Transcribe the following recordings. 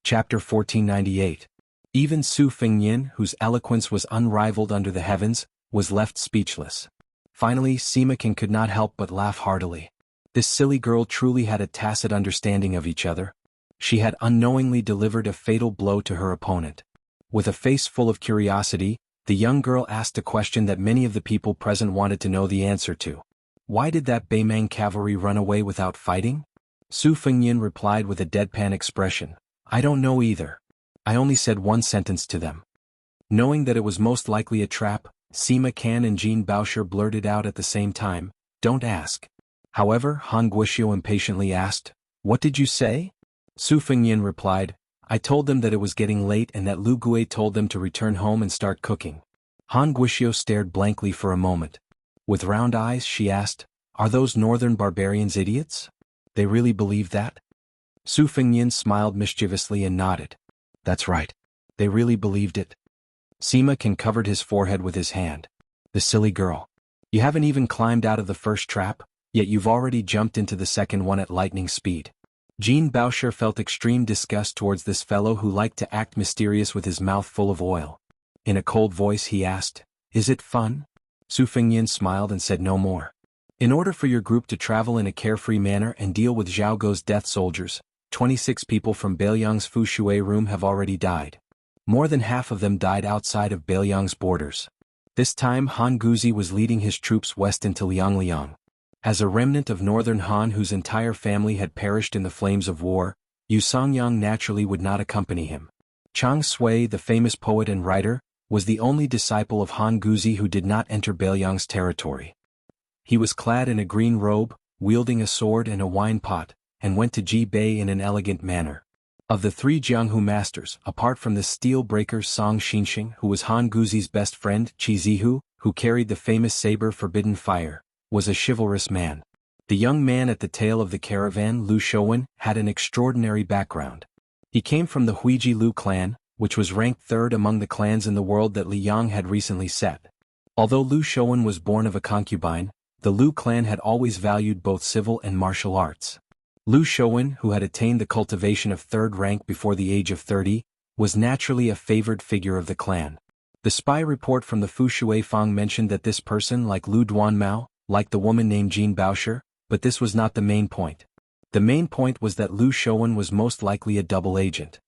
Chapter 1498. Even Su Fengyin, whose eloquence was unrivaled under the heavens, was left speechless. Finally, Sima King could not help but laugh heartily. This silly girl truly had a tacit understanding of each other. She had unknowingly delivered a fatal blow to her opponent. With a face full of curiosity, the young girl asked a question that many of the people present wanted to know the answer to. Why did that Beimang cavalry run away without fighting? Su Fengyin replied with a deadpan expression. I don't know either. I only said one sentence to them. Knowing that it was most likely a trap, Sima Can and Jean Baosher blurted out at the same time, don't ask. However, Han Guishio impatiently asked, what did you say? Su Fengyin replied, I told them that it was getting late and that Lu Gui told them to return home and start cooking. Han Guishio stared blankly for a moment. With round eyes she asked, are those northern barbarians idiots? They really believe that? Su Fengyin smiled mischievously and nodded. That's right. They really believed it. Sima Can covered his forehead with his hand. The silly girl. You haven't even climbed out of the first trap, yet you've already jumped into the second one at lightning speed. Jean Baosher felt extreme disgust towards this fellow who liked to act mysterious with his mouth full of oil. In a cold voice he asked, is it fun? Su Fengyin smiled and said no more. In order for your group to travel in a carefree manner and deal with Zhao Guo's death soldiers, 26 people from Beiliang's Fushui room have already died. More than half of them died outside of Beiliang's borders. This time Han Guzi was leading his troops west into Liangliang. As a remnant of northern Han whose entire family had perished in the flames of war, Yu Songyang naturally would not accompany him. Chang Sui, the famous poet and writer, was the only disciple of Han Guzi who did not enter Beiliang's territory. He was clad in a green robe, wielding a sword and a wine pot, and went to Ji Bei in an elegant manner. Of the three Jianghu masters, apart from the steel breaker Song Xinxing, who was Han Guzi's best friend, Qi Zihu, who carried the famous saber Forbidden Fire, was a chivalrous man. The young man at the tail of the caravan, Lu Shouwen, had an extraordinary background. He came from the Huiji Lu clan, which was ranked third among the clans in the world that Li Yang had recently set. Although Lu Shouwen was born of a concubine, the Lu clan had always valued both civil and martial arts. Lu Shouwen, who had attained the cultivation of third rank before the age of 30, was naturally a favored figure of the clan. The spy report from the Fushui Fang mentioned that this person, like Lu Duanmao, liked the woman named Jean Baosher, but this was not the main point. The main point was that Lu Shouwen was most likely a double agent.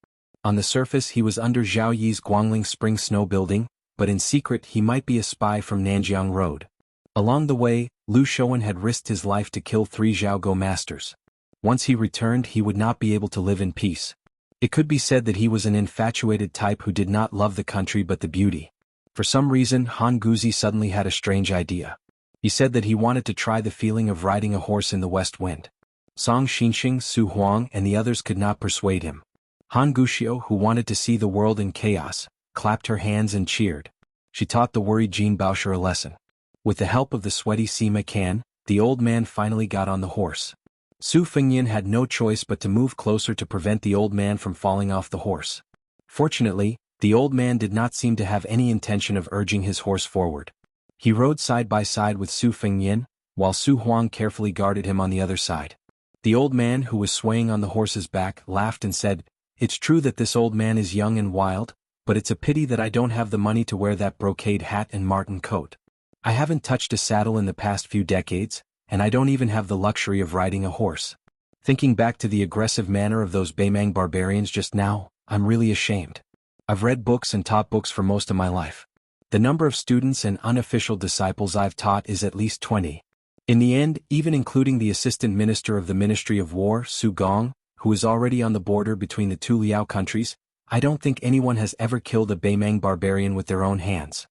On the surface he was under Zhao Yi's Guangling Spring Snow building, but in secret he might be a spy from Nanjiang Road. Along the way, Lu Shouwen had risked his life to kill 3 Zhao Guo masters. Once he returned he would not be able to live in peace. It could be said that he was an infatuated type who did not love the country but the beauty. For some reason Han Guzi suddenly had a strange idea. He said that he wanted to try the feeling of riding a horse in the west wind. Song Xinxing, Su Huang and the others could not persuade him. Han Guishio, who wanted to see the world in chaos, clapped her hands and cheered. She taught the worried Jean Baosher a lesson. With the help of the sweaty Sima Can, the old man finally got on the horse. Su Fengyin had no choice but to move closer to prevent the old man from falling off the horse. Fortunately, the old man did not seem to have any intention of urging his horse forward. He rode side by side with Su Fengyin, while Su Huang carefully guarded him on the other side. The old man, who was swaying on the horse's back, laughed and said, it's true that this old man is young and wild, but it's a pity that I don't have the money to wear that brocade hat and marten coat. I haven't touched a saddle in the past few decades, and I don't even have the luxury of riding a horse. Thinking back to the aggressive manner of those Beimang barbarians just now, I'm really ashamed. I've read books and taught books for most of my life. The number of students and unofficial disciples I've taught is at least 20. In the end, even including the assistant minister of the Ministry of War, Su Gong, who is already on the border between the two Liao countries, I don't think anyone has ever killed a Beimang barbarian with their own hands.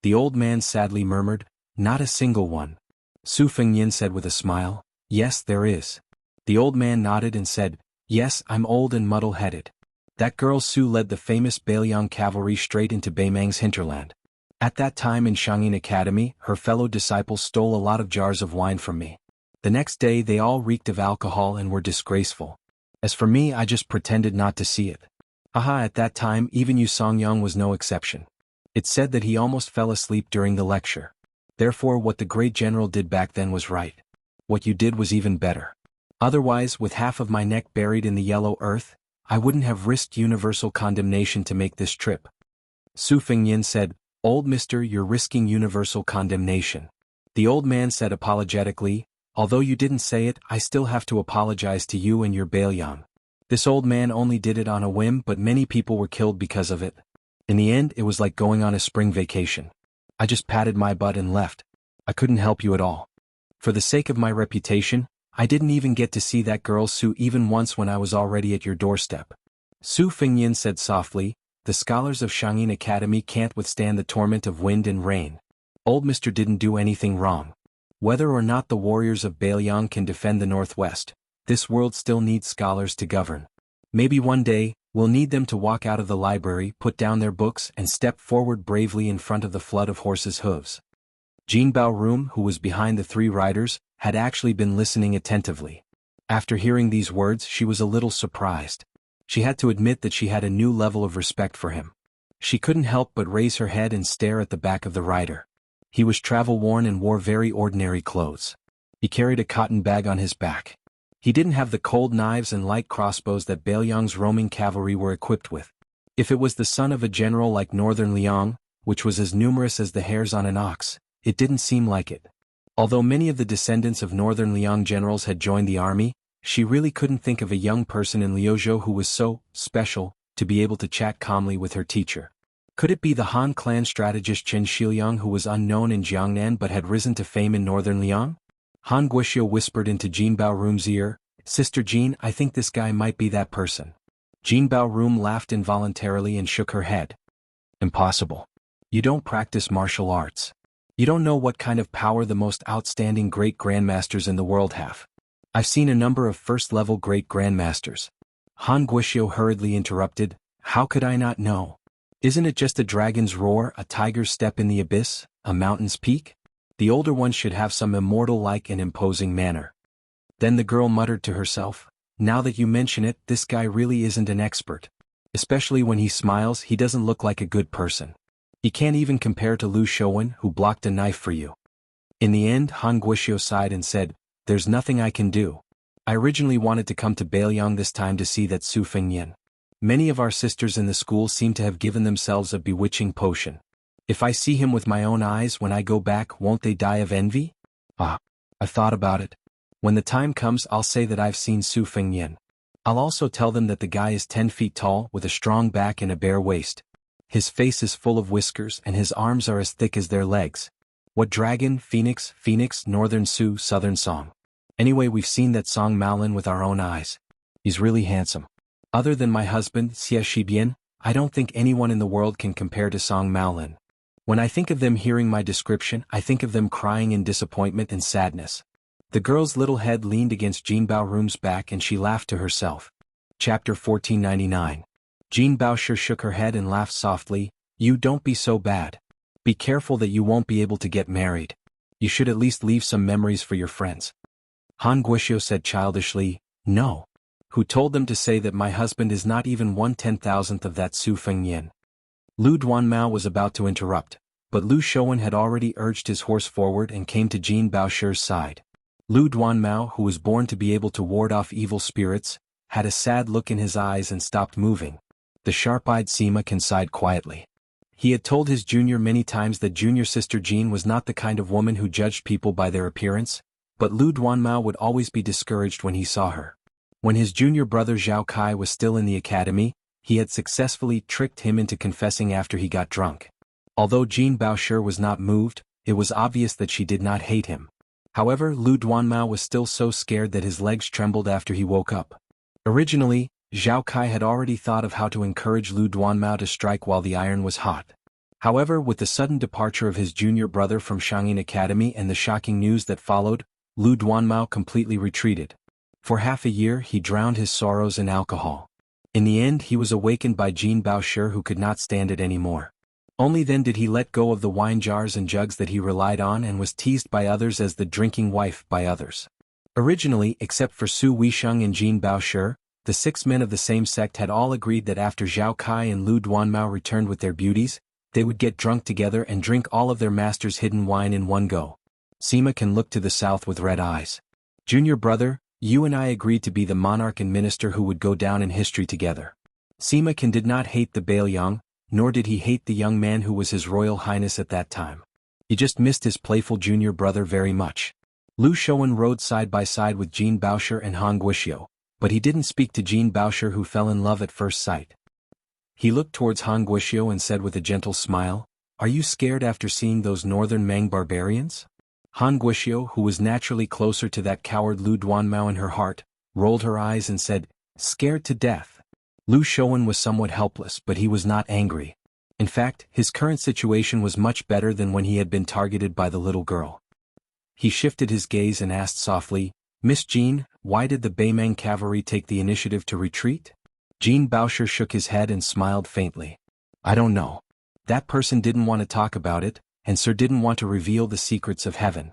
The old man sadly murmured, not a single one. Su Fengyin said with a smile, yes there is. The old man nodded and said, yes, I'm old and muddle-headed. That girl Su led the famous Beiliang cavalry straight into Beimang's hinterland. At that time in Shangyin Academy, her fellow disciples stole a lot of jars of wine from me. The next day they all reeked of alcohol and were disgraceful. As for me, I just pretended not to see it. Haha, at that time even Yu Songyang was no exception. It's said that he almost fell asleep during the lecture. Therefore what the great general did back then was right. What you did was even better. Otherwise, with half of my neck buried in the yellow earth, I wouldn't have risked universal condemnation to make this trip. Su Fengyan said, Old mister, you're risking universal condemnation. The old man said apologetically, although you didn't say it, I still have to apologize to you and your Baelyang. This old man only did it on a whim, but many people were killed because of it. In the end, it was like going on a spring vacation. I just patted my butt and left. I couldn't help you at all. For the sake of my reputation, I didn't even get to see that girl Su even once when I was already at your doorstep. Su Fengyan said softly, the scholars of Shangyin Academy can't withstand the torment of wind and rain. Old Mr. didn't do anything wrong. Whether or not the warriors of Baelyang can defend the Northwest, this world still needs scholars to govern. Maybe one day, we'll need them to walk out of the library, put down their books and step forward bravely in front of the flood of horses' hooves. Jin Bao-room, who was behind the three riders, had actually been listening attentively. After hearing these words, she was a little surprised. She had to admit that she had a new level of respect for him. She couldn't help but raise her head and stare at the back of the rider. He was travel-worn and wore very ordinary clothes. He carried a cotton bag on his back. He didn't have the cold knives and light crossbows that Baelyang's roaming cavalry were equipped with. If it was the son of a general like Northern Liang, which was as numerous as the hairs on an ox, it didn't seem like it. Although many of the descendants of Northern Liang generals had joined the army, she really couldn't think of a young person in Liuzhou who was so special to be able to chat calmly with her teacher. Could it be the Han clan strategist Chen Shiliang who was unknown in Jiangnan but had risen to fame in Northern Liang? Han Guoxiu whispered into Jin Bao-room's ear, Sister Jean, I think this guy might be that person. Jin Bao-room laughed involuntarily and shook her head. Impossible. You don't practice martial arts. You don't know what kind of power the most outstanding great grandmasters in the world have. I've seen a number of first-level great grandmasters. Han Guoxiu hurriedly interrupted, how could I not know? Isn't it just a dragon's roar, a tiger's step in the abyss, a mountain's peak? The older one should have some immortal-like and imposing manner. Then the girl muttered to herself, now that you mention it, this guy really isn't an expert. Especially when he smiles, he doesn't look like a good person. He can't even compare to Lu Shouwen, who blocked a knife for you. In the end, Han Guoxiu sighed and said, there's nothing I can do. I originally wanted to come to Baelyang this time to see that Su Fengyan. Many of our sisters in the school seem to have given themselves a bewitching potion. If I see him with my own eyes when I go back, won't they die of envy? I've thought about it. When the time comes, I'll say that I've seen Su Fengyan. I'll also tell them that the guy is 10 feet tall with a strong back and a bare waist. His face is full of whiskers and his arms are as thick as their legs. What dragon, phoenix, northern Sioux, southern song. Anyway, we've seen that Song Maolin with our own eyes. He's really handsome. Other than my husband, Xie Shibian, I don't think anyone in the world can compare to Song Maolin. When I think of them hearing my description, I think of them crying in disappointment and sadness. The girl's little head leaned against Jin Bao-room's back and she laughed to herself. Chapter 1499. Jin Bao-shi shook her head and laughed softly, you don't be so bad. Be careful that you won't be able to get married. You should at least leave some memories for your friends. Han Guoxiu said childishly, no. Who told them to say that my husband is not even 1/10,000th of that Su Fengyan? Lu Duanmao was about to interrupt, but Lu Shouwen had already urged his horse forward and came to Jin Bao-shi's side. Lu Duanmao, who was born to be able to ward off evil spirits, had a sad look in his eyes and stopped moving. The sharp-eyed Sima Can sighed quietly. He had told his junior many times that junior sister Jean was not the kind of woman who judged people by their appearance, but Lu Duanmao would always be discouraged when he saw her. When his junior brother Zhao Kai was still in the academy, he had successfully tricked him into confessing after he got drunk. Although Jin Bao-shi was not moved, it was obvious that she did not hate him. However, Lu Duanmao was still so scared that his legs trembled after he woke up. Originally, Zhao Kai had already thought of how to encourage Lu Duanmao to strike while the iron was hot. However, with the sudden departure of his junior brother from Shangyin Academy and the shocking news that followed, Lu Duanmao completely retreated. For half a year he drowned his sorrows in alcohol. In the end he was awakened by Jin Bao-shi, who could not stand it anymore. Only then did he let go of the wine jars and jugs that he relied on and was teased by others as the drinking wife by others. Originally, except for Su Weisheng and Jin Bao-shi, the 6 men of the same sect had all agreed that after Zhao Kai and Lu Duanmao returned with their beauties, they would get drunk together and drink all of their master's hidden wine in one go. Sima Can looked to the south with red eyes. Junior brother, You and I agreed to be the monarch and minister who would go down in history together. Sima Qian did not hate the Bailiang, nor did he hate the young man who was his royal highness at that time. He just missed his playful junior brother very much. Lu Shouwen rode side by side with Jin Baosher and Han Guoxiu, but he didn't speak to Jin Baosher, who fell in love at first sight. He looked towards Han Guoxiu and said with a gentle smile, "Are you scared after seeing those northern Mang barbarians?" Han Guoxiu, who was naturally closer to that coward Lu Duanmao in her heart, rolled her eyes and said, "Scared to death." Lu Shouwen was somewhat helpless, but he was not angry. In fact, his current situation was much better than when he had been targeted by the little girl. He shifted his gaze and asked softly, "Miss Jean, why did the Baimang cavalry take the initiative to retreat?" Jin Baosher shook his head and smiled faintly. "I don't know. That person didn't want to talk about it, and Sir didn't want to reveal the secrets of heaven."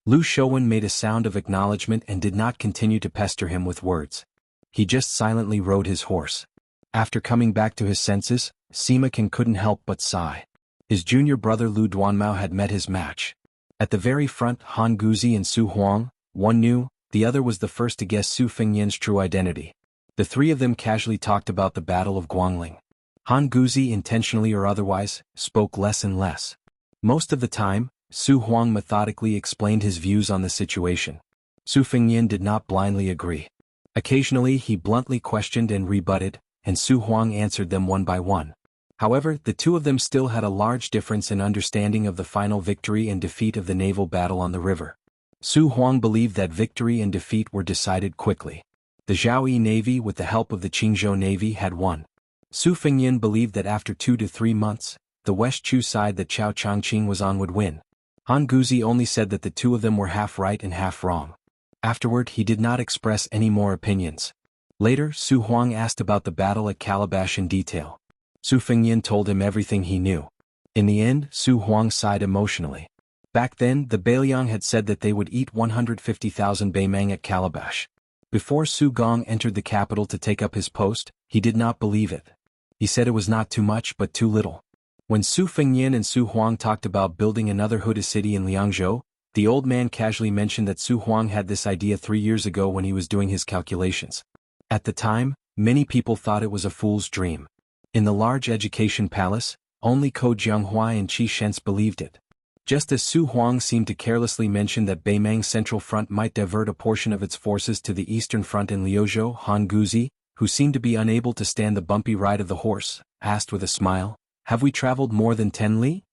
Lu Shouwen made a sound of acknowledgement and did not continue to pester him with words. He just silently rode his horse. After coming back to his senses, Sima Qian couldn't help but sigh. His junior brother Lu Duanmao had met his match. At the very front, Han Guzi and Su Huang, one knew, the other was the first to guess Su Fengyan's true identity. The three of them casually talked about the Battle of Guangling. Han Guzi, intentionally or otherwise, spoke less and less. Most of the time, Su Huang methodically explained his views on the situation. Su Fengyan did not blindly agree. Occasionally he bluntly questioned and rebutted, and Su Huang answered them one by one. However, the two of them still had a large difference in understanding of the final victory and defeat of the naval battle on the river. Su Huang believed that victory and defeat were decided quickly. The Zhao Navy, with the help of the Qingzhou Navy, had won. Su Fengyan believed that after 2 to 3 months, the West Chu side that Chao Changqing was on would win. Han Guzi only said that the two of them were half right and half wrong. Afterward, he did not express any more opinions. Later, Su Huang asked about the battle at Calabash in detail. Su Fengyan told him everything he knew. In the end, Su Huang sighed emotionally. Back then, the Bailiang had said that they would eat 150,000 Baimang at Calabash. Before Su Gong entered the capital to take up his post, he did not believe it. He said it was not too much but too little. When Su Fengyan and Su Huang talked about building another Huda city in Liangzhou, the old man casually mentioned that Su Huang had this idea 3 years ago when he was doing his calculations. At the time, many people thought it was a fool's dream. In the large education palace, only Ko Jianghua and Qi Shens believed it. Just as Su Huang seemed to carelessly mention that Baimang's Central Front might divert a portion of its forces to the Eastern Front in Liuzhou, Han Guzi, who seemed to be unable to stand the bumpy ride of the horse, asked with a smile, "Have we traveled more than 10 li?"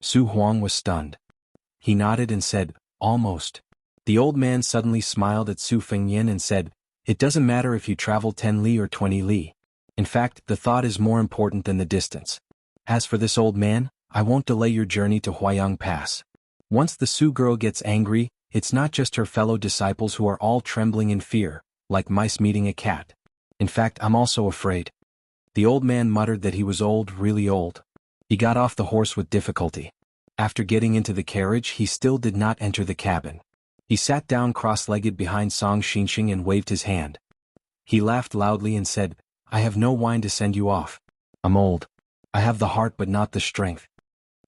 Su Huang was stunned. He nodded and said, "Almost." The old man suddenly smiled at Su Fengyan and said, "It doesn't matter if you travel 10 li or 20 li. In fact, the thought is more important than the distance. As for this old man, I won't delay your journey to Huayang Pass. Once the Su girl gets angry, it's not just her fellow disciples who are all trembling in fear, like mice meeting a cat. In fact, I'm also afraid." The old man muttered that he was old, really old. He got off the horse with difficulty. After getting into the carriage, he still did not enter the cabin. He sat down cross-legged behind Song Xinxing and waved his hand. He laughed loudly and said, "I have no wine to send you off. I'm old. I have the heart but not the strength."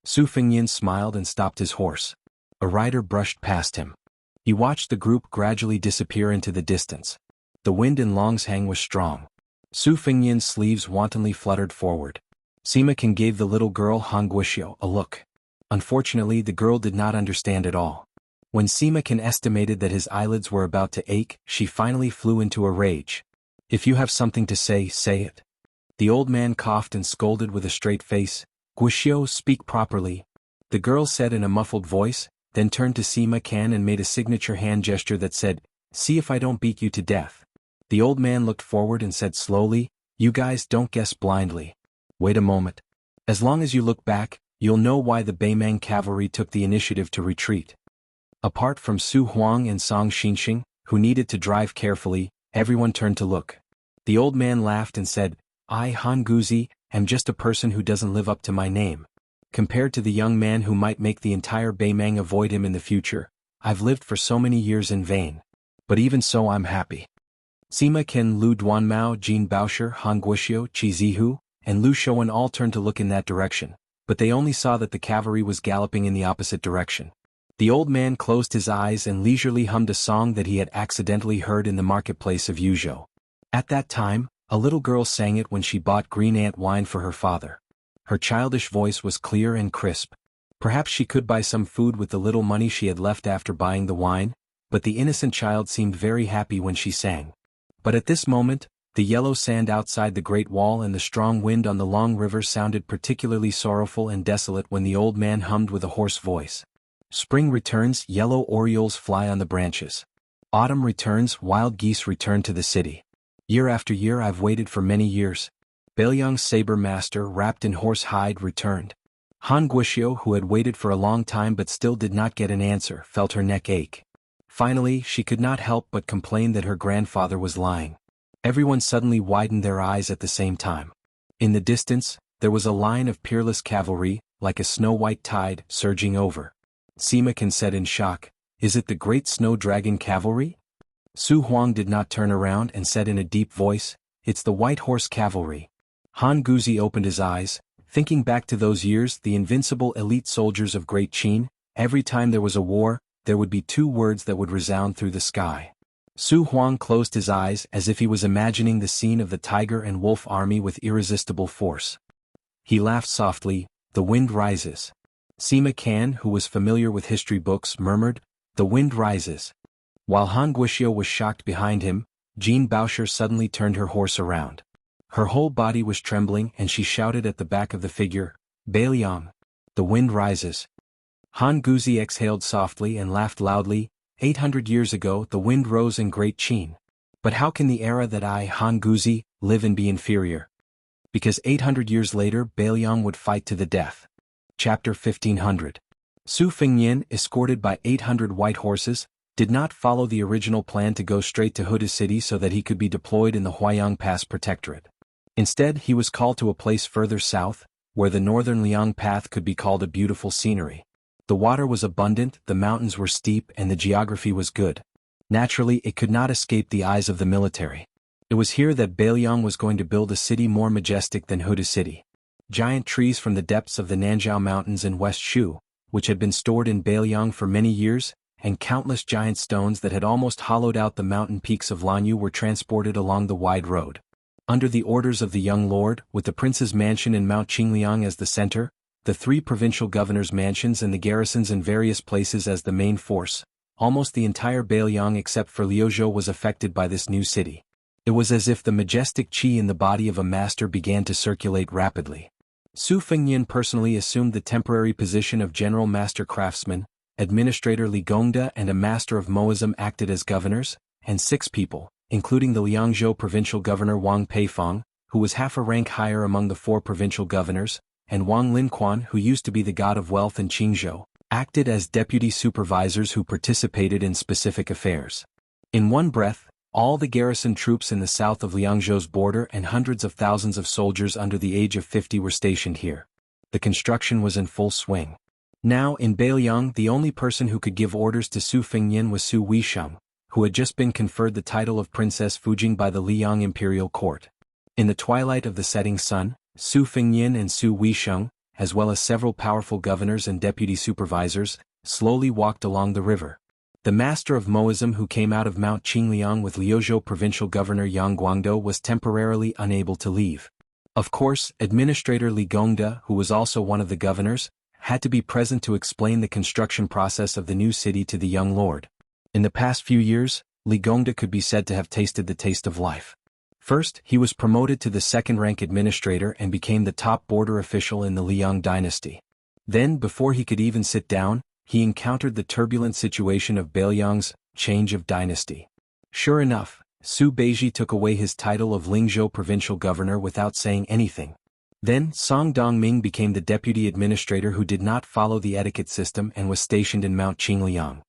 Su Fengyan smiled and stopped his horse. A rider brushed past him. He watched the group gradually disappear into the distance. The wind in Longshang was strong. Su Fengyan's sleeves wantonly fluttered forward. Sima Qian gave the little girl Han Guoxiu a look. Unfortunately, the girl did not understand at all. When Sima Qian estimated that his eyelids were about to ache, she finally flew into a rage. "If you have something to say, say it." The old man coughed and scolded with a straight face, "Guoxiu, speak properly." The girl said in a muffled voice, then turned to Sima Qian and made a signature hand gesture that said, "See if I don't beat you to death." The old man looked forward and said slowly, "You guys don't guess blindly. Wait a moment. As long as you look back, you'll know why the Baimang cavalry took the initiative to retreat." Apart from Su Huang and Song Xinxing, who needed to drive carefully, everyone turned to look. The old man laughed and said, "I, Han Guzi, am just a person who doesn't live up to my name. Compared to the young man who might make the entire Baimang avoid him in the future, I've lived for so many years in vain. But even so, I'm happy." Sima Qian, Lu Duanmao, Jin Baosher, Han Guoxiu, Qi Zihu, and Lu Shouwen all turned to look in that direction, but they only saw that the cavalry was galloping in the opposite direction. The old man closed his eyes and leisurely hummed a song that he had accidentally heard in the marketplace of Yuzhou. At that time, a little girl sang it when she bought green ant wine for her father. Her childish voice was clear and crisp. Perhaps she could buy some food with the little money she had left after buying the wine, but the innocent child seemed very happy when she sang. But at this moment, the yellow sand outside the Great Wall and the strong wind on the long river sounded particularly sorrowful and desolate when the old man hummed with a hoarse voice. Spring returns, yellow orioles fly on the branches. Autumn returns, wild geese return to the city. Year after year I've waited for many years. Bailiang's saber master, wrapped in horse hide, returned. Han Guishio, who had waited for a long time but still did not get an answer, felt her neck ache. Finally, she could not help but complain that her grandfather was lying. Everyone suddenly widened their eyes at the same time. In the distance, there was a line of peerless cavalry, like a snow-white tide, surging over. Sima said in shock, "Is it the great snow dragon cavalry?" Su Huang did not turn around and said in a deep voice, "It's the white horse cavalry." Han Guzi opened his eyes, thinking back to those years, the invincible elite soldiers of Great Qin. Every time there was a war, there would be two words that would resound through the sky. Su Huang closed his eyes as if he was imagining the scene of the tiger and wolf army with irresistible force. He laughed softly, "The wind rises." Sima Can, who was familiar with history books, murmured, "The wind rises." While Han Guishio was shocked behind him, Jean Baosher suddenly turned her horse around. Her whole body was trembling and she shouted at the back of the figure, "Bailiang, the wind rises." Han Guzi exhaled softly and laughed loudly. 800 years ago the wind rose in Great Qin. But how can the era that I, Han Guzi, live in be inferior? Because 800 years later Bailiang would fight to the death. Chapter 1500. Su Fengnian, escorted by 800 white horses, did not follow the original plan to go straight to Huda City so that he could be deployed in the Huayang Pass Protectorate. Instead, he was called to a place further south, where the northern Liang Path could be called a beautiful scenery. The water was abundant, the mountains were steep, and the geography was good. Naturally, it could not escape the eyes of the military. It was here that Bailiang was going to build a city more majestic than Huda City. Giant trees from the depths of the Nanzhao Mountains in West Shu, which had been stored in Bailiang for many years, and countless giant stones that had almost hollowed out the mountain peaks of Lanyu were transported along the wide road. Under the orders of the young lord, with the prince's mansion in Mount Qingliang as the center, the 3 provincial governors' mansions and the garrisons in various places as the main force, almost the entire Bailiang except for Liuzhou was affected by this new city. It was as if the majestic qi in the body of a master began to circulate rapidly. Su Fengnian personally assumed the temporary position of general master craftsman. Administrator Li Gongda and a master of Moism acted as governors, and 6 people, including the Liangzhou provincial governor Wang Peifong, who was half a rank higher among the 4 provincial governors, and Wang Linquan, who used to be the god of wealth in Qingzhou, acted as deputy supervisors who participated in specific affairs. In one breath, all the garrison troops in the south of Liangzhou's border and hundreds of thousands of soldiers under the age of 50 were stationed here. The construction was in full swing. Now in Bailiang the only person who could give orders to Su Fengnian was Su Weisheng, who had just been conferred the title of Princess Fujing by the Liang imperial court. In the twilight of the setting sun, Su Fengnian and Su Weisheng, as well as several powerful governors and deputy supervisors, slowly walked along the river. The master of Moism who came out of Mount Qingliang with Liuzhou provincial governor Yang Guangdou was temporarily unable to leave. Of course, Administrator Li Gongda, who was also one of the governors, had to be present to explain the construction process of the new city to the young lord. In the past few years, Li Gongda could be said to have tasted the taste of life. First, he was promoted to the second-rank administrator and became the top border official in the Liang dynasty. Then, before he could even sit down, he encountered the turbulent situation of Bailiang's change of dynasty. Sure enough, Su Beiji took away his title of Lingzhou provincial governor without saying anything. Then, Song Dongming became the deputy administrator who did not follow the etiquette system and was stationed in Mount Qingliang.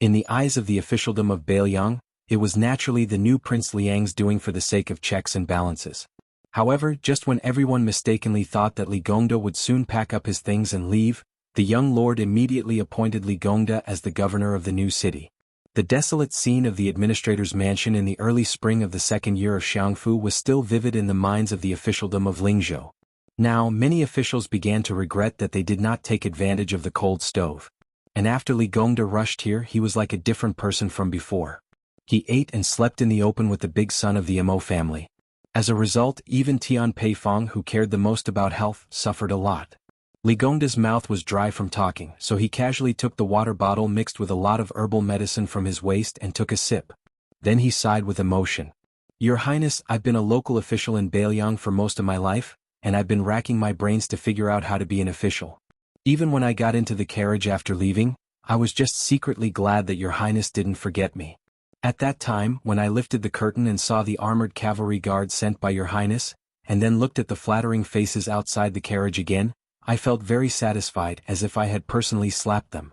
In the eyes of the officialdom of Bailiang, it was naturally the new Prince Liang's doing for the sake of checks and balances. However, just when everyone mistakenly thought that Li Gongda would soon pack up his things and leave, the young lord immediately appointed Li Gongda as the governor of the new city. The desolate scene of the administrator's mansion in the early spring of the second year of Xiangfu was still vivid in the minds of the officialdom of Lingzhou. Now, many officials began to regret that they did not take advantage of the cold stove. and after Li Gongda rushed here he was like a different person from before. He ate and slept in the open with the big son of the Mo family. As a result, even Tian Peifong, who cared the most about health, suffered a lot. Li Gongda's mouth was dry from talking, so he casually took the water bottle mixed with a lot of herbal medicine from his waist and took a sip. Then he sighed with emotion. Your Highness, I've been a local official in Bailiang for most of my life, and I've been racking my brains to figure out how to be an official. Even when I got into the carriage after leaving, I was just secretly glad that Your Highness didn't forget me. At that time, when I lifted the curtain and saw the armored cavalry guard sent by Your Highness, and then looked at the flattering faces outside the carriage again, I felt very satisfied, as if I had personally slapped them.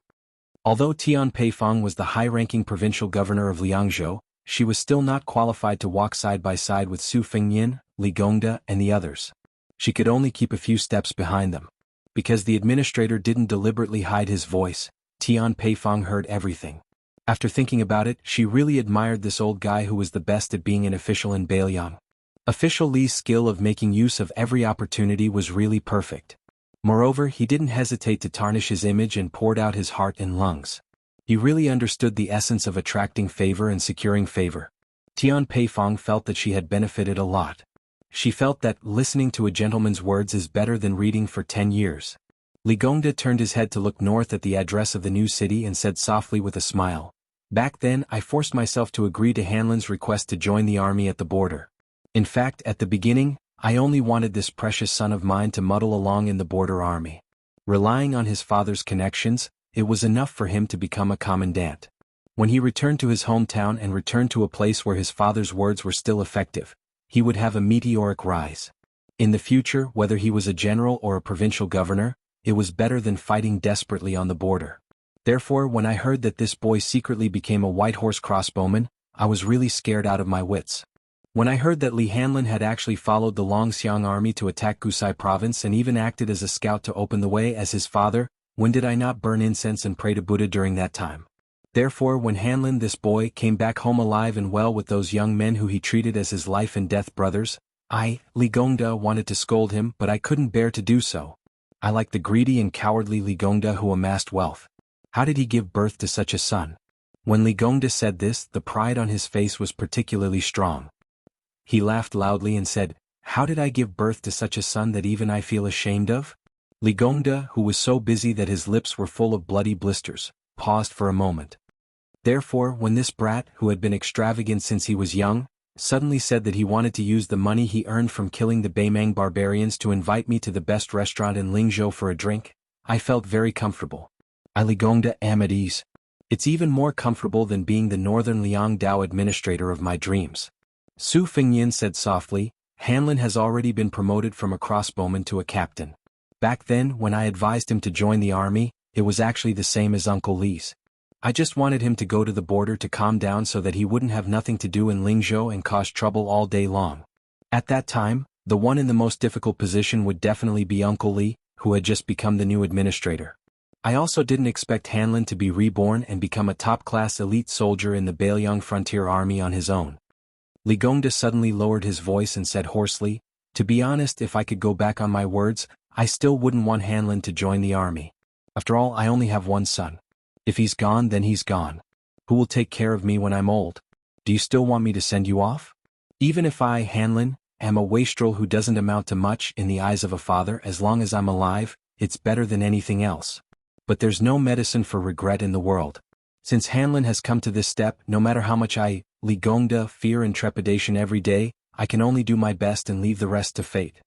Although Tian Peifong was the high-ranking provincial governor of Liangzhou, she was still not qualified to walk side by side with Su Fengnian, Li Gongda, and the others. She could only keep a few steps behind them. Because the administrator didn't deliberately hide his voice, Tian Peifong heard everything. After thinking about it, she really admired this old guy who was the best at being an official in Bailiang. Official Li's skill of making use of every opportunity was really perfect. Moreover, he didn't hesitate to tarnish his image and poured out his heart and lungs. He really understood the essence of attracting favor and securing favor. Tian Peifong felt that she had benefited a lot. She felt that listening to a gentleman's words is better than reading for 10 years. Li Gongda turned his head to look north at the address of the new city and said softly with a smile, "Back then I forced myself to agree to Hanlin's request to join the army at the border. In fact, at the beginning, I only wanted this precious son of mine to muddle along in the border army. Relying on his father's connections, it was enough for him to become a commandant. When he returned to his hometown and returned to a place where his father's words were still effective, he would have a meteoric rise. In the future, whether he was a general or a provincial governor, it was better than fighting desperately on the border. Therefore, when I heard that this boy secretly became a white horse crossbowman, I was really scared out of my wits. When I heard that Li Hanlin had actually followed the Longxiang army to attack Gusai province and even acted as a scout to open the way as his father, when did I not burn incense and pray to Buddha during that time? Therefore, when Hanlin, this boy, came back home alive and well with those young men who he treated as his life and death brothers, I, Li Gongda, wanted to scold him, but I couldn't bear to do so. I like the greedy and cowardly Li Gongda who amassed wealth. How did he give birth to such a son?" When Li Gongda said this, the pride on his face was particularly strong. He laughed loudly and said, "How did I give birth to such a son that even I feel ashamed of?" Li Gongda, who was so busy that his lips were full of bloody blisters, paused for a moment. Therefore, when this brat, who had been extravagant since he was young, suddenly said that he wanted to use the money he earned from killing the Beimang barbarians to invite me to the best restaurant in Lingzhou for a drink, I felt very comfortable. I, Li Gongda, am at ease. It's even more comfortable than being the northern Liangdao administrator of my dreams. Su Fengnian said softly, "Hanlin has already been promoted from a crossbowman to a captain. Back then, when I advised him to join the army, it was actually the same as Uncle Li's. I just wanted him to go to the border to calm down so that he wouldn't have nothing to do in Lingzhou and cause trouble all day long. At that time, the one in the most difficult position would definitely be Uncle Li, who had just become the new administrator. I also didn't expect Hanlin to be reborn and become a top-class elite soldier in the Bailiang Frontier Army on his own." Li Gongda suddenly lowered his voice and said hoarsely, "To be honest, if I could go back on my words, I still wouldn't want Hanlin to join the army. After all, I only have one son. If he's gone, then he's gone. Who will take care of me when I'm old? Do you still want me to send you off? Even if I, Hanlin, am a wastrel who doesn't amount to much in the eyes of a father, as long as I'm alive, it's better than anything else. But there's no medicine for regret in the world. Since Hanlin has come to this step, no matter how much I, Li Gongda, fear and trepidation every day, I can only do my best and leave the rest to fate."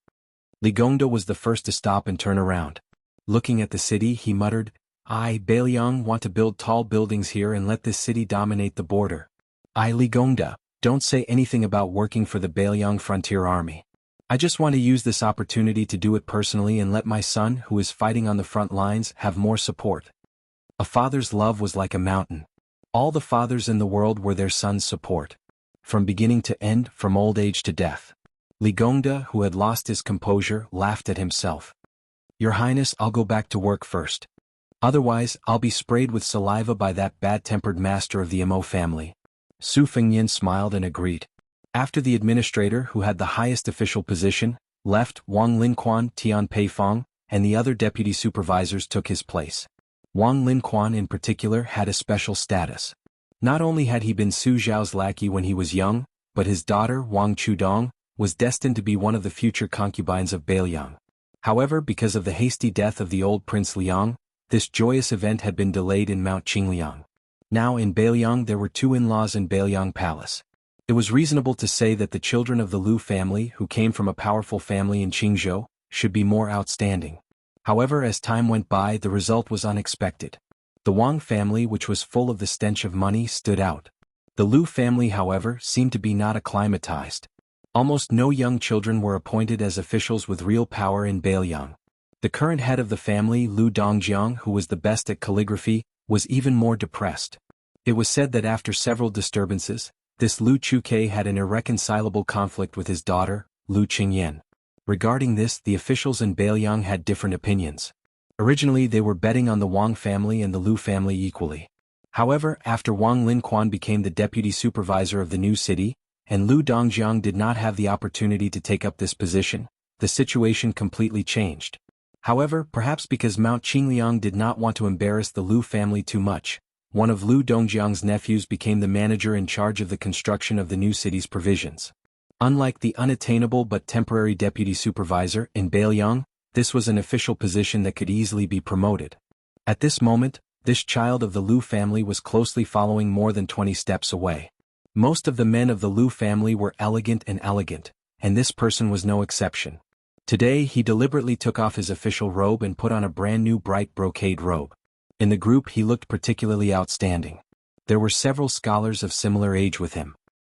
Li Gongda was the first to stop and turn around. Looking at the city, he muttered, "I, Bailiang, want to build tall buildings here and let this city dominate the border. I, Li Gongda, don't say anything about working for the Bailiang Frontier Army. I just want to use this opportunity to do it personally and let my son, who is fighting on the front lines, have more support." A father's love was like a mountain. All the fathers in the world were their sons' support. From beginning to end, from old age to death. Li Gongda, who had lost his composure, laughed at himself. "Your Highness, I'll go back to work first. Otherwise, I'll be sprayed with saliva by that bad-tempered master of the Mo family." Su Fengnian smiled and agreed. After the administrator, who had the highest official position, left, Wang Linquan, Tian Peifong, and the other deputy supervisors took his place. Wang Linquan in particular had a special status. Not only had he been Su Zhao's lackey when he was young, but his daughter, Wang Chudong, was destined to be one of the future concubines of Bailiang. However, because of the hasty death of the old Prince Liang, this joyous event had been delayed in Mount Qingliang. Now in Bailiang there were two in-laws in Bailiang Palace. It was reasonable to say that the children of the Lu family, who came from a powerful family in Qingzhou, should be more outstanding. However, as time went by, the result was unexpected. The Wang family, which was full of the stench of money, stood out. The Lu family, however, seemed to be not acclimatized. Almost no young children were appointed as officials with real power in Bailiang. The current head of the family, Lu Dongjiang, who was the best at calligraphy, was even more depressed. It was said that after several disturbances, this Lu Chuke had an irreconcilable conflict with his daughter, Lu Qingyan. Regarding this, the officials in Bailiang had different opinions. Originally they were betting on the Wang family and the Lu family equally. However, after Wang Linquan became the deputy supervisor of the new city, and Lu Dongjiang did not have the opportunity to take up this position, the situation completely changed. However, perhaps because Mount Qingliang did not want to embarrass the Lu family too much, one of Lu Dongjiang's nephews became the manager in charge of the construction of the new city's provisions. Unlike the unattainable but temporary deputy supervisor in Bailiang, this was an official position that could easily be promoted. At this moment, this child of the Lu family was closely following more than 20 steps away. Most of the men of the Lu family were elegant, and this person was no exception. Today he deliberately took off his official robe and put on a brand new bright brocade robe. In the group he looked particularly outstanding. There were several scholars of similar age with him.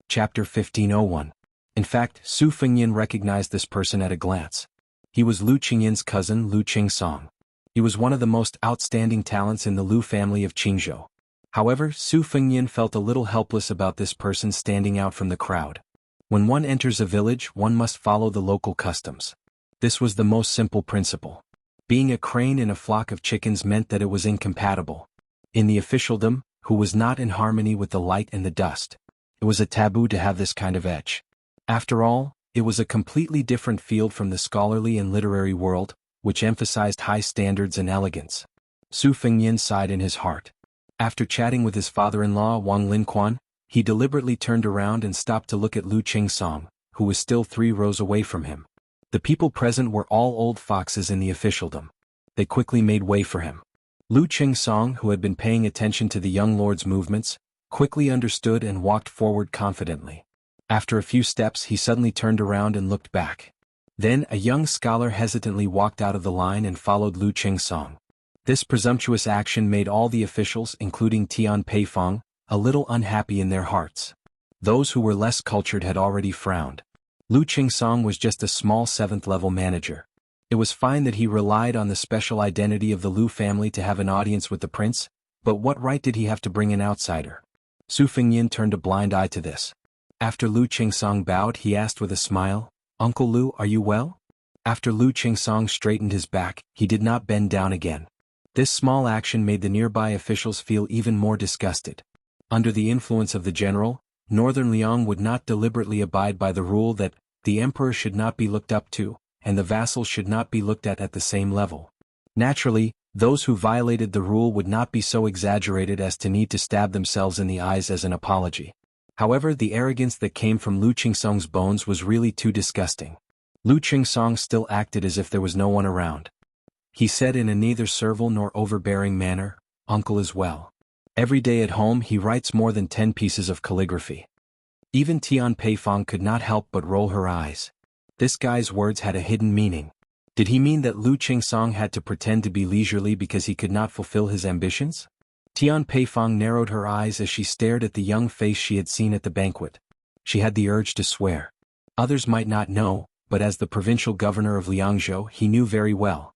Chapter 1501. In fact, Su Fengyan recognized this person at a glance. He was Lu Qingyan's cousin, Lu Qingsong. He was one of the most outstanding talents in the Lu family of Qingzhou. However, Su Fengyan felt a little helpless about this person standing out from the crowd. When one enters a village, one must follow the local customs. This was the most simple principle. Being a crane in a flock of chickens meant that it was incompatible. In the officialdom, who was not in harmony with the light and the dust, it was a taboo to have this kind of edge. After all, it was a completely different field from the scholarly and literary world, which emphasized high standards and elegance. Su Fengyan sighed in his heart. After chatting with his father-in-law Wang Linquan, he deliberately turned around and stopped to look at Lu Qingsong, who was still 3 rows away from him. The people present were all old foxes in the officialdom. They quickly made way for him. Lu Qingsong, who had been paying attention to the young lord's movements, quickly understood and walked forward confidently. After a few steps he suddenly turned around and looked back. Then a young scholar hesitantly walked out of the line and followed Lu Qingsong. This presumptuous action made all the officials, including Tian Peifong, a little unhappy in their hearts. Those who were less cultured had already frowned. Lu Qingsong was just a small 7th-level manager. It was fine that he relied on the special identity of the Lu family to have an audience with the prince, but what right did he have to bring an outsider? Su Fengyan turned a blind eye to this. After Lu Qingsong bowed, he asked with a smile, "Uncle Lu, are you well?" After Lu Qingsong straightened his back, he did not bend down again. This small action made the nearby officials feel even more disgusted. Under the influence of the general, Northern Liang would not deliberately abide by the rule that the emperor should not be looked up to, and the vassals should not be looked at the same level. Naturally, those who violated the rule would not be so exaggerated as to need to stab themselves in the eyes as an apology. However, the arrogance that came from Lu Qingsong's bones was really too disgusting. Lu Qingsong still acted as if there was no one around. He said in a neither servile nor overbearing manner, "Uncle is well. Every day at home he writes more than 10 pieces of calligraphy." Even Tian Peifong could not help but roll her eyes. This guy's words had a hidden meaning. Did he mean that Lu Qingsong had to pretend to be leisurely because he could not fulfill his ambitions? Tian Peifong narrowed her eyes as she stared at the young face she had seen at the banquet. She had the urge to swear. Others might not know, but as the provincial governor of Liangzhou he knew very well.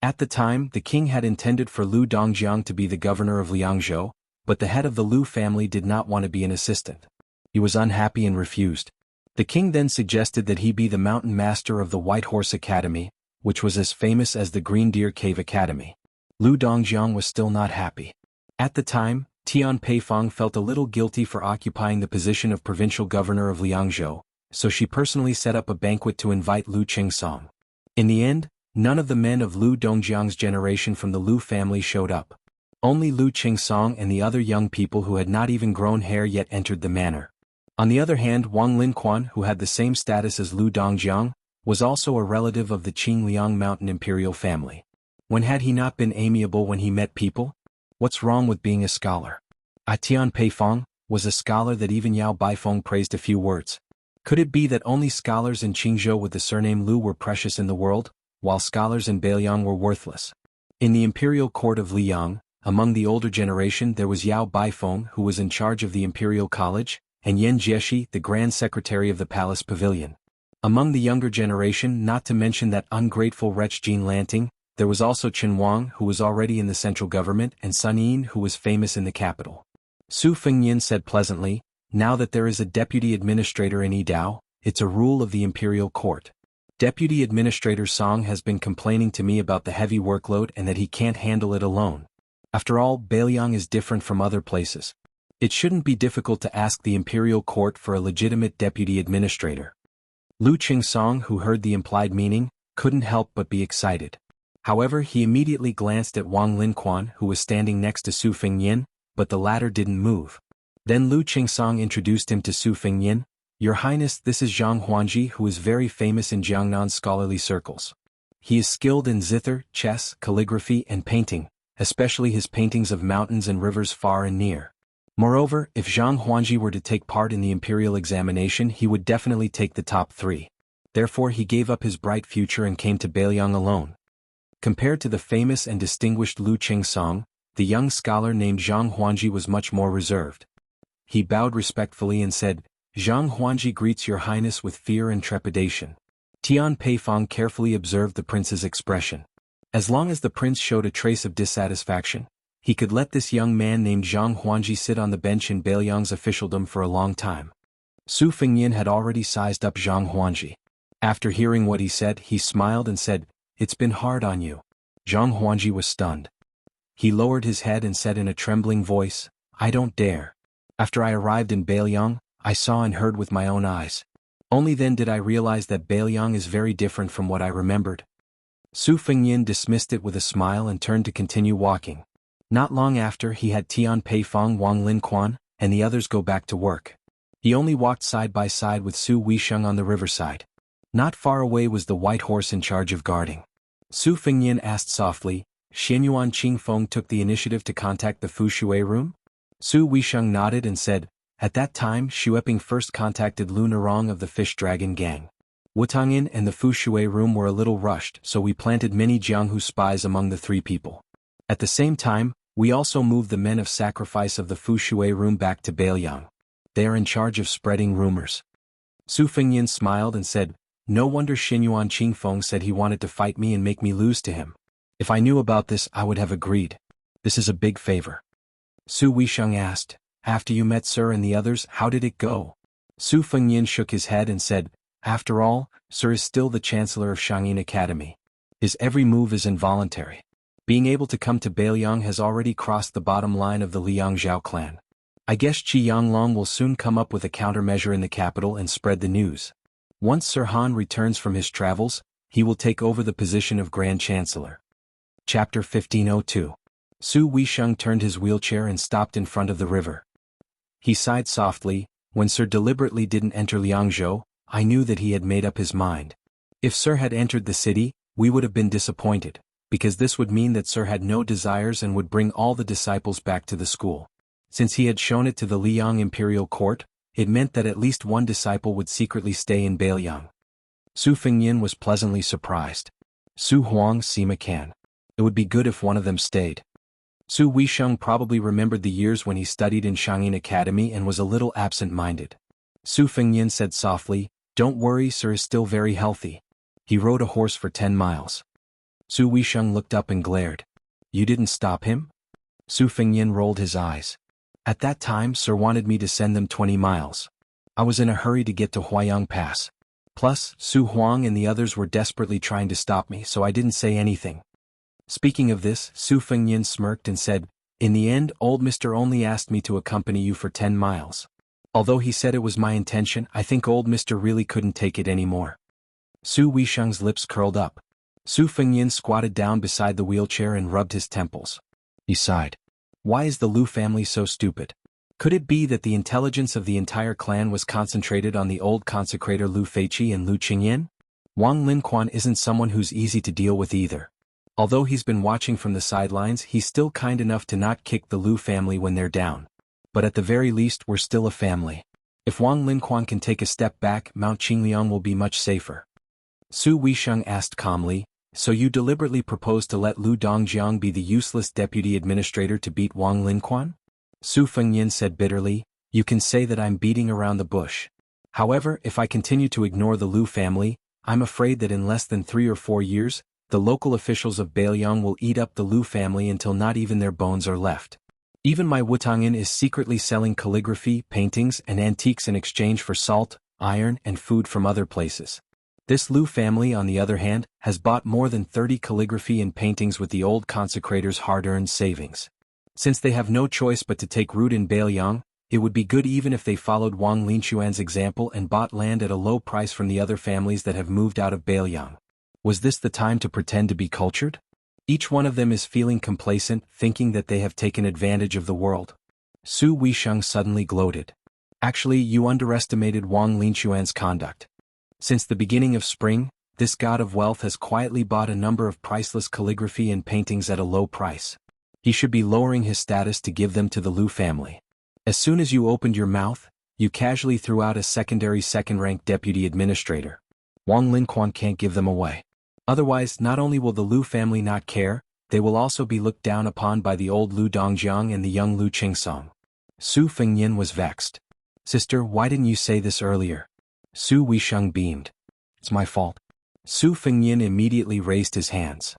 At the time, the king had intended for Lu Dongjiang to be the governor of Liangzhou, but the head of the Lu family did not want to be an assistant. He was unhappy and refused. The king then suggested that he be the mountain master of the White Horse Academy, which was as famous as the Green Deer Cave Academy. Lu Dongjiang was still not happy. At the time, Tian Peifong felt a little guilty for occupying the position of provincial governor of Liangzhou, so she personally set up a banquet to invite Lu Qingsong. In the end, none of the men of Lu Dongjiang's generation from the Lu family showed up. Only Lu Qingsong and the other young people who had not even grown hair yet entered the manor. On the other hand, Wang Linquan, who had the same status as Lu Dongjiang, was also a relative of the Qingliang Mountain imperial family. When had he not been amiable when he met people? What's wrong with being a scholar? Tian Peifong was a scholar that even Yao Baifeng praised a few words. Could it be that only scholars in Qingzhou with the surname Lu were precious in the world, while scholars in Beiliang were worthless? In the imperial court of Liang, among the older generation there was Yao Baifeng who was in charge of the imperial college, and Yan Jieshi the grand secretary of the palace pavilion. Among the younger generation, not to mention that ungrateful wretch Jin Lanting, there was also Chen Wang who was already in the central government and Sun Yin who was famous in the capital. Su Fengyin said pleasantly, now that there is a deputy administrator in Yidao, it's a rule of the imperial court. Deputy Administrator Song has been complaining to me about the heavy workload and that he can't handle it alone. After all, Beiliang is different from other places. It shouldn't be difficult to ask the imperial court for a legitimate deputy administrator. Lu Qingsong, who heard the implied meaning, couldn't help but be excited. However, he immediately glanced at Wang Linquan, who was standing next to Su Fengyin, but the latter didn't move. Then Lu Qingsong introduced him to Su Fengyin. Your Highness, this is Zhang Huanji, who is very famous in Jiangnan's scholarly circles. He is skilled in zither, chess, calligraphy, and painting, especially his paintings of mountains and rivers far and near. Moreover, if Zhang Huanji were to take part in the imperial examination, he would definitely take the top 3. Therefore he gave up his bright future and came to Beiliang alone. Compared to the famous and distinguished Lu Qingsong, the young scholar named Zhang Huanji was much more reserved. He bowed respectfully and said, Zhang Huanji greets your highness with fear and trepidation. Tian Peifong carefully observed the prince's expression. As long as the prince showed a trace of dissatisfaction, he could let this young man named Zhang Huanji sit on the bench in Beiliang's officialdom for a long time. Su Fengyin had already sized up Zhang Huanji. After hearing what he said, he smiled and said, It's been hard on you. Zhang Huanji was stunned. He lowered his head and said in a trembling voice, I don't dare. After I arrived in Beiliang, I saw and heard with my own eyes. Only then did I realize that Beiliang is very different from what I remembered. Su Fengyin dismissed it with a smile and turned to continue walking. Not long after, he had Tian Peifong, Wang Linquan, and the others go back to work. He only walked side by side with Su Weisheng on the riverside. Not far away was the white horse in charge of guarding. Su Fengyin asked softly, Xianyuan Qingfeng took the initiative to contact the Fushui room? Su Weisheng nodded and said, At that time, Xueping first contacted Lu Nerong of the Fish Dragon Gang. Wutangin and the Fushui room were a little rushed, so we planted many Jianghu spies among the 3 people. At the same time, we also moved the men of sacrifice of the Fushui room back to Beiliang. They are in charge of spreading rumors. Su Fengyin smiled and said, No wonder Xianyuan Qingfeng said he wanted to fight me and make me lose to him. If I knew about this, I would have agreed. This is a big favor. Su Weisheng asked, After you met Sir and the others, how did it go? Su Fengyin shook his head and said, After all, Sir is still the Chancellor of Shangyin Academy. His every move is involuntary. Being able to come to Beiliang has already crossed the bottom line of the Liangzhao clan. I guess Qi Yanglong will soon come up with a countermeasure in the capital and spread the news. Once Sir Han returns from his travels, he will take over the position of Grand Chancellor. Chapter 1502. Su Weisheng turned his wheelchair and stopped in front of the river. He sighed softly. When Sir deliberately didn't enter Liangzhou, I knew that he had made up his mind. If Sir had entered the city, we would have been disappointed, because this would mean that Sir had no desires and would bring all the disciples back to the school. Since he had shown it to the Liang imperial court, it meant that at least one disciple would secretly stay in Beiliang. Su Fengyin was pleasantly surprised. Su Huang, Sima Can. It would be good if one of them stayed. Su Weisheng probably remembered the years when he studied in Shangyin Academy and was a little absent-minded. Su Fengyin said softly, Don't worry, Sir is still very healthy. He rode a horse for 10 miles. Su Weisheng looked up and glared. You didn't stop him? Su Fengyin rolled his eyes. At that time, Sir wanted me to send them 20 miles. I was in a hurry to get to Huayang Pass. Plus, Su Huang and the others were desperately trying to stop me, so I didn't say anything. Speaking of this, Su Fengyin smirked and said, In the end, old Mr. only asked me to accompany you for 10 miles. Although he said it was my intention, I think old Mr. really couldn't take it anymore. Su Weisheng's lips curled up. Su Fengyin squatted down beside the wheelchair and rubbed his temples. He sighed. Why is the Lu family so stupid? Could it be that the intelligence of the entire clan was concentrated on the old consecrator Lu Feiqi and Lu Qingyan? Wang Linquan isn't someone who's easy to deal with either. Although he's been watching from the sidelines, he's still kind enough to not kick the Lu family when they're down. But at the very least, we're still a family. If Wang Linquan can take a step back, Mount Qingliang will be much safer. Su Weisheng asked calmly, so you deliberately propose to let Lu Dongjiang be the useless deputy administrator to beat Wang Linquan? Su Fengyin said bitterly, you can say that I'm beating around the bush. However, if I continue to ignore the Lu family, I'm afraid that in less than 3 or 4 years, the local officials of Beiliang will eat up the Lu family until not even their bones are left. Even my Wutangin is secretly selling calligraphy, paintings, and antiques in exchange for salt, iron, and food from other places. This Lu family, on the other hand, has bought more than 30 calligraphy and paintings with the old consecrator's hard-earned savings. Since they have no choice but to take root in Beiliang, it would be good even if they followed Wang Linquan's example and bought land at a low price from the other families that have moved out of Beiliang. Was this the time to pretend to be cultured? Each one of them is feeling complacent, thinking that they have taken advantage of the world. Su Weisheng suddenly gloated. Actually, you underestimated Wang Linquan's conduct. Since the beginning of spring, this god of wealth has quietly bought a number of priceless calligraphy and paintings at a low price. He should be lowering his status to give them to the Lu family. As soon as you opened your mouth, you casually threw out a secondary second-rank deputy administrator. Wang Linquan can't give them away. Otherwise, not only will the Lu family not care, they will also be looked down upon by the old Lu Dongjiang and the young Lu Qingsong. Su Fengyin was vexed. Sister, why didn't you say this earlier? Su Weisheng beamed. It's my fault. Su Fengyin immediately raised his hands.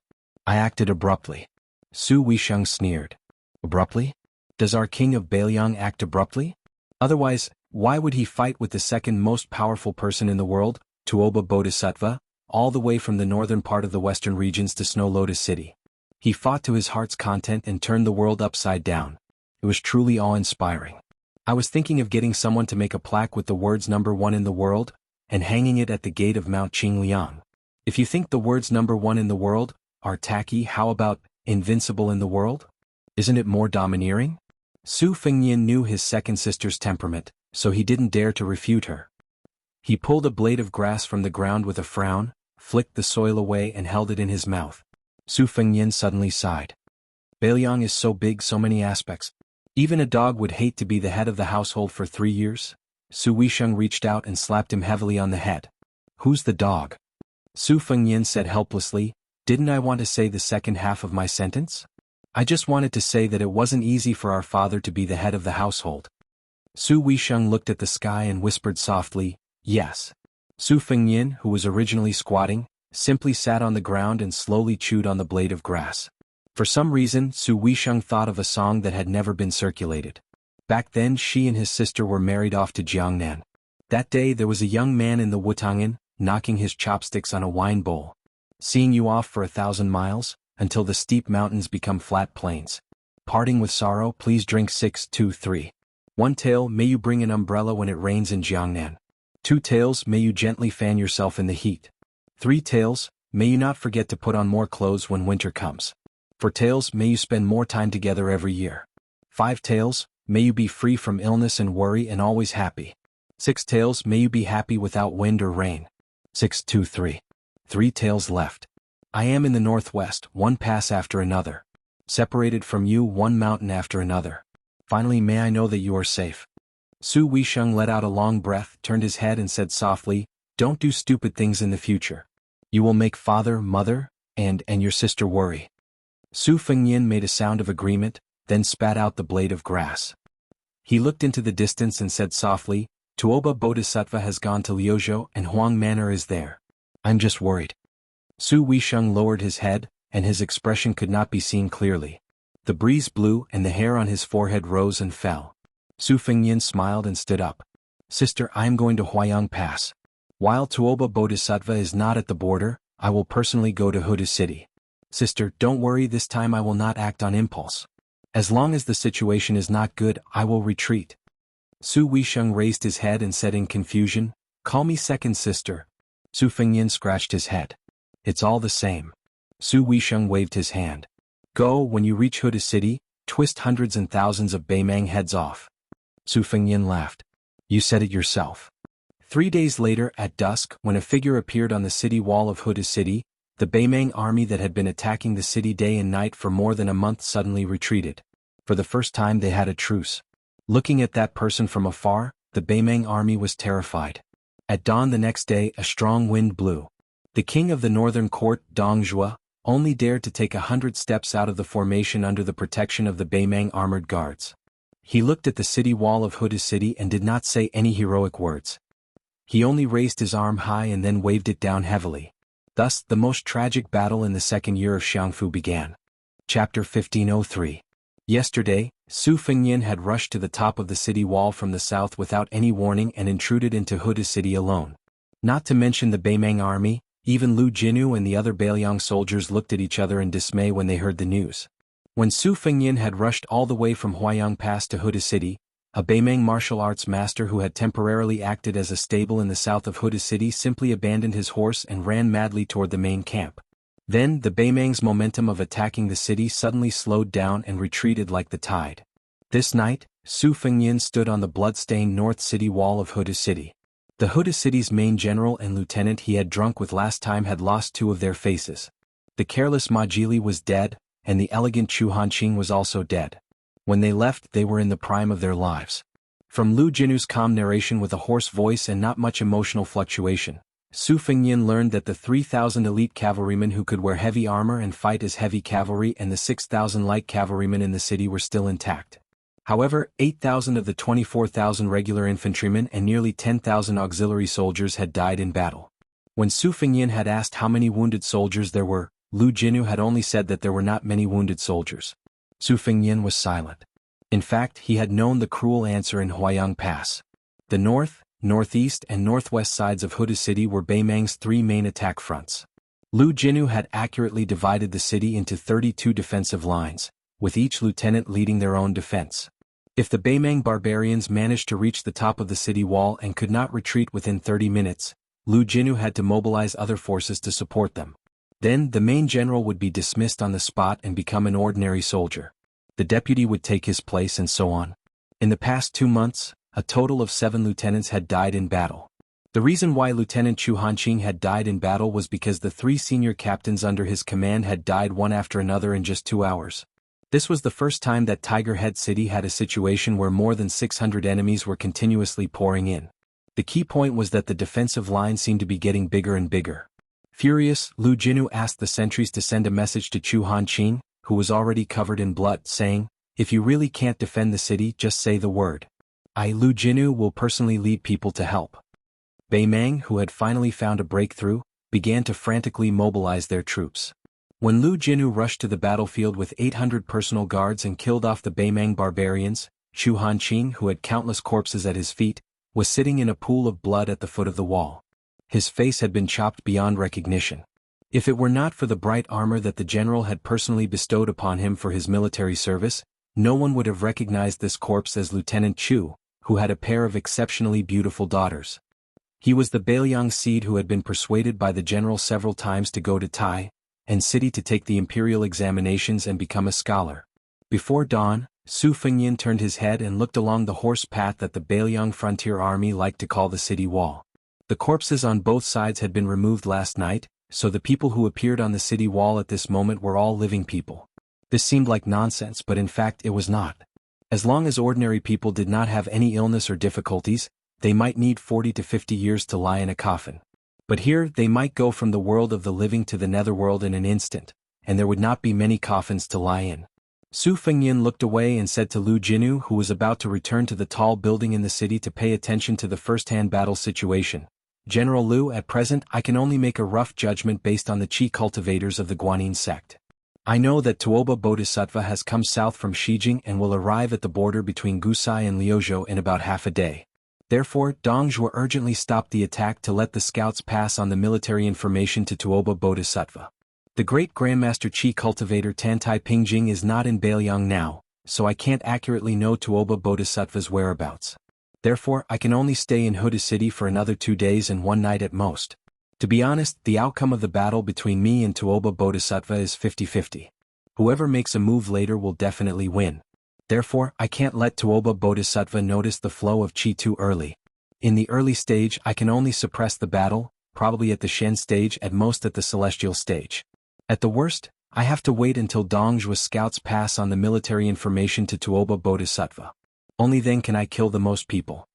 I acted abruptly. Su Weisheng sneered. Abruptly? Does our king of Beiliang act abruptly? Otherwise, why would he fight with the second most powerful person in the world, Tuoba Bodhisattva, all the way from the northern part of the western regions to Snow Lotus City? He fought to his heart's content and turned the world upside down. It was truly awe-inspiring. I was thinking of getting someone to make a plaque with the words number 1 in the world, and hanging it at the gate of Mount Qingliang. If you think the words number 1 in the world are tacky, how about invincible in the world? Isn't it more domineering? Su Fengyin knew his second sister's temperament, so he didn't dare to refute her. He pulled a blade of grass from the ground with a frown, flicked the soil away and held it in his mouth. Su Fengyin suddenly sighed. Beiliang is so big, so many aspects. Even a dog would hate to be the head of the household for 3 years. Su Weisheng reached out and slapped him heavily on the head. Who's the dog? Su Fengyin said helplessly, didn't I want to say the second half of my sentence? I just wanted to say that it wasn't easy for our father to be the head of the household. Su Weisheng looked at the sky and whispered softly, yes. Su Fengyin, who was originally squatting, simply sat on the ground and slowly chewed on the blade of grass. For some reason, Su Weisheng thought of a song that had never been circulated. Back then, she and his sister were married off to Jiangnan. That day there was a young man in the Wutangin, knocking his chopsticks on a wine bowl. Seeing you off for 1,000 miles, until the steep mountains become flat plains. Parting with sorrow, please drink 6, 2, 3. 1 tail, may you bring an umbrella when it rains in Jiangnan. 2 tails, may you gently fan yourself in the heat. 3 tails, may you not forget to put on more clothes when winter comes. 4 tails, may you spend more time together every year. 5 tails, may you be free from illness and worry and always happy. 6 tails, may you be happy without wind or rain. 6, 2, 3. 3 tails left. I am in the northwest, 1 pass after another. Separated from you, 1 mountain after another. Finally, may I know that you are safe. Su Weisheng let out a long breath, turned his head and said softly, don't do stupid things in the future. You will make father, mother, and your sister worry. Su Fengyin made a sound of agreement, then spat out the blade of grass. He looked into the distance and said softly, Tuoba Bodhisattva has gone to Liuzhou and Huang Manor is there. I'm just worried. Su Weisheng lowered his head, and his expression could not be seen clearly. The breeze blew and the hair on his forehead rose and fell. Su Fengyin smiled and stood up. Sister, I am going to Huayang Pass. While Tuoba Bodhisattva is not at the border, I will personally go to Huda City. Sister, don't worry, this time I will not act on impulse. As long as the situation is not good, I will retreat. Su Weisheng raised his head and said in confusion, call me second sister. Su Fengyin scratched his head. It's all the same. Su Weisheng waved his hand. Go, when you reach Huda City, twist hundreds and thousands of Beimang heads off. Su Fengyin laughed. You said it yourself. 3 days later, at dusk, when a figure appeared on the city wall of Huda City, the Beimang army that had been attacking the city day and night for more than a month suddenly retreated. For the first time they had a truce. Looking at that person from afar, the Beimang army was terrified. At dawn the next day, a strong wind blew. The king of the northern court, Dong Zhuo, only dared to take 100 steps out of the formation under the protection of the Beimang armored guards. He looked at the city wall of Huda City and did not say any heroic words. He only raised his arm high and then waved it down heavily. Thus, the most tragic battle in the second year of Xiangfu began. Chapter 1503. Yesterday, Su Fengyin had rushed to the top of the city wall from the south without any warning and intruded into Huda City alone. Not to mention the Beimang army, even Lu Jinu and the other Beiliang soldiers looked at each other in dismay when they heard the news. When Su Fengyin had rushed all the way from Huayang Pass to Huda City, a Beimang martial arts master who had temporarily acted as a stable in the south of Huda City simply abandoned his horse and ran madly toward the main camp. Then the Beimang's momentum of attacking the city suddenly slowed down and retreated like the tide. This night, Su Fengyin stood on the blood-stained north city wall of Huda City. The Huda City's main general and lieutenant he had drunk with last time had lost 2 of their faces. The careless Ma Jili was dead, and the elegant Chu Hanqing was also dead. When they left, they were in the prime of their lives. From Lu Jinu's calm narration with a hoarse voice and not much emotional fluctuation, Su Fengyin learned that the 3,000 elite cavalrymen who could wear heavy armor and fight as heavy cavalry and the 6,000 light cavalrymen in the city were still intact. However, 8,000 of the 24,000 regular infantrymen and nearly 10,000 auxiliary soldiers had died in battle. When Su Fengyin had asked how many wounded soldiers there were, Lu Jinu had only said that there were not many wounded soldiers. Su Fengyin was silent. In fact, he had known the cruel answer in Huayang Pass. The north, northeast and northwest sides of Huda City were Beimang's 3 main attack fronts. Lu Jinu had accurately divided the city into 32 defensive lines, with each lieutenant leading their own defense. If the Beimang barbarians managed to reach the top of the city wall and could not retreat within 30 minutes, Lu Jinu had to mobilize other forces to support them. Then the main general would be dismissed on the spot and become an ordinary soldier. The deputy would take his place and so on. In the past 2 months, a total of 7 lieutenants had died in battle. The reason why Lieutenant Chu Hanqing had died in battle was because the 3 senior captains under his command had died one after another in just 2 hours. This was the first time that Tiger Head City had a situation where more than 600 enemies were continuously pouring in. The key point was that the defensive line seemed to be getting bigger and bigger. Furious, Lu Jinu asked the sentries to send a message to Chu Hanqing, who was already covered in blood, saying, "If you really can't defend the city, just say the word. I, Lu Jinu, will personally lead people to help." Beimang, who had finally found a breakthrough, began to frantically mobilize their troops. When Lu Jinu rushed to the battlefield with 800 personal guards and killed off the Beimang barbarians, Chu Hanqing, who had countless corpses at his feet, was sitting in a pool of blood at the foot of the wall. His face had been chopped beyond recognition. If it were not for the bright armor that the general had personally bestowed upon him for his military service, no one would have recognized this corpse as Lieutenant Chu, who had a pair of exceptionally beautiful daughters. He was the Beiliang seed who had been persuaded by the general several times to go to Tai and city to take the imperial examinations and become a scholar. Before dawn, Su Fengyin turned his head and looked along the horse path that the Beiliang frontier army liked to call the city wall. The corpses on both sides had been removed last night, so the people who appeared on the city wall at this moment were all living people. This seemed like nonsense, but in fact it was not. As long as ordinary people did not have any illness or difficulties, they might need 40 to 50 years to lie in a coffin. But here they might go from the world of the living to the netherworld in an instant, and there would not be many coffins to lie in. Su Fengyin looked away and said to Lu Jinu, who was about to return to the tall building in the city to pay attention to the first-hand battle situation, "General Lu, at present I can only make a rough judgment based on the Qi cultivators of the Guanyin sect. I know that Tuoba Bodhisattva has come south from Shijing and will arrive at the border between Gusai and Liuzhou in about half a day. Therefore, Dong Zhuo urgently stopped the attack to let the scouts pass on the military information to Tuoba Bodhisattva. The great Grandmaster Qi cultivator Tantai Pingjing is not in Beiliang now, so I can't accurately know Tuoba Bodhisattva's whereabouts. Therefore, I can only stay in Huda City for another 2 days and 1 night at most. To be honest, the outcome of the battle between me and Tuoba Bodhisattva is 50-50. Whoever makes a move later will definitely win. Therefore, I can't let Tuoba Bodhisattva notice the flow of Qi too early. In the early stage I can only suppress the battle, probably at the Shen stage, at most at the Celestial stage. At the worst, I have to wait until Dongzhua's scouts pass on the military information to Tuoba Bodhisattva. Only then can I kill the most people.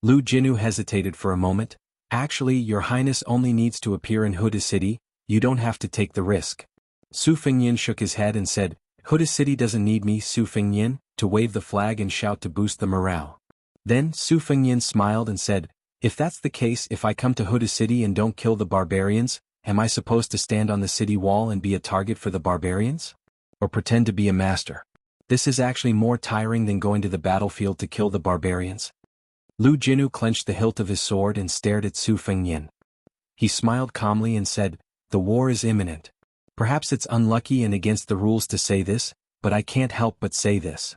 Lu Jinu hesitated for a moment. Actually, Your Highness only needs to appear in Huda City, you don't have to take the risk. Su Fengyin shook his head and said, Huda City doesn't need me, Su Fengyin, to wave the flag and shout to boost the morale. Then Su Fengyin smiled and said, if that's the case, if I come to Huda City and don't kill the barbarians, am I supposed to stand on the city wall and be a target for the barbarians? Or pretend to be a master? This is actually more tiring than going to the battlefield to kill the barbarians. Lu Jinu clenched the hilt of his sword and stared at Su Fengyin. He smiled calmly and said, the war is imminent. Perhaps it's unlucky and against the rules to say this, but I can't help but say this.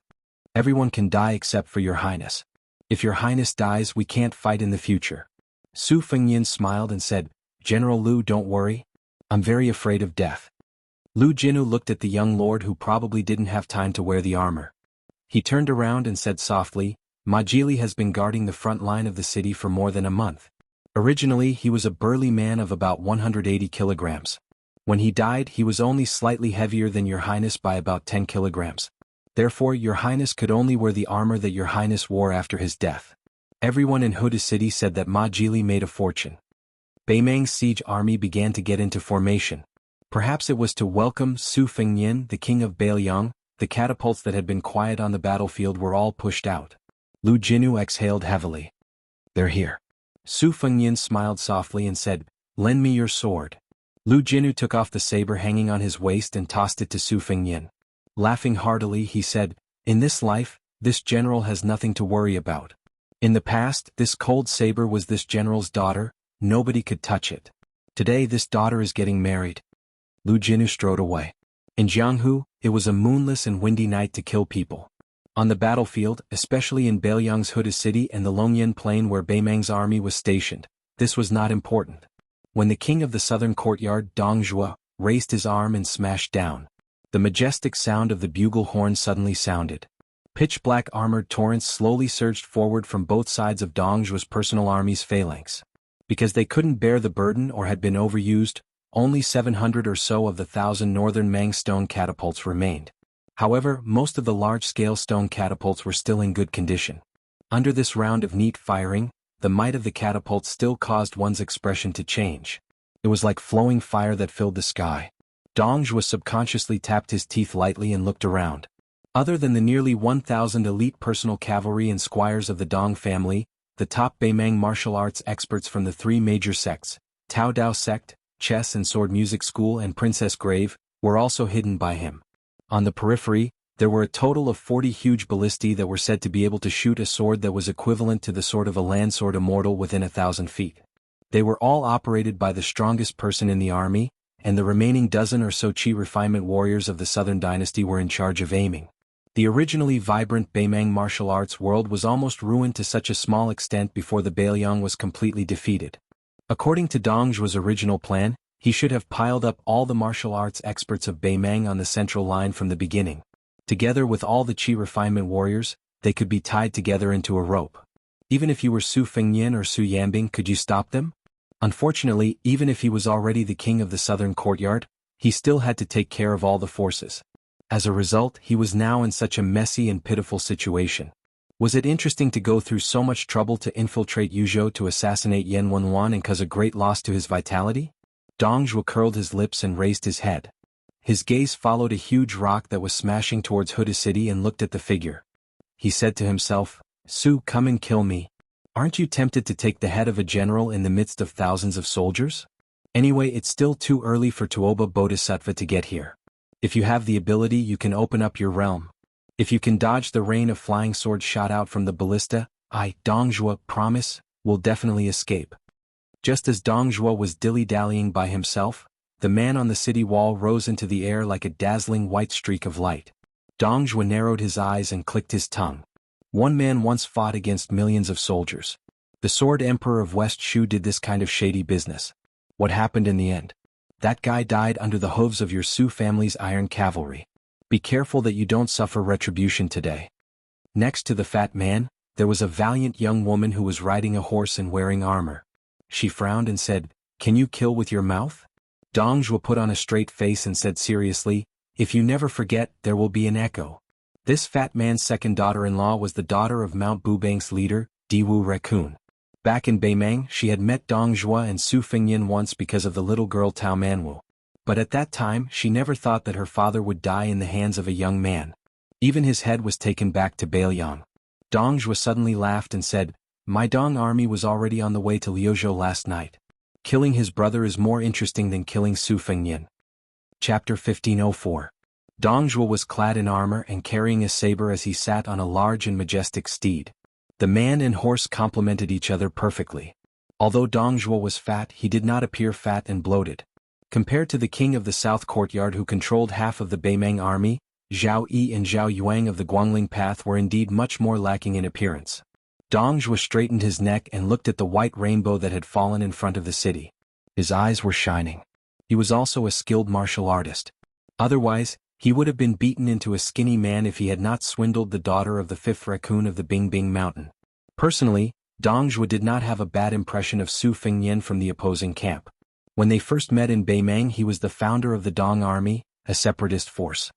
Everyone can die except for Your Highness. If Your Highness dies, we can't fight in the future. Su Fengyin smiled and said, General Lu, don't worry. I'm very afraid of death. Lu Jinu looked at the young lord who probably didn't have time to wear the armor. He turned around and said softly, Majili has been guarding the front line of the city for more than a month. Originally he was a burly man of about 180 kilograms. When he died he was only slightly heavier than Your Highness by about 10 kilograms. Therefore Your Highness could only wear the armor that Your Highness wore after his death. Everyone in Huda City said that Majili made a fortune. Beimang's siege army began to get into formation. Perhaps it was to welcome Su Fengyin, the king of Bailiang. The catapults that had been quiet on the battlefield were all pushed out. Lu Jinu exhaled heavily. They're here. Su Fengyin smiled softly and said, lend me your sword. Lu Jinu took off the saber hanging on his waist and tossed it to Su Fengyin. Laughing heartily he said, in this life, this general has nothing to worry about. In the past, this cold saber was this general's daughter, nobody could touch it. Today this daughter is getting married. Lu Jinu strode away. In Jianghu, it was a moonless and windy night to kill people. On the battlefield, especially in Bailiang's Huda City and the Longyan Plain where Beimang's army was stationed, this was not important. When the king of the southern courtyard, Dongzhua, raised his arm and smashed down, the majestic sound of the bugle horn suddenly sounded. Pitch-black armored torrents slowly surged forward from both sides of Dongzhua's personal army's phalanx. Because they couldn't bear the burden or had been overused, only 700 or so of the 1,000 northern Mang stone catapults remained. However, most of the large-scale stone catapults were still in good condition. Under this round of neat firing, the might of the catapults still caused one's expression to change. It was like flowing fire that filled the sky. Dongzhua subconsciously tapped his teeth lightly and looked around. Other than the nearly 1,000 elite personal cavalry and squires of the Dong family, the top Beimang martial arts experts from the three major sects, Tao Dao sect, chess and sword music school and Princess Grave, were also hidden by him. On the periphery, there were a total of 40 huge ballistae that were said to be able to shoot a sword that was equivalent to the sword of a landsword immortal within 1,000 feet. They were all operated by the strongest person in the army, and the remaining dozen or so Qi refinement warriors of the Southern Dynasty were in charge of aiming. The originally vibrant Beimang martial arts world was almost ruined to such a small extent before the Bailiang was completely defeated. According to Dongzhua's original plan, he should have piled up all the martial arts experts of Beimang on the central line from the beginning. Together with all the Qi refinement warriors, they could be tied together into a rope. Even if you were Su Fengyin or Su Yambing, could you stop them? Unfortunately, even if he was already the king of the southern courtyard, he still had to take care of all the forces. As a result, he was now in such a messy and pitiful situation. Was it interesting to go through so much trouble to infiltrate Yuzhou to assassinate Yan Wenwan and cause a great loss to his vitality? Dongzhua curled his lips and raised his head. His gaze followed a huge rock that was smashing towards Huda City and looked at the figure. He said to himself, Su, come and kill me. Aren't you tempted to take the head of a general in the midst of thousands of soldiers? Anyway, it's still too early for Tuoba Bodhisattva to get here. If you have the ability, you can open up your realm. If you can dodge the rain of flying swords shot out from the ballista, I, Dongzhua, promise, will definitely escape. Just as Dongzhua was dilly-dallying by himself, the man on the city wall rose into the air like a dazzling white streak of light. Dongzhua narrowed his eyes and clicked his tongue. One man once fought against millions of soldiers. The Sword Emperor of West Shu did this kind of shady business. What happened in the end? That guy died under the hooves of your Su family's iron cavalry. Be careful that you don't suffer retribution today. Next to the fat man, there was a valiant young woman who was riding a horse and wearing armor. She frowned and said, "Can you kill with your mouth?" Dong Zhuo put on a straight face and said seriously, "If you never forget, there will be an echo." This fat man's second daughter-in-law was the daughter of Mount Bubang's leader, Diwu Raccoon. Back in Beimang, she had met Dong Zhuo and Su Fengyin once because of the little girl Tao Manwu. But at that time she never thought that her father would die in the hands of a young man. Even his head was taken back to Bailiang. Dong Zhuo suddenly laughed and said, "My Dong army was already on the way to Liuzhou last night. Killing his brother is more interesting than killing Su Fengyin." Chapter 1504. Dong Zhuo was clad in armor and carrying a saber as he sat on a large and majestic steed. The man and horse complemented each other perfectly. Although Dong Zhuo was fat, he did not appear fat and bloated. Compared to the king of the South Courtyard who controlled half of the Beimang army, Zhao Yi and Zhao Yuang of the Guangling Path were indeed much more lacking in appearance. Dong Zhuo straightened his neck and looked at the white rainbow that had fallen in front of the city. His eyes were shining. He was also a skilled martial artist. Otherwise, he would have been beaten into a skinny man if he had not swindled the daughter of the fifth raccoon of the Bingbing Mountain. Personally, Dong Zhuo did not have a bad impression of Su Fengyin from the opposing camp. When they first met in Beimang, he was the founder of the Dong Army, a separatist force.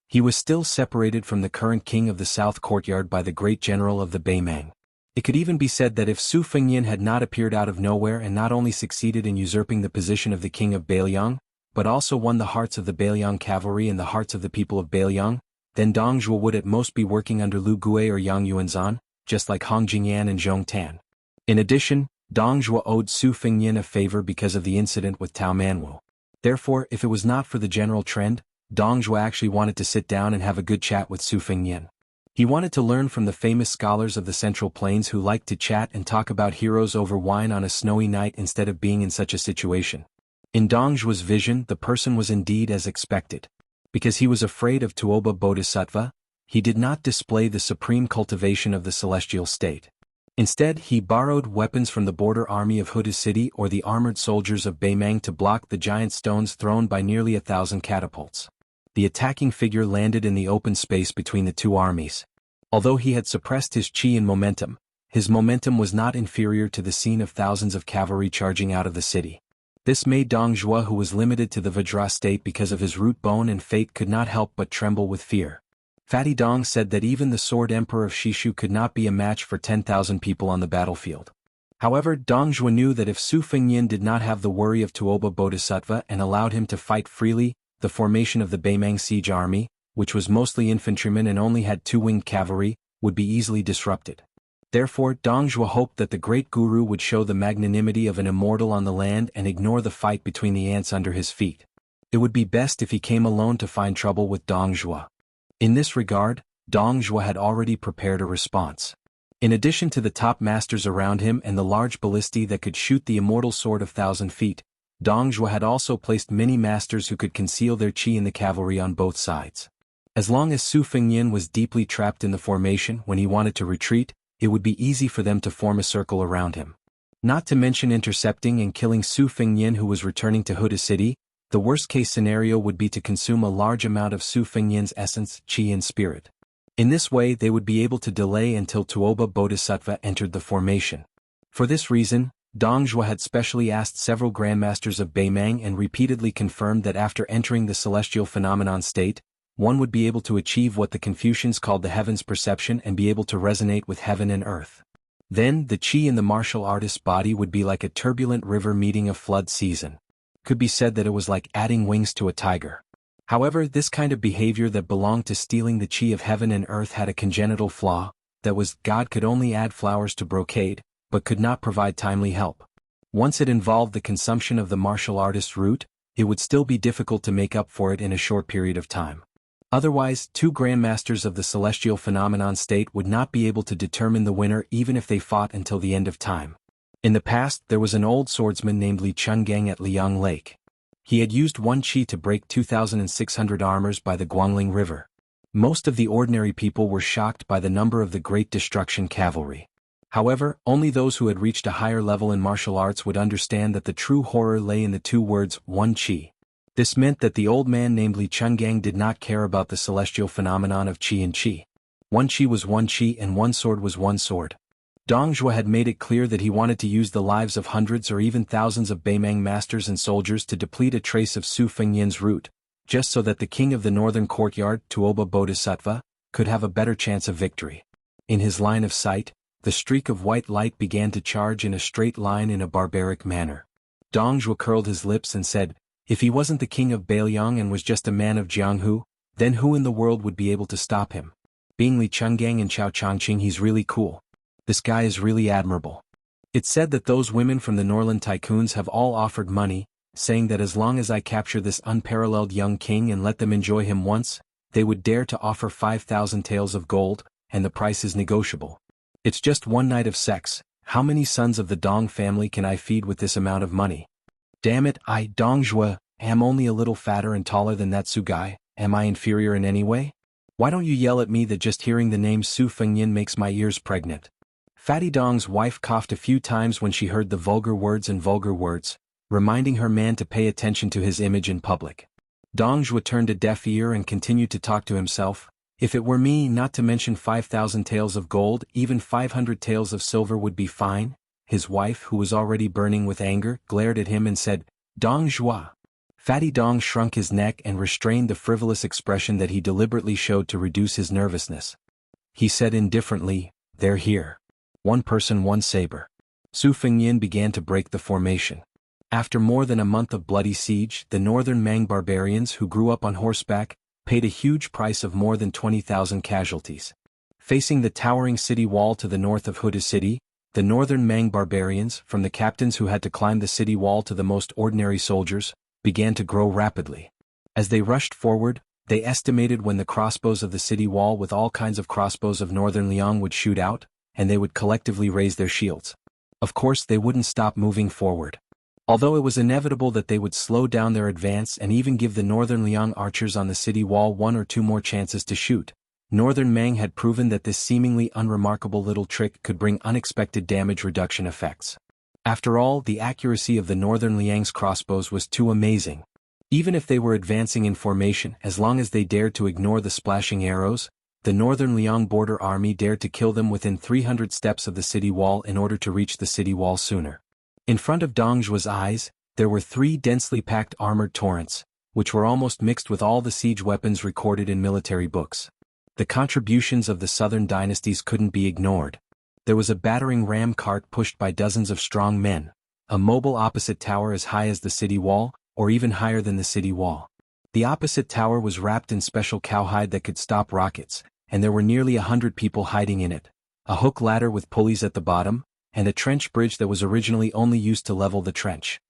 He was still separated from the current king of the South Courtyard by the great general of the Beimang. It could even be said that if Su Fengyin had not appeared out of nowhere and not only succeeded in usurping the position of the king of Bailiang, but also won the hearts of the Bailiang cavalry and the hearts of the people of Bailiang, then Dong Zhuo would at most be working under Lu Gui or Yang Yuanzhan, just like Hong Jingyan and Zhong Tan. In addition, Dong Zhuo owed Su Fengyin a favor because of the incident with Tao Manwu. Therefore, if it was not for the general trend, Dong Zhuo actually wanted to sit down and have a good chat with Su Fengyin. He wanted to learn from the famous scholars of the Central Plains who liked to chat and talk about heroes over wine on a snowy night instead of being in such a situation. In Dong Zhuo's vision, the person was indeed as expected. Because he was afraid of Tuoba Bodhisattva, he did not display the supreme cultivation of the celestial state. Instead, he borrowed weapons from the border army of Huda City or the armored soldiers of Beimang to block the giant stones thrown by nearly 1,000 catapults. The attacking figure landed in the open space between the two armies. Although he had suppressed his chi and momentum, his momentum was not inferior to the scene of thousands of cavalry charging out of the city. This made Dong Zhuo, who was limited to the Vajra state because of his root bone and fate, could not help but tremble with fear. Fatty Dong said that even the Sword Emperor of Shishu could not be a match for 10,000 people on the battlefield. However, Dong Zhuo knew that if Su Fengyin did not have the worry of Tuoba Bodhisattva and allowed him to fight freely, the formation of the Beimang siege army, which was mostly infantrymen and only had 2 winged cavalry, would be easily disrupted. Therefore, Dong Zhuo hoped that the great guru would show the magnanimity of an immortal on the land and ignore the fight between the ants under his feet. It would be best if he came alone to find trouble with Dong Zhuo. In this regard, Dong Zhuo had already prepared a response. In addition to the top masters around him and the large ballistae that could shoot the immortal sword of 1,000 feet, Dong Zhuo had also placed many masters who could conceal their chi in the cavalry on both sides. As long as Su Fengyin was deeply trapped in the formation when he wanted to retreat, it would be easy for them to form a circle around him. Not to mention intercepting and killing Su Fengyin, who was returning to Huda City. The worst-case scenario would be to consume a large amount of Su Fengyin's essence, chi and spirit. In this way they would be able to delay until Tuoba Bodhisattva entered the formation. For this reason, Dong Zhuo had specially asked several grandmasters of Beimang and repeatedly confirmed that after entering the celestial phenomenon state, one would be able to achieve what the Confucians called the heavens perception and be able to resonate with heaven and earth. Then, the chi in the martial artist's body would be like a turbulent river meeting a flood season. Could be said that it was like adding wings to a tiger. However, this kind of behavior that belonged to stealing the chi of heaven and earth had a congenital flaw, that was, God could only add flowers to brocade, but could not provide timely help. Once it involved the consumption of the martial artist's root, it would still be difficult to make up for it in a short period of time. Otherwise, 2 grandmasters of the celestial phenomenon state would not be able to determine the winner even if they fought until the end of time. In the past, there was an old swordsman named Li Chungang at Liang Lake. He had used 1 chi to break 2,600 armors by the Guangling River. Most of the ordinary people were shocked by the number of the Great Destruction cavalry. However, only those who had reached a higher level in martial arts would understand that the true horror lay in the 2 words, 1 chi. This meant that the old man named Li Chungang did not care about the celestial phenomenon of qi and qi. One qi was one qi and one sword was one sword. Dong Zhuo had made it clear that he wanted to use the lives of hundreds or even thousands of Beimang masters and soldiers to deplete a trace of Su Fengyin's root, just so that the king of the northern courtyard, Tuoba Bodhisattva, could have a better chance of victory. In his line of sight, the streak of white light began to charge in a straight line in a barbaric manner. Dong Zhuo curled his lips and said, if he wasn't the king of Bailiang and was just a man of Jianghu, then who in the world would be able to stop him? Being Li Chungang and Chao Changqing, he's really cool. This guy is really admirable. It's said that those women from the Norland tycoons have all offered money, saying that as long as I capture this unparalleled young king and let them enjoy him once, they would dare to offer 5,000 taels of gold, and the price is negotiable. It's just one night of sex. How many sons of the Dong family can I feed with this amount of money? Damn it, I, Dong Zhuo, am only a little fatter and taller than that Su guy. Am I inferior in any way? Why don't you yell at me that just hearing the name Su Fengyin makes my ears pregnant? Fatty Dong's wife coughed a few times when she heard the vulgar words, reminding her man to pay attention to his image in public. Dong Zhuo turned a deaf ear and continued to talk to himself. If it were me, not to mention 5,000 taels of gold, even 500 taels of silver would be fine. His wife, who was already burning with anger, glared at him and said, Dong Zhuo. Fatty Dong shrunk his neck and restrained the frivolous expression that he deliberately showed to reduce his nervousness. He said indifferently, they're here. One person, one saber. Su Fengyin began to break the formation. After more than a month of bloody siege, the northern Mang barbarians who grew up on horseback paid a huge price of more than 20,000 casualties. Facing the towering city wall to the north of Huda City, the northern Mang barbarians, from the captains who had to climb the city wall to the most ordinary soldiers, began to grow rapidly. As they rushed forward, they estimated when the crossbows of the city wall with all kinds of crossbows of northern Liang would shoot out, and they would collectively raise their shields. Of course they wouldn't stop moving forward. Although it was inevitable that they would slow down their advance and even give the northern Liang archers on the city wall one or two more chances to shoot, northern Mang had proven that this seemingly unremarkable little trick could bring unexpected damage reduction effects. After all, the accuracy of the northern Liang's crossbows was too amazing. Even if they were advancing in formation, as long as they dared to ignore the splashing arrows, the northern Liang border army dared to kill them within 300 steps of the city wall in order to reach the city wall sooner. In front of Dong Zhuo's eyes, there were 3 densely packed armored torrents, which were almost mixed with all the siege weapons recorded in military books. The contributions of the southern dynasties couldn't be ignored. There was a battering ram cart pushed by dozens of strong men, a mobile opposite tower as high as the city wall, or even higher than the city wall. The opposite tower was wrapped in special cowhide that could stop rockets, and there were nearly 100 people hiding in it, a hook ladder with pulleys at the bottom, and a trench bridge that was originally only used to level the trench.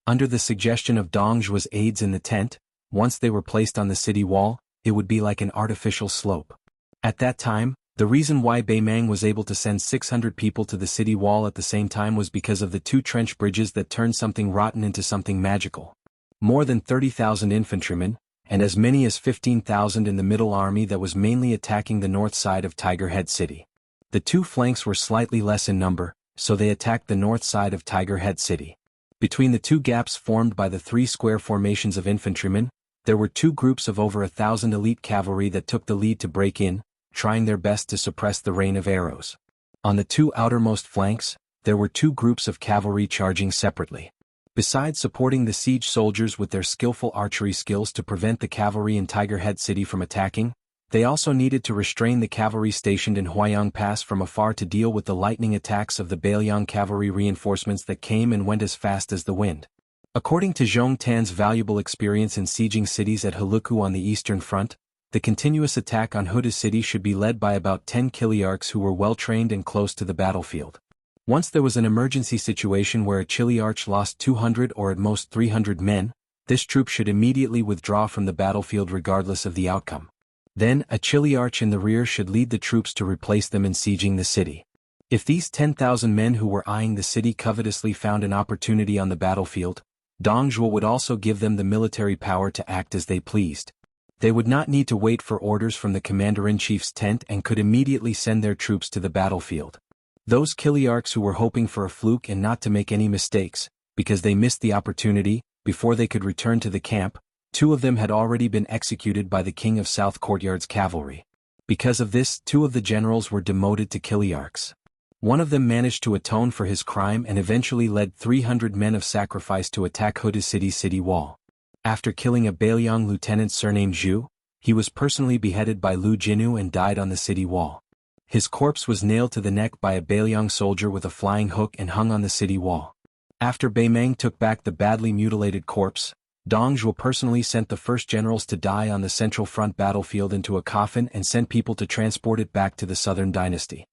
Under the suggestion of Dong Zhuo's aides in the tent, once they were placed on the city wall, it would be like an artificial slope. At that time, the reason why Beimang was able to send 600 people to the city wall at the same time was because of the 2 trench bridges that turned something rotten into something magical. More than 30,000 infantrymen, and as many as 15,000 in the middle army that was mainly attacking the north side of Tiger Head City. The 2 flanks were slightly less in number, so they attacked the north side of Tiger Head City. Between the 2 gaps formed by the 3 square formations of infantrymen, there were 2 groups of over 1,000 elite cavalry that took the lead to break in, trying their best to suppress the rain of arrows. On the 2 outermost flanks, there were 2 groups of cavalry charging separately. Besides supporting the siege soldiers with their skillful archery skills to prevent the cavalry in Tiger Head City from attacking, they also needed to restrain the cavalry stationed in Huayang Pass from afar to deal with the lightning attacks of the Bailiang cavalry reinforcements that came and went as fast as the wind. According to Zhong Tan's valuable experience in sieging cities at Heluku on the eastern front, the continuous attack on Huda City should be led by about 10 Kiliarchs who were well-trained and close to the battlefield. Once there was an emergency situation where a Chiliarch lost 200 or at most 300 men, this troop should immediately withdraw from the battlefield regardless of the outcome. Then, a Chiliarch in the rear should lead the troops to replace them in sieging the city. If these 10,000 men who were eyeing the city covetously found an opportunity on the battlefield, Dong Zhuo would also give them the military power to act as they pleased. They would not need to wait for orders from the commander-in-chief's tent and could immediately send their troops to the battlefield. Those Kiliarchs who were hoping for a fluke and not to make any mistakes, because they missed the opportunity, before they could return to the camp, 2 of them had already been executed by the King of South Courtyard's cavalry. Because of this, 2 of the generals were demoted to Kiliarchs. One of them managed to atone for his crime and eventually led 300 men of sacrifice to attack Huda City's city wall. After killing a Bailiang lieutenant surnamed Zhu, he was personally beheaded by Lu Jinu and died on the city wall. His corpse was nailed to the neck by a Bailiang soldier with a flying hook and hung on the city wall. After Beimeng took back the badly mutilated corpse, Dong Zhuo personally sent the first generals to die on the Central Front battlefield into a coffin and sent people to transport it back to the Southern Dynasty.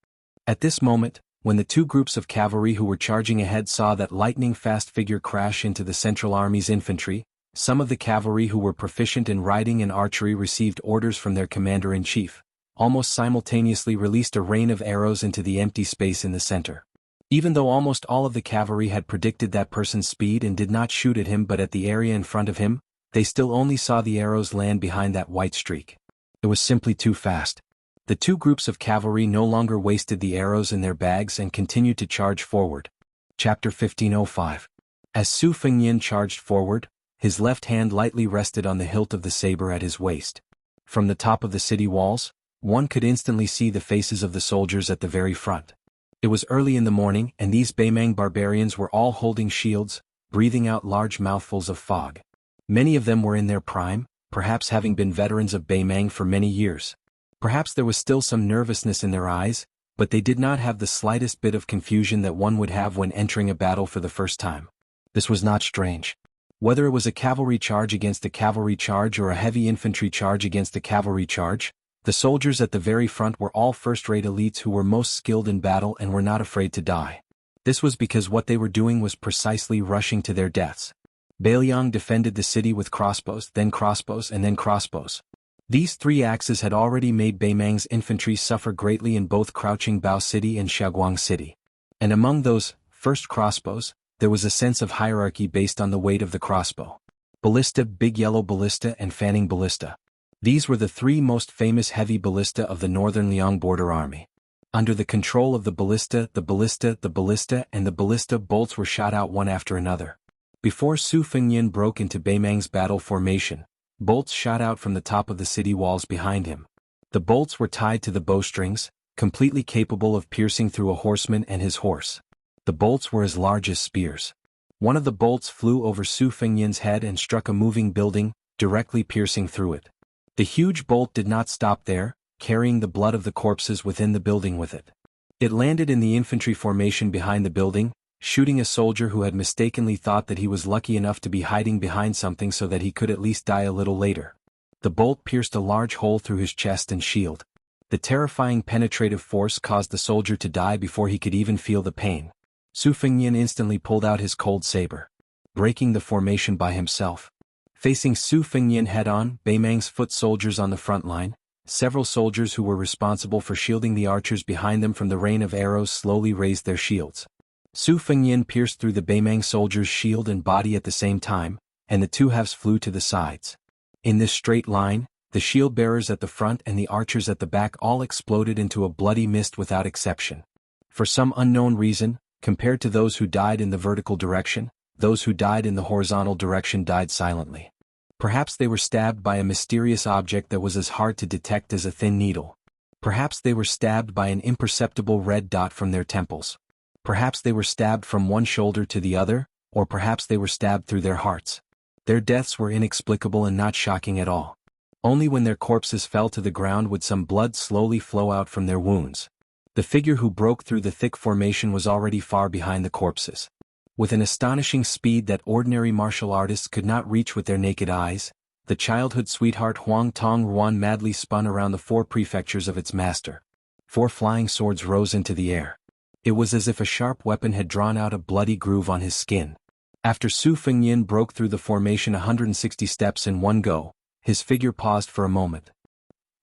At this moment, when the 2 groups of cavalry who were charging ahead saw that lightning-fast figure crash into the Central Army's infantry, some of the cavalry who were proficient in riding and archery received orders from their commander-in-chief, almost simultaneously released a rain of arrows into the empty space in the center. Even though almost all of the cavalry had predicted that person's speed and did not shoot at him but at the area in front of him, they still only saw the arrows land behind that white streak. It was simply too fast. The 2 groups of cavalry no longer wasted the arrows in their bags and continued to charge forward. Chapter 1505. As Su Fengyin charged forward, his left hand lightly rested on the hilt of the saber at his waist. From the top of the city walls, one could instantly see the faces of the soldiers at the very front. It was early in the morning and these Beimeng barbarians were all holding shields, breathing out large mouthfuls of fog. Many of them were in their prime, perhaps having been veterans of Beimeng for many years. Perhaps there was still some nervousness in their eyes, but they did not have the slightest bit of confusion that one would have when entering a battle for the first time. This was not strange. Whether it was a cavalry charge against a cavalry charge or a heavy infantry charge against a cavalry charge, the soldiers at the very front were all first-rate elites who were most skilled in battle and were not afraid to die. This was because what they were doing was precisely rushing to their deaths. Bailiang defended the city with crossbows, then crossbows, and then crossbows. These 3 axes had already made Beimeng's infantry suffer greatly in both Crouching Bao City and Xiaoguang City. And among those first crossbows, there was a sense of hierarchy based on the weight of the crossbow. Ballista, Big Yellow Ballista, and Fanning Ballista. These were the 3 most famous heavy ballista of the Northern Liang Border Army. Under the control of the ballista, and the ballista bolts were shot out one after another. Before Su Fengyin broke into Beimeng's battle formation, bolts shot out from the top of the city walls behind him. The bolts were tied to the bowstrings, completely capable of piercing through a horseman and his horse. The bolts were as large as spears. One of the bolts flew over Su Fengyin's head and struck a moving building, directly piercing through it. The huge bolt did not stop there, carrying the blood of the corpses within the building with it. It landed in the infantry formation behind the building, shooting a soldier who had mistakenly thought that he was lucky enough to be hiding behind something so that he could at least die a little later. The bolt pierced a large hole through his chest and shield. The terrifying penetrative force caused the soldier to die before he could even feel the pain. Su Fengyin instantly pulled out his cold saber, breaking the formation by himself. Facing Su Fengyin head-on, Beimeng's foot soldiers on the front line, several soldiers who were responsible for shielding the archers behind them from the rain of arrows slowly raised their shields. Su Fengyin pierced through the Beimeng soldier's shield and body at the same time, and the 2 halves flew to the sides. In this straight line, the shield bearers at the front and the archers at the back all exploded into a bloody mist without exception. For some unknown reason, compared to those who died in the vertical direction, those who died in the horizontal direction died silently. Perhaps they were stabbed by a mysterious object that was as hard to detect as a thin needle. Perhaps they were stabbed by an imperceptible red dot from their temples. Perhaps they were stabbed from one shoulder to the other, or perhaps they were stabbed through their hearts. Their deaths were inexplicable and not shocking at all. Only when their corpses fell to the ground would some blood slowly flow out from their wounds. The figure who broke through the thick formation was already far behind the corpses. With an astonishing speed that ordinary martial artists could not reach with their naked eyes, the childhood sweetheart Huang Tong Ruan madly spun around the 4 prefectures of its master. 4 flying swords rose into the air. It was as if a sharp weapon had drawn out a bloody groove on his skin. After Su Fengyin broke through the formation 160 steps in one go, his figure paused for a moment.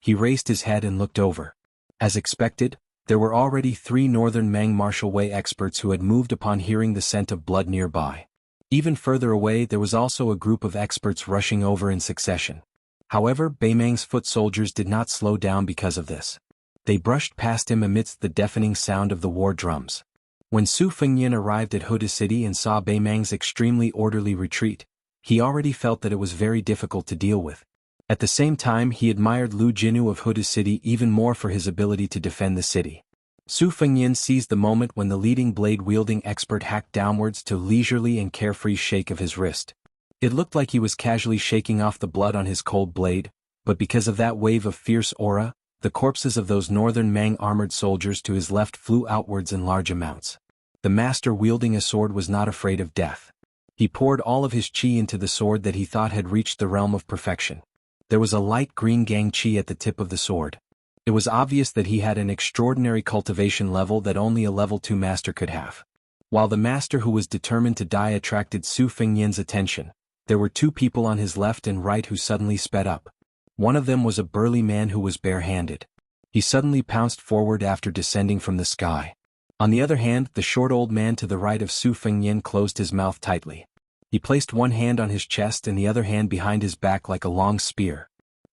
He raised his head and looked over. As expected, there were already 3 Northern Mang martial way experts who had moved upon hearing the scent of blood nearby. Even further away there was also a group of experts rushing over in succession. However, Beimeng's foot soldiers did not slow down because of this. They brushed past him amidst the deafening sound of the war drums. When Su Fengyin arrived at Huda City and saw Beimeng's extremely orderly retreat, He already felt that it was very difficult to deal with. At the same time, he admired Lu Jinu of Huda City even more for his ability to defend the city. Su Fengyin seized the moment when the leading blade-wielding expert hacked downwards to a leisurely and carefree shake of his wrist. It looked like he was casually shaking off the blood on his cold blade, but because of that wave of fierce aura, the corpses of those northern Mang armored soldiers to his left flew outwards in large amounts. The master wielding a sword was not afraid of death. He poured all of his qi into the sword that he thought had reached the realm of perfection. There was a light green gang qi at the tip of the sword. It was obvious that he had an extraordinary cultivation level that only a level 2 master could have. While the master who was determined to die attracted Su Fengyin's attention, there were 2 people on his left and right who suddenly sped up. One of them was a burly man who was bare-handed. He suddenly pounced forward after descending from the sky. On the other hand, the short old man to the right of Su Fengyin closed his mouth tightly. He placed one hand on his chest and the other hand behind his back like a long spear.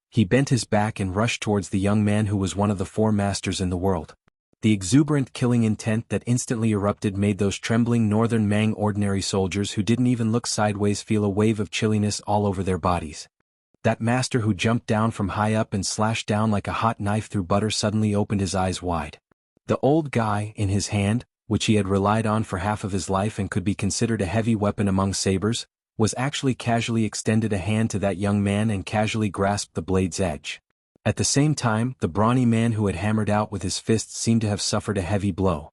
He bent his back and rushed towards the young man who was one of the 4 masters in the world. The exuberant killing intent that instantly erupted made those trembling northern Mang ordinary soldiers who didn't even look sideways feel a wave of chilliness all over their bodies. That master who jumped down from high up and slashed down like a hot knife through butter suddenly opened his eyes wide. The old guy, in his hand, which he had relied on for half of his life and could be considered a heavy weapon among sabers, was actually casually extended a hand to that young man and casually grasped the blade's edge. At the same time, the brawny man who had hammered out with his fists seemed to have suffered a heavy blow.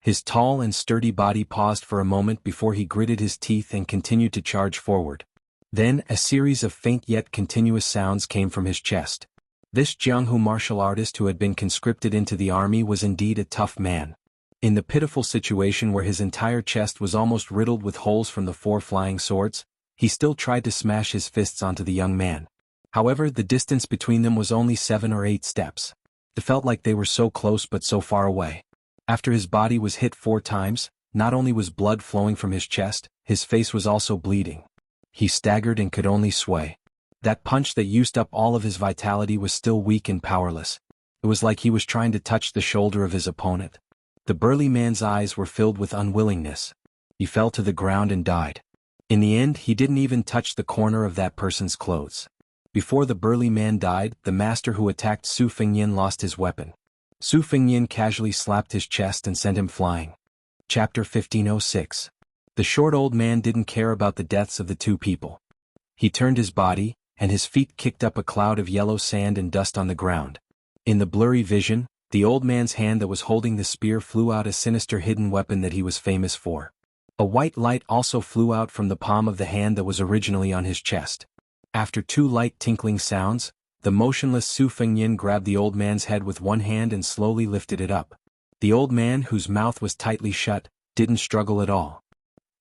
His tall and sturdy body paused for a moment before he gritted his teeth and continued to charge forward. Then, a series of faint yet continuous sounds came from his chest. This Jianghu martial artist who had been conscripted into the army was indeed a tough man. In the pitiful situation where his entire chest was almost riddled with holes from the 4 flying swords, he still tried to smash his fists onto the young man. However, the distance between them was only 7 or 8 steps. It felt like they were so close but so far away. After his body was hit 4 times, not only was blood flowing from his chest, his face was also bleeding. He staggered and could only sway. That punch that used up all of his vitality was still weak and powerless. It was like he was trying to touch the shoulder of his opponent. The burly man's eyes were filled with unwillingness. He fell to the ground and died. In the end, he didn't even touch the corner of that person's clothes. Before the burly man died, the master who attacked Su Fengyin lost his weapon. Su Fengyin casually slapped his chest and sent him flying. Chapter 1506. The short old man didn't care about the deaths of the 2 people. He turned his body, and his feet kicked up a cloud of yellow sand and dust on the ground. In the blurry vision, the old man's hand that was holding the spear flew out a sinister hidden weapon that he was famous for. A white light also flew out from the palm of the hand that was originally on his chest. After 2 light tinkling sounds, the motionless Su Fengyin grabbed the old man's head with one hand and slowly lifted it up. The old man, whose mouth was tightly shut, didn't struggle at all.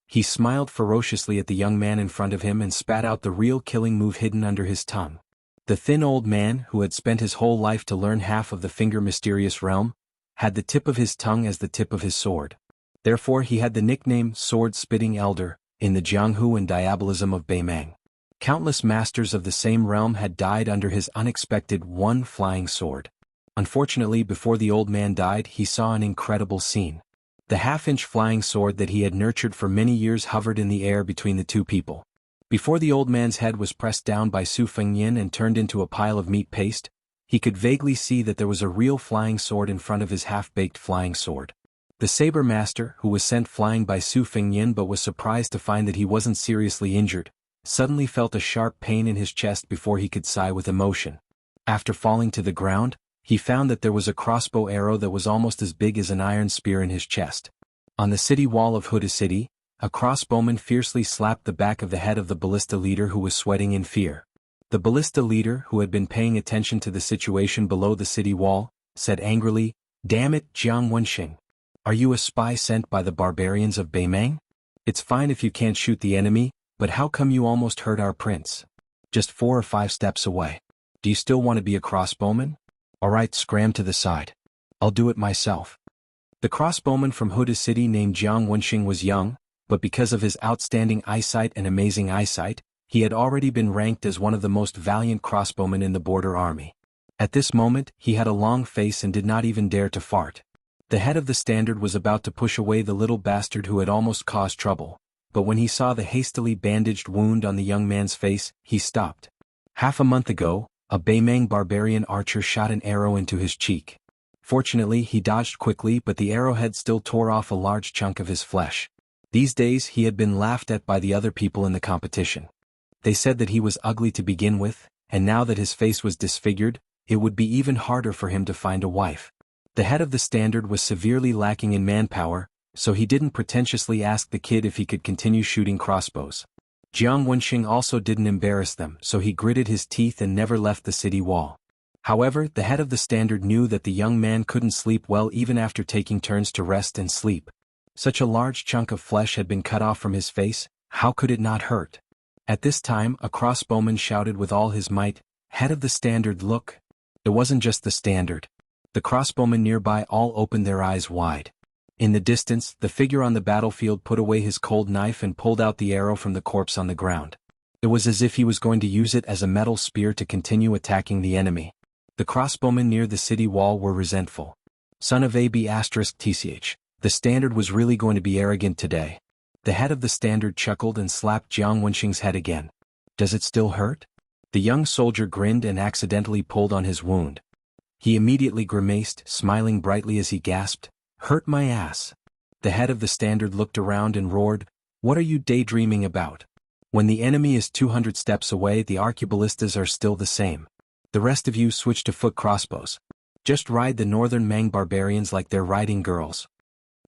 He smiled ferociously at the young man in front of him and spat out the real killing move hidden under his tongue. The thin old man, who had spent his whole life to learn half of the finger mysterious realm, had the tip of his tongue as the tip of his sword. Therefore he had the nickname Sword-Spitting Elder, in the Jianghu and diabolism of Beimang. Countless masters of the same realm had died under his unexpected one flying sword. Unfortunately, before the old man died, he saw an incredible scene. The half-inch flying sword that he had nurtured for many years hovered in the air between the 2 people. Before the old man's head was pressed down by Su Fengyin and turned into a pile of meat paste, he could vaguely see that there was a real flying sword in front of his half-baked flying sword. The saber master, who was sent flying by Su Fengyin but was surprised to find that he wasn't seriously injured, suddenly felt a sharp pain in his chest before he could sigh with emotion. After falling to the ground, he found that there was a crossbow arrow that was almost as big as an iron spear in his chest. On the city wall of Huda City, a crossbowman fiercely slapped the back of the head of the ballista leader who was sweating in fear. The ballista leader, who had been paying attention to the situation below the city wall, said angrily, "Damn it, Jiang Wenxing. Are you a spy sent by the barbarians of Beimang? It's fine if you can't shoot the enemy, but how come you almost hurt our prince? Just 4 or 5 steps away. Do you still want to be a crossbowman? Alright, scram to the side. I'll do it myself." The crossbowman from Huda City named Jiang Wenxing was young, but because of his outstanding eyesight and amazing eyesight, he had already been ranked as one of the most valiant crossbowmen in the border army. At this moment, he had a long face and did not even dare to fart. The head of the standard was about to push away the little bastard who had almost caused trouble, but when he saw the hastily bandaged wound on the young man's face, he stopped. Half a month ago, a Baimang barbarian archer shot an arrow into his cheek. Fortunately, he dodged quickly, but the arrowhead still tore off a large chunk of his flesh. These days he had been laughed at by the other people in the competition. They said that he was ugly to begin with, and now that his face was disfigured, it would be even harder for him to find a wife. The head of the standard was severely lacking in manpower, so he didn't pretentiously ask the kid if he could continue shooting crossbows. Jiang Wenxing also didn't embarrass them, so he gritted his teeth and never left the city wall. However, the head of the standard knew that the young man couldn't sleep well even after taking turns to rest and sleep. Such a large chunk of flesh had been cut off from his face, how could it not hurt? At this time, a crossbowman shouted with all his might, "Head of the standard, look!" It wasn't just the standard. The crossbowmen nearby all opened their eyes wide. In the distance, the figure on the battlefield put away his cold knife and pulled out the arrow from the corpse on the ground. It was as if he was going to use it as a metal spear to continue attacking the enemy. The crossbowmen near the city wall were resentful. Son of AB*TCH, the standard was really going to be arrogant today. The head of the standard chuckled and slapped Jiang Wenxing's head again. "Does it still hurt?" The young soldier grinned and accidentally pulled on his wound. He immediately grimaced, smiling brightly as he gasped, "Hurt my ass." The head of the standard looked around and roared, "What are you daydreaming about? When the enemy is 200 steps away, the arqueballistas are still the same. The rest of you switch to foot crossbows. Just ride the northern Mang barbarians like they're riding girls."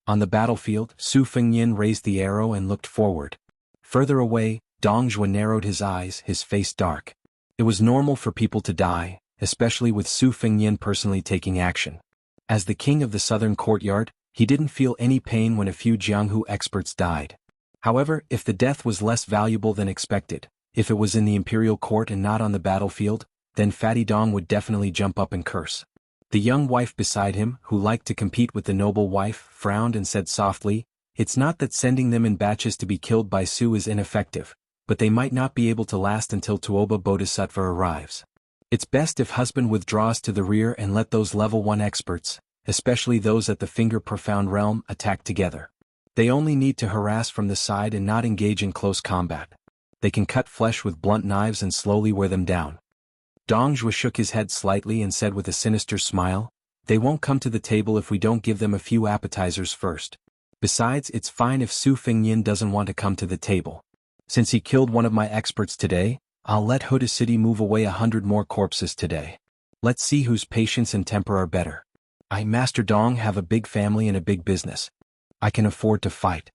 On the battlefield, Su Fengyin raised the arrow and looked forward. Further away, Dong Zhuo narrowed his eyes, his face dark. It was normal for people to die, especially with Su Fengyin personally taking action. As the king of the southern courtyard, he didn't feel any pain when a few Jianghu experts died. However, if the death was less valuable than expected, if it was in the imperial court and not on the battlefield, then Fatty Dong would definitely jump up and curse. The young wife beside him, who liked to compete with the noble wife, frowned and said softly, "It's not that sending them in batches to be killed by Su is ineffective, but they might not be able to last until Tuoba Bodhisattva arrives. It's best if husband withdraws to the rear and let those level 1 experts, especially those at the finger-profound realm, attack together. They only need to harass from the side and not engage in close combat. They can cut flesh with blunt knives and slowly wear them down." Dong Zhuo shook his head slightly and said with a sinister smile, "They won't come to the table if we don't give them a few appetizers first. Besides, it's fine if Su Fengyin doesn't want to come to the table. Since he killed one of my experts today, I'll let Huda City move away 100 more corpses today. Let's see whose patience and temper are better. I, Master Dong, have a big family and a big business. I can afford to fight."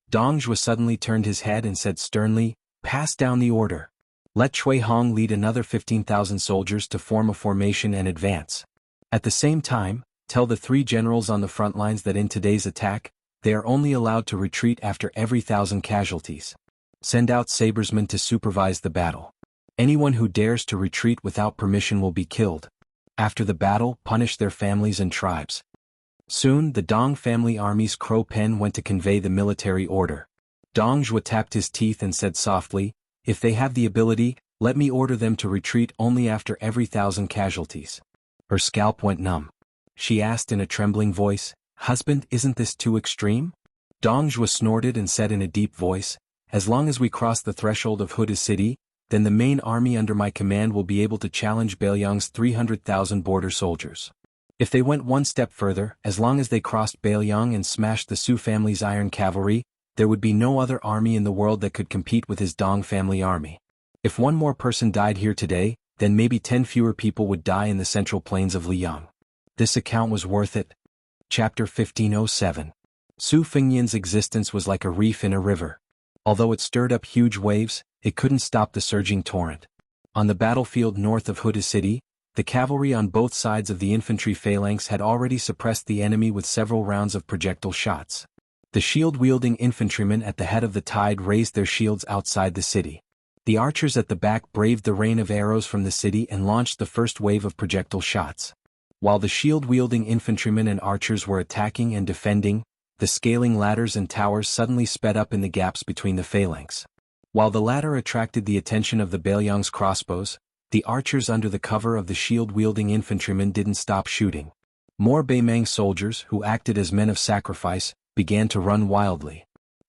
Dong Zhuo suddenly turned his head and said sternly, "Pass down the order. Let Chui Hong lead another 15,000 soldiers to form a formation and advance. At the same time, tell the 3 generals on the front lines that in today's attack, they are only allowed to retreat after every 1,000 casualties. Send out sabresmen to supervise the battle. Anyone who dares to retreat without permission will be killed. After the battle, punish their families and tribes." Soon, the Dong family army's crow pen went to convey the military order. Dong Zhuo tapped his teeth and said softly, "If they have the ability, let me order them to retreat only after every 1,000 casualties." Her scalp went numb. She asked in a trembling voice, "Husband, isn't this too extreme?" Dong Zhuo snorted and said in a deep voice, "As long as we cross the threshold of Huda City, then the main army under my command will be able to challenge Bailiang's 300,000 border soldiers. If they went one step further, as long as they crossed Bailiang and smashed the Su family's iron cavalry, there would be no other army in the world that could compete with his Dong family army. If one more person died here today, then maybe 10 fewer people would die in the central plains of Liang. This account was worth it." Chapter 1507. Su Fengyin's existence was like a reef in a river. Although it stirred up huge waves, it couldn't stop the surging torrent. On the battlefield north of Huda City, the cavalry on both sides of the infantry phalanx had already suppressed the enemy with several rounds of projectile shots. The shield-wielding infantrymen at the head of the tide raised their shields outside the city. The archers at the back braved the rain of arrows from the city and launched the first wave of projectile shots. While the shield-wielding infantrymen and archers were attacking and defending, the scaling ladders and towers suddenly sped up in the gaps between the phalanx. While the latter attracted the attention of the Bailiang's crossbows, the archers under the cover of the shield-wielding infantrymen didn't stop shooting. More Baimang soldiers, who acted as men of sacrifice, began to run wildly.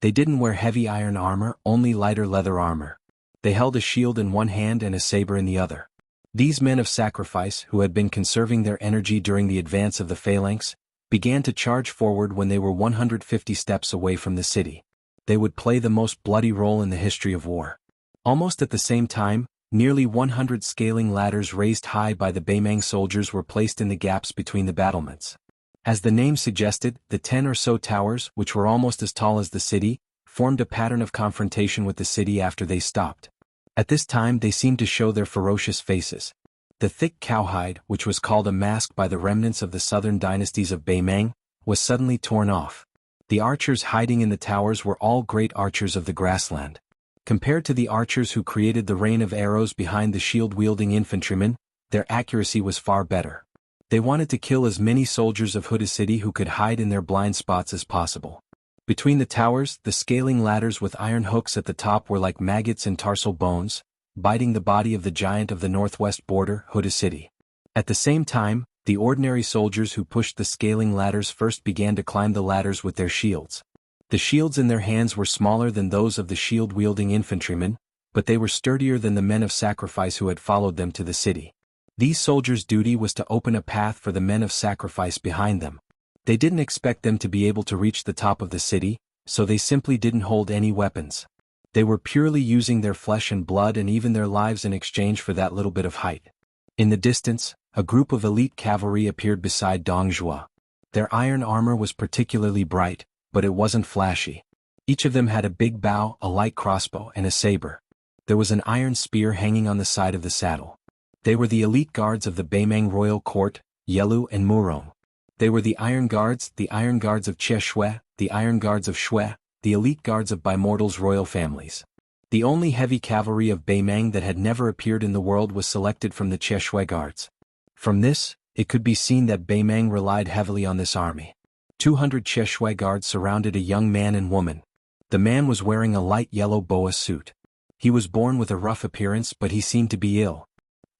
They didn't wear heavy iron armor, only lighter leather armor. They held a shield in one hand and a saber in the other. These men of sacrifice, who had been conserving their energy during the advance of the phalanx, began to charge forward when they were 150 steps away from the city. They would play the most bloody role in the history of war. Almost at the same time, nearly 100 scaling ladders raised high by the Beimang soldiers were placed in the gaps between the battlements. As the name suggested, the 10 or so towers, which were almost as tall as the city, formed a pattern of confrontation with the city after they stopped. At this time they seemed to show their ferocious faces. The thick cowhide, which was called a mask by the remnants of the southern dynasties of Beimang, was suddenly torn off. The archers hiding in the towers were all great archers of the grassland. Compared to the archers who created the rain of arrows behind the shield-wielding infantrymen, their accuracy was far better. They wanted to kill as many soldiers of Huda city who could hide in their blind spots as possible. Between the towers, the scaling ladders with iron hooks at the top were like maggots in tarsal bones, biting the body of the giant of the northwest border, Huda city. At the same time, the ordinary soldiers who pushed the scaling ladders first began to climb the ladders with their shields. The shields in their hands were smaller than those of the shield-wielding infantrymen, but they were sturdier than the men of sacrifice who had followed them to the city. These soldiers' duty was to open a path for the men of sacrifice behind them. They didn't expect them to be able to reach the top of the city, so they simply didn't hold any weapons. They were purely using their flesh and blood and even their lives in exchange for that little bit of height. In the distance, a group of elite cavalry appeared beside Dong Zhuo. Their iron armor was particularly bright, but it wasn't flashy. Each of them had a big bow, a light crossbow, and a saber. There was an iron spear hanging on the side of the saddle. They were the elite guards of the Beimang royal court, Yelu and Murong. They were the iron guards of Jie Shui, the iron guards of Shui, the elite guards of Bimortal's royal families. The only heavy cavalry of Beimang that had never appeared in the world was selected from the Jie Shui guards. From this, it could be seen that Beimang relied heavily on this army. 200 Jie Shui guards surrounded a young man and woman. The man was wearing a light yellow boa suit. He was born with a rough appearance, but he seemed to be ill.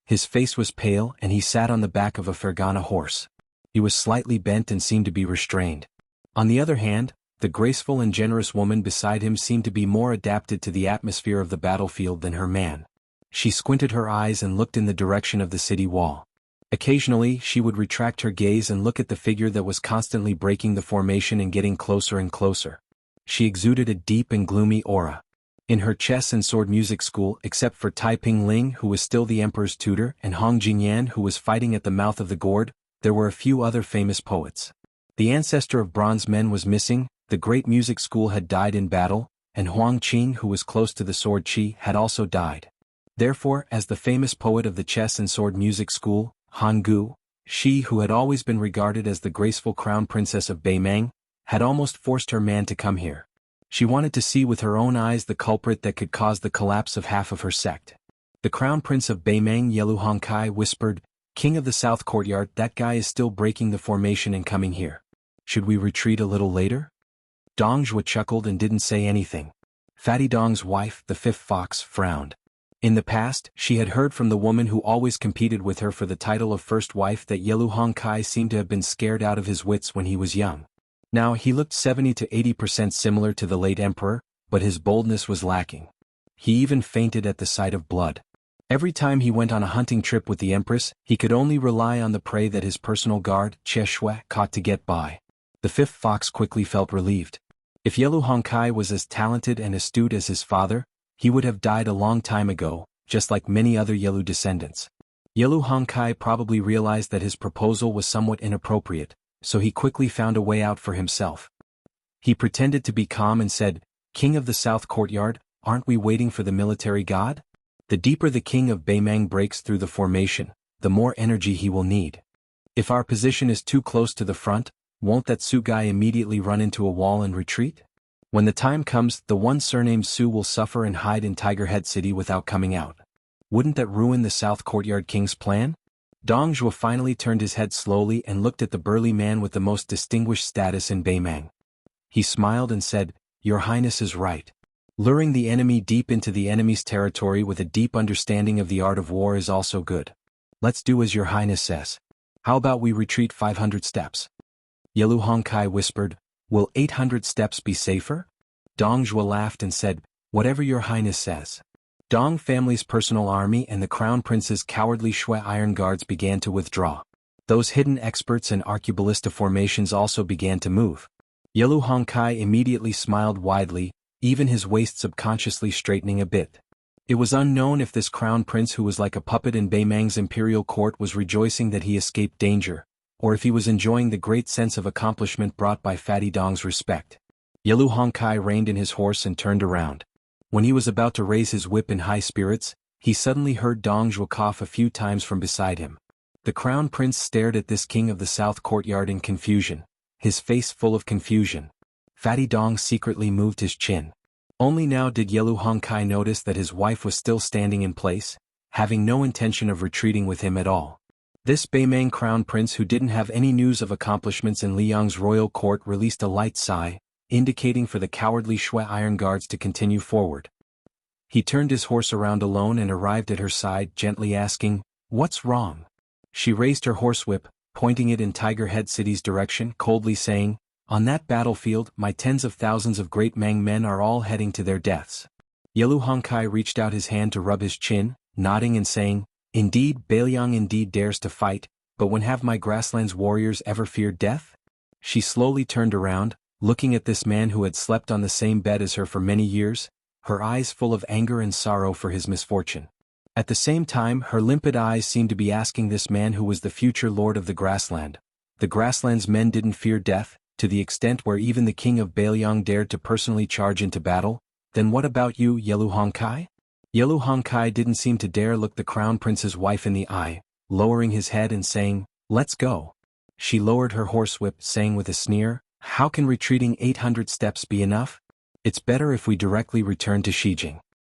His face was pale and he sat on the back of a Fergana horse. He was slightly bent and seemed to be restrained. On the other hand, the graceful and generous woman beside him seemed to be more adapted to the atmosphere of the battlefield than her man. She squinted her eyes and looked in the direction of the city wall. Occasionally, she would retract her gaze and look at the figure that was constantly breaking the formation and getting closer and closer. She exuded a deep and gloomy aura. In her chess and sword music school, except for Tai Ping Ling, who was still the emperor's tutor, and Hong Jingyan, who was fighting at the mouth of the gourd, there were a few other famous poets. The ancestor of bronze men was missing, the great music school had died in battle, and Huang Qing, who was close to the sword Qi, had also died. Therefore, as the famous poet of the chess and sword music school, Han Gu, she who had always been regarded as the graceful crown princess of Beimang, had almost forced her man to come here. She wanted to see with her own eyes the culprit that could cause the collapse of half of her sect. The crown prince of Beimang, Yelu Hongkai, whispered, "King of the South Courtyard, that guy is still breaking the formation and coming here. Should we retreat a little later?" Dong Zhuo chuckled and didn't say anything. Fatty Dong's wife, the fifth fox, frowned. In the past, she had heard from the woman who always competed with her for the title of first wife that Yelu Hongkai seemed to have been scared out of his wits when he was young. Now he looked 70 to 80% similar to the late emperor, but his boldness was lacking. He even fainted at the sight of blood. Every time he went on a hunting trip with the empress, he could only rely on the prey that his personal guard, Jie Shui, caught to get by. The fifth fox quickly felt relieved. If Yelu Hongkai was as talented and astute as his father, he would have died a long time ago, just like many other Yelu descendants. Yelu Hongkai probably realized that his proposal was somewhat inappropriate, so he quickly found a way out for himself. He pretended to be calm and said, "King of the South Courtyard, aren't we waiting for the military god? The deeper the king of Beimang breaks through the formation, the more energy he will need. If our position is too close to the front, won't that Su guy immediately run into a wall and retreat? When the time comes, the one surnamed Su will suffer and hide in Tiger Head City without coming out. Wouldn't that ruin the South Courtyard King's plan?" Dong Zhuo finally turned his head slowly and looked at the burly man with the most distinguished status in Beimang. He smiled and said, "Your Highness is right. Luring the enemy deep into the enemy's territory with a deep understanding of the art of war is also good. Let's do as Your Highness says. How about we retreat 500 steps?" Yelu Hongkai whispered, "Will 800 steps be safer?" Dong Zhuo laughed and said, "Whatever your highness says." Dong family's personal army and the crown prince's cowardly Shui iron guards began to withdraw. Those hidden experts and arqueballista formations also began to move. Yelu Hongkai immediately smiled widely, even his waist subconsciously straightening a bit. It was unknown if this crown prince who was like a puppet in Beimang's imperial court was rejoicing that he escaped danger, or if he was enjoying the great sense of accomplishment brought by Fatty Dong's respect. Yelu Hongkai reined in his horse and turned around. When he was about to raise his whip in high spirits, he suddenly heard Dong Zhuo cough a few times from beside him. The crown prince stared at this king of the south courtyard in confusion, his face full of confusion. Fatty Dong secretly moved his chin. Only now did Yelu Hongkai notice that his wife was still standing in place, having no intention of retreating with him at all. This Beimang crown prince who didn't have any news of accomplishments in Liang's royal court released a light sigh, indicating for the cowardly Shui iron guards to continue forward. He turned his horse around alone and arrived at her side, gently asking, "What's wrong?" She raised her horsewhip, pointing it in Tiger Head City's direction, coldly saying, "On that battlefield, my tens of thousands of great Mang men are all heading to their deaths." Yelu Hongkai reached out his hand to rub his chin, nodding and saying, "Indeed, Beiliang indeed dares to fight, but when have my grasslands warriors ever feared death?" She slowly turned around, looking at this man who had slept on the same bed as her for many years, her eyes full of anger and sorrow for his misfortune. At the same time, her limpid eyes seemed to be asking this man who was the future lord of the grassland. The grassland's men didn't fear death, to the extent where even the king of Beiliang dared to personally charge into battle. Then what about you, Yelu Hongkai? Yelu Hongkai didn't seem to dare look the crown prince's wife in the eye, lowering his head and saying, "Let's go." She lowered her horsewhip, saying with a sneer, "How can retreating 800 steps be enough? It's better if we directly return to Shijing."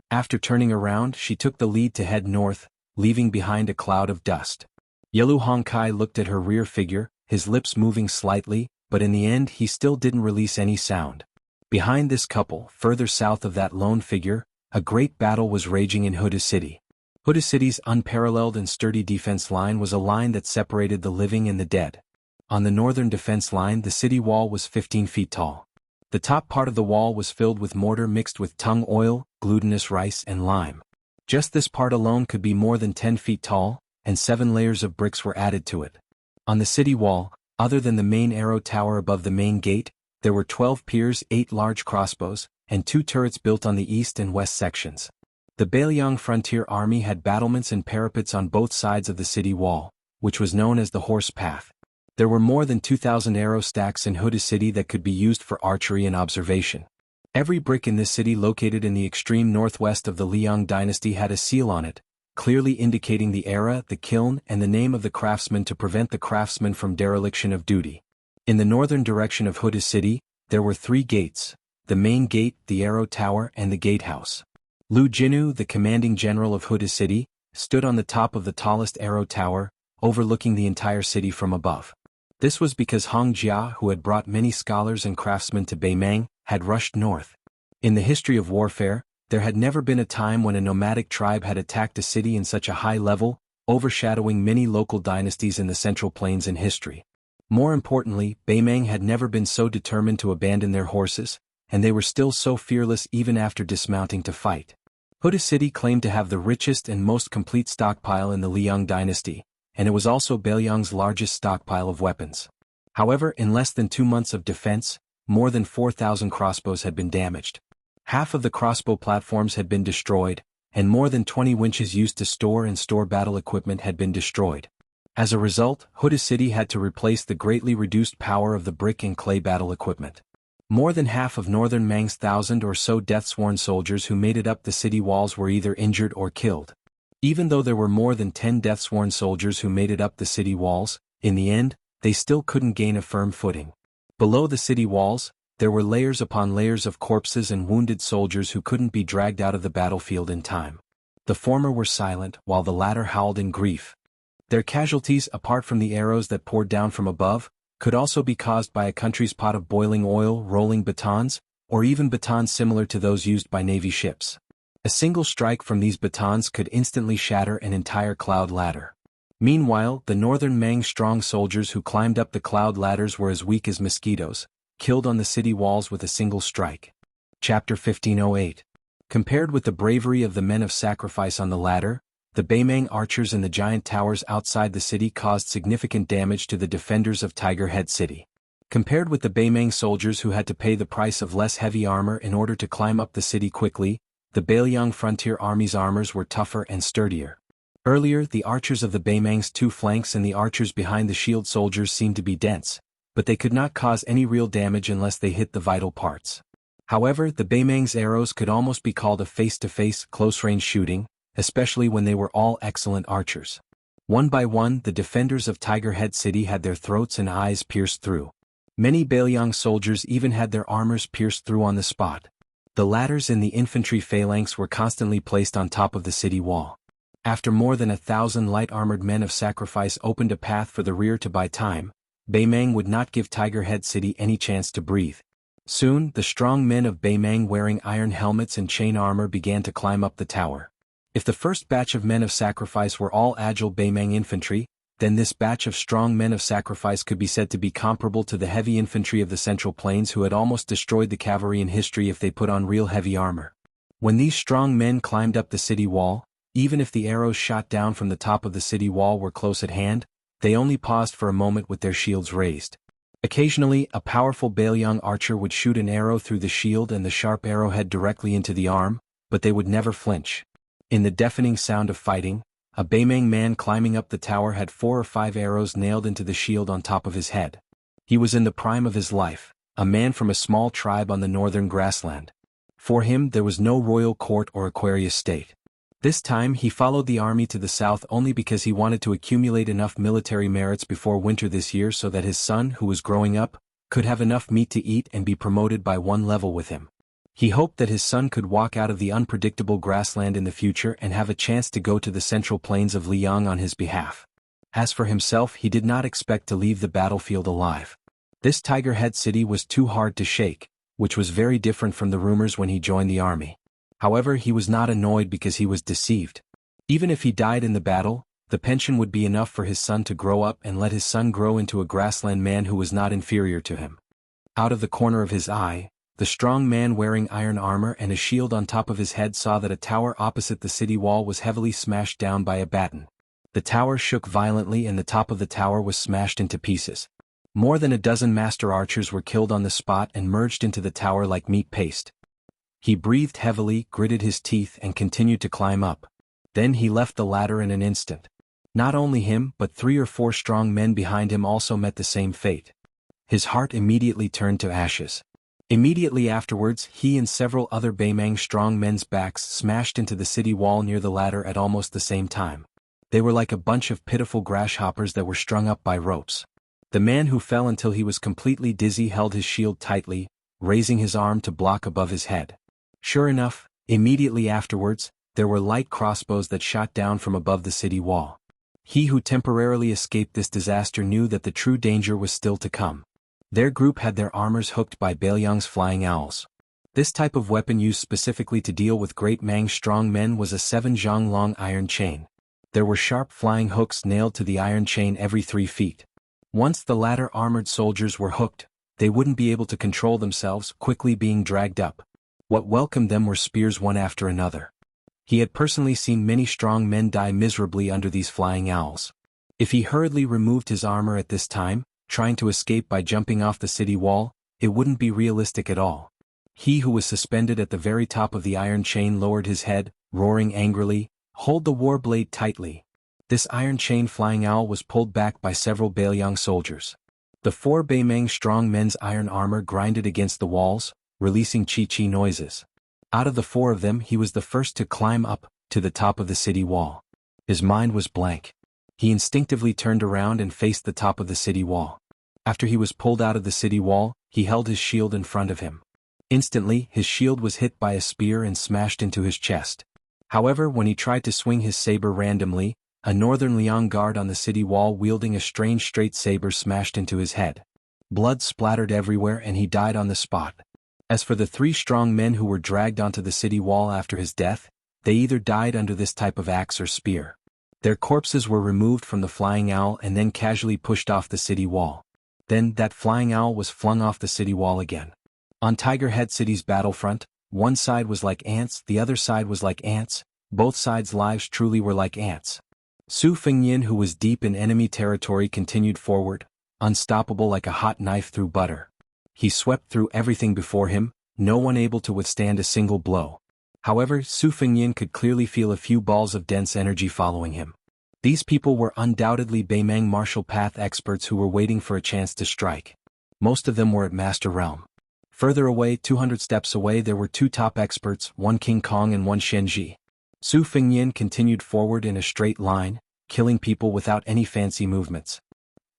After turning around, she took the lead to head north, leaving behind a cloud of dust. Yelu Hongkai looked at her rear figure, his lips moving slightly, but in the end he still didn't release any sound. Behind this couple, further south of that lone figure, a great battle was raging in Huda City. Huda City's unparalleled and sturdy defense line was a line that separated the living and the dead. On the northern defense line, the city wall was 15 feet tall. The top part of the wall was filled with mortar mixed with tung oil, glutinous rice and lime. Just this part alone could be more than 10 feet tall, and 7 layers of bricks were added to it. On the city wall, other than the main arrow tower above the main gate, there were 12 piers, 8 large crossbows, and 2 turrets built on the east and west sections. The Beiliang frontier army had battlements and parapets on both sides of the city wall, which was known as the Horse Path. There were more than 2,000 arrow stacks in Huda City that could be used for archery and observation. Every brick in this city located in the extreme northwest of the Liang dynasty had a seal on it, clearly indicating the era, the kiln, and the name of the craftsman to prevent the craftsman from dereliction of duty. In the northern direction of Huda City, there were 3 gates: the main gate, the arrow tower, and the gatehouse. Lu Jinu, the commanding general of Huda City, stood on the top of the tallest arrow tower, overlooking the entire city from above. This was because Hong Jia, who had brought many scholars and craftsmen to Beimang, had rushed north. In the history of warfare, there had never been a time when a nomadic tribe had attacked a city in such a high level, overshadowing many local dynasties in the Central Plains in history. More importantly, Beimang had never been so determined to abandon their horses, and they were still so fearless even after dismounting to fight. Huda City claimed to have the richest and most complete stockpile in the Liang dynasty, and it was also Beiliang's largest stockpile of weapons. However, in less than 2 months of defense, more than 4,000 crossbows had been damaged. Half of the crossbow platforms had been destroyed, and more than 20 winches used to store battle equipment had been destroyed. As a result, Huda City had to replace the greatly reduced power of the brick and clay battle equipment. More than half of Northern Mang's 1,000 or so death-sworn soldiers who made it up the city walls were either injured or killed. Even though there were more than 10 death-sworn soldiers who made it up the city walls, in the end, they still couldn't gain a firm footing. Below the city walls, there were layers upon layers of corpses and wounded soldiers who couldn't be dragged out of the battlefield in time. The former were silent, while the latter howled in grief. Their casualties, apart from the arrows that poured down from above, could also be caused by a country's pot of boiling oil, rolling batons, or even batons similar to those used by Navy ships. A single strike from these batons could instantly shatter an entire cloud ladder. Meanwhile, the northern Mang strong soldiers who climbed up the cloud ladders were as weak as mosquitoes, killed on the city walls with a single strike. Chapter 1508. Compared with the bravery of the men of sacrifice on the ladder, the Baimang archers in the giant towers outside the city caused significant damage to the defenders of Tiger Head City. Compared with the Baimang soldiers who had to pay the price of less heavy armor in order to climb up the city quickly, the Bailiang frontier army's armors were tougher and sturdier. Earlier, the archers of the Baimang's two flanks and the archers behind the shield soldiers seemed to be dense, but they could not cause any real damage unless they hit the vital parts. However, the Baimang's arrows could almost be called a face-to-face, close-range shooting, especially when they were all excellent archers. One by one, the defenders of Tiger Head City had their throats and eyes pierced through. Many Bailiang soldiers even had their armors pierced through on the spot. The ladders in the infantry phalanx were constantly placed on top of the city wall. After more than 1,000 light-armored men of sacrifice opened a path for the rear to buy time, Baimang would not give Tiger Head City any chance to breathe. Soon, the strong men of Baimang wearing iron helmets and chain armor began to climb up the tower. If the first batch of men of sacrifice were all agile Baimang infantry, then this batch of strong men of sacrifice could be said to be comparable to the heavy infantry of the Central Plains who had almost destroyed the cavalry in history if they put on real heavy armor. When these strong men climbed up the city wall, even if the arrows shot down from the top of the city wall were close at hand, they only paused for a moment with their shields raised. Occasionally, a powerful Bailiang archer would shoot an arrow through the shield and the sharp arrowhead directly into the arm, but they would never flinch. In the deafening sound of fighting, a Baimang man climbing up the tower had 4 or 5 arrows nailed into the shield on top of his head. He was in the prime of his life, a man from a small tribe on the northern grassland. For him there was no royal court or Aquarius state. This time he followed the army to the south only because he wanted to accumulate enough military merits before winter this year so that his son, who was growing up, could have enough meat to eat and be promoted by one level with him. He hoped that his son could walk out of the unpredictable grassland in the future and have a chance to go to the central plains of Liang on his behalf. As for himself, he did not expect to leave the battlefield alive. This Tiger Head City was too hard to shake, which was very different from the rumors when he joined the army. However, he was not annoyed because he was deceived. Even if he died in the battle, the pension would be enough for his son to grow up and let his son grow into a grassland man who was not inferior to him. Out of the corner of his eye, the strong man wearing iron armor and a shield on top of his head saw that a tower opposite the city wall was heavily smashed down by a baton. The tower shook violently and the top of the tower was smashed into pieces. More than a dozen master archers were killed on the spot and merged into the tower like meat paste. He breathed heavily, gritted his teeth and continued to climb up. Then he left the ladder in an instant. Not only him but 3 or 4 strong men behind him also met the same fate. His heart immediately turned to ashes. Immediately afterwards, he and several other Baimang strong men's backs smashed into the city wall near the ladder at almost the same time. They were like a bunch of pitiful grasshoppers that were strung up by ropes. The man who fell until he was completely dizzy held his shield tightly, raising his arm to block above his head. Sure enough, immediately afterwards, there were light crossbows that shot down from above the city wall. He who temporarily escaped this disaster knew that the true danger was still to come. Their group had their armors hooked by Bailiang's flying owls. This type of weapon used specifically to deal with great Mang strong men was a 7-zhang long iron chain. There were sharp flying hooks nailed to the iron chain every 3 feet. Once the latter armored soldiers were hooked, they wouldn't be able to control themselves, quickly being dragged up. What welcomed them were spears one after another. He had personally seen many strong men die miserably under these flying owls. If he hurriedly removed his armor at this time, trying to escape by jumping off the city wall, it wouldn't be realistic at all. He who was suspended at the very top of the iron chain lowered his head, roaring angrily, "Hold the war blade tightly." This iron chain flying owl was pulled back by several Bailiang soldiers. The 4 Baimang strong men's iron armor grinded against the walls, releasing chi-chi noises. Out of the 4 of them he was the first to climb up to the top of the city wall. His mind was blank. He instinctively turned around and faced the top of the city wall. After he was pulled out of the city wall, he held his shield in front of him. Instantly, his shield was hit by a spear and smashed into his chest. However, when he tried to swing his saber randomly, a northern Liang guard on the city wall wielding a strange straight saber smashed into his head. Blood splattered everywhere and he died on the spot. As for the 3 strong men who were dragged onto the city wall after his death, they either died under this type of axe or spear. Their corpses were removed from the flying owl and then casually pushed off the city wall. Then that flying owl was flung off the city wall again. On Tiger Head City's battlefront, one side was like ants, the other side was like ants, both sides' lives truly were like ants. Su Fengyin, who was deep in enemy territory, continued forward, unstoppable like a hot knife through butter. He swept through everything before him, no one able to withstand a single blow. However, Su Fengyin could clearly feel a few balls of dense energy following him. These people were undoubtedly Beimang martial path experts who were waiting for a chance to strike. Most of them were at Master Realm. Further away, 200 steps away, there were two top experts, one King Kong and one Shenji. Su Fengyin continued forward in a straight line, killing people without any fancy movements.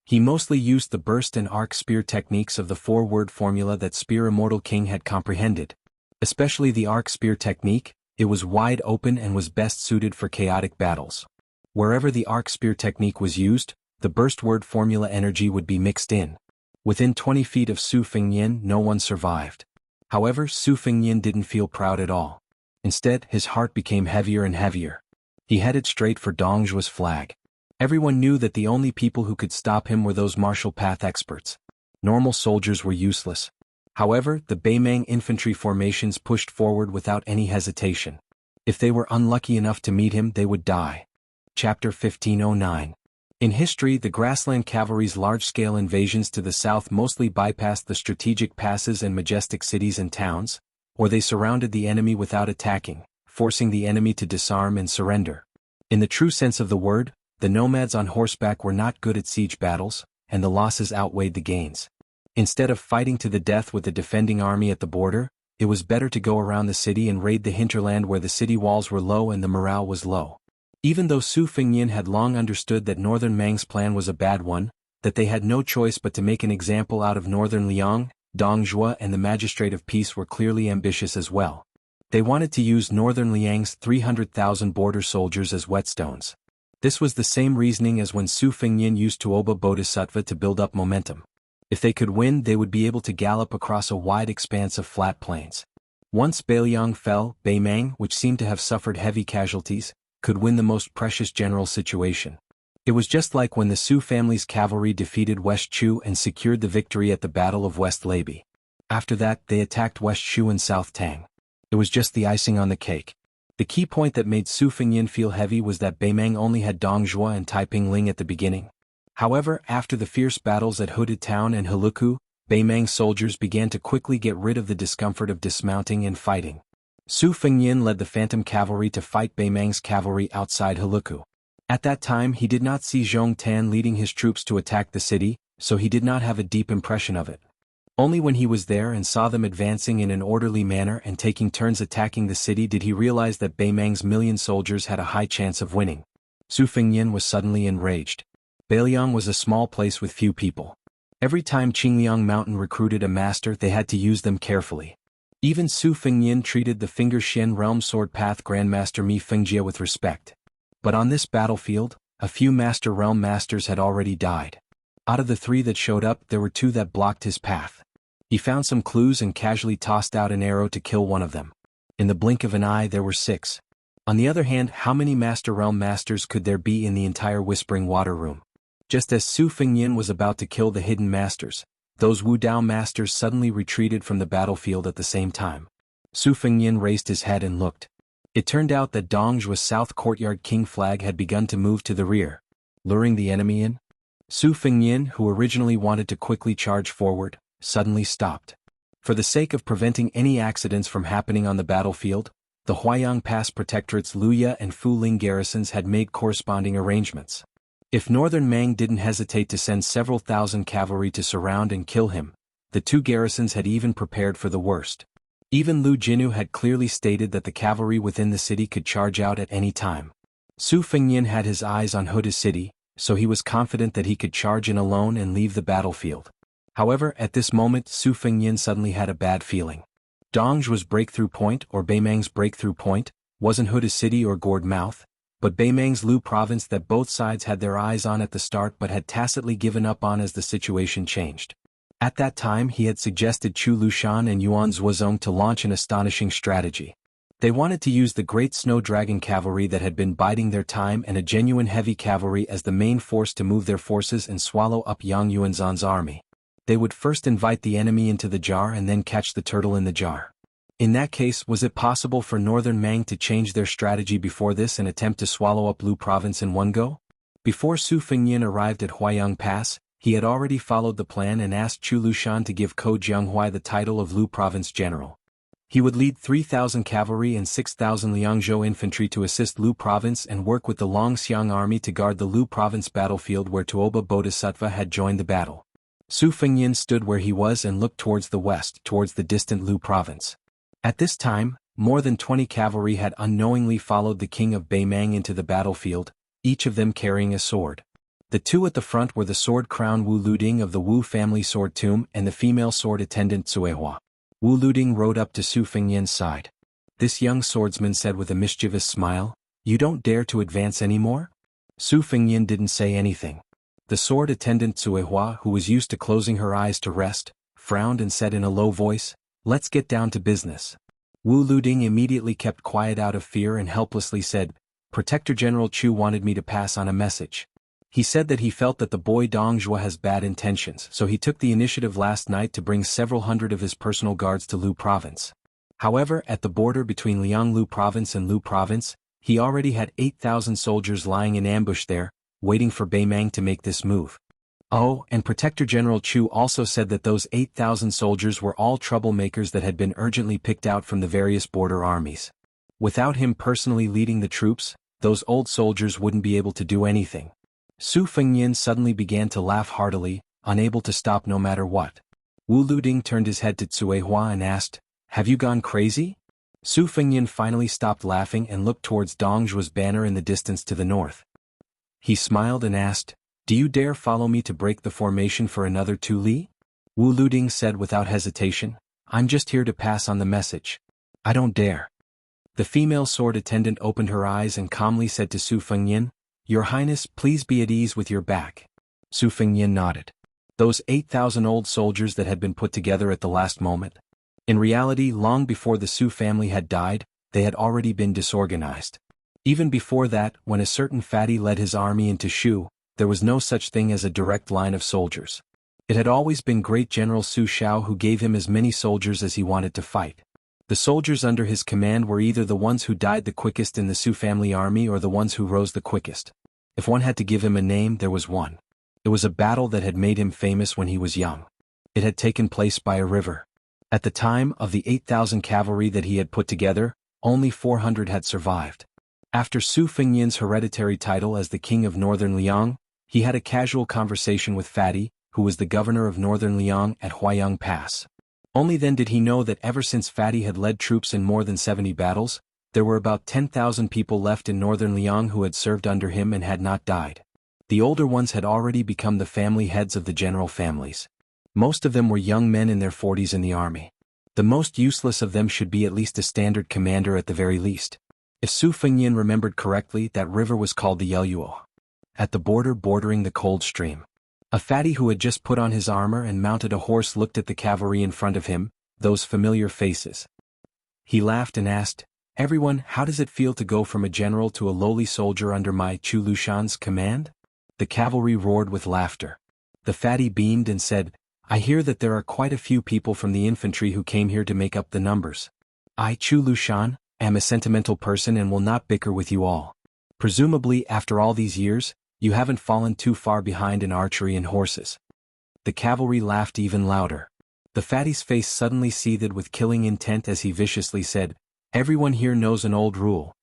He mostly used the burst and arc spear techniques of the four-word formula that Spear Immortal King had comprehended. Especially the arc spear technique, it was wide open and was best suited for chaotic battles. Wherever the arc spear technique was used, the burst word formula energy would be mixed in. Within 20 feet of Su Fengyin, no one survived. However, Su Fengyin didn't feel proud at all. Instead, his heart became heavier and heavier. He headed straight for Dongzhuo's flag. Everyone knew that the only people who could stop him were those martial path experts. Normal soldiers were useless. However, the Beimang infantry formations pushed forward without any hesitation. If they were unlucky enough to meet him, they would die. Chapter 1509. In history, the grassland cavalry's large-scale invasions to the south mostly bypassed the strategic passes and majestic cities and towns, or they surrounded the enemy without attacking, forcing the enemy to disarm and surrender. In the true sense of the word, the nomads on horseback were not good at siege battles, and the losses outweighed the gains. Instead of fighting to the death with the defending army at the border, it was better to go around the city and raid the hinterland where the city walls were low and the morale was low. Even though Su Fengyin had long understood that Northern Mang's plan was a bad one, that they had no choice but to make an example out of Northern Liang, Dongzhuo and the Magistrate of Peace were clearly ambitious as well. They wanted to use Northern Liang's 300,000 border soldiers as whetstones. This was the same reasoning as when Su Fengyin used Tuoba Bodhisattva to build up momentum. If they could win, they would be able to gallop across a wide expanse of flat plains. Once Beiliang fell, Beimang, which seemed to have suffered heavy casualties, could win the most precious general situation. It was just like when the Su family's cavalry defeated West Chu and secured the victory at the Battle of West Leibi. After that, they attacked West Chu and South Tang. It was just the icing on the cake. The key point that made Su Fengyin feel heavy was that Beimang only had Dongzhuo and Taiping Ling at the beginning. However, after the fierce battles at Hooded Town and Heluku, Beimang's soldiers began to quickly get rid of the discomfort of dismounting and fighting. Su Fengyin led the Phantom Cavalry to fight Beimang's cavalry outside Heluku. At that time he did not see Zhong Tan leading his troops to attack the city, so he did not have a deep impression of it. Only when he was there and saw them advancing in an orderly manner and taking turns attacking the city did he realize that Beimang's million soldiers had a high chance of winning. Su Fengyin was suddenly enraged. Beiliang was a small place with few people. Every time Qingliang Mountain recruited a master they had to use them carefully. Even Su Fengyin treated the Finger Xian Realm Sword Path Grandmaster Mi Fengjie with respect. But on this battlefield, a few Master Realm Masters had already died. Out of the 3 that showed up, there were 2 that blocked his path. He found some clues and casually tossed out an arrow to kill one of them. In the blink of an eye there were 6. On the other hand, how many Master Realm Masters could there be in the entire Whispering Water Room? Just as Su Fengyin was about to kill the hidden masters, those Wu Dao masters suddenly retreated from the battlefield at the same time. Su Fengyin raised his head and looked. It turned out that Dongzhuo's South Courtyard King flag had begun to move to the rear, luring the enemy in. Su Fengyin, who originally wanted to quickly charge forward, suddenly stopped. For the sake of preventing any accidents from happening on the battlefield, the Huayang Pass Protectorate's Luya and Fuling garrisons had made corresponding arrangements. If Northern Mang didn't hesitate to send several thousand cavalry to surround and kill him, the 2 garrisons had even prepared for the worst. Even Lu Jinu had clearly stated that the cavalry within the city could charge out at any time. Su Fengyin had his eyes on Hooded City, so he was confident that he could charge in alone and leave the battlefield. However, at this moment Su Fengyin suddenly had a bad feeling. Dongzhuo's breakthrough point, or Beimang's breakthrough point, wasn't Hooded City or Gourd Mouth, but Beimang's Lu province that both sides had their eyes on at the start but had tacitly given up on as the situation changed. At that time he had suggested Chu Lushan and Yuan Zuozong to launch an astonishing strategy. They wanted to use the great snow dragon cavalry that had been biding their time and a genuine heavy cavalry as the main force to move their forces and swallow up Yang Yuanzhan's army. They would first invite the enemy into the jar and then catch the turtle in the jar. In that case, was it possible for Northern Mang to change their strategy before this and attempt to swallow up Lu province in one go? Before Su Fengnian arrived at Huayang Pass, he had already followed the plan and asked Chu Lushan to give Ko Jianghuai the title of Lu province general. He would lead 3,000 cavalry and 6,000 Liangzhou infantry to assist Lu province and work with the Longxiang army to guard the Lu province battlefield where Tuoba Bodhisattva had joined the battle. Su Fengnian stood where he was and looked towards the west, towards the distant Lu province. At this time, more than 20 cavalry had unknowingly followed the king of Beimang into the battlefield, each of them carrying a sword. The two at the front were the sword-crowned Wu Luding of the Wu family sword tomb and the female sword attendant Cuehua. Wu Luding rode up to Su Fengnian's side. This young swordsman said with a mischievous smile, "You don't dare to advance any more?" Su Fengnian didn't say anything. The sword attendant Cuehua, who was used to closing her eyes to rest, frowned and said in a low voice, "Let's get down to business." Wu Luding immediately kept quiet out of fear and helplessly said, "Protector General Chu wanted me to pass on a message. He said that he felt that the boy Dong Zhuo has bad intentions, so he took the initiative last night to bring several hundred of his personal guards to Lu province. However, at the border between Lianglu province and Lu province, he already had 8,000 soldiers lying in ambush there, waiting for Beimang to make this move. Oh, and Protector General Chu also said that those 8,000 soldiers were all troublemakers that had been urgently picked out from the various border armies. Without him personally leading the troops, those old soldiers wouldn't be able to do anything." Su Fengnian suddenly began to laugh heartily, unable to stop no matter what. Wu Luding turned his head to Cuehua and asked, "Have you gone crazy?" Su Fengnian finally stopped laughing and looked towards Dong Zhuo's banner in the distance to the north. He smiled and asked, "Do you dare follow me to break the formation for another 2 li?" Wu Luding said without hesitation, "I'm just here to pass on the message. I don't dare." The female sword attendant opened her eyes and calmly said to Su Fengnian, "Your Highness, please be at ease with your back." Su Fengnian nodded. Those 8,000 old soldiers that had been put together at the last moment. In reality, long before the Su family had died, they had already been disorganized. Even before that, when a certain fatty led his army into Shu, there was no such thing as a direct line of soldiers. It had always been great General Su Shao who gave him as many soldiers as he wanted to fight. The soldiers under his command were either the ones who died the quickest in the Su family army or the ones who rose the quickest. If one had to give him a name, there was one. It was a battle that had made him famous when he was young. It had taken place by a river. At the time of the 8,000 cavalry that he had put together, only 400 had survived. After Su Fengnian's hereditary title as the king of Northern Liang, he had a casual conversation with Fatty, who was the governor of Northern Liang at Huayang Pass. Only then did he know that ever since Fatty had led troops in more than 70 battles, there were about 10,000 people left in Northern Liang who had served under him and had not died. The older ones had already become the family heads of the general families. Most of them were young men in their 40s in the army. The most useless of them should be at least a standard commander at the very least. If Su Fengnian remembered correctly, that river was called the Yeluo. At the border bordering the cold stream, a fatty who had just put on his armor and mounted a horse looked at the cavalry in front of him, those familiar faces. He laughed and asked, "Everyone, how does it feel to go from a general to a lowly soldier under my Chu Lushan's command?" The cavalry roared with laughter. The fatty beamed and said, "I hear that there are quite a few people from the infantry who came here to make up the numbers. I, Chu Lushan, am a sentimental person and will not bicker with you all. Presumably, after all these years, you haven't fallen too far behind in archery and horses." The cavalry laughed even louder. The fatty's face suddenly seethed with killing intent as he viciously said, "Everyone here knows an old rule.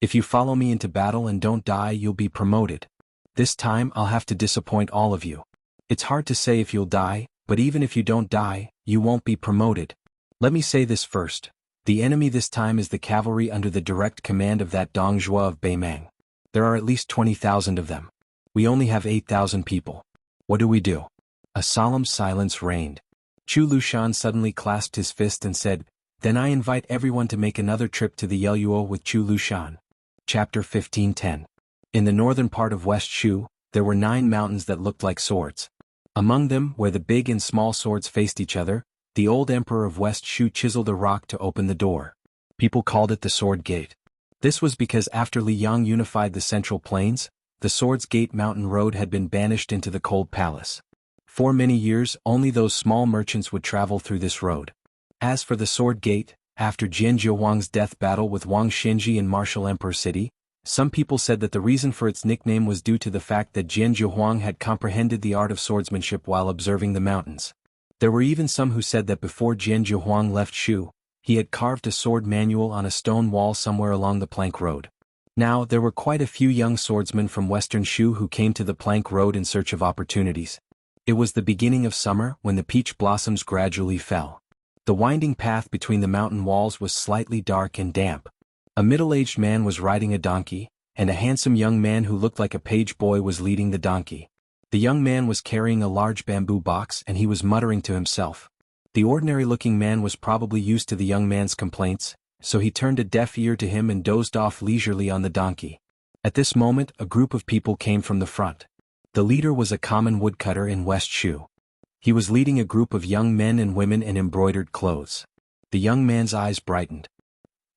If you follow me into battle and don't die, you'll be promoted. This time I'll have to disappoint all of you. It's hard to say if you'll die, but even if you don't die, you won't be promoted. Let me say this first. The enemy this time is the cavalry under the direct command of that Dong Zhuo of Beimang. There are at least 20,000 of them. We only have 8,000 people. What do we do?" A solemn silence reigned. Chu Lushan suddenly clasped his fist and said, "Then I invite everyone to make another trip to the Yeluo with Chu Lushan." Chapter 15:10. In the northern part of West Shu, there were 9 mountains that looked like swords. Among them, where the big and small swords faced each other, the old emperor of West Shu chiseled a rock to open the door. People called it the Sword Gate. This was because after Li Yang unified the Central Plains, the Swords Gate mountain road had been banished into the Cold Palace. For many years only those small merchants would travel through this road. As for the Sword Gate, after Jian Zhihuang's death battle with Wang Xinji in Martial Emperor City, some people said that the reason for its nickname was due to the fact that Jian Zhihuang had comprehended the art of swordsmanship while observing the mountains. There were even some who said that before Jian Zhihuang left Shu, he had carved a sword manual on a stone wall somewhere along the plank road. Now, there were quite a few young swordsmen from western Shu who came to the plank road in search of opportunities. It was the beginning of summer when the peach blossoms gradually fell. The winding path between the mountain walls was slightly dark and damp. A middle-aged man was riding a donkey, and a handsome young man who looked like a page boy was leading the donkey. The young man was carrying a large bamboo box and he was muttering to himself. The ordinary-looking man was probably used to the young man's complaints, so he turned a deaf ear to him and dozed off leisurely on the donkey. At this moment, a group of people came from the front. The leader was a common woodcutter in West Shu. He was leading a group of young men and women in embroidered clothes. The young man's eyes brightened.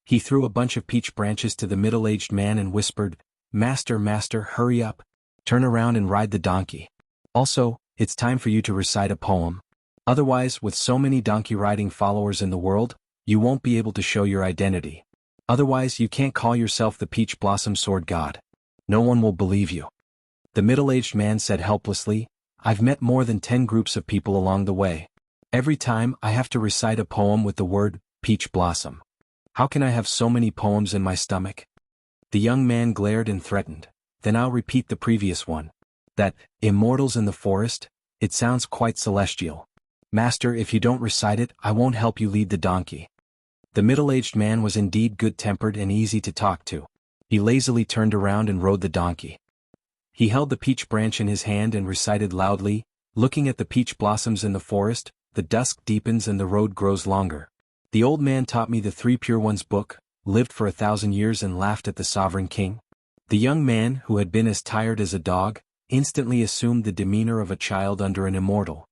He threw a bunch of peach branches to the middle-aged man and whispered, "Master, master, hurry up. Turn around and ride the donkey. Also, it's time for you to recite a poem. Otherwise, with so many donkey-riding followers in the world, you won't be able to show your identity. Otherwise, you can't call yourself the Peach Blossom Sword God. No one will believe you." The middle-aged man said helplessly, "I've met more than 10 groups of people along the way. Every time I have to recite a poem with the word, peach blossom. How can I have so many poems in my stomach?" The young man glared and threatened, "Then I'll repeat the previous one. That, immortals in the forest, it sounds quite celestial. Master, if you don't recite it, I won't help you lead the donkey." The middle-aged man was indeed good-tempered and easy to talk to. He lazily turned around and rode the donkey. He held the peach branch in his hand and recited loudly, "Looking at the peach blossoms in the forest, the dusk deepens and the road grows longer. The old man taught me the 3 Pure Ones book, lived for 1,000 years and laughed at the sovereign king." The young man, who had been as tired as a dog, instantly assumed the demeanor of a child under an immortal.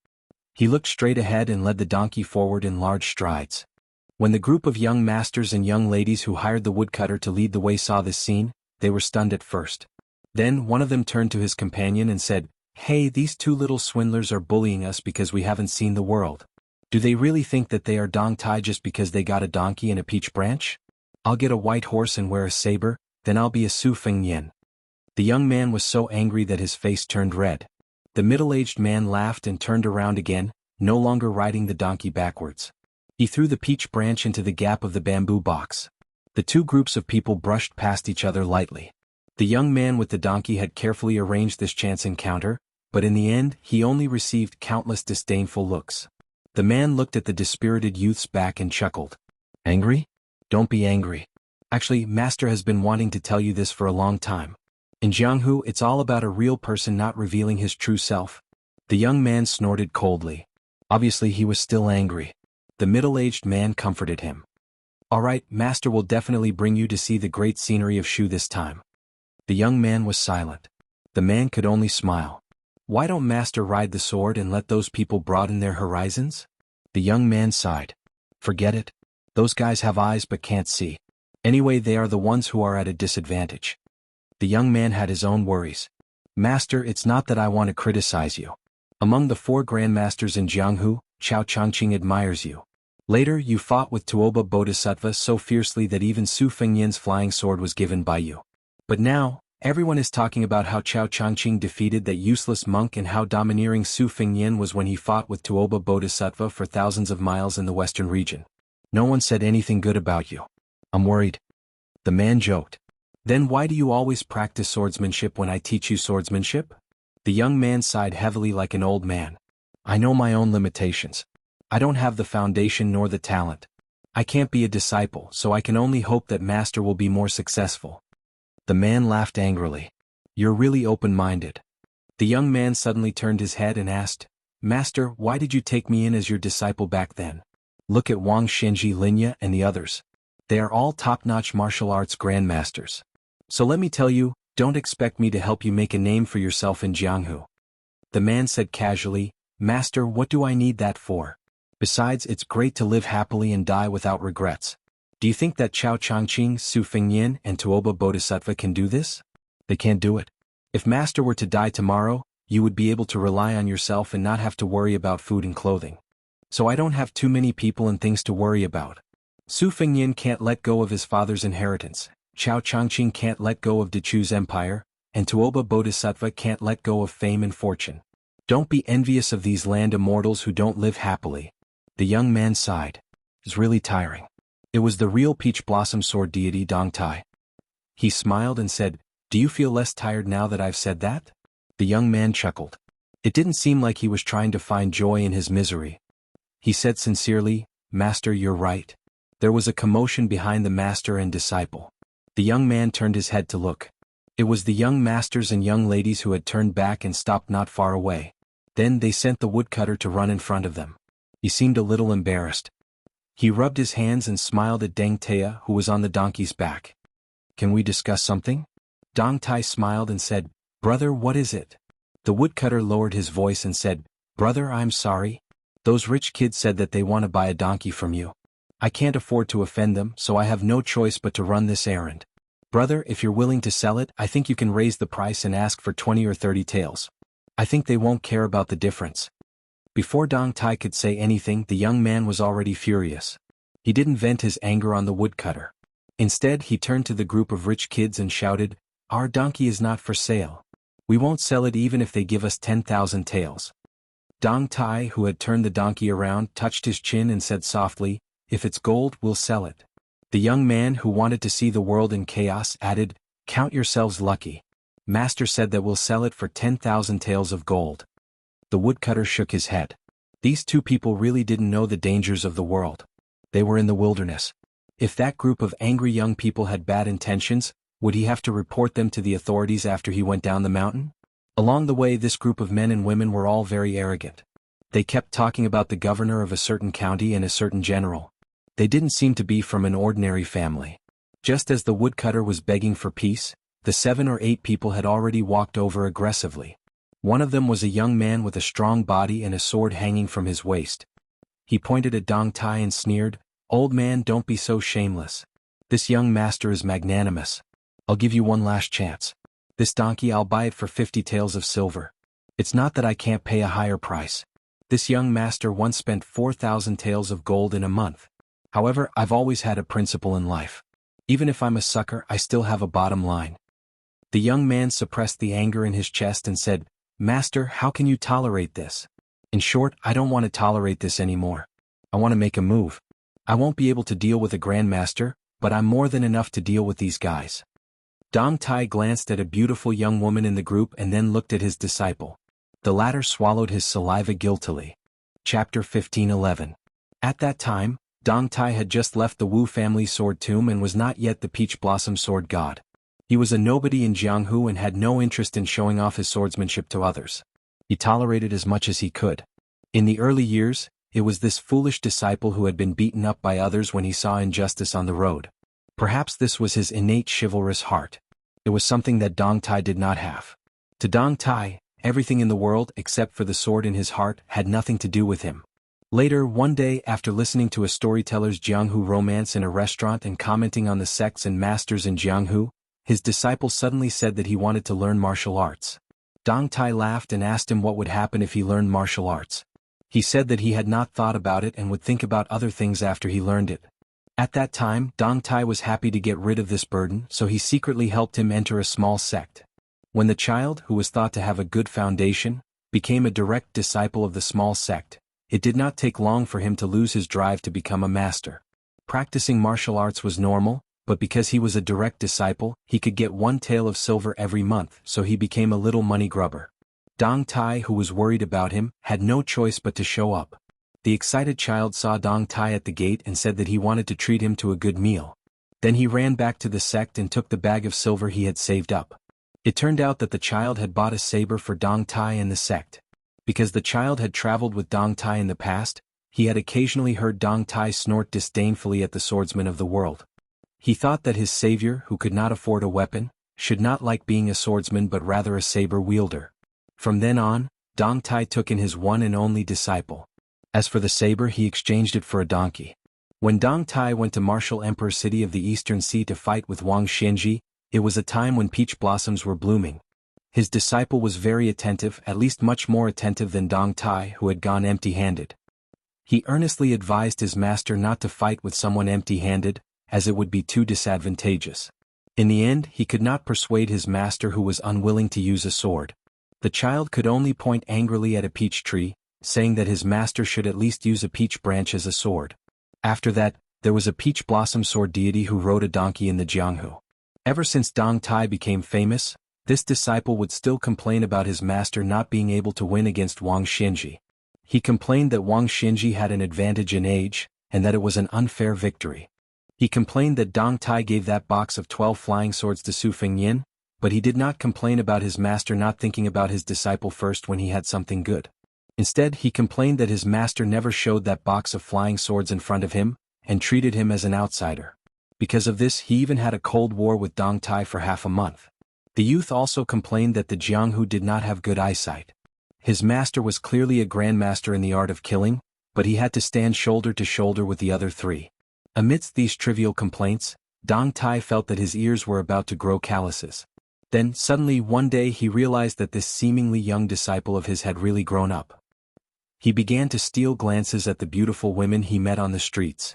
He looked straight ahead and led the donkey forward in large strides. When the group of young masters and young ladies who hired the woodcutter to lead the way saw this scene, they were stunned at first. Then one of them turned to his companion and said, "Hey, these 2 little swindlers are bullying us because we haven't seen the world. Do they really think that they are Dong Tai just because they got a donkey and a peach branch? I'll get a white horse and wear a saber, then I'll be a Su Feng Yin." The young man was so angry that his face turned red. The middle-aged man laughed and turned around again, no longer riding the donkey backwards. He threw the peach branch into the gap of the bamboo box. The 2 groups of people brushed past each other lightly. The young man with the donkey had carefully arranged this chance encounter, but in the end he only received countless disdainful looks. The man looked at the dispirited youth's back and chuckled. "Angry? Don't be angry. Actually, Master has been wanting to tell you this for a long time. In Jianghu, it's all about a real person not revealing his true self." The young man snorted coldly. Obviously he was still angry. The middle-aged man comforted him. "All right, Master will definitely bring you to see the great scenery of Shu this time." The young man was silent. The man could only smile. "Why don't Master ride the sword and let those people broaden their horizons?" The young man sighed. "Forget it. Those guys have eyes but can't see. Anyway, they are the ones who are at a disadvantage." The young man had his own worries. "Master, it's not that I want to criticize you. Among the 4 grandmasters in Jianghu, Chao Changqing admires you. Later, you fought with Tuoba Bodhisattva so fiercely that even Su Fengyin's flying sword was given by you. But now, everyone is talking about how Chao Changqing defeated that useless monk and how domineering Su Fengyin was when he fought with Tuoba Bodhisattva for thousands of miles in the western region. No one said anything good about you. I'm worried." The man joked. "Then why do you always practice swordsmanship when I teach you swordsmanship?" The young man sighed heavily like an old man. "I know my own limitations. I don't have the foundation nor the talent. I can't be a disciple, so I can only hope that Master will be more successful." The man laughed angrily. "You're really open-minded." The young man suddenly turned his head and asked, "Master, why did you take me in as your disciple back then? Look at Wang Xinji, Linya, and the others. They are all top-notch martial arts grandmasters. So let me tell you, don't expect me to help you make a name for yourself in Jianghu." The man said casually, "Master, what do I need that for? Besides, it's great to live happily and die without regrets. Do you think that Chao Changqing, Su Fengyin, and Tuoba Bodhisattva can do this? They can't do it. If Master were to die tomorrow, you would be able to rely on yourself and not have to worry about food and clothing. So I don't have too many people and things to worry about. Su Fengyin can't let go of his father's inheritance, Chao Changqing can't let go of Dechu's empire, and Tuoba Bodhisattva can't let go of fame and fortune. Don't be envious of these land immortals who don't live happily. The young man sighed. It's really tiring. It was the real peach blossom sword deity Dong Tai. He smiled and said, "Do you feel less tired now that I've said that?" The young man chuckled. It didn't seem like he was trying to find joy in his misery. He said sincerely, "Master, you're right." There was a commotion behind the master and disciple. The young man turned his head to look. It was the young masters and young ladies who had turned back and stopped not far away. Then they sent the woodcutter to run in front of them. He seemed a little embarrassed. He rubbed his hands and smiled at Deng Tea, who was on the donkey's back. "Can we discuss something?" Dong Tai smiled and said, "Brother, what is it?" The woodcutter lowered his voice and said, "Brother, I'm sorry. Those rich kids said that they want to buy a donkey from you. I can't afford to offend them, so I have no choice but to run this errand. Brother, if you're willing to sell it, I think you can raise the price and ask for 20 or 30 taels. I think they won't care about the difference." Before Dong Tai could say anything, the young man was already furious. He didn't vent his anger on the woodcutter. Instead, he turned to the group of rich kids and shouted, "Our donkey is not for sale. We won't sell it even if they give us 10,000 taels." Dong Tai, who had turned the donkey around, touched his chin and said softly, "If it's gold, we'll sell it." The young man, who wanted to see the world in chaos, added, "Count yourselves lucky. Master said that we'll sell it for 10,000 taels of gold." The woodcutter shook his head. These two people really didn't know the dangers of the world. They were in the wilderness. If that group of angry young people had bad intentions, would he have to report them to the authorities after he went down the mountain? Along the way, this group of men and women were all very arrogant. They kept talking about the governor of a certain county and a certain general. They didn't seem to be from an ordinary family. Just as the woodcutter was begging for peace, the 7 or 8 people had already walked over aggressively. One of them was a young man with a strong body and a sword hanging from his waist. He pointed at Dong Tai and sneered, "Old man, don't be so shameless. This young master is magnanimous. I'll give you one last chance. This donkey, I'll buy it for 50 taels of silver. It's not that I can't pay a higher price. This young master once spent 4,000 taels of gold in a month. However, I've always had a principle in life. Even if I'm a sucker, I still have a bottom line." The young man suppressed the anger in his chest and said, "Master, how can you tolerate this? In short, I don't want to tolerate this anymore. I want to make a move. I won't be able to deal with a grandmaster, but I'm more than enough to deal with these guys." Dong Tai glanced at a beautiful young woman in the group and then looked at his disciple. The latter swallowed his saliva guiltily. Chapter 15:11. At that time, Dong Tai had just left the Wu family sword tomb and was not yet the peach blossom sword god. He was a nobody in Jianghu and had no interest in showing off his swordsmanship to others. He tolerated as much as he could. In the early years, it was this foolish disciple who had been beaten up by others when he saw injustice on the road. Perhaps this was his innate chivalrous heart. It was something that Dong Tai did not have. To Dong Tai, everything in the world except for the sword in his heart had nothing to do with him. Later, one day, after listening to a storyteller's Jianghu romance in a restaurant and commenting on the sects and masters in Jianghu, his disciple suddenly said that he wanted to learn martial arts. Dong Tai laughed and asked him what would happen if he learned martial arts. He said that he had not thought about it and would think about other things after he learned it. At that time, Dong Tai was happy to get rid of this burden, so he secretly helped him enter a small sect. When the child, who was thought to have a good foundation, became a direct disciple of the small sect, it did not take long for him to lose his drive to become a master. Practicing martial arts was normal, but because he was a direct disciple, he could get 1 tael of silver every month, so he became a little money grubber. Dong Tai, who was worried about him, had no choice but to show up. The excited child saw Dong Tai at the gate and said that he wanted to treat him to a good meal. Then he ran back to the sect and took the bag of silver he had saved up. It turned out that the child had bought a saber for Dong Tai and the sect. Because the child had traveled with Dong Tai in the past, he had occasionally heard Dong Tai snort disdainfully at the swordsmen of the world. He thought that his savior, who could not afford a weapon, should not like being a swordsman but rather a saber wielder. From then on, Dong Tai took in his one and only disciple. As for the saber, he exchanged it for a donkey. When Dong Tai went to Martial Emperor City of the Eastern Sea to fight with Wang Xianji, it was a time when peach blossoms were blooming. His disciple was very attentive, at least much more attentive than Dong Tai, who had gone empty-handed. He earnestly advised his master not to fight with someone empty-handed, as it would be too disadvantageous. In the end, he could not persuade his master, who was unwilling to use a sword. The child could only point angrily at a peach tree, saying that his master should at least use a peach branch as a sword. After that, there was a peach blossom sword deity who rode a donkey in the Jianghu. Ever since Dong Tai became famous, this disciple would still complain about his master not being able to win against Wang Xinji. He complained that Wang Xinji had an advantage in age, and that it was an unfair victory. He complained that Dong Tai gave that box of 12 flying swords to Su Fengyin, but he did not complain about his master not thinking about his disciple first when he had something good. Instead, he complained that his master never showed that box of flying swords in front of him, and treated him as an outsider. Because of this, he even had a cold war with Dong Tai for half a month. The youth also complained that the Jianghu did not have good eyesight. His master was clearly a grandmaster in the art of killing, but he had to stand shoulder to shoulder with the other three. Amidst these trivial complaints, Dong Tai felt that his ears were about to grow calluses. Then, suddenly one day he realized that this seemingly young disciple of his had really grown up. He began to steal glances at the beautiful women he met on the streets.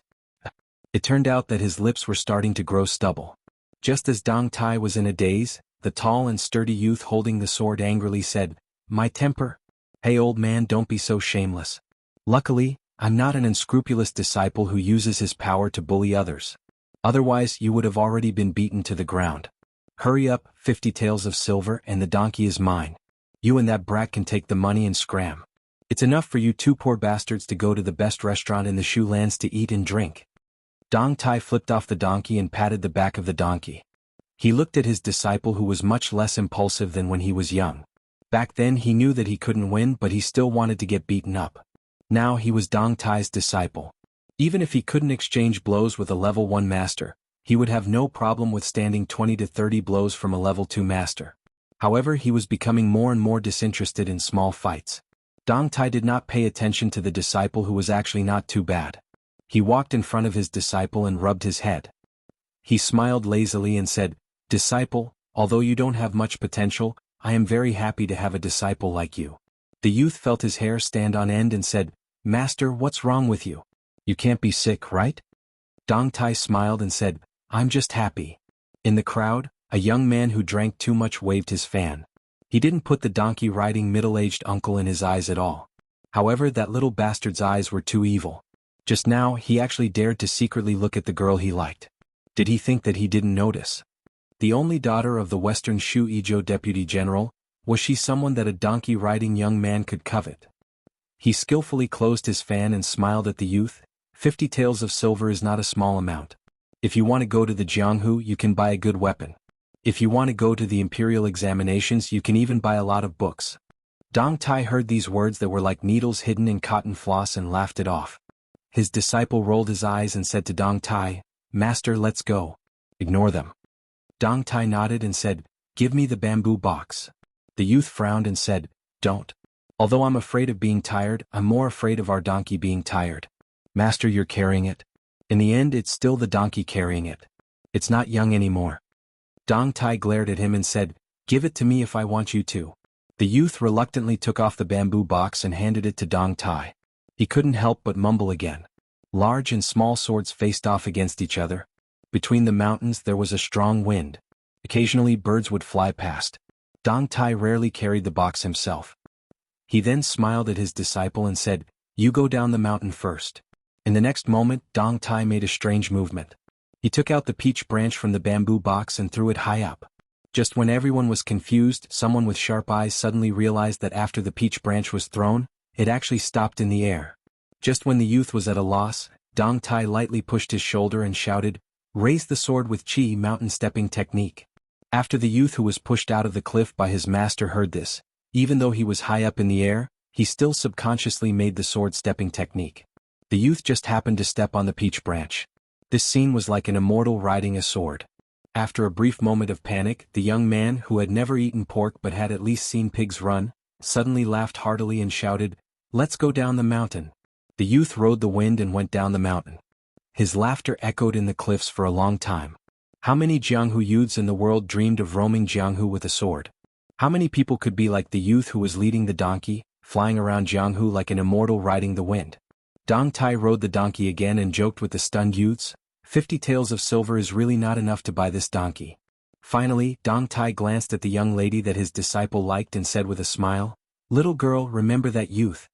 It turned out that his lips were starting to grow stubble. Just as Dong Tai was in a daze, the tall and sturdy youth holding the sword angrily said, "My temper? Hey old man, don't be so shameless. Luckily, I'm not an unscrupulous disciple who uses his power to bully others. Otherwise you would have already been beaten to the ground. Hurry up, 50 taels of silver and the donkey is mine. You and that brat can take the money and scram. It's enough for you two poor bastards to go to the best restaurant in the Shu lands to eat and drink." Dong Tai flipped off the donkey and patted the back of the donkey. He looked at his disciple, who was much less impulsive than when he was young. Back then he knew that he couldn't win, but he still wanted to get beaten up. Now he was Dong Tai's disciple. Even if he couldn't exchange blows with a level 1 master, he would have no problem withstanding 20 to 30 blows from a level 2 master. However, he was becoming more and more disinterested in small fights. Dong Tai did not pay attention to the disciple, who was actually not too bad. He walked in front of his disciple and rubbed his head. He smiled lazily and said, "Disciple, although you don't have much potential, I am very happy to have a disciple like you." The youth felt his hair stand on end and said, "Master, what's wrong with you? You can't be sick, right?" Dong Tai smiled and said, "I'm just happy." In the crowd, a young man who drank too much waved his fan. He didn't put the donkey-riding middle-aged uncle in his eyes at all. However, that little bastard's eyes were too evil. Just now, he actually dared to secretly look at the girl he liked. Did he think that he didn't notice? The only daughter of the Western Shu Izhou Deputy General, was she someone that a donkey-riding young man could covet? He skillfully closed his fan and smiled at the youth. 50 taels of silver is not a small amount. If you want to go to the Jianghu, you can buy a good weapon. If you want to go to the imperial examinations, you can even buy a lot of books. Dong Tai heard these words that were like needles hidden in cotton floss and laughed it off. His disciple rolled his eyes and said to Dong Tai, "Master, let's go." "Ignore them." Dong Tai nodded and said, "Give me the bamboo box." The youth frowned and said, "Don't. Although I'm afraid of being tired, I'm more afraid of our donkey being tired." "Master, you're carrying it." "In the end, it's still the donkey carrying it. It's not young anymore." Dong Tai glared at him and said, "Give it to me if I want you to." The youth reluctantly took off the bamboo box and handed it to Dong Tai. He couldn't help but mumble again. Large and small swords faced off against each other. Between the mountains there was a strong wind. Occasionally birds would fly past. Dong Tai rarely carried the box himself. He then smiled at his disciple and said, "You go down the mountain first." In the next moment, Dong Tai made a strange movement. He took out the peach branch from the bamboo box and threw it high up. Just when everyone was confused, someone with sharp eyes suddenly realized that after the peach branch was thrown, it actually stopped in the air. Just when the youth was at a loss, Dong Tai lightly pushed his shoulder and shouted, "Raise the sword with Qi mountain stepping technique." After the youth who was pushed out of the cliff by his master heard this, even though he was high up in the air, he still subconsciously made the sword stepping technique. The youth just happened to step on the peach branch. This scene was like an immortal riding a sword. After a brief moment of panic, the young man, who had never eaten pork but had at least seen pigs run, suddenly laughed heartily and shouted, "Let's go down the mountain." The youth rode the wind and went down the mountain. His laughter echoed in the cliffs for a long time. How many Jianghu youths in the world dreamed of roaming Jianghu with a sword? How many people could be like the youth who was leading the donkey, flying around Jianghu like an immortal riding the wind? Dong Tai rode the donkey again and joked with the stunned youths, 50 taels of silver is really not enough to buy this donkey. Finally, Dong Tai glanced at the young lady that his disciple liked and said with a smile, "Little girl, remember that youth."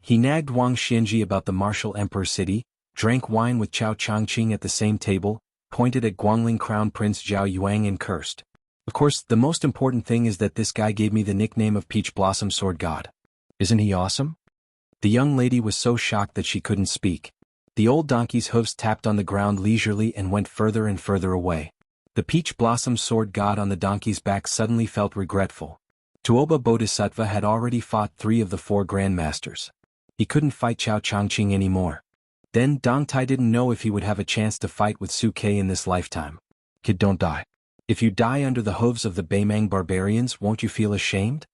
He nagged Wang Xianji about the martial emperor city, drank wine with Chao Changqing at the same table, pointed at Guangling Crown Prince Zhao Yuang and cursed. Of course, the most important thing is that this guy gave me the nickname of Peach Blossom Sword God. Isn't he awesome? The young lady was so shocked that she couldn't speak. The old donkey's hooves tapped on the ground leisurely and went further and further away. The Peach Blossom Sword God on the donkey's back suddenly felt regretful. Tuoba Bodhisattva had already fought 3 of the 4 grandmasters. He couldn't fight Chao Changqing anymore. Then Dong Tai didn't know if he would have a chance to fight with Su Ke in this lifetime. Kid, don't die. If you die under the hooves of the Beimang barbarians, won't you feel ashamed?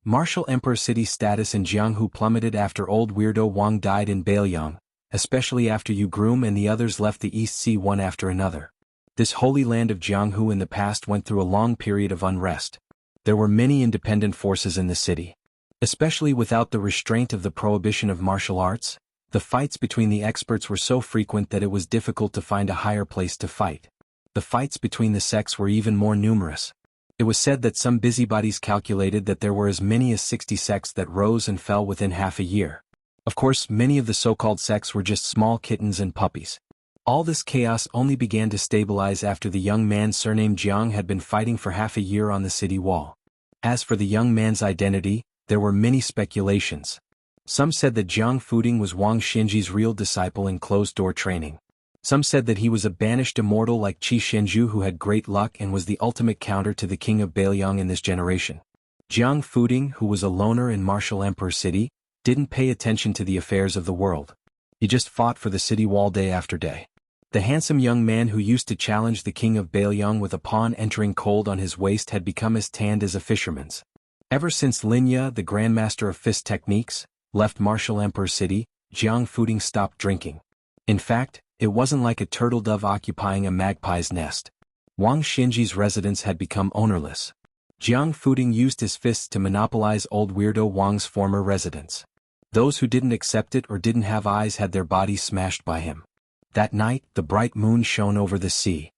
Martial Emperor City status in Jianghu plummeted after old weirdo Wang died in Bailiang, especially after Yu Groom and the others left the East Sea one after another. This holy land of Jianghu in the past went through a long period of unrest. There were many independent forces in the city. Especially without the restraint of the prohibition of martial arts, the fights between the experts were so frequent that it was difficult to find a higher place to fight. The fights between the sects were even more numerous. It was said that some busybodies calculated that there were as many as 60 sects that rose and fell within half a year. Of course, many of the so-called sects were just small kittens and puppies. All this chaos only began to stabilize after the young man surnamed Jiang had been fighting for half a year on the city wall. As for the young man's identity, there were many speculations. Some said that Jiang Fuding was Wang Xianji's real disciple in closed-door training. Some said that he was a banished immortal like Qi Xianzhu who had great luck and was the ultimate counter to the king of Bailiang in this generation. Jiang Fuding, who was a loner in martial emperor city, didn't pay attention to the affairs of the world. He just fought for the city wall day after day. The handsome young man who used to challenge the king of Bailiang with a pawn entering cold on his waist had become as tanned as a fisherman's. Ever since Linya, the grandmaster of fist techniques, left martial emperor city, Jiang Fuding stopped drinking. In fact, it wasn't like a turtle dove occupying a magpie's nest. Wang Xianji's residence had become ownerless. Jiang Fuding used his fists to monopolize old weirdo Wang's former residence. Those who didn't accept it or didn't have eyes had their bodies smashed by him. That night, the bright moon shone over the sea.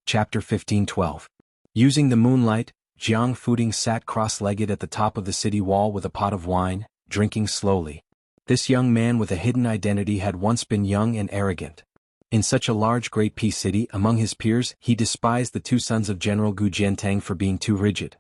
Chapter 15:12. Using the moonlight, Jiang Fuding sat cross-legged at the top of the city wall with a pot of wine, drinking slowly. This young man with a hidden identity had once been young and arrogant. In such a large Great Peace city, among his peers, he despised the 2 sons of General Gu Jiantang for being too rigid.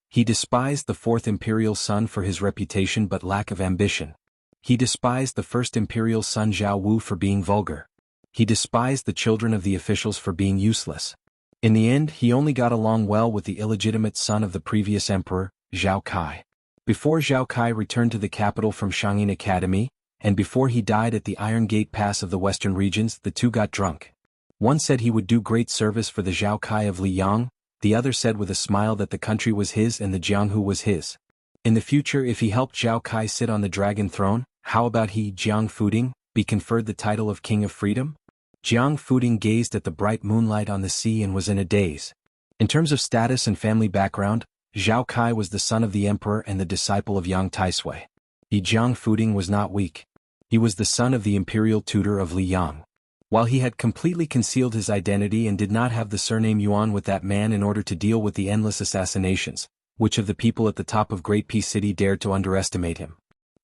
He despised the 4th imperial son for his reputation but lack of ambition. He despised the 1st imperial son Zhao Wu for being vulgar. He despised the children of the officials for being useless. In the end, he only got along well with the illegitimate son of the previous emperor, Zhao Kai. Before Zhao Kai returned to the capital from Shangyin Academy, and before he died at the Iron Gate Pass of the western regions, the two got drunk. One said he would do great service for the Zhao Kai of Liyang, the other said with a smile that the country was his and the Jianghu was his. In the future, if he helped Zhao Kai sit on the dragon throne, how about he, Jiang Fuding, be conferred the title of King of Freedom? Jiang Fuding gazed at the bright moonlight on the sea and was in a daze. In terms of status and family background, Zhao Kai was the son of the emperor and the disciple of Yang Taisui. Jiang Fuding was not weak. He was the son of the imperial tutor of Liyang. While he had completely concealed his identity and did not have the surname Yuan with that man in order to deal with the endless assassinations, which of the people at the top of Great Peace City dared to underestimate him?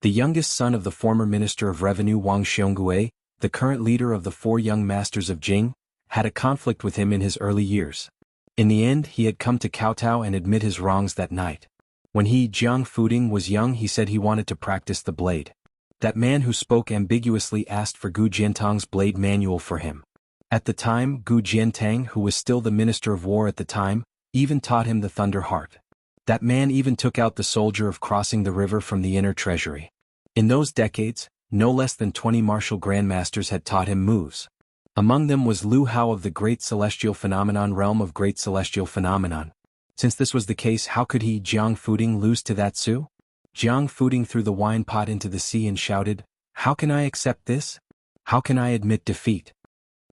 The youngest son of the former Minister of Revenue Wang Xiongui, the current leader of the 4 young masters of Jing, had a conflict with him in his early years. In the end, he had come to kowtow and admit his wrongs that night. When he, Jiang Fuding, was young, he said he wanted to practice the blade. That man who spoke ambiguously asked for Gu Jiantang's blade manual for him. At the time, Gu Jiantang, who was still the Minister of War at the time, even taught him the Thunder Heart. That man even took out the soldier of crossing the river from the inner treasury. In those decades, no less than 20 martial grandmasters had taught him moves. Among them was Lu Hao of the Great Celestial Phenomenon realm of Great Celestial Phenomenon. Since this was the case, how could he, Jiang Fuding, lose to that Su? Jiang Fuding threw the wine pot into the sea and shouted, "How can I accept this? How can I admit defeat?"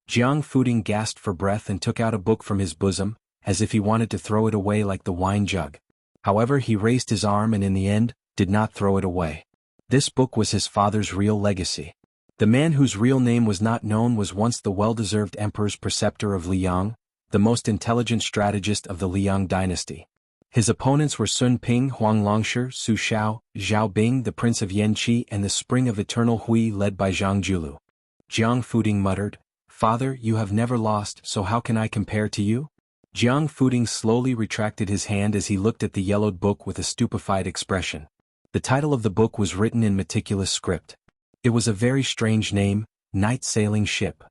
Jiang Fuding gasped for breath and took out a book from his bosom, as if he wanted to throw it away like the wine jug. However, he raised his arm and in the end, did not throw it away. This book was his father's real legacy. The man whose real name was not known was once the well-deserved emperor's preceptor of Liang, the most intelligent strategist of the Liang dynasty. His opponents were Sun Ping, Huang Longshi, Su Xiao, Zhao Bing, the prince of Yanqi, and the spring of eternal Hui led by Zhang Julu. Jiang Fuding muttered, "Father, you have never lost, so how can I compare to you?" Jiang Fuding slowly retracted his hand as he looked at the yellowed book with a stupefied expression. The title of the book was written in meticulous script. It was a very strange name, Night Sailing Ship.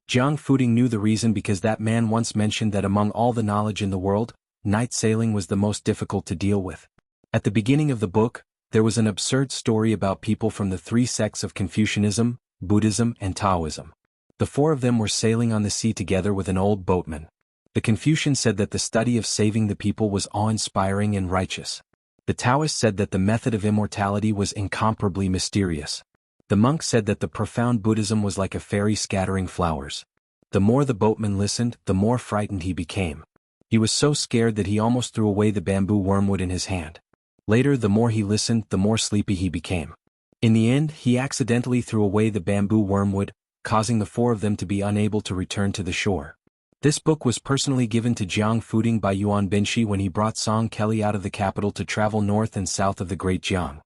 Jiang Fuding knew the reason because that man once mentioned that among all the knowledge in the world, night sailing was the most difficult to deal with. At the beginning of the book, there was an absurd story about people from the three sects of Confucianism, Buddhism, and Taoism. The four of them were sailing on the sea together with an old boatman. The Confucian said that the study of saving the people was awe-inspiring and righteous. The Taoist said that the method of immortality was incomparably mysterious. The monk said that the profound Buddhism was like a fairy scattering flowers. The more the boatman listened, the more frightened he became. He was so scared that he almost threw away the bamboo wormwood in his hand. Later, the more he listened, the more sleepy he became. In the end, he accidentally threw away the bamboo wormwood, causing the four of them to be unable to return to the shore. This book was personally given to Jiang Fuding by Yuan Binshi when he brought Song Kelly out of the capital to travel north and south of the Great Jiang.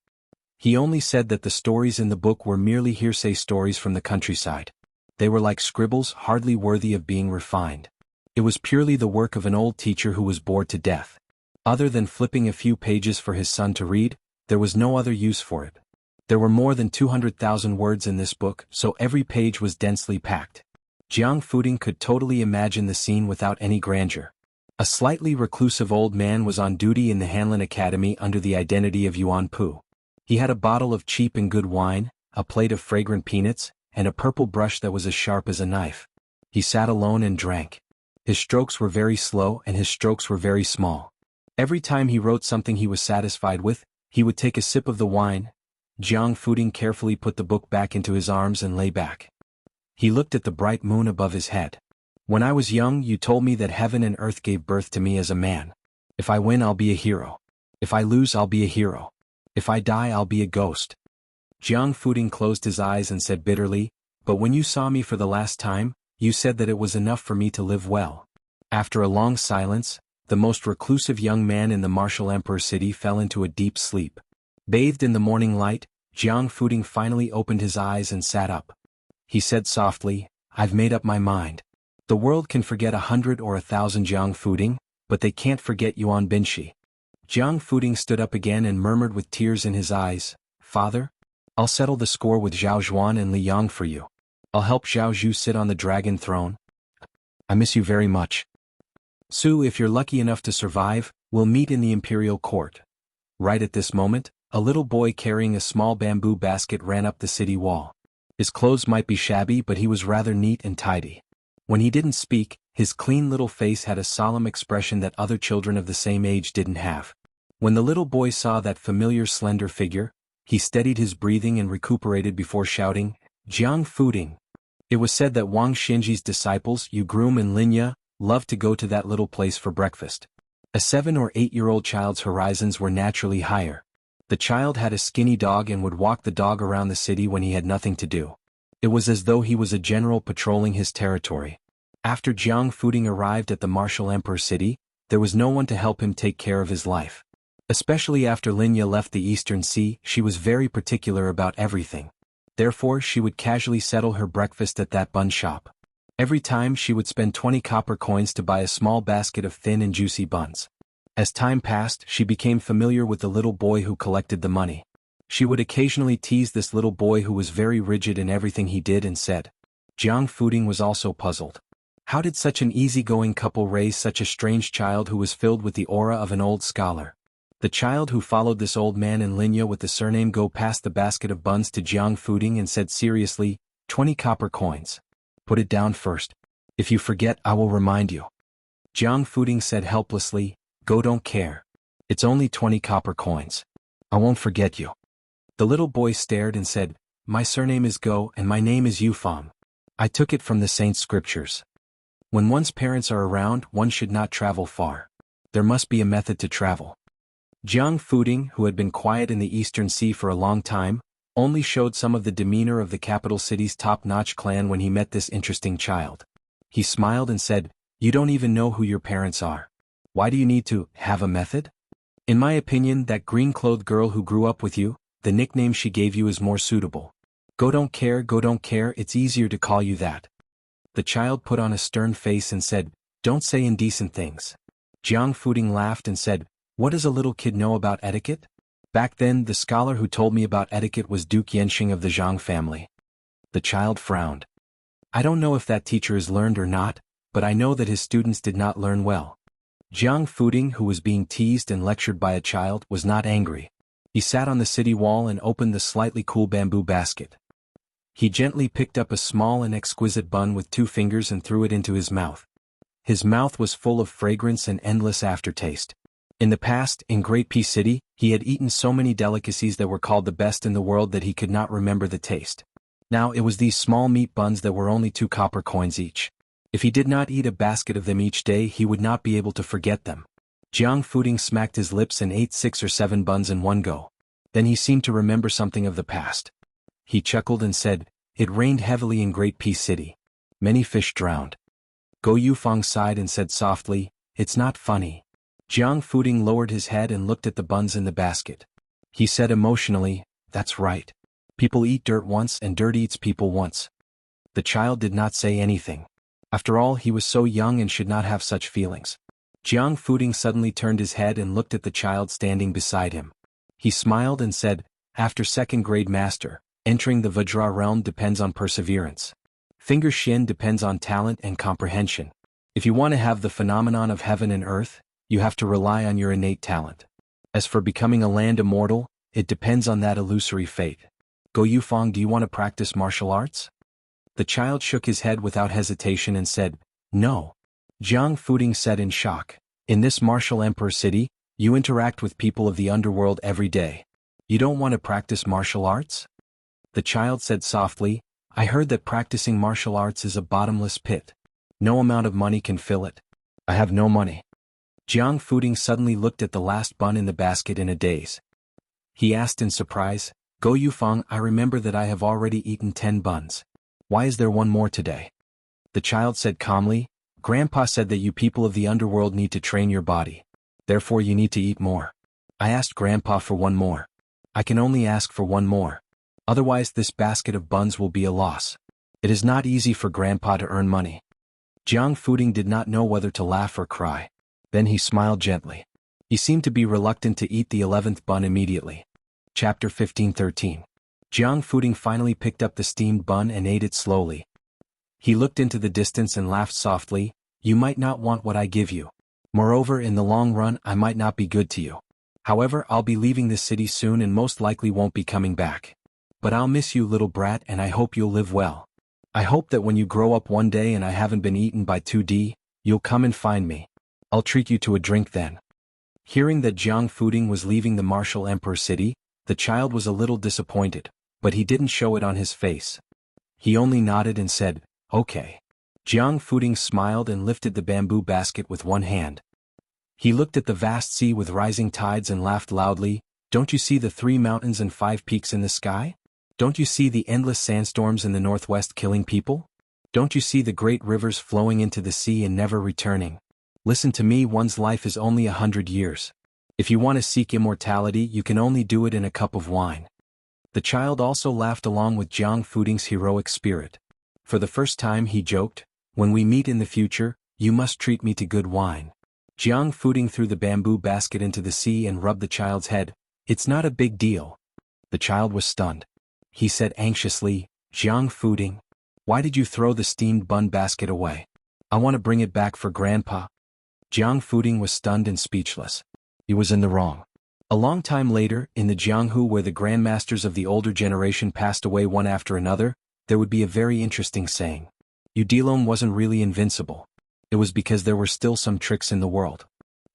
He only said that the stories in the book were merely hearsay stories from the countryside. They were like scribbles, hardly worthy of being refined. It was purely the work of an old teacher who was bored to death. Other than flipping a few pages for his son to read, there was no other use for it. There were more than 200,000 words in this book, so every page was densely packed. Jiang Fuding could totally imagine the scene without any grandeur. A slightly reclusive old man was on duty in the Hanlin Academy under the identity of Yuan Pu. He had a bottle of cheap and good wine, a plate of fragrant peanuts, and a purple brush that was as sharp as a knife. He sat alone and drank. His strokes were very slow and his strokes were very small. Every time he wrote something he was satisfied with, he would take a sip of the wine. Jiang Fuding carefully put the book back into his arms and lay back. He looked at the bright moon above his head. "When I was young, you told me that heaven and earth gave birth to me as a man. If I win, I'll be a hero. If I lose, I'll be a hero. If I die, I'll be a ghost." Jiang Fuding closed his eyes and said bitterly, "But when you saw me for the last time, you said that it was enough for me to live well." After a long silence, the most reclusive young man in the martial emperor city fell into a deep sleep. Bathed in the morning light, Jiang Fuding finally opened his eyes and sat up. He said softly, "I've made up my mind. The world can forget 100 or 1,000 Jiang Fuding, but they can't forget Yuan Binshi." Jiang Fuding stood up again and murmured with tears in his eyes, "Father, I'll settle the score with Zhao Zhuan and Li Yang for you. I'll help Zhao Zhu sit on the dragon throne. I miss you very much. Su, if you're lucky enough to survive, we'll meet in the imperial court." Right at this moment, a little boy carrying a small bamboo basket ran up the city wall. His clothes might be shabby, but he was rather neat and tidy. When he didn't speak, his clean little face had a solemn expression that other children of the same age didn't have. When the little boy saw that familiar slender figure, he steadied his breathing and recuperated before shouting, "Jiang Fuding." It was said that Wang Xinji's disciples, Yu Groom and Linya, loved to go to that little place for breakfast. A 7 or 8-year-old child's horizons were naturally higher. The child had a skinny dog and would walk the dog around the city when he had nothing to do. It was as though he was a general patrolling his territory. After Jiang Fuding arrived at the martial emperor city, there was no one to help him take care of his life. Especially after Linya left the Eastern Sea, she was very particular about everything. Therefore, she would casually settle her breakfast at that bun shop. Every time she would spend 20 copper coins to buy a small basket of thin and juicy buns. As time passed, she became familiar with the little boy who collected the money. She would occasionally tease this little boy who was very rigid in everything he did and said. Jiang Fuding was also puzzled. How did such an easygoing couple raise such a strange child who was filled with the aura of an old scholar? The child who followed this old man and Linya with the surname Go passed the basket of buns to Jiang Fuding and said seriously, 20 copper coins. Put it down first. If you forget, I will remind you. Jiang Fuding said helplessly, Go don't care. It's only 20 copper coins. I won't forget you. The little boy stared and said, My surname is Go and my name is Yufang. I took it from the saint's scriptures. When one's parents are around, one should not travel far. There must be a method to travel. Jiang Fuding, who had been quiet in the Eastern Sea for a long time, only showed some of the demeanor of the capital city's top-notch clan when he met this interesting child. He smiled and said, "You don't even know who your parents are. Why do you need to have a method? In my opinion, that green-clothed girl who grew up with you, the nickname she gave you is more suitable. Go don't care, it's easier to call you that." The child put on a stern face and said, "Don't say indecent things." Jiang Fuding laughed and said, "What does a little kid know about etiquette? Back then, the scholar who told me about etiquette was Duke Yenxing of the Zhang family." The child frowned. "I don't know if that teacher is learned or not, but I know that his students did not learn well." Jiang Fuding, who was being teased and lectured by a child, was not angry. He sat on the city wall and opened the slightly cool bamboo basket. He gently picked up a small and exquisite bun with 2 fingers and threw it into his mouth. His mouth was full of fragrance and endless aftertaste. In the past, in Great Pea City, he had eaten so many delicacies that were called the best in the world that he could not remember the taste. Now it was these small meat buns that were only 2 copper coins each. If he did not eat a basket of them each day, he would not be able to forget them. Jiang Fuding smacked his lips and ate 6 or 7 buns in one go. Then he seemed to remember something of the past. He chuckled and said, "It rained heavily in Great Pea City. Many fish drowned." Go Yufeng sighed and said softly, "It's not funny." Jiang Fuding lowered his head and looked at the buns in the basket. He said emotionally, "That's right. People eat dirt once and dirt eats people once." The child did not say anything. After all, he was so young and should not have such feelings. Jiang Fuding suddenly turned his head and looked at the child standing beside him. He smiled and said, "After 2nd grade master, entering the Vajra realm depends on perseverance. Finger Shin depends on talent and comprehension. If you want to have the phenomenon of heaven and earth, you have to rely on your innate talent. As for becoming a land immortal, it depends on that illusory fate. Go Yufeng, do you want to practice martial arts?" The child shook his head without hesitation and said, "No." Jiang Fuding said in shock, "In this martial emperor city, you interact with people of the underworld every day. You don't want to practice martial arts?" The child said softly, "I heard that practicing martial arts is a bottomless pit. No amount of money can fill it. I have no money." Jiang Fuding suddenly looked at the last bun in the basket in a daze. He asked in surprise, "Go Yufeng, I remember that I have already eaten 10 buns. Why is there one more today?" The child said calmly, "Grandpa said that you people of the underworld need to train your body. Therefore you need to eat more. I asked Grandpa for one more. I can only ask for one more. Otherwise this basket of buns will be a loss. It is not easy for Grandpa to earn money." Jiang Fuding did not know whether to laugh or cry. Then he smiled gently. He seemed to be reluctant to eat the 11th bun immediately. Chapter 15:13. Jiang Fuding finally picked up the steamed bun and ate it slowly. He looked into the distance and laughed softly, "You might not want what I give you. Moreover, in the long run, I might not be good to you. However, I'll be leaving this city soon and most likely won't be coming back. But I'll miss you, little brat, and I hope you'll live well. I hope that when you grow up one day and I haven't been eaten by 2D, you'll come and find me. I'll treat you to a drink then." Hearing that Jiang Fuding was leaving the martial emperor city, the child was a little disappointed, but he didn't show it on his face. He only nodded and said, "Okay." Jiang Fuding smiled and lifted the bamboo basket with one hand. He looked at the vast sea with rising tides and laughed loudly, "Don't you see the 3 mountains and 5 peaks in the sky? Don't you see the endless sandstorms in the northwest killing people? Don't you see the great rivers flowing into the sea and never returning? Listen to me, one's life is only 100 years. If you want to seek immortality, you can only do it in a cup of wine." The child also laughed along with Jiang Fuding's heroic spirit. For the first time he joked, "When we meet in the future, you must treat me to good wine." Jiang Fuding threw the bamboo basket into the sea and rubbed the child's head. "It's not a big deal." The child was stunned. He said anxiously, "Jiang Fuding, why did you throw the steamed bun basket away? I want to bring it back for Grandpa." Jiang Fuding was stunned and speechless. He was in the wrong. A long time later, in the Jianghu where the grandmasters of the older generation passed away one after another, there would be a very interesting saying. Udilome wasn't really invincible. It was because there were still some tricks in the world.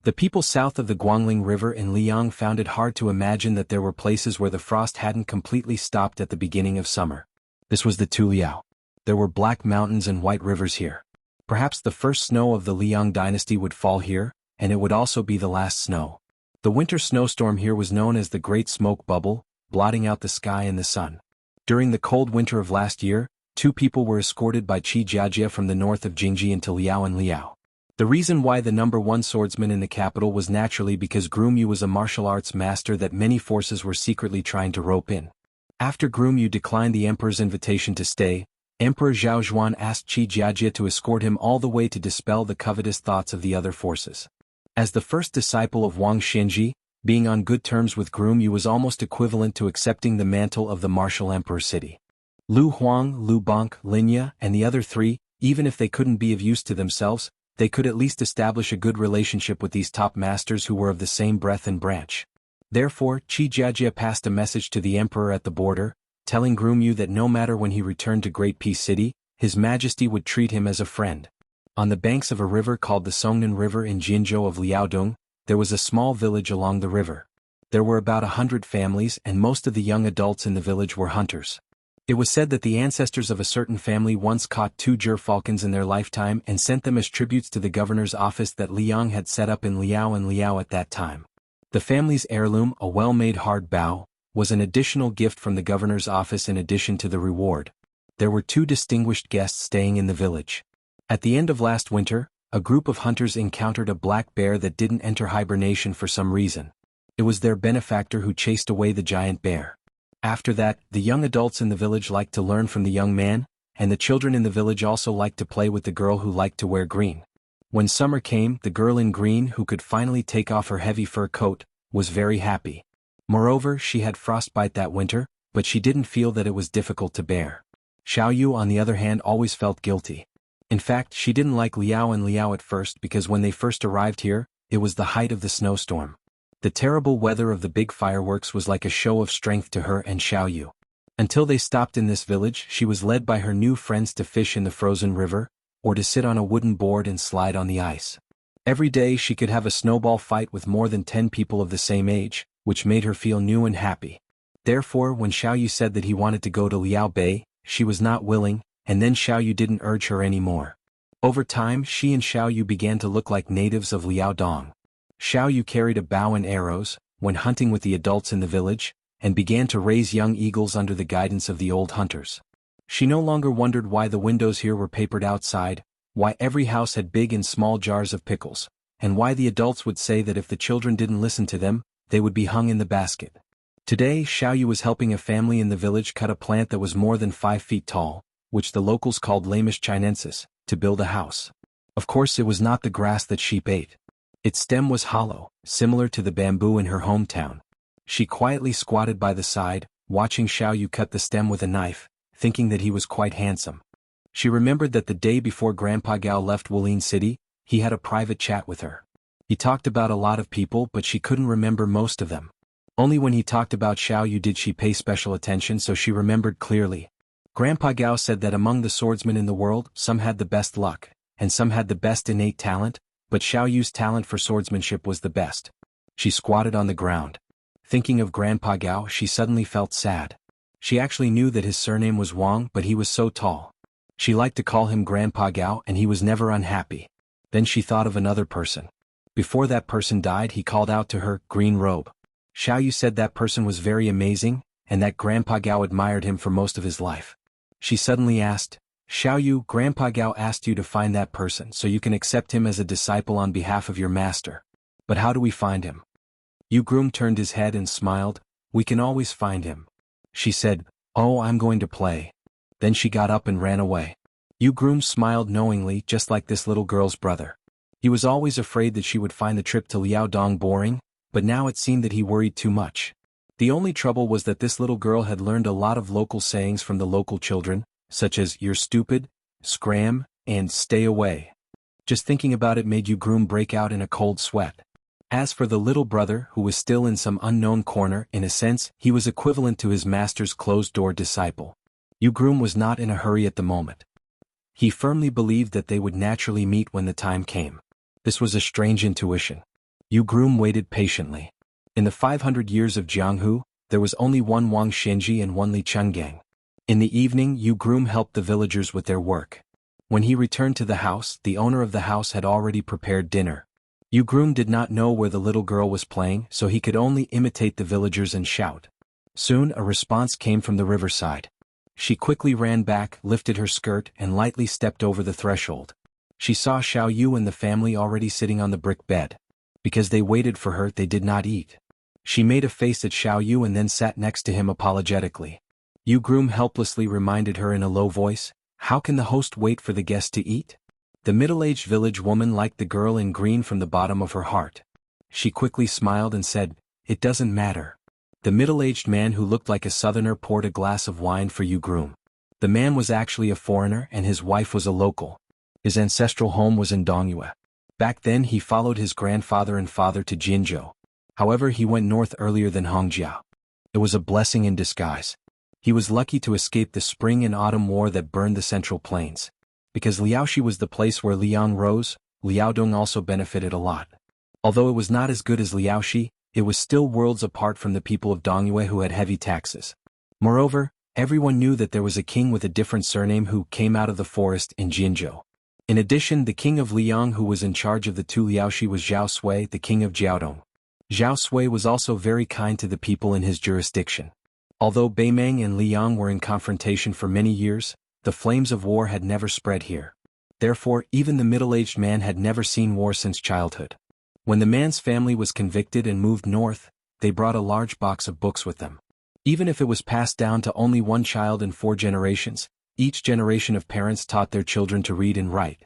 The people south of the Guangling River in Liang found it hard to imagine that there were places where the frost hadn't completely stopped at the beginning of summer. This was the Tuliao. There were black mountains and white rivers here. Perhaps the first snow of the Liang dynasty would fall here, and it would also be the last snow. The winter snowstorm here was known as the Great Smoke Bubble, blotting out the sky and the sun. During the cold winter of last year, 2 people were escorted by Qi Jiajie from the north of Jingji into Liao and Liao. The reason why the #1 swordsman in the capital was naturally because Groom Yu was a martial arts master that many forces were secretly trying to rope in. After Groom Yu declined the emperor's invitation to stay, Emperor Zhao Zhuan asked Qi Jiajie to escort him all the way to dispel the covetous thoughts of the other forces. As the first disciple of Wang Xinji, being on good terms with Groom Yu was almost equivalent to accepting the mantle of the martial emperor city. Lu Huang, Lu Bonk, Linya, and the other 3, even if they couldn't be of use to themselves, they could at least establish a good relationship with these top masters who were of the same breadth and branch. Therefore, Qi Jiajie passed a message to the emperor at the border, telling Groom Yu that no matter when he returned to Great Peace City, His Majesty would treat him as a friend. On the banks of a river called the Songnan River in Jinzhou of Liaodong, there was a small village along the river. There were about 100 families and most of the young adults in the village were hunters. It was said that the ancestors of a certain family once caught 2 gerfalcons in their lifetime and sent them as tributes to the governor's office that Liang had set up in Liao and Liao at that time. The family's heirloom, a well-made hard bow, was an additional gift from the governor's office in addition to the reward. There were 2 distinguished guests staying in the village. At the end of last winter, a group of hunters encountered a black bear that didn't enter hibernation for some reason. It was their benefactor who chased away the giant bear. After that, the young adults in the village liked to learn from the young man, and the children in the village also liked to play with the girl who liked to wear green. When summer came, the girl in green who could finally take off her heavy fur coat, was very happy. Moreover, she had frostbite that winter, but she didn't feel that it was difficult to bear. Xiao Yu on the other hand always felt guilty. In fact, she didn't like Liao and Liao at first because when they first arrived here, it was the height of the snowstorm. The terrible weather of the big fireworks was like a show of strength to her and Xiao Yu. Until they stopped in this village, she was led by her new friends to fish in the frozen river, or to sit on a wooden board and slide on the ice. Every day she could have a snowball fight with more than 10 people of the same age, which made her feel new and happy. Therefore, when Xiao Yu said that he wanted to go to Liao Bay, she was not willing, and then Xiao Yu didn't urge her anymore. Over time, she and Xiao Yu began to look like natives of Liaodong. Xiao Yu carried a bow and arrows, when hunting with the adults in the village, and began to raise young eagles under the guidance of the old hunters. She no longer wondered why the windows here were papered outside, why every house had big and small jars of pickles, and why the adults would say that if the children didn't listen to them, they would be hung in the basket. Today, Xiao Yu was helping a family in the village cut a plant that was more than 5 feet tall, which the locals called Lamish chinensis, to build a house. Of course it was not the grass that sheep ate. Its stem was hollow, similar to the bamboo in her hometown. She quietly squatted by the side, watching Xiao Yu cut the stem with a knife, thinking that he was quite handsome. She remembered that the day before Grandpa Gao left Wulin City, he had a private chat with her. He talked about a lot of people but she couldn't remember most of them. Only when he talked about Xiao Yu did she pay special attention, so she remembered clearly. Grandpa Gao said that among the swordsmen in the world, some had the best luck, and some had the best innate talent, but Xiao Yu's talent for swordsmanship was the best. She squatted on the ground. Thinking of Grandpa Gao, she suddenly felt sad. She actually knew that his surname was Wang, but he was so tall. She liked to call him Grandpa Gao and he was never unhappy. Then she thought of another person. Before that person died, he called out to her, "Green robe." Xiao Yu said that person was very amazing, and that Grandpa Gao admired him for most of his life. She suddenly asked, "Xiao Yu, Grandpa Gao asked you to find that person so you can accept him as a disciple on behalf of your master. But how do we find him?" Yu Groom turned his head and smiled. "We can always find him." She said, "Oh, I'm going to play." Then she got up and ran away. Yu Groom smiled knowingly, just like this little girl's brother. He was always afraid that she would find the trip to Liaodong boring, but now it seemed that he worried too much. The only trouble was that this little girl had learned a lot of local sayings from the local children, such as "you're stupid," "scram," and "stay away." Just thinking about it made Yu Groom break out in a cold sweat. As for the little brother, who was still in some unknown corner, in a sense, he was equivalent to his master's closed-door disciple. Yu Groom was not in a hurry at the moment. He firmly believed that they would naturally meet when the time came. This was a strange intuition. Yu Groom waited patiently. In the 500 years of Jianghu, there was only one Wang Xinji and one Li Chenggang. In the evening, Yu Groom helped the villagers with their work. When he returned to the house, the owner of the house had already prepared dinner. Yu Groom did not know where the little girl was playing, so he could only imitate the villagers and shout. Soon a response came from the riverside. She quickly ran back, lifted her skirt, and lightly stepped over the threshold. She saw Xiao Yu and the family already sitting on the brick bed. Because they waited for her, they did not eat. She made a face at Xiao Yu and then sat next to him apologetically. Yu Groom helplessly reminded her in a low voice, "How can the host wait for the guest to eat?" The middle-aged village woman liked the girl in green from the bottom of her heart. She quickly smiled and said, "It doesn't matter." The middle-aged man who looked like a southerner poured a glass of wine for Yu Groom. The man was actually a foreigner and his wife was a local. His ancestral home was in Dongyue. Back then he followed his grandfather and father to Jinzhou. However, he went north earlier than Hongjiao. It was a blessing in disguise. He was lucky to escape the spring and autumn war that burned the central plains. Because Liaoxi was the place where Liang rose, Liaodong also benefited a lot. Although it was not as good as Liaoxi, it was still worlds apart from the people of Dongyue who had heavy taxes. Moreover, everyone knew that there was a king with a different surname who came out of the forest in Jinzhou. In addition, the king of Liang who was in charge of the two Liaoxi was Zhao Sui, the king of Jiaodong. Zhao Sui was also very kind to the people in his jurisdiction. Although Beimeng and Liang were in confrontation for many years, the flames of war had never spread here. Therefore, even the middle-aged man had never seen war since childhood. When the man's family was convicted and moved north, they brought a large box of books with them. Even if it was passed down to only one child in 4 generations, each generation of parents taught their children to read and write.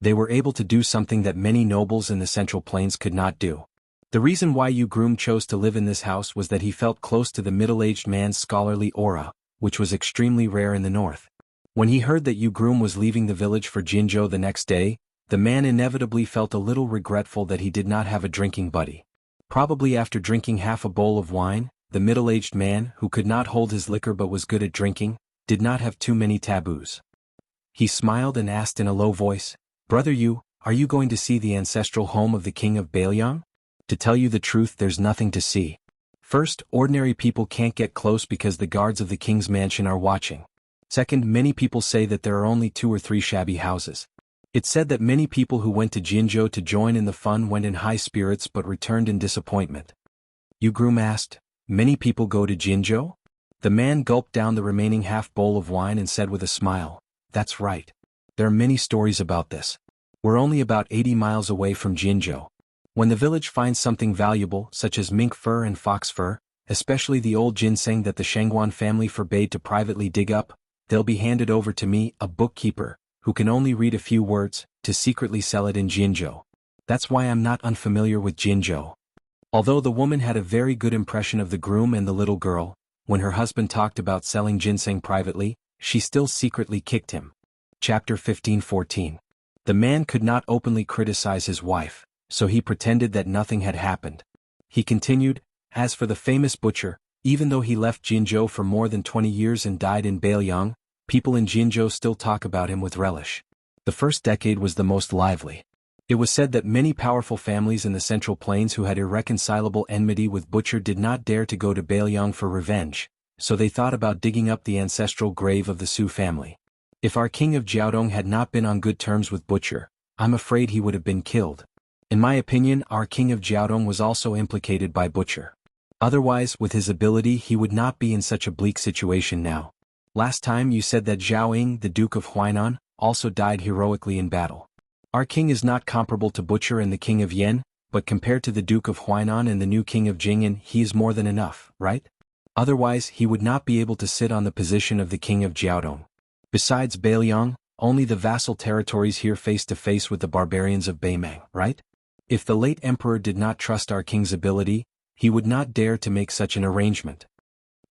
They were able to do something that many nobles in the Central Plains could not do. The reason why Yu Groom chose to live in this house was that he felt close to the middle-aged man's scholarly aura, which was extremely rare in the north. When he heard that Yu Groom was leaving the village for Jinzhou the next day, the man inevitably felt a little regretful that he did not have a drinking buddy. Probably after drinking half a bowl of wine, the middle-aged man, who could not hold his liquor but was good at drinking, did not have too many taboos. He smiled and asked in a low voice, "Brother Yu, are you going to see the ancestral home of the king of Bailiang?" To tell you the truth, there's nothing to see. First, ordinary people can't get close because the guards of the king's mansion are watching. Second, many people say that there are only 2 or 3 shabby houses. It's said that many people who went to Jinzhou to join in the fun went in high spirits but returned in disappointment. Yu Groom asked, "Many people go to Jinzhou?" The man gulped down the remaining half bowl of wine and said with a smile, "That's right. There are many stories about this. We're only about 80 miles away from Jinzhou. When the village finds something valuable, such as mink fur and fox fur, especially the old ginseng that the Shangguan family forbade to privately dig up, they'll be handed over to me, a bookkeeper, who can only read a few words, to secretly sell it in Jinzhou. That's why I'm not unfamiliar with Jinzhou." Although the woman had a very good impression of the groom and the little girl, when her husband talked about selling ginseng privately, she still secretly kicked him. Chapter 15-14. The man could not openly criticize his wife, so he pretended that nothing had happened. He continued, "As for the famous butcher, even though he left Jinzhou for more than 20 years and died in Bailiang, people in Jinzhou still talk about him with relish. The first decade was the most lively. It was said that many powerful families in the Central Plains who had irreconcilable enmity with Butcher did not dare to go to Bailiang for revenge, so they thought about digging up the ancestral grave of the Su family. If our king of Jiaodong had not been on good terms with Butcher, I'm afraid he would have been killed. In my opinion, our king of Jiaodong was also implicated by Butcher. Otherwise, with his ability, he would not be in such a bleak situation now. Last time you said that Zhao Ying, the Duke of Huainan, also died heroically in battle. Our king is not comparable to Butcher and the king of Yen, but compared to the Duke of Huainan and the new king of Jing'an, he is more than enough, right? Otherwise, he would not be able to sit on the position of the king of Jiaodong. Besides Bailiang, only the vassal territories here face to face with the barbarians of Beimeng, right? If the late emperor did not trust our king's ability, he would not dare to make such an arrangement."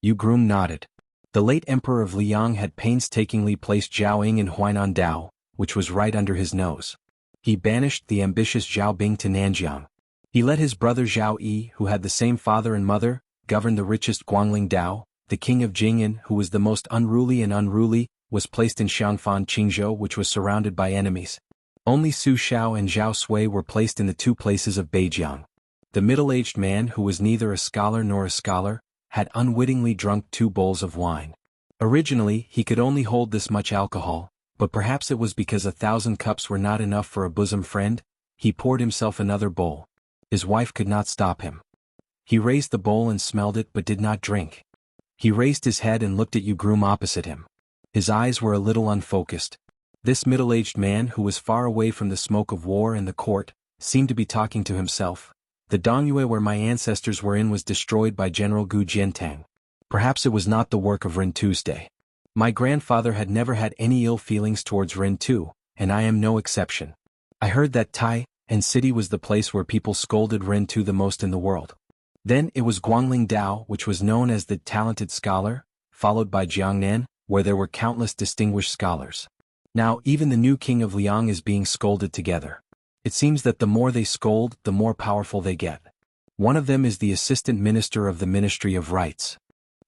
Yu Groom nodded. The late emperor of Liang had painstakingly placed Zhao Ying in Huainan Dao, which was right under his nose. He banished the ambitious Zhao Bing to Nanjiang. He let his brother Zhao Yi, who had the same father and mother, govern the richest Guangling Dao. The king of Jing'an, who was the most unruly, was placed in Xiangfan Qingzhou, which was surrounded by enemies. Only Su Xiao and Zhao Sui were placed in the 2 places of Beijiang. The middle-aged man, who was neither a scholar nor a scholar, had unwittingly drunk 2 bowls of wine. Originally, he could only hold this much alcohol, but perhaps it was because 1,000 cups were not enough for a bosom friend, he poured himself another bowl. His wife could not stop him. He raised the bowl and smelled it but did not drink. He raised his head and looked at you groom opposite him. His eyes were a little unfocused. This middle-aged man who was far away from the smoke of war and the court, seemed to be talking to himself. The Dongyue where my ancestors were in was destroyed by General Gu Jiantang. Perhaps it was not the work of Ren Tu's day. My grandfather had never had any ill feelings towards Ren Tu, and I am no exception. I heard that Tai and City was the place where people scolded Ren Tu the most in the world. Then it was Guangling Dao, which was known as the talented scholar, followed by Jiangnan, where there were countless distinguished scholars. Now even the new king of Liang is being scolded together. It seems that the more they scold, the more powerful they get. One of them is the assistant minister of the Ministry of Rights.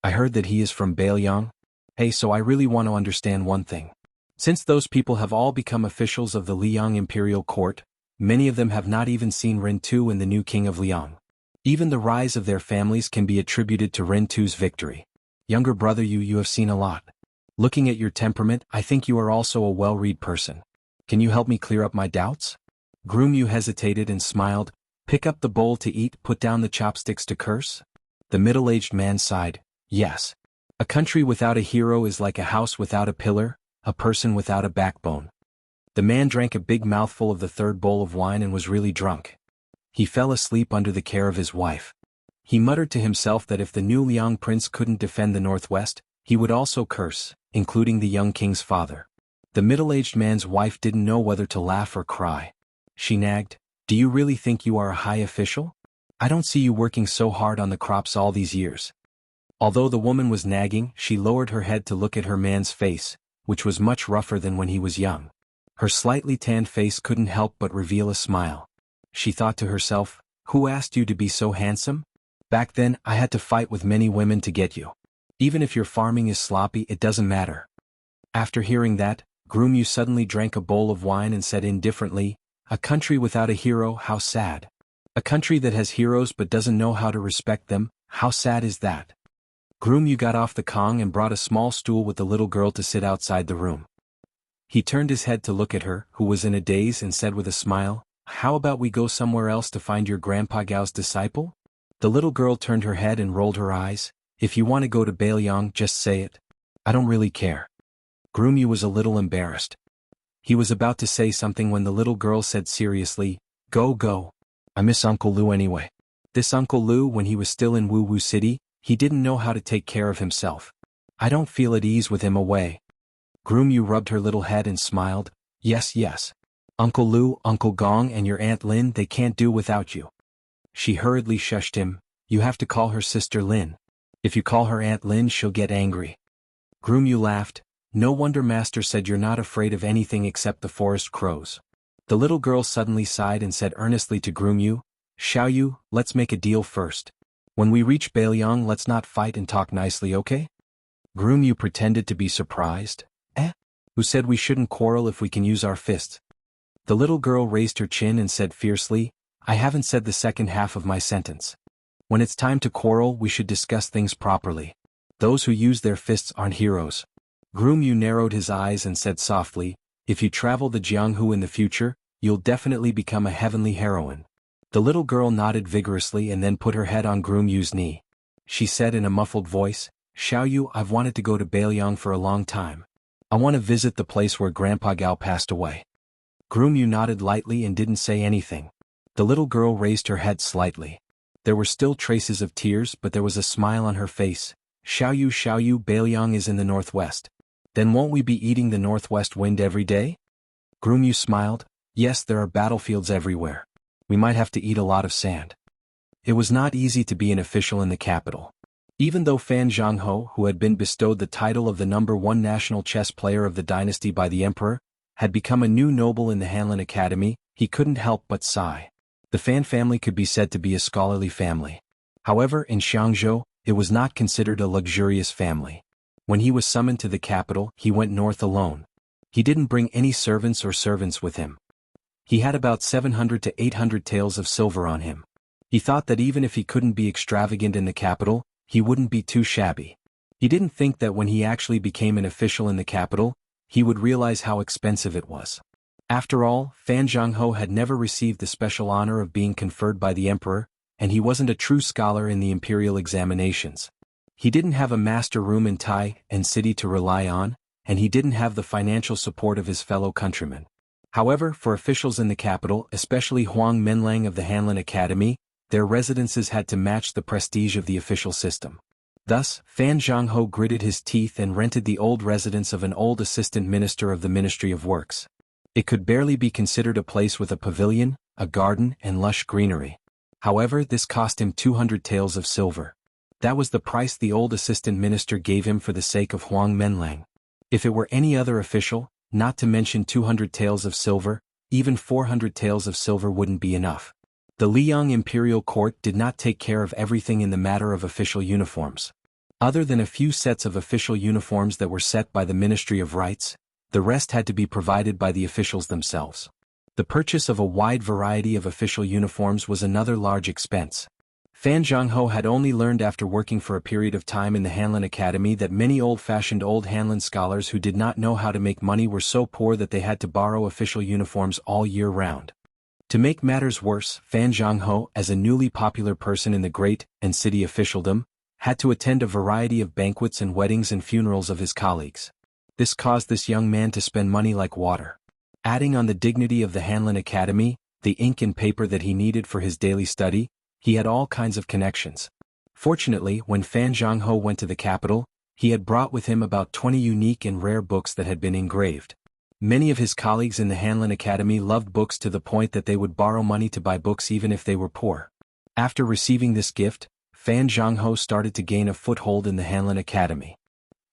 I heard that he is from Bailiang. Hey, so I really want to understand one thing. Since those people have all become officials of the Liang imperial court, many of them have not even seen Ren Tu and the new king of Liang. Even the rise of their families can be attributed to Ren Tu's victory. Younger brother, you have seen a lot. Looking at your temperament, I think you are also a well-read person. Can you help me clear up my doubts? Groom Yu hesitated and smiled. Pick up the bowl to eat, put down the chopsticks to curse? The middle-aged man sighed. Yes. A country without a hero is like a house without a pillar, a person without a backbone. The man drank a big mouthful of the third bowl of wine and was really drunk. He fell asleep under the care of his wife. He muttered to himself that if the new Liang prince couldn't defend the northwest, he would also curse, including the young king's father. The middle-aged man's wife didn't know whether to laugh or cry. She nagged, "Do you really think you are a high official? I don't see you working so hard on the crops all these years." Although the woman was nagging, she lowered her head to look at her man's face, which was much rougher than when he was young. Her slightly tanned face couldn't help but reveal a smile. She thought to herself, "Who asked you to be so handsome? Back then, I had to fight with many women to get you. Even if your farming is sloppy, it doesn't matter." After hearing that, Groom Yu suddenly drank a bowl of wine and said indifferently, "A country without a hero, how sad. A country that has heroes but doesn't know how to respect them, how sad is that?" Groom Yu got off the Kong and brought a small stool with the little girl to sit outside the room. He turned his head to look at her, who was in a daze, and said with a smile, "How about we go somewhere else to find your Grandpa Gao's disciple?" The little girl turned her head and rolled her eyes. "If you want to go to Bailiang, just say it. I don't really care." Groom Yu was a little embarrassed. He was about to say something when the little girl said seriously, Go. I miss Uncle Lu anyway." This Uncle Lu, when he was still in Wu Wu City, he didn't know how to take care of himself. "I don't feel at ease with him away." Groom Yu rubbed her little head and smiled. Yes. Uncle Lu, Uncle Gong and your Aunt Lin, they can't do without you." She hurriedly shushed him. "You have to call her Sister Lin. If you call her Aunt Lin, she'll get angry." Groom Yu laughed. "No wonder Master said you're not afraid of anything except the forest crows." The little girl suddenly sighed and said earnestly to Groom Yu, "Xiao Yu, let's make a deal first. When we reach Bailiang, let's not fight and talk nicely, okay?" Groom Yu pretended to be surprised. Who said we shouldn't quarrel if we can use our fists?" The little girl raised her chin and said fiercely, "I haven't said the second half of my sentence. When it's time to quarrel, we should discuss things properly. Those who use their fists aren't heroes." Groom Yu narrowed his eyes and said softly, "If you travel the Jianghu in the future, you'll definitely become a heavenly heroine." The little girl nodded vigorously and then put her head on Groom Yu's knee. She said in a muffled voice, "Xiao Yu, I've wanted to go to Bailiang for a long time. I want to visit the place where Grandpa Gao passed away." Groom Yu nodded lightly and didn't say anything. The little girl raised her head slightly. There were still traces of tears, but there was a smile on her face. Xiao Yu, Bailiang is in the northwest. Then won't we be eating the northwest wind every day?" Groom Yu smiled. "Yes, there are battlefields everywhere. We might have to eat a lot of sand." It was not easy to be an official in the capital. Even though Fan Zhangho, who had been bestowed the title of the #1 national chess player of the dynasty by the emperor, had become a new noble in the Hanlin Academy, he couldn't help but sigh. The Fan family could be said to be a scholarly family. However, in Xiangzhou, it was not considered a luxurious family. When he was summoned to the capital, he went north alone. He didn't bring any servants with him. He had about 700 to 800 taels of silver on him. He thought that even if he couldn't be extravagant in the capital, he wouldn't be too shabby. He didn't think that when he actually became an official in the capital, he would realize how expensive it was. After all, Fan Zhongho had never received the special honor of being conferred by the emperor, and he wasn't a true scholar in the imperial examinations. He didn't have a master room in Tai and city to rely on, and he didn't have the financial support of his fellow countrymen. However, for officials in the capital, especially Huang Menlang of the Hanlin Academy, their residences had to match the prestige of the official system. Thus, Fan Zhongho gritted his teeth and rented the old residence of an old assistant minister of the Ministry of Works. It could barely be considered a place with a pavilion, a garden, and lush greenery. However, this cost him 200 taels of silver. That was the price the old assistant minister gave him for the sake of Huang Menlang. If it were any other official, not to mention 200 taels of silver, even 400 taels of silver wouldn't be enough. The Liang imperial court did not take care of everything in the matter of official uniforms. Other than a few sets of official uniforms that were set by the Ministry of Rights, the rest had to be provided by the officials themselves. The purchase of a wide variety of official uniforms was another large expense. Fan Zhongho had only learned after working for a period of time in the Hanlin Academy that many old-fashioned old Hanlin scholars who did not know how to make money were so poor that they had to borrow official uniforms all year round. To make matters worse, Fan Zhongho, as a newly popular person in the great and city officialdom, had to attend a variety of banquets and weddings and funerals of his colleagues. This caused this young man to spend money like water. Adding on the dignity of the Hanlin Academy, the ink and paper that he needed for his daily study, he had all kinds of connections. Fortunately, when Fan Zhongho went to the capital, he had brought with him about 20 unique and rare books that had been engraved. Many of his colleagues in the Hanlin Academy loved books to the point that they would borrow money to buy books even if they were poor. After receiving this gift, Fan Zhongho started to gain a foothold in the Hanlin Academy.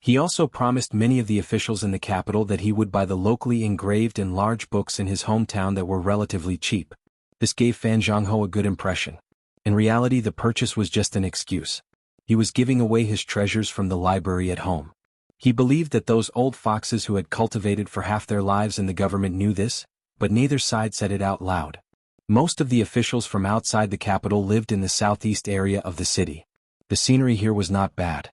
He also promised many of the officials in the capital that he would buy the locally engraved and large books in his hometown that were relatively cheap. This gave Fan Zhongho a good impression. In reality, the purchase was just an excuse. He was giving away his treasures from the library at home. He believed that those old foxes who had cultivated for half their lives in the government knew this, but neither side said it out loud. Most of the officials from outside the capital lived in the southeast area of the city. The scenery here was not bad.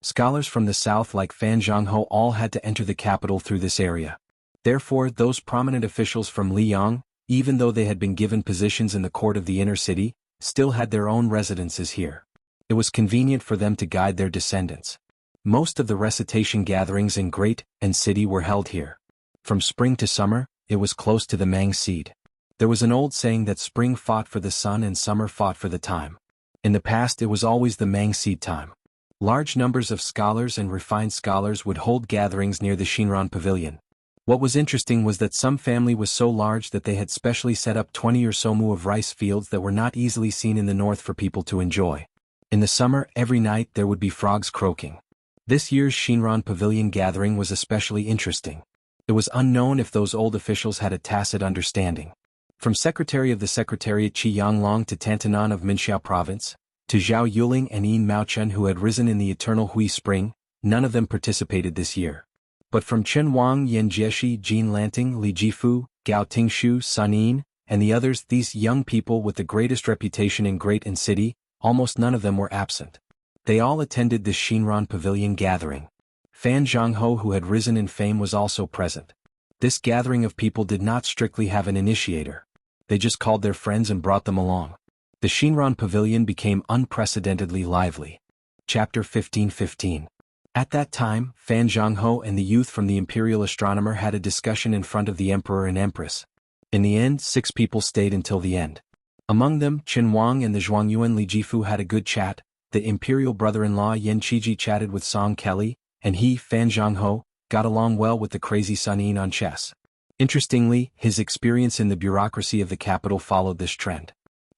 Scholars from the south like Fan Zhongho all had to enter the capital through this area. Therefore, those prominent officials from Liang, even though they had been given positions in the court of the inner city, still had their own residences here. It was convenient for them to guide their descendants. Most of the recitation gatherings in great and city were held here. From spring to summer, it was close to the Mang seed. There was an old saying that spring fought for the sun and summer fought for the time. In the past, it was always the Mang seed time. Large numbers of scholars and refined scholars would hold gatherings near the Shinran Pavilion. What was interesting was that some family was so large that they had specially set up 20 or so mu of rice fields that were not easily seen in the north for people to enjoy. In the summer, every night there would be frogs croaking. This year's Shinran Pavilion gathering was especially interesting. It was unknown if those old officials had a tacit understanding. From Secretary of the Secretariat Qi Yanglong to Tantanan of Minxiao Province, to Zhao Yuling and Yin Maochen who had risen in the eternal Hui Spring, none of them participated this year. But from Chen Wang, Yan Jieshi, Jin Lanting, Li Jifu, Gao Tingshu, Sun Yin, and the others, these young people with the greatest reputation in great and city, almost none of them were absent. They all attended this Shinran Pavilion gathering. Fan Zhongho, who had risen in fame, was also present. This gathering of people did not strictly have an initiator. They just called their friends and brought them along. The Shinran Pavilion became unprecedentedly lively. Chapter 15:15. At that time, Fan Zhongho and the youth from the Imperial Astronomer had a discussion in front of the Emperor and Empress. In the end, 6 people stayed until the end. Among them, Chen Wang and the Zhuangyuan Li Jifu had a good chat. The Imperial brother-in-law Yan Qiji chatted with Song Kelly, and he, Fan Zhongho, got along well with the crazy Sun Yin on chess. Interestingly, his experience in the bureaucracy of the capital followed this trend.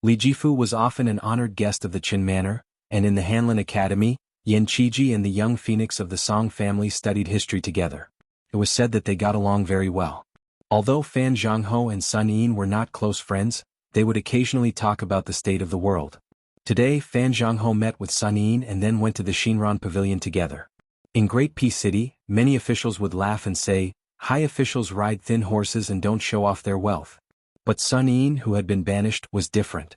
Li Jifu was often an honored guest of the Qin Manor, and in the Hanlin Academy, Yan Qiji and the young phoenix of the Song family studied history together. It was said that they got along very well. Although Fan Zhongho and Sun Yin were not close friends, they would occasionally talk about the state of the world. Today, Fan Zhongho met with Sun Yin and then went to the Shinran Pavilion together. In Great Peace City, many officials would laugh and say, "High officials ride thin horses and don't show off their wealth." But Sun Yin, who had been banished, was different.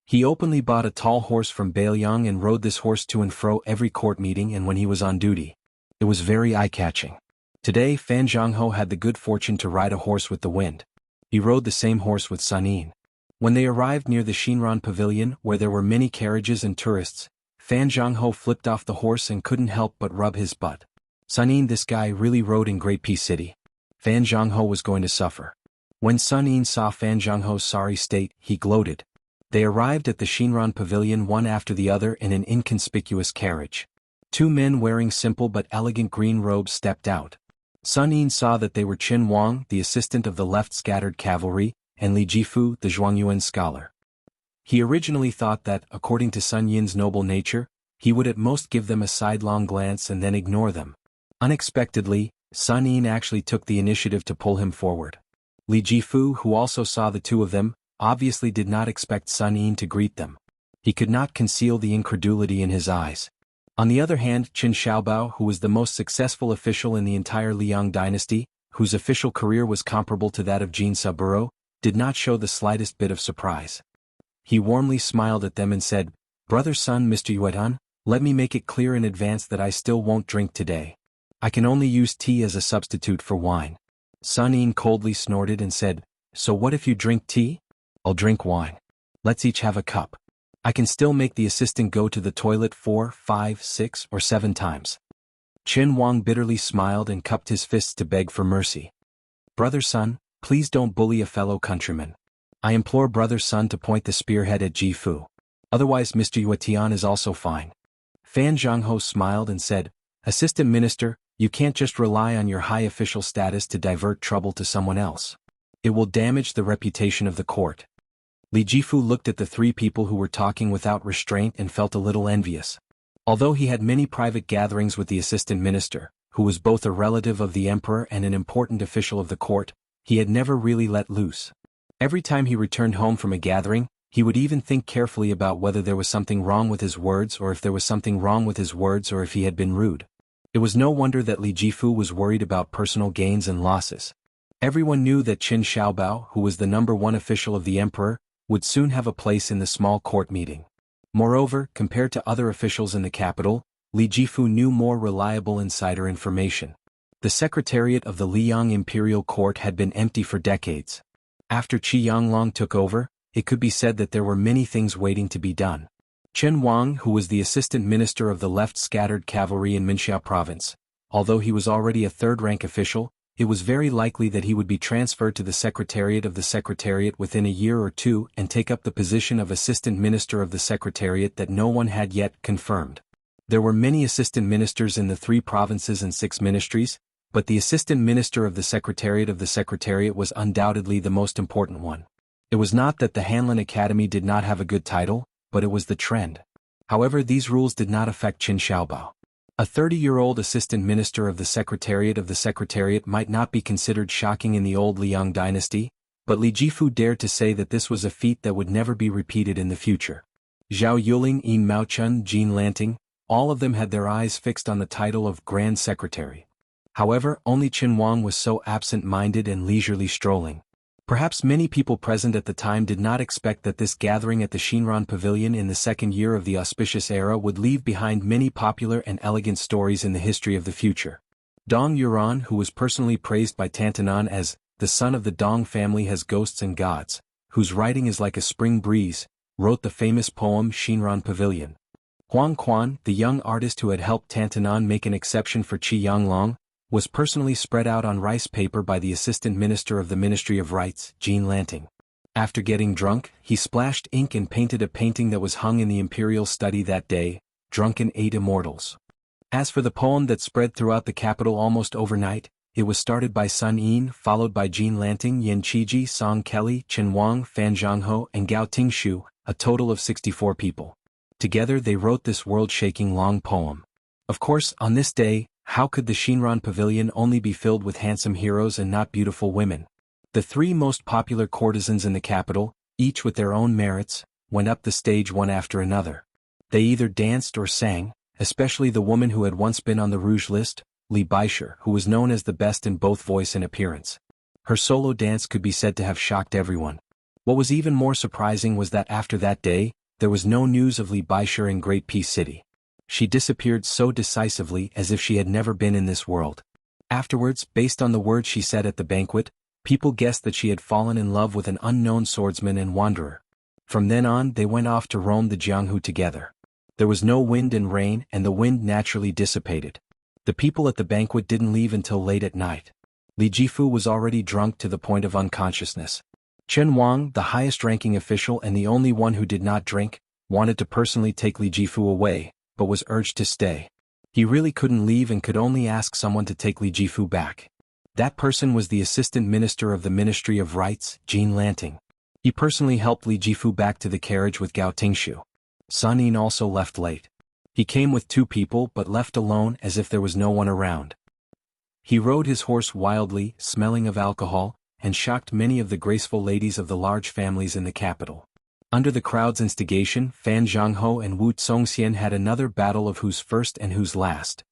He openly bought a tall horse from Bailiang and rode this horse to and fro every court meeting and when he was on duty. It was very eye-catching. Today, Fan Zhongho had the good fortune to ride a horse with the wind. He rode the same horse with Sun Yin. When they arrived near the Shinran Pavilion where there were many carriages and tourists, Fan Zhongho flipped off the horse and couldn't help but rub his butt. Sun Yin, this guy really rode in Great Peace City. Fan Zhongho was going to suffer. When Sun Yin saw Fan Zhongho's sorry state, he gloated. They arrived at the Shinran Pavilion one after the other in an inconspicuous carriage. Two men wearing simple but elegant green robes stepped out. Sun Yin saw that they were Qin Wang, the assistant of the left scattered cavalry, and Li Jifu, the Zhuangyuan scholar. He originally thought that, according to Sun Yin's noble nature, he would at most give them a sidelong glance and then ignore them. Unexpectedly, Sun Yin actually took the initiative to pull him forward. Li Jifu, who also saw the two of them, obviously did not expect Sun Yin to greet them. He could not conceal the incredulity in his eyes. On the other hand, Qin Xiaobao, who was the most successful official in the entire Liang dynasty, whose official career was comparable to that of Jin Saburo, did not show the slightest bit of surprise. He warmly smiled at them and said, "Brother Sun, Mr. Yuedan, let me make it clear in advance that I still won't drink today. I can only use tea as a substitute for wine." Sun Yin coldly snorted and said, "So what if you drink tea? I'll drink wine. Let's each have a cup. I can still make the assistant go to the toilet 4, 5, 6, or 7 times." Qin Wang bitterly smiled and cupped his fists to beg for mercy. "Brother Sun, please don't bully a fellow countryman. I implore Brother Sun to point the spearhead at Jifu. Otherwise Mr. Yuetian is also fine." Fan Zhongho smiled and said, "Assistant Minister, you can't just rely on your high official status to divert trouble to someone else. It will damage the reputation of the court." Li Jifu looked at the three people who were talking without restraint and felt a little envious. Although he had many private gatherings with the assistant minister, who was both a relative of the emperor and an important official of the court, he had never really let loose. Every time he returned home from a gathering, he would even think carefully about whether there was something wrong with his words or if he had been rude. It was no wonder that Li Jifu was worried about personal gains and losses. Everyone knew that Qin Xiaobao, who was the #1 official of the emperor, would soon have a place in the small court meeting. Moreover, compared to other officials in the capital, Li Jifu knew more reliable insider information. The secretariat of the Liang imperial court had been empty for decades. After Qi Yanglong took over, it could be said that there were many things waiting to be done. Qin Wang, who was the assistant minister of the left scattered cavalry in Minxiao province, although he was already a third-rank official, it was very likely that he would be transferred to the secretariat of the secretariat within a year or two and take up the position of assistant minister of the secretariat that no one had yet confirmed. There were many assistant ministers in the 3 provinces and 6 ministries, but the assistant minister of the secretariat was undoubtedly the most important one. It was not that the Hanlin Academy did not have a good title, but it was the trend. However, these rules did not affect Qin Xiaobao. A 30-year-old assistant minister of the secretariat might not be considered shocking in the old Liang dynasty, but Li Jifu dared to say that this was a feat that would never be repeated in the future. Zhao Yuling, Yin Maochun, Jean Lanting, all of them had their eyes fixed on the title of Grand Secretary. However, only Qin Wang was so absent-minded and leisurely strolling. Perhaps many people present at the time did not expect that this gathering at the Shinran Pavilion in the second year of the auspicious era would leave behind many popular and elegant stories in the history of the future. Dong Yuran, who was personally praised by Tantanan as the son of the Dong family has ghosts and gods, whose writing is like a spring breeze, wrote the famous poem Shinran Pavilion. Huang Quan, the young artist who had helped Tantanan make an exception for Qi Yanglong, was personally spread out on rice paper by the assistant minister of the Ministry of Rites, Jean Lanting. After getting drunk, he splashed ink and painted a painting that was hung in the imperial study that day, Drunken 8 Immortals. As for the poem that spread throughout the capital almost overnight, it was started by Sun Yin, followed by Jean Lanting, Yin Qiji, Song Kelly, Qin Wang, Fan Zhongho, and Gao Tingshu, a total of 64 people. Together they wrote this world-shaking long poem. Of course, on this day, how could the Shinran Pavilion only be filled with handsome heroes and not beautiful women? The 3 most popular courtesans in the capital, each with their own merits, went up the stage one after another. They either danced or sang, especially the woman who had once been on the Rouge list, Li Baisher, who was known as the best in both voice and appearance. Her solo dance could be said to have shocked everyone. What was even more surprising was that after that day, there was no news of Li Baisher in Great Peace City. She disappeared so decisively as if she had never been in this world. Afterwards, based on the words she said at the banquet, People guessed that she had fallen in love with an unknown swordsman and wanderer. From then on they went off to roam the Jianghu together. There was no wind and rain, and the wind naturally dissipated. The people at the banquet didn't leave until late at night. Li Jifu was already drunk to the point of unconsciousness. Chen Wang, the highest-ranking official and the only one who did not drink, wanted to personally take Li Jifu away, but was urged to stay. He really couldn't leave and could only ask someone to take Li Jifu back. That person was the Assistant Minister of the Ministry of Rights, Jean Lanting. He personally helped Li Jifu back to the carriage with Gao Tingshu. Sun Yin also left late. He came with 2 people but left alone as if there was no one around. He rode his horse wildly, smelling of alcohol, and shocked many of the graceful ladies of the large families in the capital. Under the crowd's instigation, Fan Zhangho and Wu Congxian had another battle of who's first and who's last.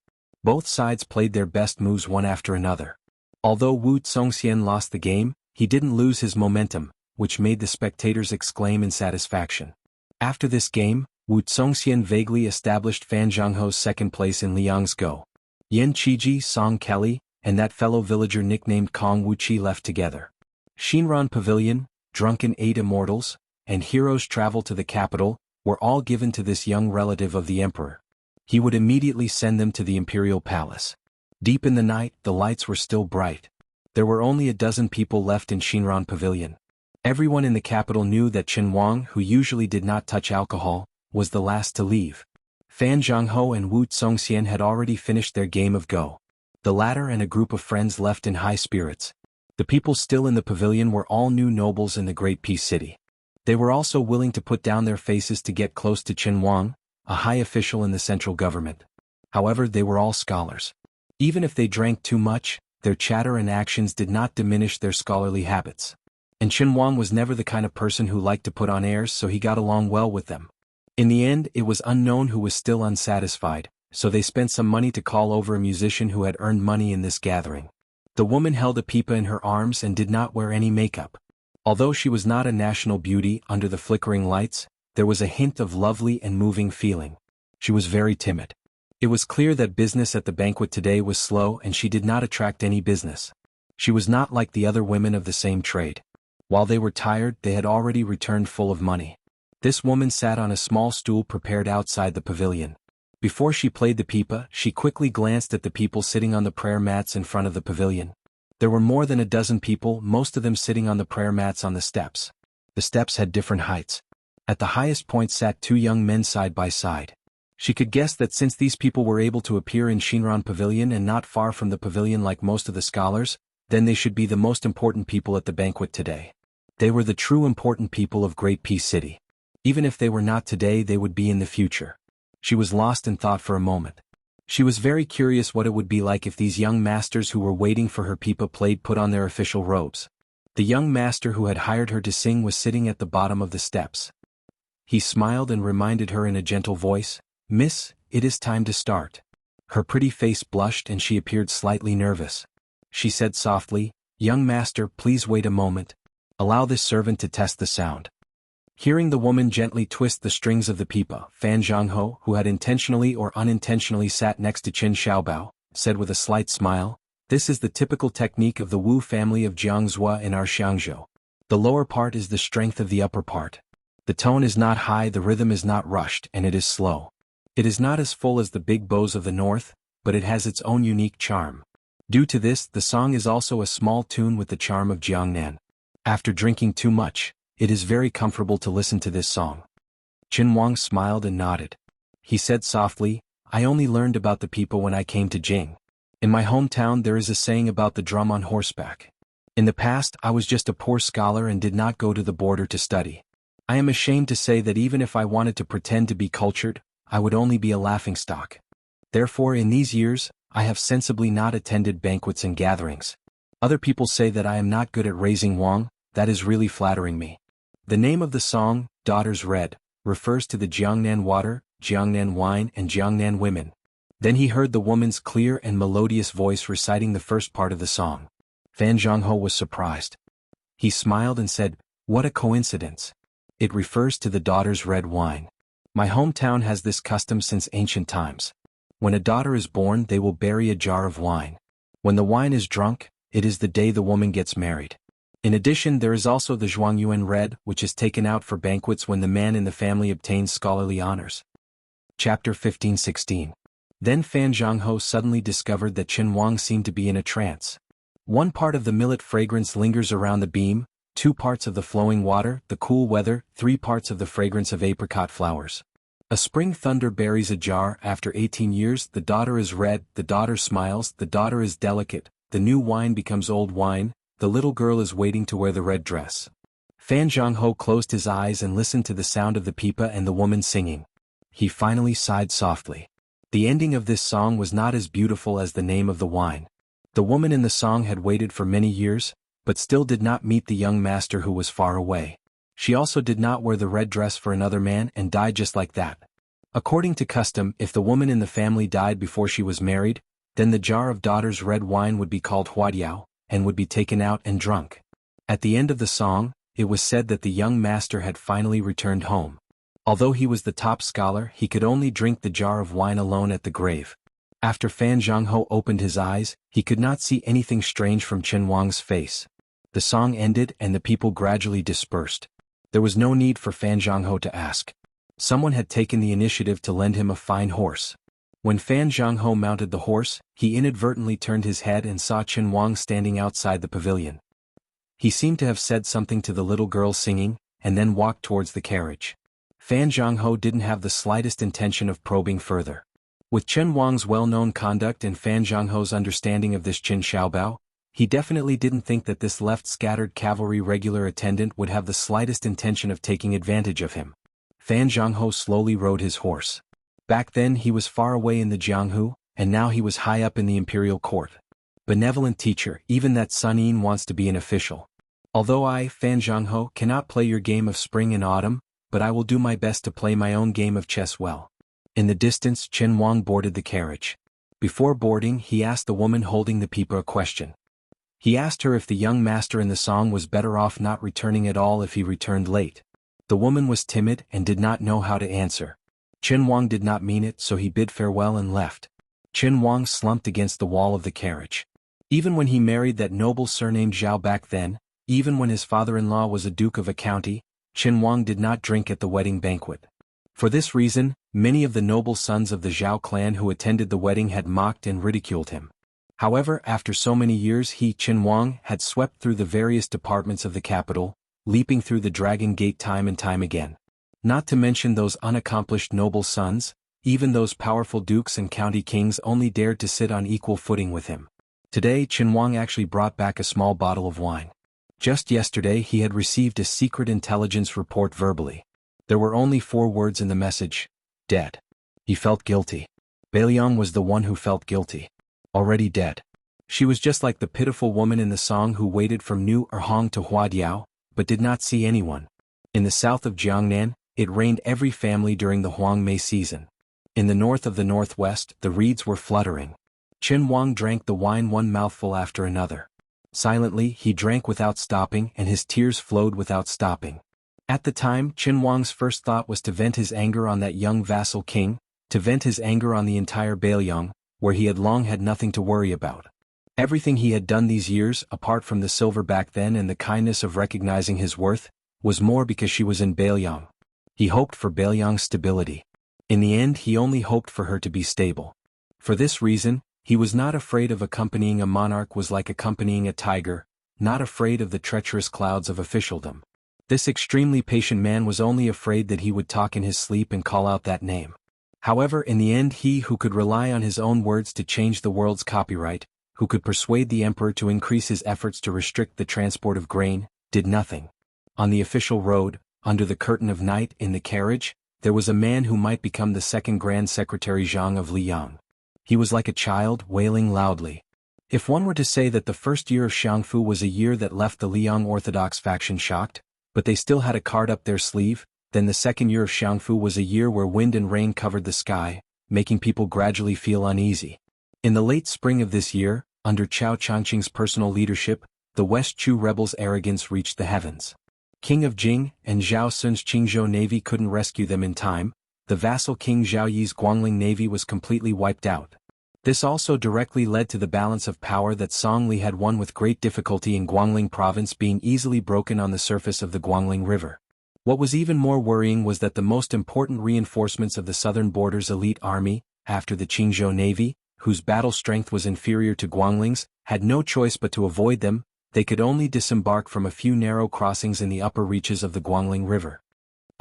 Both sides played their best moves one after another. Although Wu Congxian lost the game, he didn't lose his momentum, which made the spectators exclaim in satisfaction. After this game, Wu Congxian vaguely established Fan Zhangho's second place in Liang's Go. Yan Qiji, Song Kelly, and that fellow villager nicknamed Kong Wuqi left together. Shinran Pavilion, Drunken 8 Immortals, and Heroes Travel to the Capital, were all given to this young relative of the emperor. He would immediately send them to the imperial palace. Deep in the night, the lights were still bright. There were only a dozen people left in Shinran Pavilion. Everyone in the capital knew that Chen Wang, who usually did not touch alcohol, was the last to leave. Fan Zhangho and Wu Congxian had already finished their game of Go. The latter and a group of friends left in high spirits. The people still in the pavilion were all new nobles in the Great Peace City. They were also willing to put down their faces to get close to Chen Wang, a high official in the central government. However, they were all scholars. Even if they drank too much, their chatter and actions did not diminish their scholarly habits. And Chen Wang was never the kind of person who liked to put on airs, so he got along well with them. In the end, it was unknown who was still unsatisfied, so they spent some money to call over a musician who had earned money in this gathering. The woman held a pipa in her arms and did not wear any makeup. Although she was not a national beauty under the flickering lights, there was a hint of lovely and moving feeling. She was very timid. It was clear that business at the banquet today was slow and she did not attract any business. She was not like the other women of the same trade. While they were tired, they had already returned full of money. This woman sat on a small stool prepared outside the pavilion. Before she played the pipa, she quickly glanced at the people sitting on the prayer mats in front of the pavilion. There were more than a dozen people, most of them sitting on the prayer mats on the steps. The steps had different heights. At the highest point sat 2 young men side by side. She could guess that since these people were able to appear in Shinran Pavilion and not far from the pavilion like most of the scholars, then they should be the most important people at the banquet today. They were the true important people of Great Peace City. Even if they were not today, they would be in the future. She was lost in thought for a moment. She was very curious what it would be like if these young masters who were waiting for her pipa put on their official robes. The young master who had hired her to sing was sitting at the bottom of the steps. He smiled and reminded her in a gentle voice, "Miss, it is time to start." Her pretty face blushed and she appeared slightly nervous. She said softly, "Young master, please wait a moment. Allow this servant to test the sound." Hearing the woman gently twist the strings of the pipa, Fan Zhangho, who had intentionally or unintentionally sat next to Qin Xiaobao, said with a slight smile, "This is the typical technique of the Wu family of Jiangzhou in our Xiangzhou. The lower part is the strength of the upper part. The tone is not high, the rhythm is not rushed, and it is slow. It is not as full as the big bows of the north, but it has its own unique charm. Due to this, the song is also a small tune with the charm of Jiangnan. After drinking too much, it is very comfortable to listen to this song." Chen Wang smiled and nodded. He said softly, "I only learned about the people when I came to Jing. In my hometown there is a saying about the drum on horseback. In the past I was just a poor scholar and did not go to the border to study. I am ashamed to say that even if I wanted to pretend to be cultured, I would only be a laughingstock. Therefore in these years, I have sensibly not attended banquets and gatherings. Other people say that I am not good at raising wang, that is really flattering me." The name of the song, Daughters Red, refers to the Jiangnan water, Jiangnan wine and Jiangnan women. Then he heard the woman's clear and melodious voice reciting the first part of the song. Fan Zhangho was surprised. He smiled and said, "What a coincidence. It refers to the Daughters Red wine. My hometown has this custom since ancient times. When a daughter is born they will bury a jar of wine. When the wine is drunk, It is the day the woman gets married. In addition, there is also the Zhuangyuan Red, which is taken out for banquets when the man in the family obtains scholarly honors. Chapter 15-16. Then Fan Zhangho suddenly discovered that Chen Wang seemed to be in a trance. One part of the millet fragrance lingers around the beam, 2 parts of the flowing water, the cool weather, 3 parts of the fragrance of apricot flowers. A spring thunder buries a jar. After 18 years, the daughter is red, the daughter smiles, the daughter is delicate, the new wine becomes old wine, the little girl is waiting to wear the red dress. Fan Zhangho closed his eyes and listened to the sound of the pipa and the woman singing. He finally sighed softly. The ending of this song was not as beautiful as the name of the wine. The woman in the song had waited for many years, but still did not meet the young master who was far away. She also did not wear the red dress for another man and died just like that. According to custom, if the woman in the family died before she was married, then the jar of daughter's red wine would be called huadiao, and would be taken out and drunk. At the end of the song, it was said that the young master had finally returned home. Although he was the top scholar, he could only drink the jar of wine alone at the grave. After Fan Zhangho opened his eyes, he could not see anything strange from Chen Wang's face. The song ended and the people gradually dispersed. There was no need for Fan Zhangho to ask. Someone had taken the initiative to lend him a fine horse. When Fan Zhangho mounted the horse, he inadvertently turned his head and saw Chen Wang standing outside the pavilion. He seemed to have said something to the little girl singing, and then walked towards the carriage. Fan Zhangho didn't have the slightest intention of probing further. With Chen Wang's well-known conduct and Fan Zhangho's understanding of this Qin Xiaobao, he definitely didn't think that this left-scattered cavalry regular attendant would have the slightest intention of taking advantage of him. Fan Zhangho slowly rode his horse. Back then he was far away in the Jianghu, and now he was high up in the imperial court. Benevolent teacher, even that Sun Yin wants to be an official. Although I, Fan Zhangho, cannot play your game of spring and autumn, but I will do my best to play my own game of chess well. In the distance, Chen Wang boarded the carriage. Before boarding, he asked the woman holding the pipa a question. He asked her if the young master in the song was better off not returning at all if he returned late. The woman was timid and did not know how to answer. Chen Wang did not mean it, so he bid farewell and left. Chen Wang slumped against the wall of the carriage. Even when he married that noble surnamed Zhao back then, even when his father-in-law was a duke of a county, Chen Wang did not drink at the wedding banquet. For this reason, many of the noble sons of the Zhao clan who attended the wedding had mocked and ridiculed him. However, after so many years he, Chen Wang, had swept through the various departments of the capital, leaping through the Dragon Gate time and time again. Not to mention those unaccomplished noble sons, even those powerful dukes and county kings only dared to sit on equal footing with him. Today Chen Wang actually brought back a small bottle of wine. Just yesterday he had received a secret intelligence report verbally. There were only 4 words in the message: dead. He felt guilty. Bailiang was the one who felt guilty. Already dead. She was just like the pitiful woman in the song who waited from New Erhong to Huadiao, but did not see anyone. In the south of Jiangnan, it rained every family during the Huang Mei season. In the north of the northwest, the reeds were fluttering. Chen Wang drank the wine one mouthful after another. Silently, he drank without stopping and his tears flowed without stopping. At the time, Chen Wang's first thought was to vent his anger on that young vassal king, to vent his anger on the entire Bailiang, where he had long had nothing to worry about. Everything he had done these years, apart from the silver back then and the kindness of recognizing his worth, was more because she was in Bailiang. He hoped for Bailiang's stability. In the end he only hoped for her to be stable. For this reason, he was not afraid of accompanying a monarch was like accompanying a tiger, not afraid of the treacherous clouds of officialdom. This extremely patient man was only afraid that he would talk in his sleep and call out that name. However, in the end he who could rely on his own words to change the world's copyright, who could persuade the emperor to increase his efforts to restrict the transport of grain, did nothing. On the official road, under the curtain of night in the carriage, there was a man who might become the second Grand Secretary Zhang of Liang. He was like a child, wailing loudly. If one were to say that the first year of Xiangfu was a year that left the Liang Orthodox faction shocked, but they still had a card up their sleeve, then the second year of Xiangfu was a year where wind and rain covered the sky, making people gradually feel uneasy. In the late spring of this year, under Chao Changqing's personal leadership, the West Chu rebels' arrogance reached the heavens. King of Jing and Zhao Sun's Qingzhou navy couldn't rescue them in time. The vassal King Zhao Yi's Guangling navy was completely wiped out. This also directly led to the balance of power that Song Li had won with great difficulty in Guangling province being easily broken on the surface of the Guangling River. What was even more worrying was that the most important reinforcements of the southern border's elite army, after the Qingzhou Navy, whose battle strength was inferior to Guangling's, had no choice but to avoid them. They could only disembark from a few narrow crossings in the upper reaches of the Guangling River.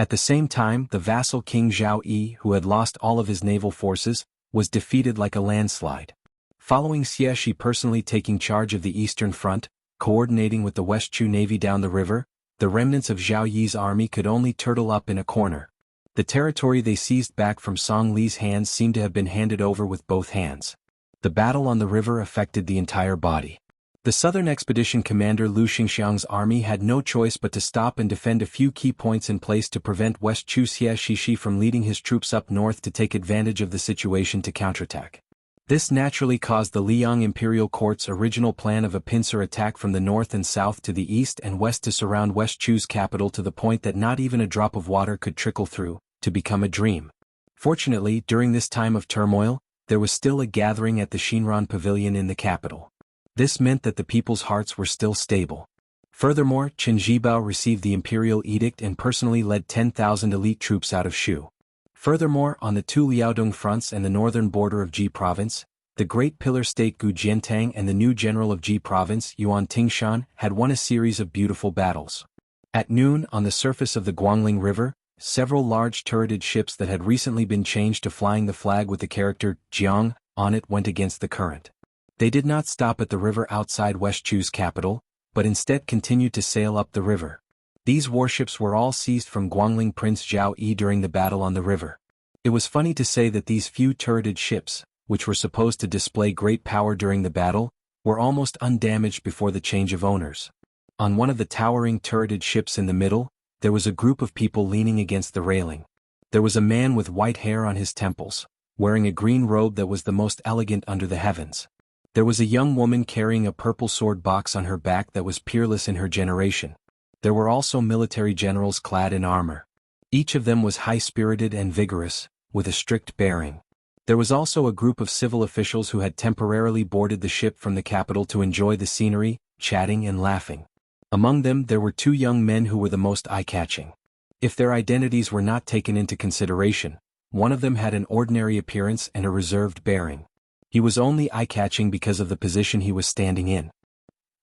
At the same time, the vassal King Zhao Yi, who had lost all of his naval forces, was defeated like a landslide. Following Xie Shi personally taking charge of the Eastern Front, coordinating with the West Chu Navy down the river, the remnants of Zhao Yi's army could only turtle up in a corner. The territory they seized back from Song Li's hands seemed to have been handed over with both hands. The battle on the river affected the entire body. The Southern Expedition Commander Lu Xingxiang's army had no choice but to stop and defend a few key points in place to prevent West Chu Xie Shi from leading his troops up north to take advantage of the situation to counterattack. This naturally caused the Liang Imperial Court's original plan of a pincer attack from the north and south to the east and west to surround West Chu's capital to the point that not even a drop of water could trickle through, to become a dream. Fortunately, during this time of turmoil, there was still a gathering at the Shinran Pavilion in the capital. This meant that the people's hearts were still stable. Furthermore, Chen Zhibao received the imperial edict and personally led 10,000 elite troops out of Shu. Furthermore, on the two Liaodong fronts and the northern border of Ji province, the great pillar state Gu Jiantang and the new general of Ji province Yuan Tingshan had won a series of beautiful battles. At noon, on the surface of the Guangling River, several large turreted ships that had recently been changed to flying the flag with the character Jiang on it went against the current. They did not stop at the river outside West Chu's capital, but instead continued to sail up the river. These warships were all seized from Guangling Prince Zhao Yi during the battle on the river. It was funny to say that these few turreted ships, which were supposed to display great power during the battle, were almost undamaged before the change of owners. On one of the towering turreted ships in the middle, there was a group of people leaning against the railing. There was a man with white hair on his temples, wearing a green robe that was the most elegant under the heavens. There was a young woman carrying a purple sword box on her back that was peerless in her generation. There were also military generals clad in armor. Each of them was high-spirited and vigorous, with a strict bearing. There was also a group of civil officials who had temporarily boarded the ship from the capital to enjoy the scenery, chatting and laughing. Among them there were two young men who were the most eye-catching. If their identities were not taken into consideration, one of them had an ordinary appearance and a reserved bearing. He was only eye-catching because of the position he was standing in.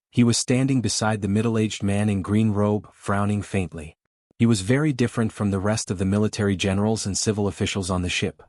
He was standing beside the middle-aged man in green robe, frowning faintly. He was very different from the rest of the military generals and civil officials on the ship.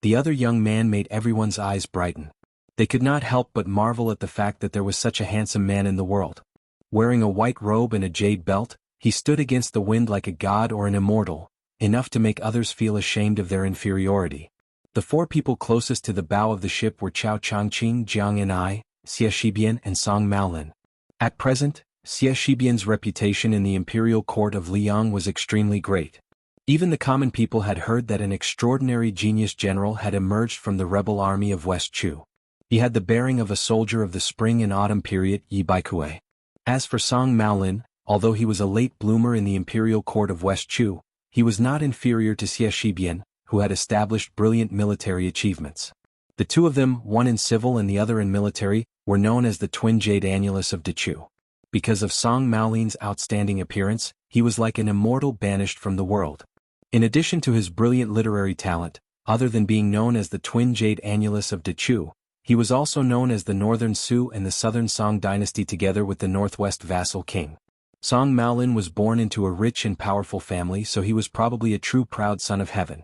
The other young man made everyone's eyes brighten. They could not help but marvel at the fact that there was such a handsome man in the world. Wearing a white robe and a jade belt, he stood against the wind like a god or an immortal, enough to make others feel ashamed of their inferiority. The four people closest to the bow of the ship were Chao Changqing, Jiang Enai, Xie Shibian and Song Maolin. At present, Xie Shibian's reputation in the imperial court of Liang was extremely great. Even the common people had heard that an extraordinary genius general had emerged from the rebel army of West Chu. He had the bearing of a soldier of the spring and autumn period Yi Baikue. As for Song Maolin, although he was a late bloomer in the imperial court of West Chu, he was not inferior to Xie Shibian, who had established brilliant military achievements. The two of them, one in civil and the other in military, were known as the twin jade annulus of Dechu. Because of Song Maolin's outstanding appearance, he was like an immortal banished from the world. In addition to his brilliant literary talent, other than being known as the twin jade annulus of Dechu, he was also known as the Northern Su and the Southern Song dynasty together with the Northwest vassal king. Song Maolin was born into a rich and powerful family, so he was probably a true proud son of heaven.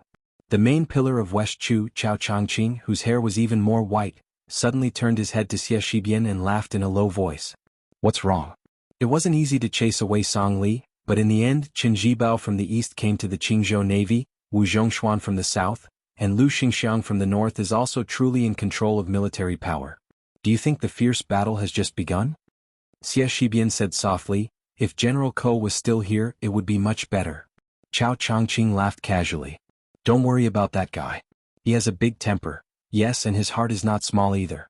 The main pillar of West Chu, Chao Changqing, whose hair was even more white, suddenly turned his head to Xie Shibian and laughed in a low voice. "What's wrong?" It wasn't easy to chase away Song Li, but in the end Chen Zhibao from the east came to the Qingzhou Navy, Wu Zhongshuan from the south, and Lu Xingxiang from the north is also truly in control of military power. "Do you think the fierce battle has just begun?" Xie Shibian said softly. "If General Ko was still here, it would be much better." Chao Changqing laughed casually. "Don't worry about that guy. He has a big temper, yes, and his heart is not small either."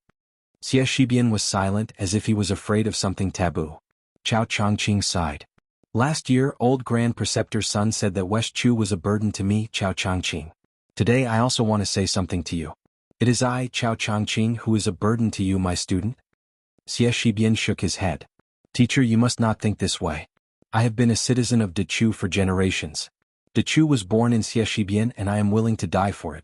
Xie Shibian was silent as if he was afraid of something taboo. Chao Changqing sighed. "Last year, old Grand Preceptor's son said that West Chu was a burden to me, Chao Changqing. Today I also want to say something to you. It is I, Chao Changqing, who is a burden to you, my student? Xie Shibian shook his head. Teacher, you must not think this way. I have been a citizen of Dechu for generations. Dechu was born in Xie Shibian and I am willing to die for it.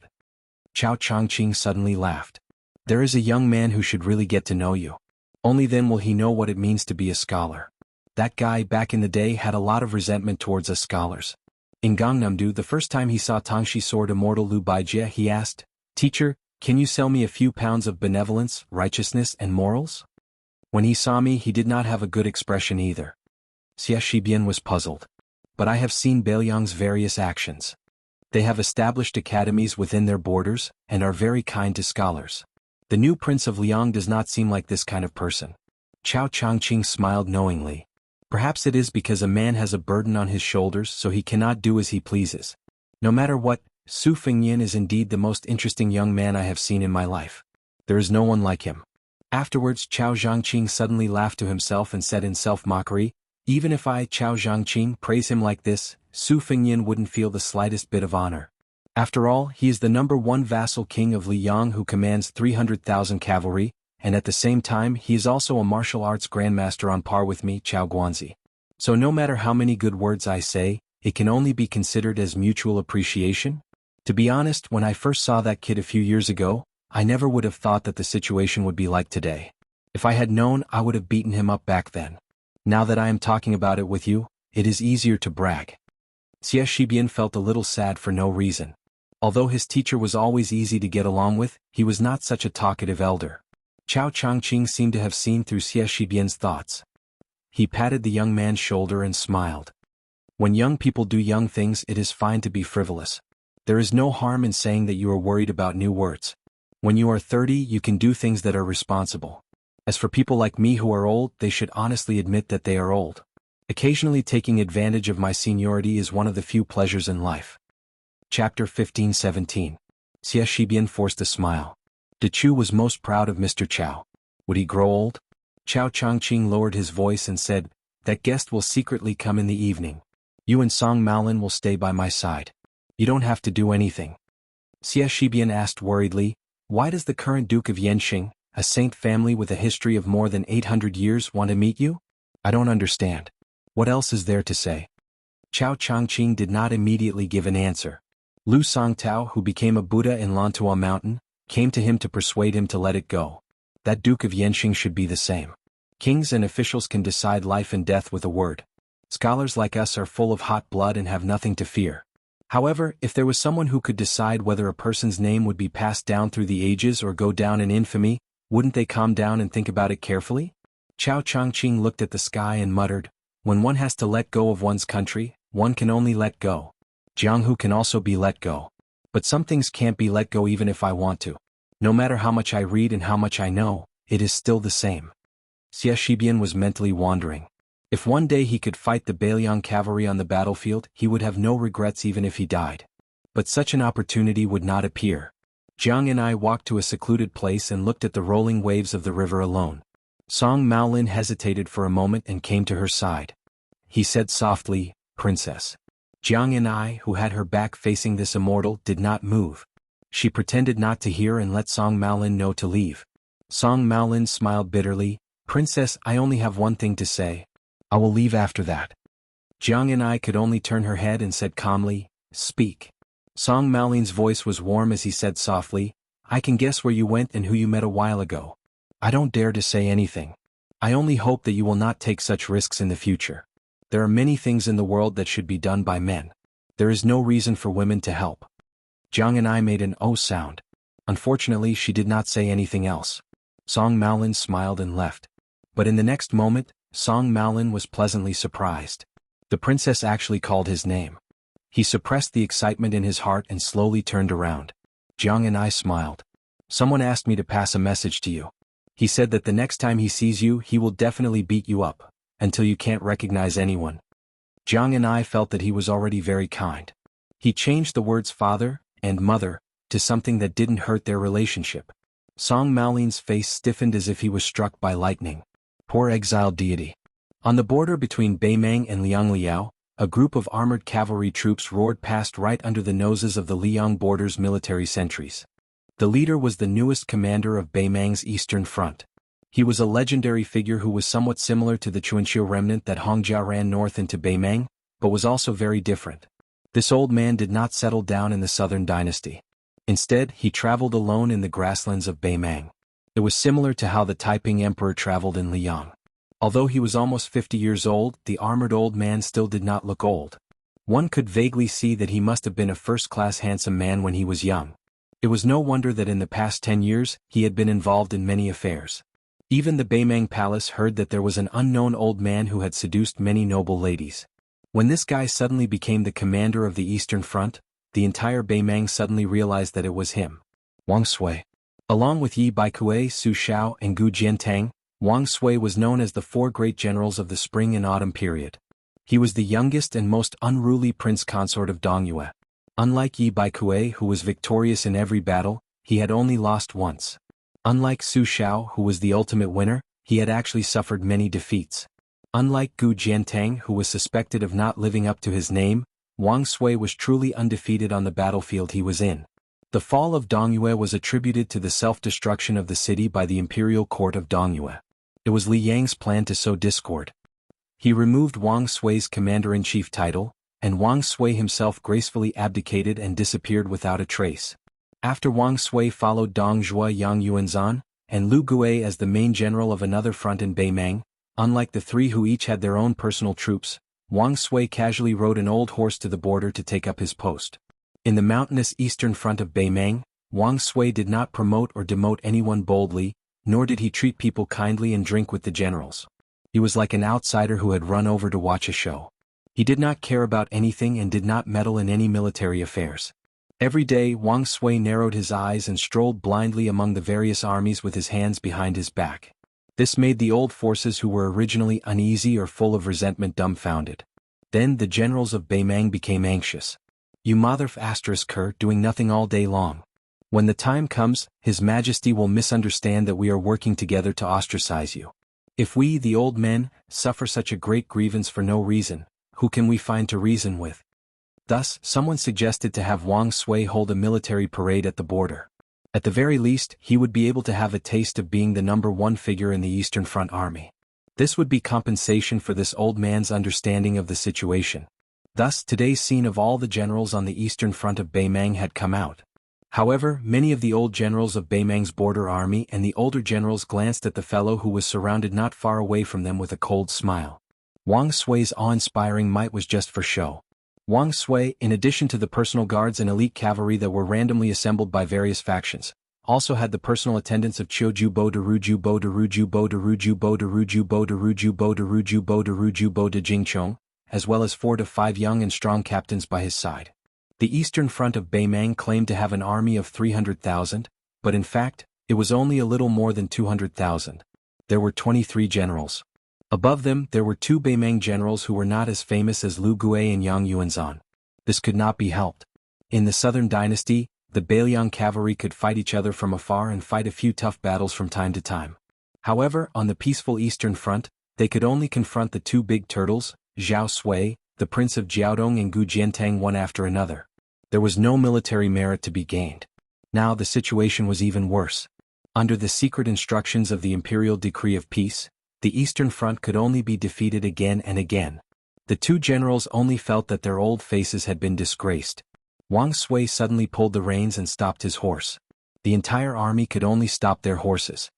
Chao Changqing suddenly laughed. There is a young man who should really get to know you. Only then will he know what it means to be a scholar. That guy back in the day had a lot of resentment towards us scholars. In Gangnam-do, the first time he saw Tangshi sword immortal Lu Baijie, he asked, Teacher, can you sell me a few pounds of benevolence, righteousness and morals? When he saw me he did not have a good expression either. Xie Shibian was puzzled. But I have seen Beiliang's various actions. They have established academies within their borders, and are very kind to scholars. The new Prince of Liang does not seem like this kind of person. Chao Changqing smiled knowingly. Perhaps it is because a man has a burden on his shoulders so he cannot do as he pleases. No matter what, Su Fengyin is indeed the most interesting young man I have seen in my life. There is no one like him. Afterwards Chao Zhangqing suddenly laughed to himself and said in self-mockery, even if I, Chao Zhangqing, praise him like this, Su Fengyin wouldn't feel the slightest bit of honor. After all, he is the #1 vassal king of Liang who commands 300,000 cavalry, and at the same time he is also a martial arts grandmaster on par with me, Chao Guanzi. So no matter how many good words I say, it can only be considered as mutual appreciation? To be honest, when I first saw that kid a few years ago, I never would have thought that the situation would be like today. If I had known, I would have beaten him up back then. Now that I am talking about it with you, it is easier to brag. Xie Shibian felt a little sad for no reason. Although his teacher was always easy to get along with, he was not such a talkative elder. Chao Changqing seemed to have seen through Xie Shibian's thoughts. He patted the young man's shoulder and smiled. When young people do young things, it is fine to be frivolous. There is no harm in saying that you are worried about new words. When you are 30, you can do things that are responsible. As for people like me who are old, they should honestly admit that they are old. Occasionally taking advantage of my seniority is one of the few pleasures in life. Chapter 15-17. Xie Shibian forced a smile. Dechu was most proud of Mr. Chao. Would he grow old? Chao Changqing lowered his voice and said, that guest will secretly come in the evening. You and Song Maolin will stay by my side. You don't have to do anything. Xie Shibian asked worriedly, why does the current Duke of Yenxing, a saint family with a history of more than 800 years, want to meet you? I don't understand. What else is there to say? Chao Changqing did not immediately give an answer. Lu Songtao, who became a Buddha in Lantua Mountain, came to him to persuade him to let it go. That Duke of Yenxing should be the same. Kings and officials can decide life and death with a word. Scholars like us are full of hot blood and have nothing to fear. However, if there was someone who could decide whether a person's name would be passed down through the ages or go down in infamy, wouldn't they calm down and think about it carefully? Chao Changqing looked at the sky and muttered, when one has to let go of one's country, one can only let go. Jianghu can also be let go. But some things can't be let go even if I want to. No matter how much I read and how much I know, it is still the same. Xie Shibian was mentally wandering. If one day he could fight the Beiliang cavalry on the battlefield, he would have no regrets even if he died. But such an opportunity would not appear. Jiang and I walked to a secluded place and looked at the rolling waves of the river alone. Song Maolin hesitated for a moment and came to her side. He said softly, Princess. Jiang and I, who had her back facing this immortal, did not move. She pretended not to hear and let Song Maolin know to leave. Song Maolin smiled bitterly, Princess, I only have one thing to say. I will leave after that. Jiang and I could only turn her head and said calmly, Speak. Song Maolin's voice was warm as he said softly, I can guess where you went and who you met a while ago. I don't dare to say anything. I only hope that you will not take such risks in the future. There are many things in the world that should be done by men. There is no reason for women to help. Jiang and I made an oh sound. Unfortunately, she did not say anything else. Song Maolin smiled and left. But in the next moment, Song Maolin was pleasantly surprised. The princess actually called his name. He suppressed the excitement in his heart and slowly turned around. Jiang and I smiled. Someone asked me to pass a message to you. He said that the next time he sees you, he will definitely beat you up, until you can't recognize anyone. Jiang and I felt that he was already very kind. He changed the words father and mother to something that didn't hurt their relationship. Song Maolin's face stiffened as if he was struck by lightning. Poor exiled deity. On the border between Beimang and Liangliao, a group of armored cavalry troops roared past right under the noses of the Liang border's military sentries. The leader was the newest commander of Beimang's Eastern Front. He was a legendary figure who was somewhat similar to the Chuanqiu remnant that Hongjia ran north into Beimang, but was also very different. This old man did not settle down in the southern dynasty. Instead, he traveled alone in the grasslands of Beimang. It was similar to how the Taiping emperor traveled in Liang. Although he was almost 50 years old, the armored old man still did not look old. One could vaguely see that he must have been a first-class handsome man when he was young. It was no wonder that in the past 10 years, he had been involved in many affairs. Even the Beimang palace heard that there was an unknown old man who had seduced many noble ladies. When this guy suddenly became the commander of the Eastern Front, the entire Beimang suddenly realized that it was him. Wang Sui. Along with Yi Baikue, Su Xiao, and Gu Jiantang, Wang Sui was known as the four great generals of the spring and autumn period. He was the youngest and most unruly prince consort of Dongyue. Unlike Yi Baikue, who was victorious in every battle, he had only lost once. Unlike Su Xiao, who was the ultimate winner, he had actually suffered many defeats. Unlike Gu Jiantang, who was suspected of not living up to his name, Wang Sui was truly undefeated on the battlefield he was in. The fall of Dongyue was attributed to the self-destruction of the city by the imperial court of Dongyue. It was Li Yang's plan to sow discord. He removed Wang Sui's commander-in-chief title, and Wang Sui himself gracefully abdicated and disappeared without a trace. After Wang Sui followed Dong Zhuo Yang Yuanzan, and Lu Gue as the main general of another front in Beimang. Unlike the three who each had their own personal troops, Wang Sui casually rode an old horse to the border to take up his post. In the mountainous eastern front of Beimang, Wang Sui did not promote or demote anyone boldly, nor did he treat people kindly and drink with the generals. He was like an outsider who had run over to watch a show. He did not care about anything and did not meddle in any military affairs. Every day Wang Sui narrowed his eyes and strolled blindly among the various armies with his hands behind his back. This made the old forces who were originally uneasy or full of resentment dumbfounded. Then the generals of Beimang became anxious. You mother doing nothing all day long. When the time comes, His Majesty will misunderstand that we are working together to ostracize you. If we, the old men, suffer such a great grievance for no reason, who can we find to reason with? Thus, someone suggested to have Wang Sui hold a military parade at the border. At the very least, he would be able to have a taste of being the #1 figure in the Eastern Front Army. This would be compensation for this old man's understanding of the situation. Thus, today's scene of all the generals on the Eastern Front of Beimang had come out. However, many of the old generals of Beimang's border army and the older generals glanced at the fellow who was surrounded not far away from them with a cold smile. Wang Sui's awe-inspiring might was just for show. Wang Sui, in addition to the personal guards and elite cavalry that were randomly assembled by various factions, also had the personal attendants of Qiujubo de Rujubo de Rujubo de Rujubo de Rujubo de Rujubo de Rujubo de Rujubo de Jingchong, as well as 4 to 5 young and strong captains by his side. The Eastern Front of Beimang claimed to have an army of 300,000, but in fact, it was only a little more than 200,000. There were 23 generals. Above them, there were 2 Beimang generals who were not as famous as Lu Gue and Yang Yuanzan. This could not be helped. In the southern dynasty, the Beiliang cavalry could fight each other from afar and fight a few tough battles from time to time. However, on the peaceful Eastern Front, they could only confront the 2 big turtles, Zhao Sui, the prince of Jiaodong, and Gu Jiantang, one after another. There was no military merit to be gained. Now the situation was even worse. Under the secret instructions of the imperial decree of peace, the Eastern Front could only be defeated again and again. The 2 generals only felt that their old faces had been disgraced. Wang Sui suddenly pulled the reins and stopped his horse. The entire army could only stop their horses.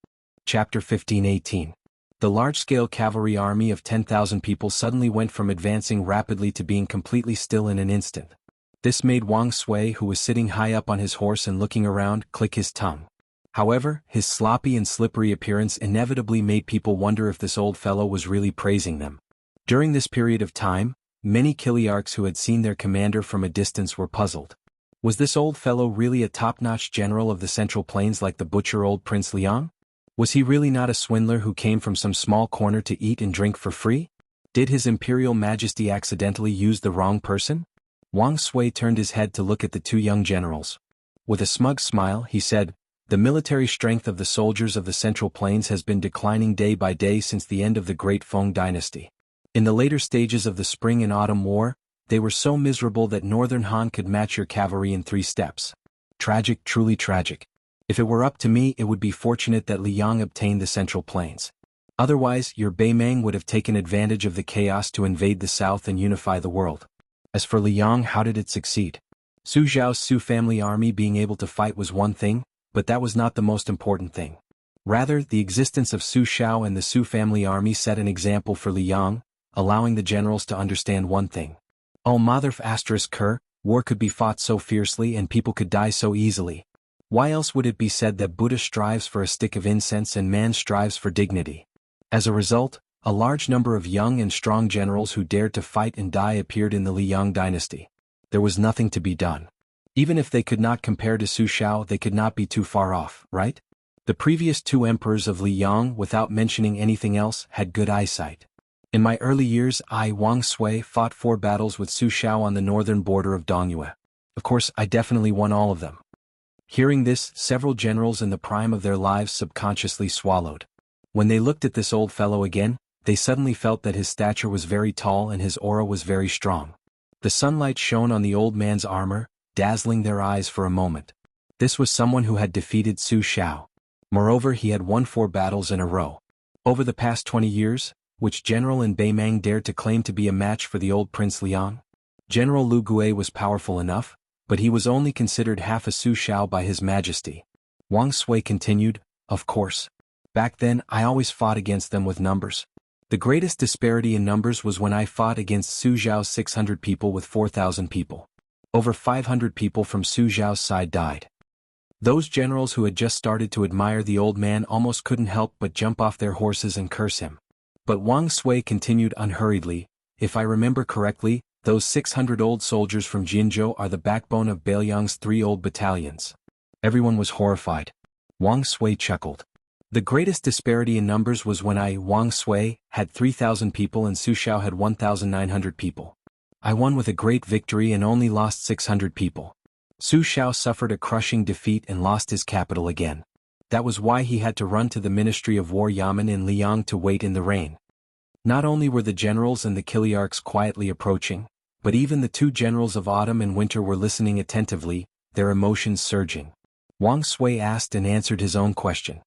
Chapter 15:18. The large-scale cavalry army of 10,000 people suddenly went from advancing rapidly to being completely still in an instant. This made Wang Sui, who was sitting high up on his horse and looking around, click his tongue. However, his sloppy and slippery appearance inevitably made people wonder if this old fellow was really praising them. During this period of time, many Kiliarchs who had seen their commander from a distance were puzzled. Was this old fellow really a top-notch general of the Central Plains like the butcher old Prince Liang? Was he really not a swindler who came from some small corner to eat and drink for free? Did His Imperial Majesty accidentally use the wrong person? Wang Sui turned his head to look at the 2 young generals. With a smug smile, he said, "The military strength of the soldiers of the Central Plains has been declining day by day since the end of the Great Feng dynasty. In the later stages of the Spring and Autumn War, they were so miserable that Northern Han could match your cavalry in 3 steps. Tragic, truly tragic. If it were up to me, it would be fortunate that Liang obtained the Central Plains. Otherwise, your Beimang would have taken advantage of the chaos to invade the south and unify the world. As for Liang, how did it succeed? Su Zhao's Su family army being able to fight was one thing, but that was not the most important thing. Rather, the existence of Su Xiao and the Su family army set an example for Liang, allowing the generals to understand one thing. Oh mother of ***, war could be fought so fiercely and people could die so easily. Why else would it be said that Buddha strives for a stick of incense and man strives for dignity? As a result, a large number of young and strong generals who dared to fight and die appeared in the Liang dynasty. There was nothing to be done. Even if they could not compare to Su Xiao, they could not be too far off, right? The previous two emperors of Liang, without mentioning anything else, had good eyesight. In my early years, I, Wang Sui, fought 4 battles with Su Xiao on the northern border of Dongyue. Of course, I definitely won all of them. Hearing this, several generals in the prime of their lives subconsciously swallowed. When they looked at this old fellow again, they suddenly felt that his stature was very tall and his aura was very strong. The sunlight shone on the old man's armor, dazzling their eyes for a moment. This was someone who had defeated Su Xiao. Moreover, he had won 4 battles in a row. Over the past 20 years, which general in Beimang dared to claim to be a match for the old Prince Liang? General Lu Gui was powerful enough, but he was only considered half a Su Xiao by His Majesty. Wang Sui continued, of course. Back then, I always fought against them with numbers. The greatest disparity in numbers was when I fought against Su Zhao's 600 people with 4,000 people. Over 500 people from Su Zhao's side died. Those generals who had just started to admire the old man almost couldn't help but jump off their horses and curse him. But Wang Sui continued unhurriedly, if I remember correctly, those 600 old soldiers from Jinzhou are the backbone of Beiliang's 3 old battalions. Everyone was horrified. Wang Sui chuckled. The greatest disparity in numbers was when I, Wang Sui, had 3,000 people and Su Xiao had 1,900 people. I won with a great victory and only lost 600 people. Su Xiao suffered a crushing defeat and lost his capital again. That was why he had to run to the Ministry of War Yamen in Liang to wait in the rain. Not only were the generals and the Kiliarchs quietly approaching, but even the 2 generals of autumn and winter were listening attentively, their emotions surging. Wang Sui asked and answered his own question.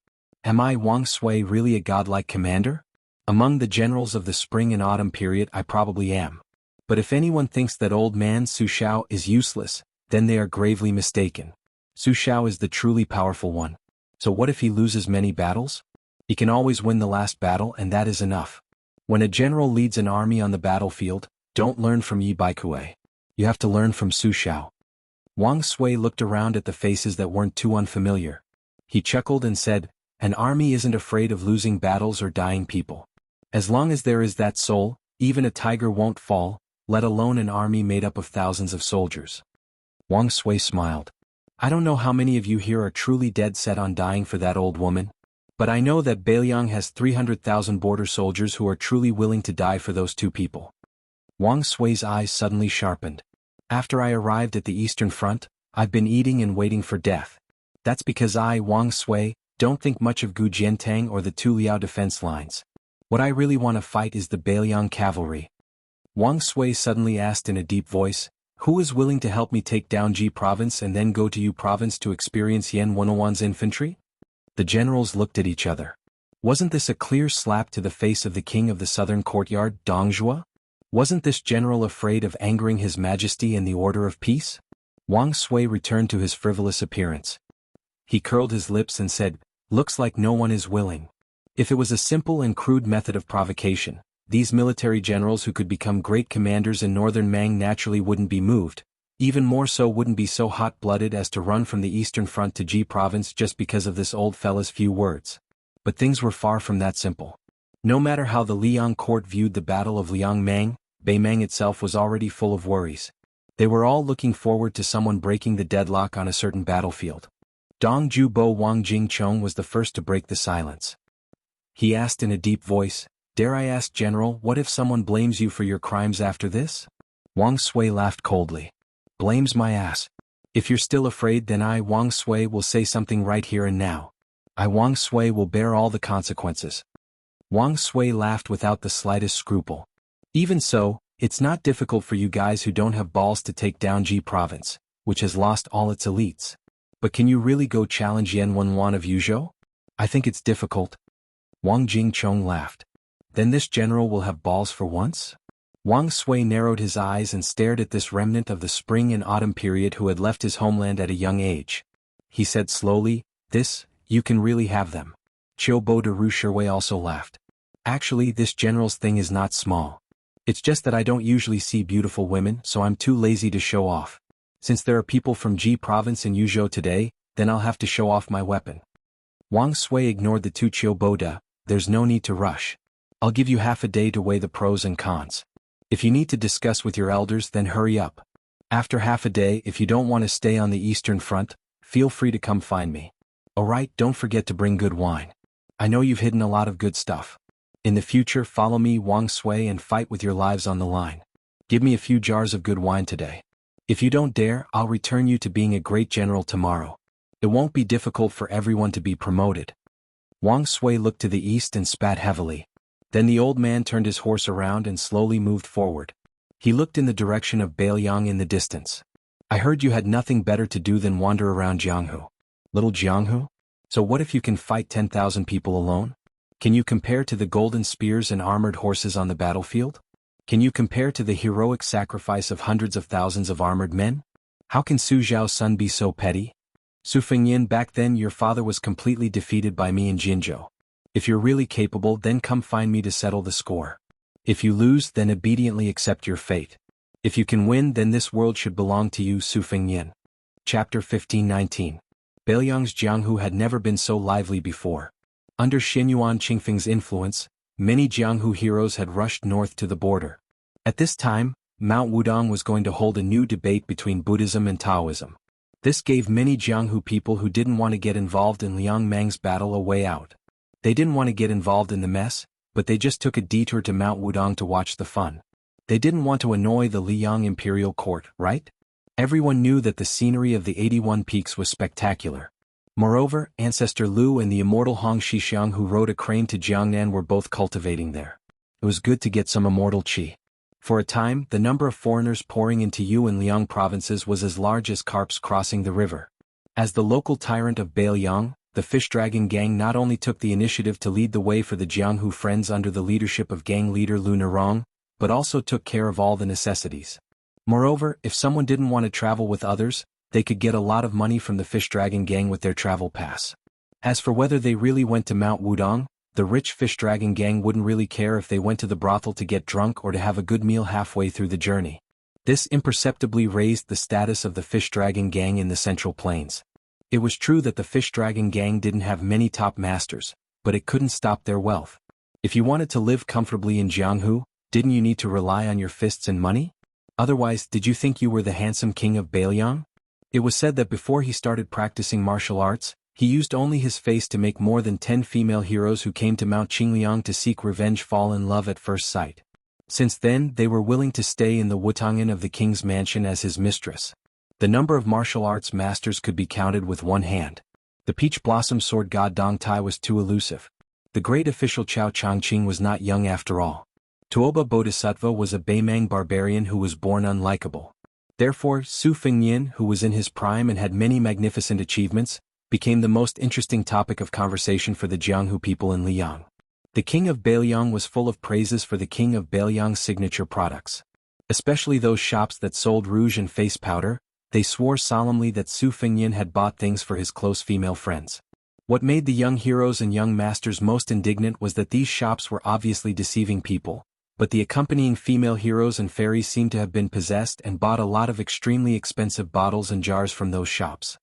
Am I, Wang Sui, really a godlike commander? Among the generals of the spring and autumn period, I probably am. But if anyone thinks that old man Su Xiao is useless, then they are gravely mistaken. Su Xiao is the truly powerful one. So what if he loses many battles? He can always win the last battle, and that is enough. When a general leads an army on the battlefield, don't learn from Yi Baikue. You have to learn from Su Xiao. Wang Sui looked around at the faces that weren't too unfamiliar. He chuckled and said, an army isn't afraid of losing battles or dying people. As long as there is that soul, even a tiger won't fall, let alone an army made up of thousands of soldiers. Wang Sui smiled. I don't know how many of you here are truly dead set on dying for that old woman, but I know that Beiliang has 300,000 border soldiers who are truly willing to die for those 2 people. Wang Sui's eyes suddenly sharpened. After I arrived at the Eastern Front, I've been eating and waiting for death. That's because I, Wang Sui, don't think much of Gu Jiantang or the 2 Liao defense lines. What I really want to fight is the Beiliang cavalry. Wang Sui suddenly asked in a deep voice, who is willing to help me take down Ji province and then go to Yu province to experience Yan Wenwan's infantry? The generals looked at each other. Wasn't this a clear slap to the face of the king of the southern courtyard, Dongzhuo? Wasn't this general afraid of angering His Majesty and the order of peace? Wang Sui returned to his frivolous appearance. He curled his lips and said, looks like no one is willing. If it was a simple and crude method of provocation, these military generals who could become great commanders in northern Mang naturally wouldn't be moved, even more so wouldn't be so hot-blooded as to run from the Eastern Front to Ji province just because of this old fella's few words. But things were far from that simple. No matter how the Liang court viewed the Battle of Liangmang, Beimang itself was already full of worries. They were all looking forward to someone breaking the deadlock on a certain battlefield. Dong Ju Bo Wang Jingchong was the first to break the silence. He asked in a deep voice, dare I ask, General, what if someone blames you for your crimes after this? Wang Sui laughed coldly. Blames my ass. If you're still afraid, then I, Wang Sui, will say something right here and now. I, Wang Sui, will bear all the consequences. Wang Sui laughed without the slightest scruple. Even so, it's not difficult for you guys who don't have balls to take down Ji province, which has lost all its elites. But can you really go challenge Yan Wenwan of Yuzhou? I think it's difficult. Wang Jingchong laughed. Then this general will have balls for once? Wang Sui narrowed his eyes and stared at this remnant of the spring and autumn period who had left his homeland at a young age. He said slowly, you can really have them. Qiu Bo de Rusherwei also laughed. Actually, this general's thing is not small. It's just that I don't usually see beautiful women, so I'm too lazy to show off. Since there are people from Ji province in Yuzhou today, then I'll have to show off my weapon. Wang Sui ignored the two Qiu Bo de. There's no need to rush. I'll give you half a day to weigh the pros and cons. If you need to discuss with your elders, then hurry up. After half a day, if you don't want to stay on the Eastern Front, feel free to come find me. Alright, don't forget to bring good wine. I know you've hidden a lot of good stuff. In the future, follow me, Wang Sui, and fight with your lives on the line. Give me a few jars of good wine today. If you don't dare, I'll return you to being a great general tomorrow. It won't be difficult for everyone to be promoted. Wang Sui looked to the east and spat heavily. Then the old man turned his horse around and slowly moved forward. He looked in the direction of Bailiang in the distance. I heard you had nothing better to do than wander around Jianghu. Little Jianghu? So what if you can fight 10,000 people alone? Can you compare to the golden spears and armored horses on the battlefield? Can you compare to the heroic sacrifice of hundreds of thousands of armored men? How can Su Zhao's son be so petty? Su Fengyin, back then your father was completely defeated by me in Jinzhou. If you're really capable, then come find me to settle the score. If you lose, then obediently accept your fate. If you can win, then this world should belong to you, Su Fengyin. Chapter 15-19. Bailiang's Jianghu had never been so lively before. Under Xinyuan Qingfeng's influence, many Jianghu heroes had rushed north to the border. At this time, Mount Wudong was going to hold a new debate between Buddhism and Taoism. This gave many Jianghu people who didn't want to get involved in Liang Mang's battle a way out. They didn't want to get involved in the mess, but they just took a detour to Mount Wudong to watch the fun. They didn't want to annoy the Liang imperial court, right? Everyone knew that the scenery of the 81 peaks was spectacular. Moreover, Ancestor Lu and the immortal Hong Shixiang who rode a crane to Jiangnan were both cultivating there. It was good to get some immortal qi. For a time, the number of foreigners pouring into Yu and Liang provinces was as large as carps crossing the river. As the local tyrant of Bailiang, the Fish Dragon Gang not only took the initiative to lead the way for the Jianghu Friends under the leadership of gang leader Lu Nerong, but also took care of all the necessities. Moreover, if someone didn't want to travel with others, they could get a lot of money from the Fish Dragon Gang with their travel pass. As for whether they really went to Mount Wudong, the rich Fish Dragon Gang wouldn't really care if they went to the brothel to get drunk or to have a good meal halfway through the journey. This imperceptibly raised the status of the Fish Dragon Gang in the Central Plains. It was true that the Fish Dragon Gang didn't have many top masters, but it couldn't stop their wealth. If you wanted to live comfortably in Jianghu, didn't you need to rely on your fists and money? Otherwise, did you think you were the handsome king of Bailiang? It was said that before he started practicing martial arts, he used only his face to make more than 10 female heroes who came to Mount Qingliang to seek revenge fall in love at first sight. Since then, they were willing to stay in the Wutong'an of the king's mansion as his mistress. The number of martial arts masters could be counted with one hand. The peach blossom sword god Dong Tai was too elusive. The great official Chao Changqing was not young after all. Tuoba Bodhisattva was a Beimang barbarian who was born unlikable. Therefore, Su Fengyin, who was in his prime and had many magnificent achievements, became the most interesting topic of conversation for the Jianghu people in Liang. The king of Bailiang was full of praises for the king of Bailiang's signature products. Especially those shops that sold rouge and face powder, they swore solemnly that Su Fengyin had bought things for his close female friends. What made the young heroes and young masters most indignant was that these shops were obviously deceiving people, but the accompanying female heroes and fairies seemed to have been possessed and bought a lot of extremely expensive bottles and jars from those shops.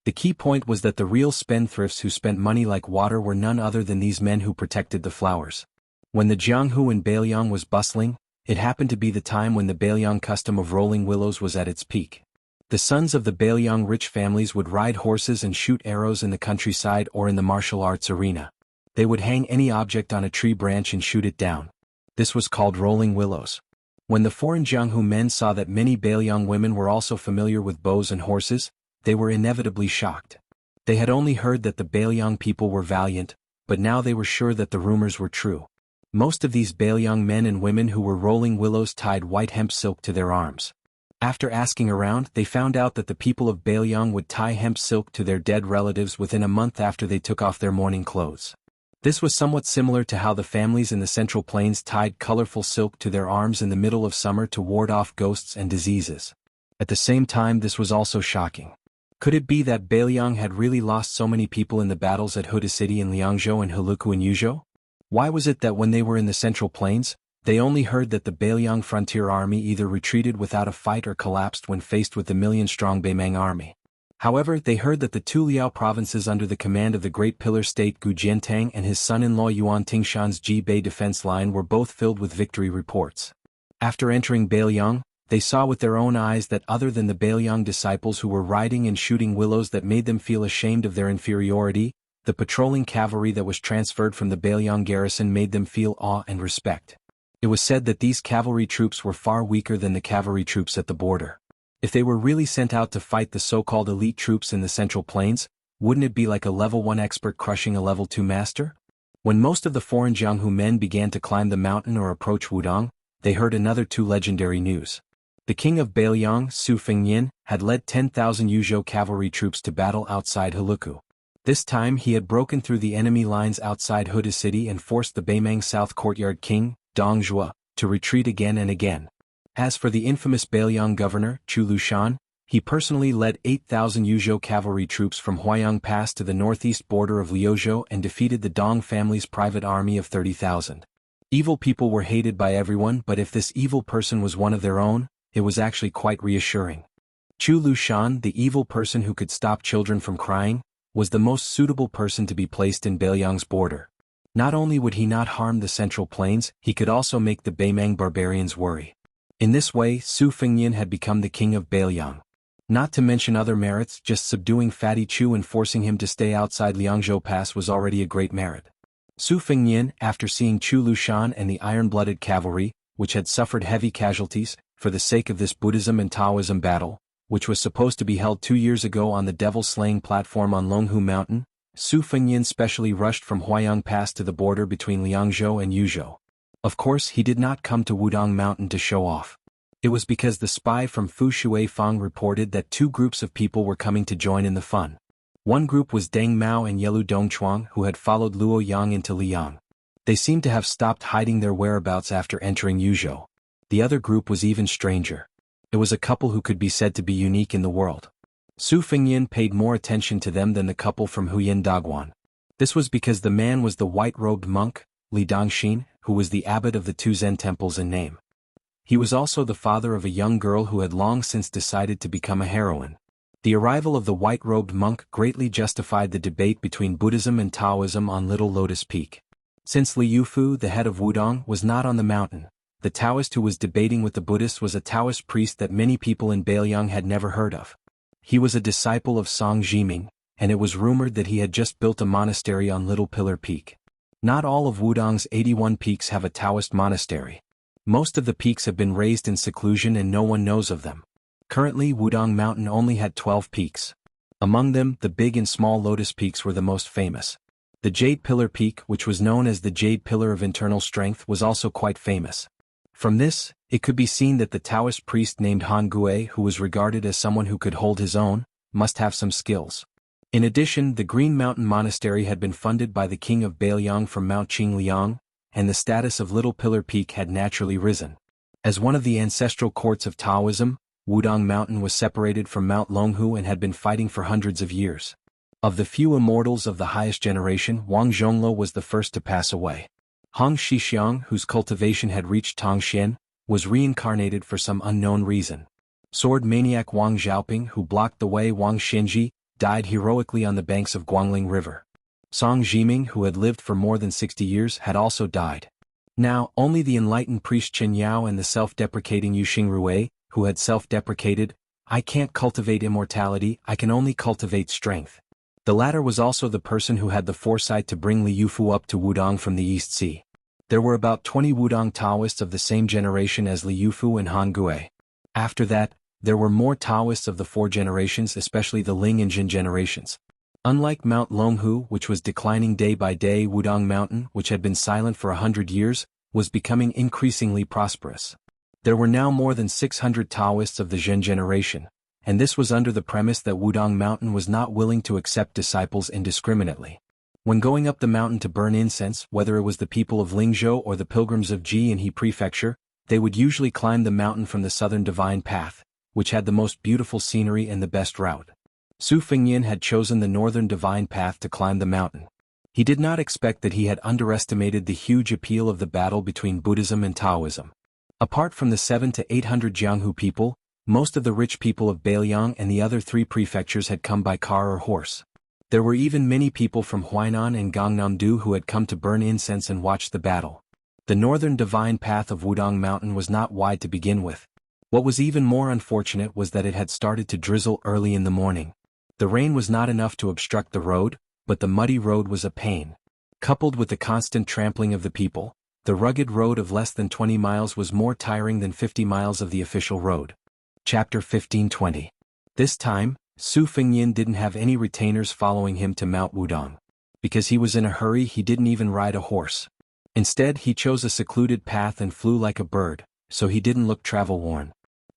The key point was that the real spendthrifts who spent money like water were none other than these men who protected the flowers. When the Jianghu in Bailiang was bustling, it happened to be the time when the Bailiang custom of rolling willows was at its peak. The sons of the Bailiang rich families would ride horses and shoot arrows in the countryside or in the martial arts arena. They would hang any object on a tree branch and shoot it down. This was called rolling willows. When the foreign Jianghu men saw that many Bailiang women were also familiar with bows and horses, they were inevitably shocked. They had only heard that the Bailiang people were valiant, but now they were sure that the rumors were true. Most of these Bailiang men and women who were rolling willows tied white hemp silk to their arms. After asking around, they found out that the people of Bailiang would tie hemp silk to their dead relatives within a month after they took off their mourning clothes. This was somewhat similar to how the families in the Central Plains tied colorful silk to their arms in the middle of summer to ward off ghosts and diseases. At the same time, this was also shocking. Could it be that Bailiang had really lost so many people in the battles at Huda City in Liangzhou and Heluku in Yuzhou? Why was it that when they were in the Central Plains, they only heard that the Bailiang frontier army either retreated without a fight or collapsed when faced with the million-strong Beimang army? However, they heard that the two Liao provinces under the command of the Great Pillar State Gu Jiantang and his son-in-law Yuan Tingshan's Ji-Bei defense line were both filled with victory reports. After entering Bailiang, they saw with their own eyes that other than the Bailiang disciples who were riding and shooting willows that made them feel ashamed of their inferiority, the patrolling cavalry that was transferred from the Bailiang garrison made them feel awe and respect. It was said that these cavalry troops were far weaker than the cavalry troops at the border. If they were really sent out to fight the so-called elite troops in the Central Plains, wouldn't it be like a level 1 expert crushing a level 2 master? When most of the foreign Jianghu men began to climb the mountain or approach Wudong, they heard another two legendary news. The king of Bailiang, Su Fengyin, had led 10,000 Yuzhou cavalry troops to battle outside Heluku. This time he had broken through the enemy lines outside Huda City and forced the Beimang South Courtyard king, Dong Zhuo, to retreat again and again. As for the infamous Bailiang governor, Chu Lushan, he personally led 8,000 Yuzhou cavalry troops from Huayang Pass to the northeast border of Liuzhou and defeated the Dong family's private army of 30,000. Evil people were hated by everyone, but if this evil person was one of their own, it was actually quite reassuring. Chu Lushan, the evil person who could stop children from crying, was the most suitable person to be placed in Bailiang's border. Not only would he not harm the Central Plains, he could also make the Beimang barbarians worry. In this way, Su Fengyin had become the king of Bailiang. Not to mention other merits, just subduing Fatty Chu and forcing him to stay outside Liangzhou Pass was already a great merit. Su Fengyin, after seeing Chu Lushan and the iron-blooded cavalry, which had suffered heavy casualties, for the sake of this Buddhism and Taoism battle, which was supposed to be held 2 years ago on the devil-slaying platform on Longhu Mountain, Su Fengyin specially rushed from Huayang Pass to the border between Liangzhou and Yuzhou. Of course, he did not come to Wudong Mountain to show off. It was because the spy from Fu Shuifang reported that two groups of people were coming to join in the fun. One group was Deng Mao and Yelu Dongchuang, who had followed Luo Yang into Liang. They seemed to have stopped hiding their whereabouts after entering Yuzhou. The other group was even stranger. It was a couple who could be said to be unique in the world. Su Fengyin paid more attention to them than the couple from Huyin Dagwan. This was because the man was the white-robed monk, Li Dongxin, who was the abbot of the two Zen temples in name. He was also the father of a young girl who had long since decided to become a heroine. The arrival of the white-robed monk greatly justified the debate between Buddhism and Taoism on Little Lotus Peak. Since Li Yufu, the head of Wudong, was not on the mountain, the Taoist who was debating with the Buddhists was a Taoist priest that many people in Bailiang had never heard of. He was a disciple of Song Jiming, and it was rumored that he had just built a monastery on Little Pillar Peak. Not all of Wudong's 81 peaks have a Taoist monastery. Most of the peaks have been raised in seclusion and no one knows of them. Currently, Wudong Mountain only had 12 peaks. Among them, the Big and Small Lotus Peaks were the most famous. The Jade Pillar Peak, which was known as the Jade Pillar of Internal Strength, was also quite famous. From this, it could be seen that the Taoist priest named Han Gui, who was regarded as someone who could hold his own, must have some skills. In addition, the Green Mountain Monastery had been funded by the king of Bailiang from Mount Qingliang, and the status of Little Pillar Peak had naturally risen. As one of the ancestral courts of Taoism, Wudong Mountain was separated from Mount Longhu and had been fighting for hundreds of years. Of the few immortals of the highest generation, Wang Zhongluo was the first to pass away. Hong Shixiang, whose cultivation had reached Tongxian, was reincarnated for some unknown reason. Sword maniac Wang Xiaoping, who blocked the way Wang Xinji, died heroically on the banks of Guangling River. Song Jiming, who had lived for more than 60 years, had also died. Now, only the enlightened priest Chen Yao and the self-deprecating Yuxing Rui, who had self-deprecated, "I can't cultivate immortality, I can only cultivate strength." The latter was also the person who had the foresight to bring Li Yufu up to Wudong from the East Sea. There were about 20 Wudong Taoists of the same generation as Li Yufu and Han Gui. After that, there were more Taoists of the four generations, especially the Ling and Jin generations. Unlike Mount Longhu, which was declining day by day, Wudong Mountain, which had been silent for 100 years, was becoming increasingly prosperous. There were now more than 600 Taoists of the Zhen generation, and this was under the premise that Wudong Mountain was not willing to accept disciples indiscriminately. When going up the mountain to burn incense, whether it was the people of Lingzhou or the pilgrims of Ji and He Prefecture, they would usually climb the mountain from the southern divine path, which had the most beautiful scenery and the best route. Su Fengyin had chosen the northern divine path to climb the mountain. He did not expect that he had underestimated the huge appeal of the battle between Buddhism and Taoism. Apart from the 700 to 800 Jianghu people, most of the rich people of Beiliang and the other 3 prefectures had come by car or horse. There were even many people from Huainan and Gangnam-do who had come to burn incense and watch the battle. The northern divine path of Wudong Mountain was not wide to begin with. What was even more unfortunate was that it had started to drizzle early in the morning. The rain was not enough to obstruct the road, but the muddy road was a pain. Coupled with the constant trampling of the people, the rugged road of less than 20 miles was more tiring than 50 miles of the official road. Chapter 1520. This time, Su Fengyin didn't have any retainers following him to Mount Wudong. Because he was in a hurry, he didn't even ride a horse. Instead, he chose a secluded path and flew like a bird, so he didn't look travel-worn.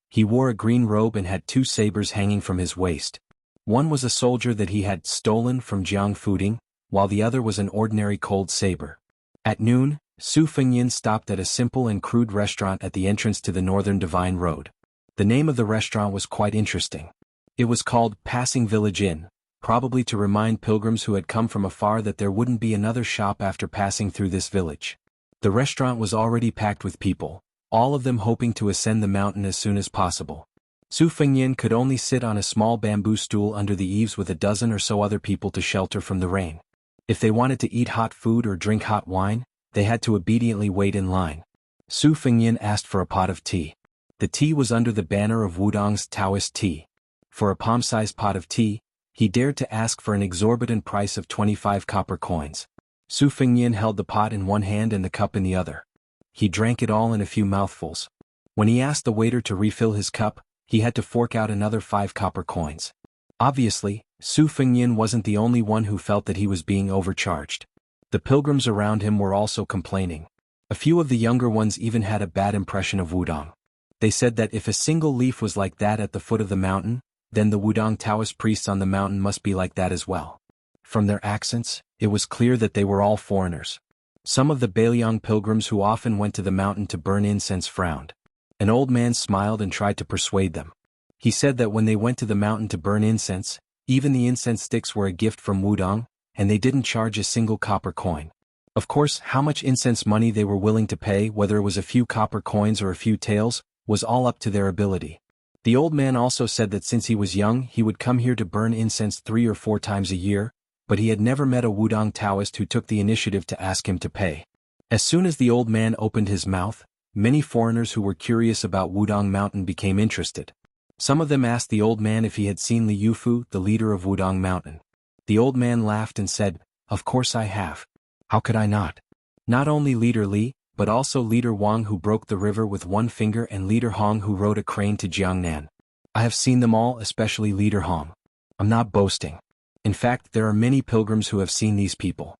He wore a green robe and had 2 sabers hanging from his waist. One was a soldier that he had stolen from Jiang Fuding, while the other was an ordinary cold saber. At noon, Su Fengyin stopped at a simple and crude restaurant at the entrance to the Northern Divine Road. The name of the restaurant was quite interesting. It was called Passing Village Inn, probably to remind pilgrims who had come from afar that there wouldn't be another shop after passing through this village. The restaurant was already packed with people, all of them hoping to ascend the mountain as soon as possible. Su Fengyin could only sit on a small bamboo stool under the eaves with a dozen or so other people to shelter from the rain. If they wanted to eat hot food or drink hot wine, they had to obediently wait in line. Su Fengyin asked for a pot of tea. The tea was under the banner of Wudong's Taoist tea. For a palm-sized pot of tea, he dared to ask for an exorbitant price of 25 copper coins. Su Fengyin held the pot in one hand and the cup in the other. He drank it all in a few mouthfuls. When he asked the waiter to refill his cup, he had to fork out another 5 copper coins. Obviously, Su Fengyin wasn't the only one who felt that he was being overcharged. The pilgrims around him were also complaining. A few of the younger ones even had a bad impression of Wudong. They said that if a single leaf was like that at the foot of the mountain, then the Wudong Taoist priests on the mountain must be like that as well. From their accents, it was clear that they were all foreigners. Some of the Beiliang pilgrims who often went to the mountain to burn incense frowned. An old man smiled and tried to persuade them. He said that when they went to the mountain to burn incense, even the incense sticks were a gift from Wudong, and they didn't charge a single copper coin. Of course, how much incense money they were willing to pay, whether it was a few copper coins or a few taels, was all up to their ability. The old man also said that since he was young he would come here to burn incense 3 or 4 times a year, but he had never met a Wudong Taoist who took the initiative to ask him to pay. As soon as the old man opened his mouth, many foreigners who were curious about Wudong Mountain became interested. Some of them asked the old man if he had seen Li Yufu, the leader of Wudong Mountain. The old man laughed and said, "Of course I have. How could I not? Not only Leader Li, but also Leader Wang who broke the river with one finger and Leader Hong who rode a crane to Jiangnan. I have seen them all, especially Leader Hong. I'm not boasting. In fact, there are many pilgrims who have seen these people.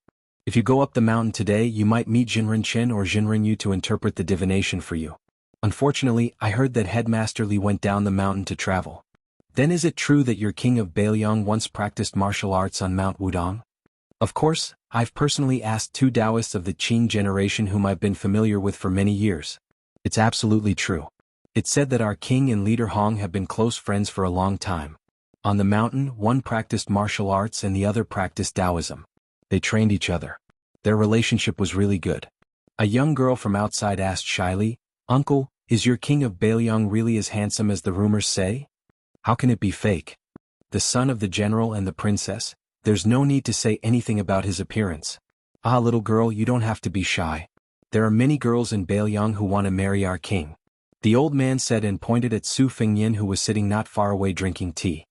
If you go up the mountain today you might meet Jinren Chen or Jinren Yu to interpret the divination for you. Unfortunately, I heard that Headmaster Li went down the mountain to travel. Then is it true that your king of Beiliang once practiced martial arts on Mount Wudong?" Of course, I've personally asked 2 Taoists of the Qing generation whom I've been familiar with for many years. It's absolutely true. It's said that our king and Leader Hong have been close friends for a long time. On the mountain, one practiced martial arts and the other practiced Taoism. They trained each other. Their relationship was really good. A young girl from outside asked shyly, "Uncle, is your king of Beiliang really as handsome as the rumors say? How can it be fake? The son of the general and the princess? There's no need to say anything about his appearance. Ah, little girl, you don't have to be shy. There are many girls in Beiliang who want to marry our king," the old man said and pointed at Su Fengyin who was sitting not far away drinking tea.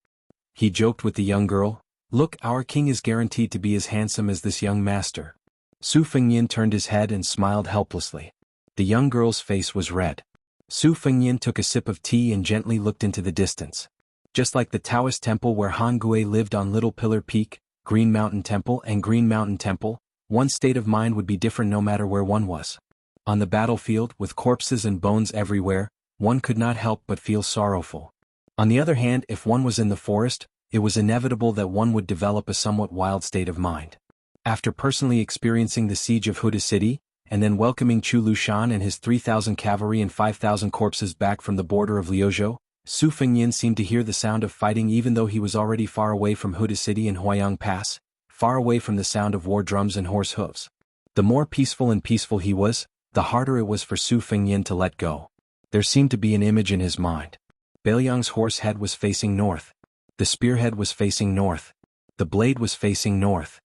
He joked with the young girl, "Look, our king is guaranteed to be as handsome as this young master." Su Fengyin turned his head and smiled helplessly. The young girl's face was red. Su Fengyin took a sip of tea and gently looked into the distance. Just like the Taoist temple where Han Gui lived on Little Pillar Peak, Green Mountain Temple and Green Mountain Temple, one's state of mind would be different no matter where one was. On the battlefield, with corpses and bones everywhere, one could not help but feel sorrowful. On the other hand, if one was in the forest, it was inevitable that one would develop a somewhat wild state of mind. After personally experiencing the siege of Huda City, and then welcoming Chu Lushan and his 3,000 cavalry and 5,000 corpses back from the border of Liuzhou, Su Fengnian seemed to hear the sound of fighting even though he was already far away from Huda City and Huayang Pass, far away from the sound of war drums and horse hooves. The more peaceful he was, the harder it was for Su Fengnian to let go. There seemed to be an image in his mind. Bailiang's horse head was facing north. The spearhead was facing north. The blade was facing north.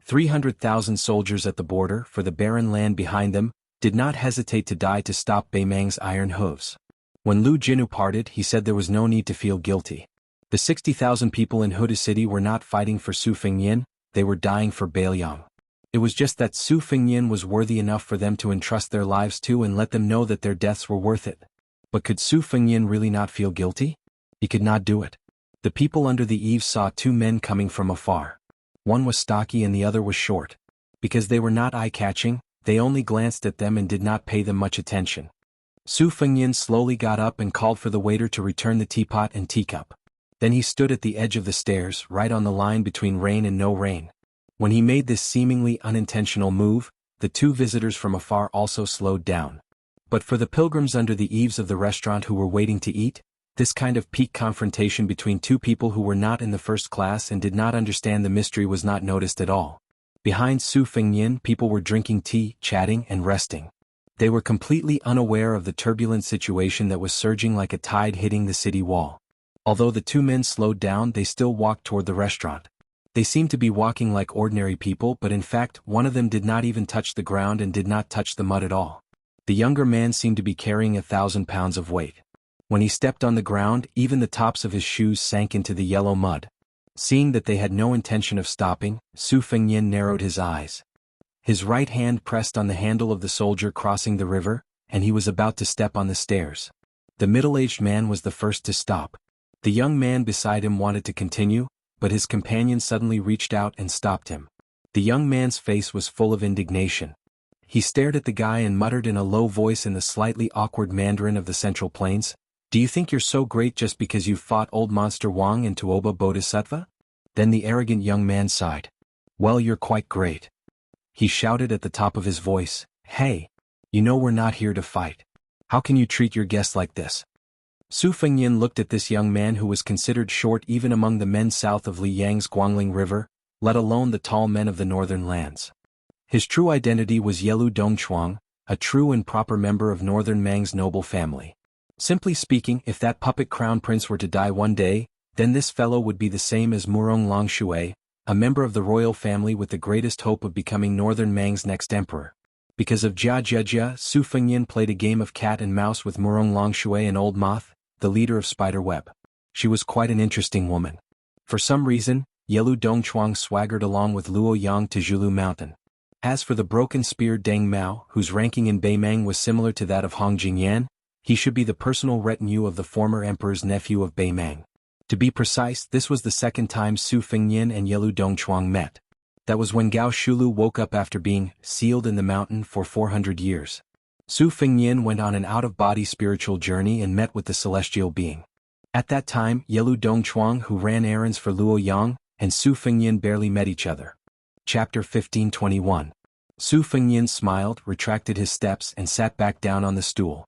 300,000 soldiers at the border, for the barren land behind them, did not hesitate to die to stop Beimang's iron hooves. When Lu Jinu parted, he said there was no need to feel guilty. The 60,000 people in Huda City were not fighting for Su Fengnian, they were dying for Bailiang. It was just that Su Fengnian was worthy enough for them to entrust their lives to and let them know that their deaths were worth it. But could Su Fengnian really not feel guilty? He could not do it. The people under the eaves saw two men coming from afar. One was stocky and the other was short. Because they were not eye-catching, they only glanced at them and did not pay them much attention. Su Fengnian slowly got up and called for the waiter to return the teapot and teacup. Then he stood at the edge of the stairs, right on the line between rain and no rain. When he made this seemingly unintentional move, the two visitors from afar also slowed down. But for the pilgrims under the eaves of the restaurant who were waiting to eat, this kind of peak confrontation between two people who were not in the first class and did not understand the mystery was not noticed at all. Behind Su Fengnian, people were drinking tea, chatting, and resting. They were completely unaware of the turbulent situation that was surging like a tide hitting the city wall. Although the two men slowed down, they still walked toward the restaurant. They seemed to be walking like ordinary people, but in fact, one of them did not even touch the ground and did not touch the mud at all. The younger man seemed to be carrying 1,000 pounds of weight. When he stepped on the ground, even the tops of his shoes sank into the yellow mud. Seeing that they had no intention of stopping, Su Fengnian narrowed his eyes. His right hand pressed on the handle of the soldier crossing the river, and he was about to step on the stairs. The middle-aged man was the first to stop. The young man beside him wanted to continue, but his companion suddenly reached out and stopped him. The young man's face was full of indignation. He stared at the guy and muttered in a low voice in the slightly awkward Mandarin of the Central Plains, "Do you think you're so great just because you've fought old monster Wang and Tuoba Bodhisattva?" Then the arrogant young man sighed. "Well, you're quite great." He shouted at the top of his voice, "Hey! You know we're not here to fight. How can you treat your guests like this?" Su Fengnian looked at this young man who was considered short even among the men south of Liyang's Guangling River, let alone the tall men of the northern lands. His true identity was Yelu Dongchuang, a true and proper member of northern Mang's noble family. Simply speaking, if that puppet crown prince were to die one day, then this fellow would be the same as Murong Longshui, a member of the royal family with the greatest hope of becoming northern Mang's next emperor. Because of Jia Jia, Su Fengnian played a game of cat and mouse with Murong Longshui and Old Moth, the leader of Spiderweb. She was quite an interesting woman. For some reason, Yelu Dongchuang swaggered along with Luo Yang to Zhulu Mountain. As for the broken spear Deng Mao, whose ranking in Beimang was similar to that of Hong Jingyan, he should be the personal retinue of the former emperor's nephew of Beimang. To be precise, this was the second time Su Fengnian and Yelu Dongchuang met. That was when Gao Shulu woke up after being sealed in the mountain for 400 years. Su Fengnian went on an out-of-body spiritual journey and met with the celestial being. At that time, Yelu Dongchuang, who ran errands for Luo Yang, and Su Fengnian barely met each other. Chapter 1521. Su Fengnian smiled, retracted his steps, and sat back down on the stool.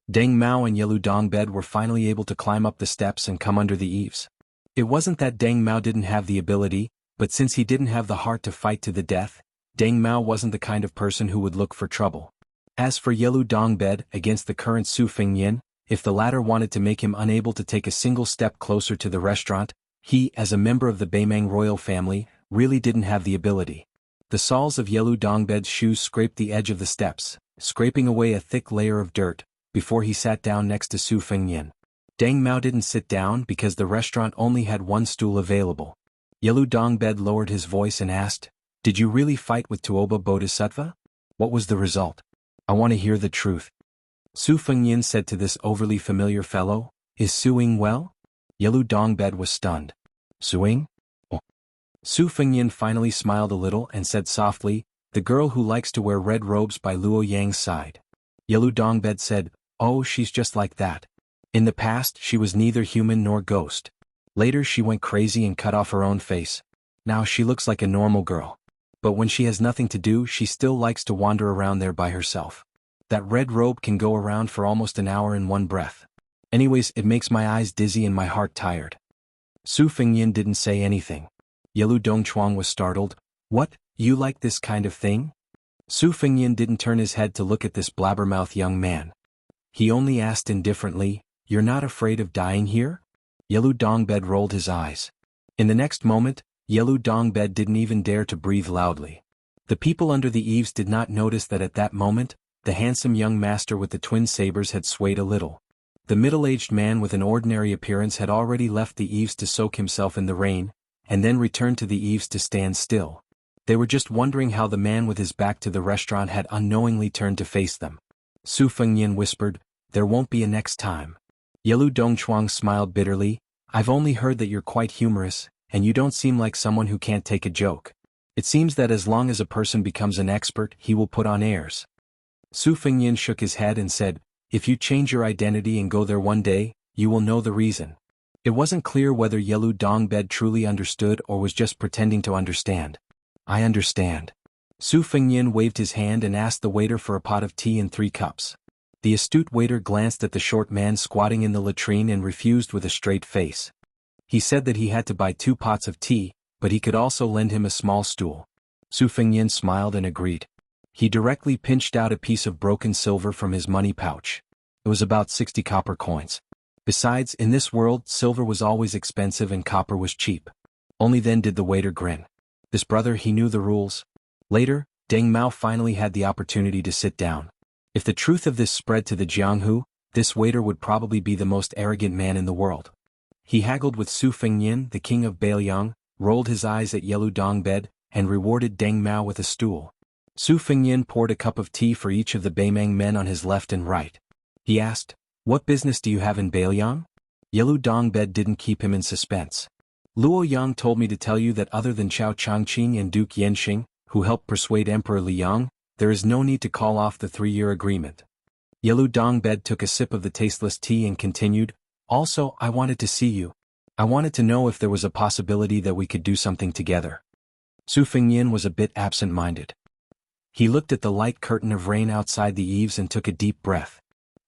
Deng Mao and Yelu Dongbed were finally able to climb up the steps and come under the eaves. It wasn't that Deng Mao didn't have the ability, but since he didn't have the heart to fight to the death, Deng Mao wasn't the kind of person who would look for trouble. As for Yelu Dongbed, against the current Su Fengnian, if the latter wanted to make him unable to take a single step closer to the restaurant, he, as a member of the Beimang royal family, really didn't have the ability. The soles of Yelu Dongbed's shoes scraped the edge of the steps, scraping away a thick layer of dirt, before he sat down next to Su Fengnian. Deng Mao didn't sit down because the restaurant only had one stool available. Yelu Dongbed lowered his voice and asked, "Did you really fight with Tuoba Bodhisattva? What was the result? I want to hear the truth." Su Fengnian said to this overly familiar fellow, "Is Suing well?" Yelu Dongbed was stunned. "Suing? Oh." Su Fengnian finally smiled a little and said softly, "The girl who likes to wear red robes by Luo Yang's side." Yelu Dongbed said, "Oh, she's just like that. In the past she was neither human nor ghost. Later she went crazy and cut off her own face. Now she looks like a normal girl. But when she has nothing to do she still likes to wander around there by herself. That red robe can go around for almost an hour in one breath. Anyways, it makes my eyes dizzy and my heart tired. Su Fengyin didn't say anything. Yelu Dongchuang was startled. What, you like this kind of thing? Su Fengyin didn't turn his head to look at this blabbermouth young man. He only asked indifferently, you're not afraid of dying here? Yelu Dongbed rolled his eyes. In the next moment, Yelu Dongbed didn't even dare to breathe loudly. The people under the eaves did not notice that at that moment, the handsome young master with the twin sabers had swayed a little. The middle-aged man with an ordinary appearance had already left the eaves to soak himself in the rain, and then returned to the eaves to stand still. They were just wondering how the man with his back to the restaurant had unknowingly turned to face them. Su Fengyin whispered, there won't be a next time. Yelu Dongchuang smiled bitterly, I've only heard that you're quite humorous, and you don't seem like someone who can't take a joke. It seems that as long as a person becomes an expert, he will put on airs. Su Fengyin shook his head and said, if you change your identity and go there one day, you will know the reason. It wasn't clear whether Yelu Dongbed truly understood or was just pretending to understand. I understand. Su Fengyin waved his hand and asked the waiter for a pot of tea and 3 cups. The astute waiter glanced at the short man squatting in the latrine and refused with a straight face. He said that he had to buy 2 pots of tea, but he could also lend him a small stool. Su Fengyin smiled and agreed. He directly pinched out a piece of broken silver from his money pouch. It was about 60 copper coins. Besides, in this world, silver was always expensive and copper was cheap. Only then did the waiter grin. This brother, he knew the rules. Later, Deng Mao finally had the opportunity to sit down. If the truth of this spread to the Jianghu, this waiter would probably be the most arrogant man in the world. He haggled with Su Fengyin, the king of Beiliang, rolled his eyes at Yelu Dongbed, and rewarded Deng Mao with a stool. Su Fengyin poured a cup of tea for each of the Beimang men on his left and right. He asked, what business do you have in Beiliang? Yelu Dongbed didn't keep him in suspense. Luo Yang told me to tell you that other than Chao Changqing and Duke Yenxing, who helped persuade Emperor Liang, there is no need to call off the 3-year agreement. Yelu Dongbed took a sip of the tasteless tea and continued, also, I wanted to see you. I wanted to know if there was a possibility that we could do something together. Su Fengyin was a bit absent-minded. He looked at the light curtain of rain outside the eaves and took a deep breath.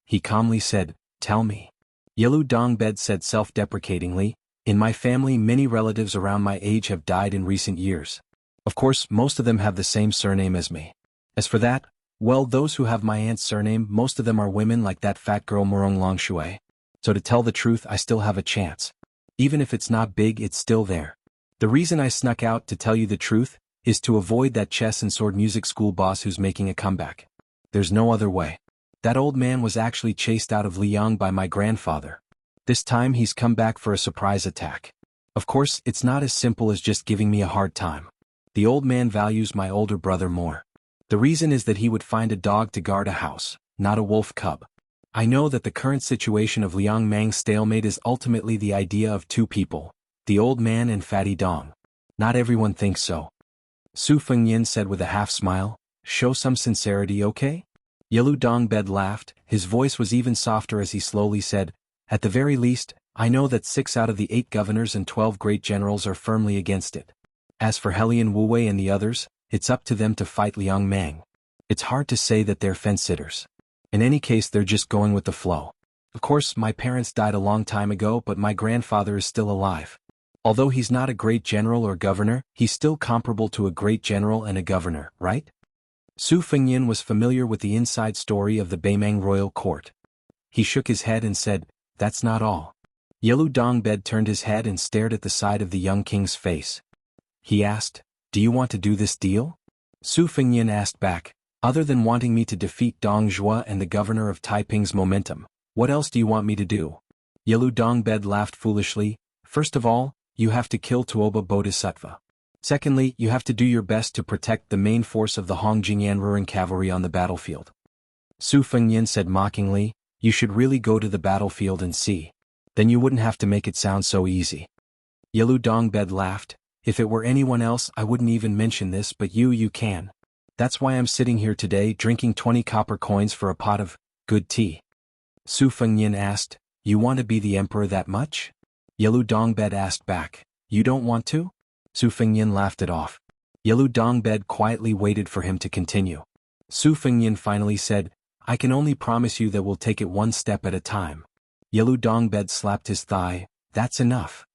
He calmly said, tell me. Yelu Dongbed said self-deprecatingly, in my family many relatives around my age have died in recent years. Of course, most of them have the same surname as me. As for that, well, those who have my aunt's surname, most of them are women like that fat girl Murong Longshui. So to tell the truth, I still have a chance. Even if it's not big, it's still there. The reason I snuck out, to tell you the truth, is to avoid that chess and sword music school boss who's making a comeback. There's no other way. That old man was actually chased out of Liang by my grandfather. This time he's come back for a surprise attack. Of course, it's not as simple as just giving me a hard time. The old man values my older brother more. The reason is that he would find a dog to guard a house, not a wolf cub. I know that the current situation of Liang Mang's stalemate is ultimately the idea of 2 people, the old man and Fatty Dong. Not everyone thinks so. Su Fengyin said with a half-smile, show some sincerity, okay? Yelu Dongbed laughed, his voice was even softer as he slowly said, at the very least, I know that 6 out of the 8 governors and 12 great generals are firmly against it. As for Helian Wuwei and the others, it's up to them to fight Liang Mang. It's hard to say that they're fence-sitters. In any case, they're just going with the flow. Of course, my parents died a long time ago, but my grandfather is still alive. Although he's not a great general or governor, he's still comparable to a great general and a governor, right? Su Fengyin was familiar with the inside story of the Beimang royal court. He shook his head and said, that's not all. Yelu Dongbed turned his head and stared at the side of the young king's face. He asked, do you want to do this deal? Su Fengyin asked back, other than wanting me to defeat Dong Zhuo and the governor of Taiping's momentum, what else do you want me to do? Yelu Dongbed laughed foolishly, first of all, you have to kill Tuoba Bodhisattva. Secondly, you have to do your best to protect the main force of the Hongjingyan Ruran cavalry on the battlefield. Su Fengyin said mockingly, you should really go to the battlefield and see. Then you wouldn't have to make it sound so easy. Yelu Dongbed laughed, if it were anyone else I wouldn't even mention this, but you can. That's why I'm sitting here today drinking 20 copper coins for a pot of good tea. Su Fengyin asked, You want to be the emperor that much? Yalu Dongbed asked back. You don't want to? Su Fengyin laughed it off. Yalu Dongbed quietly waited for him to continue. Su Fengyin finally said, I can only promise you that we'll take it one step at a time. Yalu Dongbed slapped his thigh. That's enough.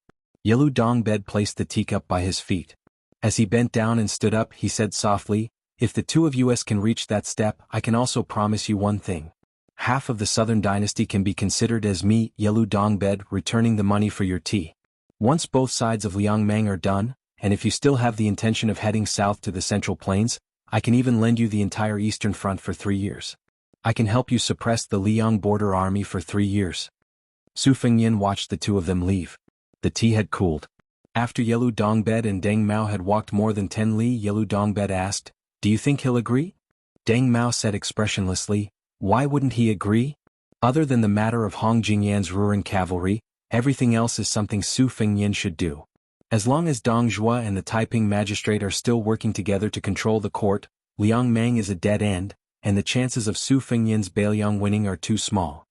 Yalu Dongbed placed the teacup by his feet. As he bent down and stood up, he said softly, if the two of us can reach that step, I can also promise you one thing. Half of the southern dynasty can be considered as me, Yalu Dongbed, returning the money for your tea. Once both sides of Liangmang are done, and if you still have the intention of heading south to the Central Plains, I can even lend you the entire Eastern Front for 3 years. I can help you suppress the Liang border army for 3 years. Su Fengyin watched the two of them leave. The tea had cooled. After Yalu Dongbed and Deng Mao had walked more than 10 li, Yalu Dongbed asked, Do you think he'll agree? Deng Mao said expressionlessly, Why wouldn't he agree? Other than the matter of Hong Jingyan's Ruran cavalry, everything else is something Su Fengyin should do. As long as Dong Zhuo and the Taiping magistrate are still working together to control the court, Liangmang is a dead end, and the chances of Su Fengyin's Bailiang winning are too small.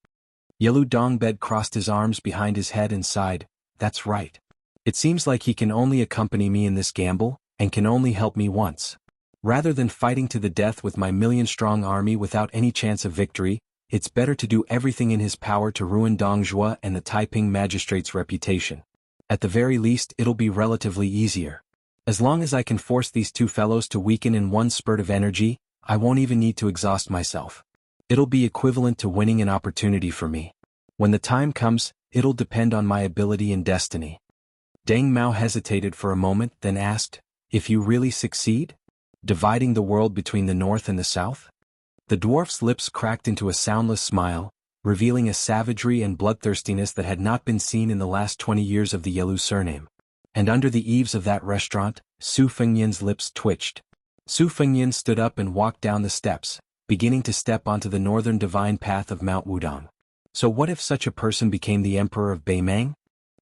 Yalu Dongbed crossed his arms behind his head and sighed, That's right. It seems like he can only accompany me in this gamble, and can only help me once. Rather than fighting to the death with my million-strong army without any chance of victory, it's better to do everything in his power to ruin Dong Zhuo and the Taiping magistrate's reputation. At the very least, it'll be relatively easier. As long as I can force these two fellows to weaken in one spurt of energy, I won't even need to exhaust myself. It'll be equivalent to winning an opportunity for me. When the time comes, it'll depend on my ability and destiny. Deng Mao hesitated for a moment, then asked, If you really succeed? Dividing the world between the north and the south? The dwarf's lips cracked into a soundless smile, revealing a savagery and bloodthirstiness that had not been seen in the last 20 years of the Yalu surname. And under the eaves of that restaurant, Su Fengyin's lips twitched. Su Fengyin stood up and walked down the steps, beginning to step onto the northern divine path of Mount Wudong. So what if such a person became the emperor of Beimang?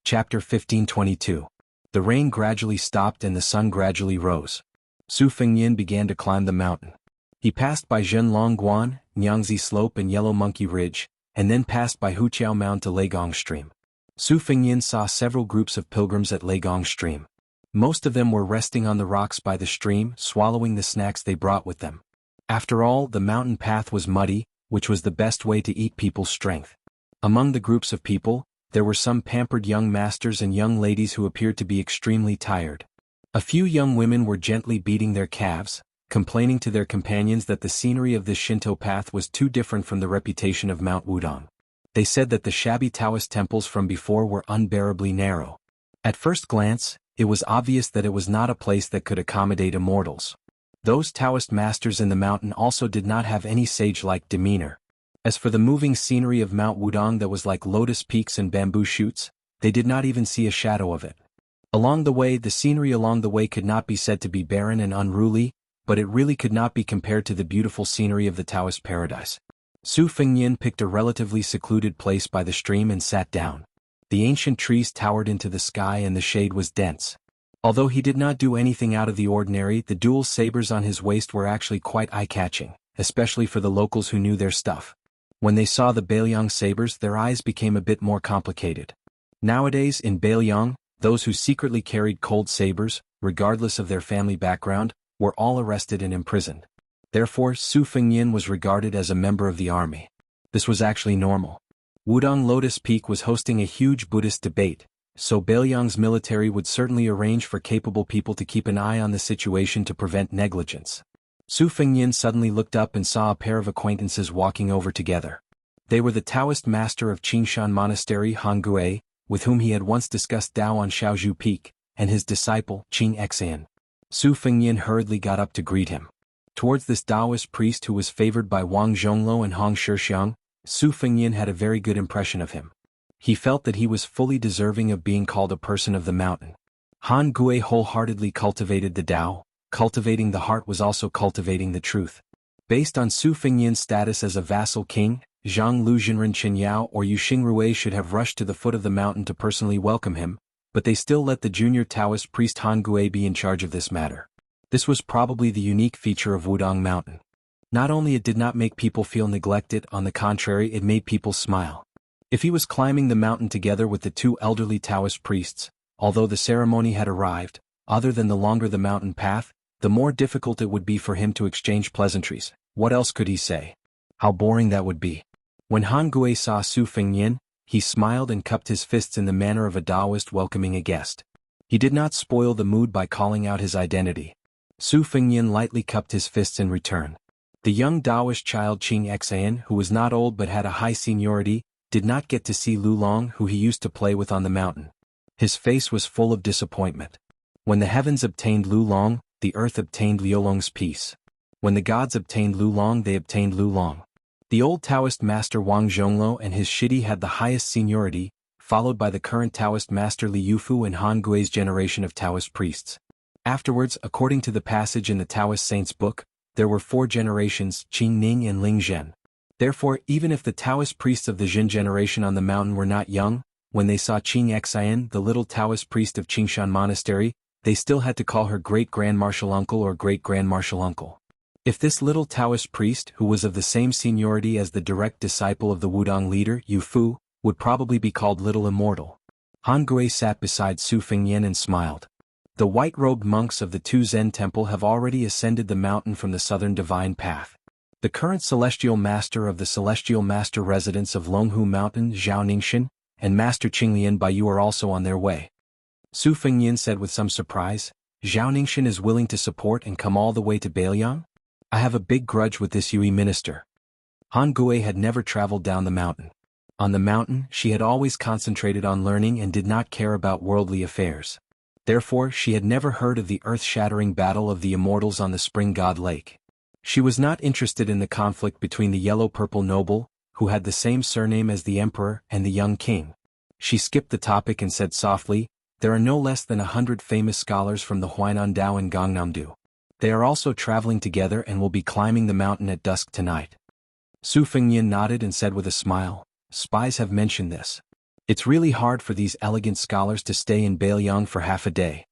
Chapter 1522. The rain gradually stopped and the sun gradually rose. Su Fengyin began to climb the mountain. He passed by Zhenlongguan, Nyangzi Slope and Yellow Monkey Ridge, and then passed by Huqiao Mound to Leigong Stream. Su Fengyin saw several groups of pilgrims at Leigong Stream. Most of them were resting on the rocks by the stream, swallowing the snacks they brought with them. After all, the mountain path was muddy, which was the best way to eat people's strength. Among the groups of people, there were some pampered young masters and young ladies who appeared to be extremely tired. A few young women were gently beating their calves, complaining to their companions that the scenery of this Shinto path was too different from the reputation of Mount Wudong. They said that the shabby Taoist temples from before were unbearably narrow. At first glance, it was obvious that it was not a place that could accommodate immortals. Those Taoist masters in the mountain also did not have any sage-like demeanor. As for the moving scenery of Mount Wudong that was like lotus peaks and bamboo shoots, they did not even see a shadow of it. Along the way, the scenery along the way could not be said to be barren and unruly, but it really could not be compared to the beautiful scenery of the Taoist paradise. Su Fengyin picked a relatively secluded place by the stream and sat down. The ancient trees towered into the sky and the shade was dense. Although he did not do anything out of the ordinary, the dual sabers on his waist were actually quite eye-catching, especially for the locals who knew their stuff. When they saw the Bailiang sabers, their eyes became a bit more complicated. Nowadays, in Bailiang, those who secretly carried cold sabers, regardless of their family background, were all arrested and imprisoned. Therefore, Su Fengyin was regarded as a member of the army. This was actually normal. Wudong Lotus Peak was hosting a huge Buddhist debate, so Bailiang's military would certainly arrange for capable people to keep an eye on the situation to prevent negligence. Su Fengyin suddenly looked up and saw a pair of acquaintances walking over together. They were the Taoist master of Qingshan Monastery Han Gui, with whom he had once discussed Tao on Shaozhu Peak, and his disciple Qing Xian. Su Fengyin hurriedly got up to greet him. Towards this Taoist priest who was favored by Wang Zhongluo and Hong Shixiang, Su Fengyin had a very good impression of him. He felt that he was fully deserving of being called a person of the mountain. Han Gui wholeheartedly cultivated the Tao. Cultivating the heart was also cultivating the truth. Based on Su Fengyin's status as a vassal king, Zhang Luzhinren Qinyao or Yu Xingrui should have rushed to the foot of the mountain to personally welcome him, but they still let the junior Taoist priest Han Gui be in charge of this matter. This was probably the unique feature of Wudong Mountain. Not only it did not make people feel neglected, on the contrary it made people smile. If he was climbing the mountain together with the two elderly Taoist priests, although the ceremony had arrived, other than the longer the mountain path, the more difficult it would be for him to exchange pleasantries. What else could he say? How boring that would be. When Han Gui saw Su Fengnian, he smiled and cupped his fists in the manner of a Taoist welcoming a guest. He did not spoil the mood by calling out his identity. Su Fengnian lightly cupped his fists in return. The young Taoist child Qing Xian, who was not old but had a high seniority, did not get to see Lu Long, who he used to play with on the mountain. His face was full of disappointment. When the heavens obtained Lu Long, the earth obtained Liu Long's peace. When the gods obtained Lu Long, they obtained Lu Long. The old Taoist master Wang Zhongluo and his shidi had the highest seniority, followed by the current Taoist master Li Yufu and Han Gui's generation of Taoist priests. Afterwards, according to the passage in the Taoist saints' book, there were 4 generations, Qing Ning and Ling Zhen. Therefore, even if the Taoist priests of the Jin generation on the mountain were not young, when they saw Qing Xian, the little Taoist priest of Qingshan Monastery, they still had to call her great-grand martial uncle or great-grand martial uncle. If this little Taoist priest, who was of the same seniority as the direct disciple of the Wudong leader, Yu Fu, would probably be called Little Immortal. Han Gui sat beside Su Fengnian and smiled. The white-robed monks of the Tu Zen temple have already ascended the mountain from the southern divine path. The current celestial master of the celestial master residence of Longhu Mountain, Zhao Ningxin, and Master Qinglian Baiyu are also on their way. Su Fengnian said with some surprise, Zhao Ningxin is willing to support and come all the way to Bailiang? I have a big grudge with this Yui minister. Han Gui had never traveled down the mountain. On the mountain, she had always concentrated on learning and did not care about worldly affairs. Therefore, she had never heard of the earth-shattering battle of the immortals on the Spring God Lake. She was not interested in the conflict between the yellow-purple noble, who had the same surname as the emperor, and the young king. She skipped the topic and said softly, there are no less than 100 famous scholars from the Huainan Dao and Gangnam-do. They are also traveling together and will be climbing the mountain at dusk tonight. Su Fengnian nodded and said with a smile, spies have mentioned this. It's really hard for these elegant scholars to stay in Bailiang for half a day.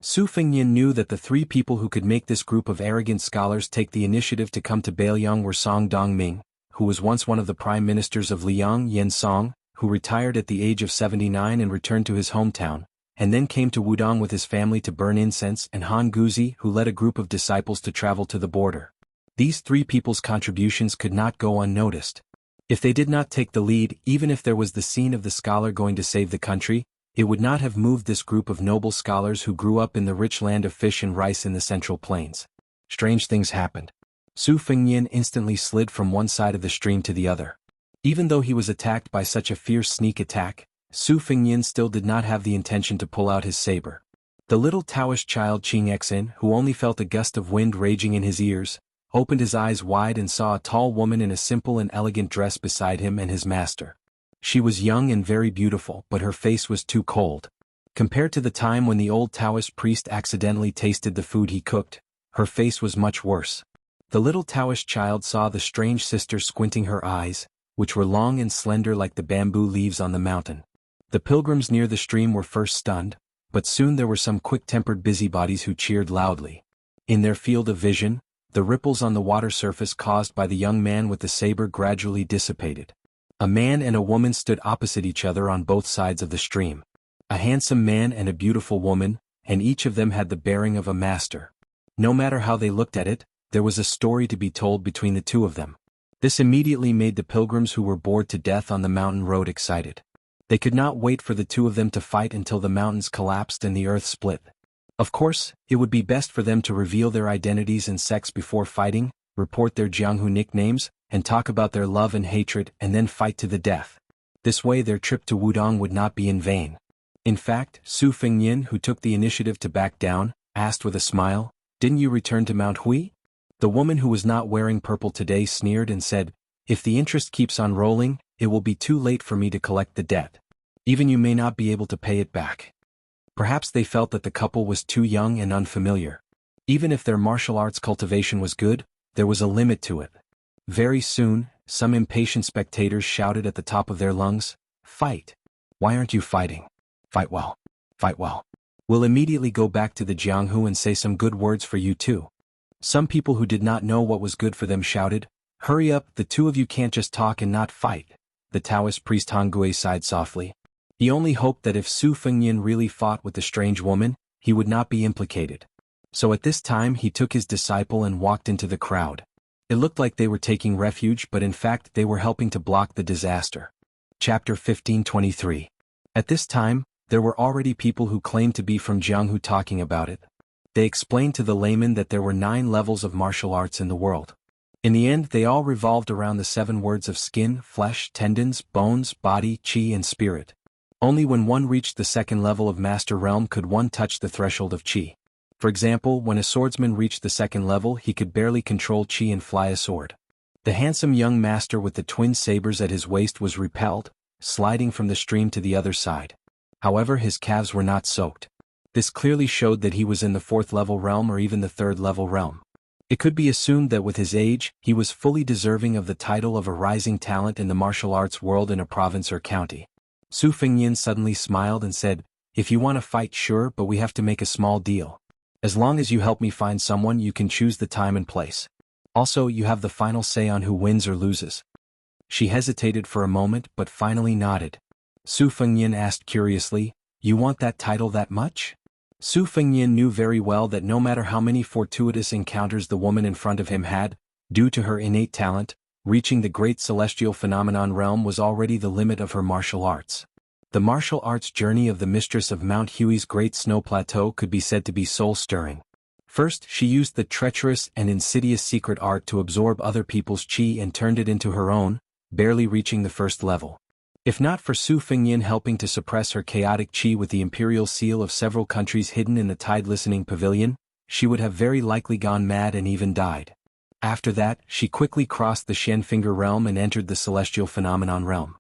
Su Fengnian knew that the 3 people who could make this group of arrogant scholars take the initiative to come to Bailiang were Song Dongming, who was once one of the prime ministers of Liang Yen Song, who retired at the age of 79 and returned to his hometown, and then came to Wudong with his family to burn incense, and Han Guzi, who led a group of disciples to travel to the border. These 3 people's contributions could not go unnoticed. If they did not take the lead, even if there was the scene of the scholar going to save the country, it would not have moved this group of noble scholars who grew up in the rich land of fish and rice in the Central Plains. Strange things happened. Su Fengnian instantly slid from one side of the stream to the other. Even though he was attacked by such a fierce sneak attack, Su Fengnian still did not have the intention to pull out his saber. The little Taoist child Qing Xin, who only felt a gust of wind raging in his ears, opened his eyes wide and saw a tall woman in a simple and elegant dress beside him and his master. She was young and very beautiful, but her face was too cold. Compared to the time when the old Taoist priest accidentally tasted the food he cooked, her face was much worse. The little Taoist child saw the strange sister squinting her eyes, which were long and slender like the bamboo leaves on the mountain. The pilgrims near the stream were first stunned, but soon there were some quick-tempered busybodies who cheered loudly. In their field of vision, the ripples on the water surface caused by the young man with the saber gradually dissipated. A man and a woman stood opposite each other on both sides of the stream. A handsome man and a beautiful woman, and each of them had the bearing of a master. No matter how they looked at it, there was a story to be told between the two of them. This immediately made the pilgrims who were bored to death on the mountain road excited. They could not wait for the two of them to fight until the mountains collapsed and the earth split. Of course, it would be best for them to reveal their identities and sex before fighting, report their Jianghu nicknames, and talk about their love and hatred and then fight to the death. This way their trip to Wudong would not be in vain. In fact, Su Fengnian, who took the initiative to back down, asked with a smile, "Didn't you return to Mount Hui?" The woman who was not wearing purple today sneered and said, "If the interest keeps on rolling, it will be too late for me to collect the debt. Even you may not be able to pay it back." Perhaps they felt that the couple was too young and unfamiliar. Even if their martial arts cultivation was good, there was a limit to it. Very soon, some impatient spectators shouted at the top of their lungs, "Fight! Why aren't you fighting? Fight well. Fight well. We'll immediately go back to the Jianghu and say some good words for you too." Some people who did not know what was good for them shouted, "Hurry up, the two of you can't just talk and not fight. the Taoist priest Han Gui sighed softly. He only hoped that if Su Fengnian really fought with the strange woman, he would not be implicated. So at this time he took his disciple and walked into the crowd. It looked like they were taking refuge, but in fact they were helping to block the disaster. Chapter 1523. At this time, there were already people who claimed to be from Jianghu talking about it. They explained to the layman that there were 9 levels of martial arts in the world. In the end, they all revolved around the 7 words of skin, flesh, tendons, bones, body, qi and spirit. Only when one reached the 2nd level of master realm could one touch the threshold of qi. For example, when a swordsman reached the 2nd level, he could barely control qi and fly a sword. The handsome young master with the twin sabers at his waist was repelled, sliding from the stream to the other side. However, his calves were not soaked. This clearly showed that he was in the 4th level realm or even the 3rd level realm. It could be assumed that with his age, he was fully deserving of the title of a rising talent in the martial arts world in a province or county. Su Fengnian suddenly smiled and said, "If you want to fight, sure, but we have to make a small deal. As long as you help me find someone, you can choose the time and place. Also, you have the final say on who wins or loses." She hesitated for a moment but finally nodded. Su Fengnian asked curiously, "You want that title that much?" Su Fengnian knew very well that no matter how many fortuitous encounters the woman in front of him had, due to her innate talent, reaching the great celestial phenomenon realm was already the limit of her martial arts. The martial arts journey of the mistress of Mount Huey's Great Snow Plateau could be said to be soul-stirring. First, she used the treacherous and insidious secret art to absorb other people's qi and turned it into her own, barely reaching the 1st level. If not for Su Fengnian helping to suppress her chaotic qi with the imperial seal of several countries hidden in the tide-listening pavilion, she would have very likely gone mad and even died. After that, she quickly crossed the Shenfinger realm and entered the celestial phenomenon realm.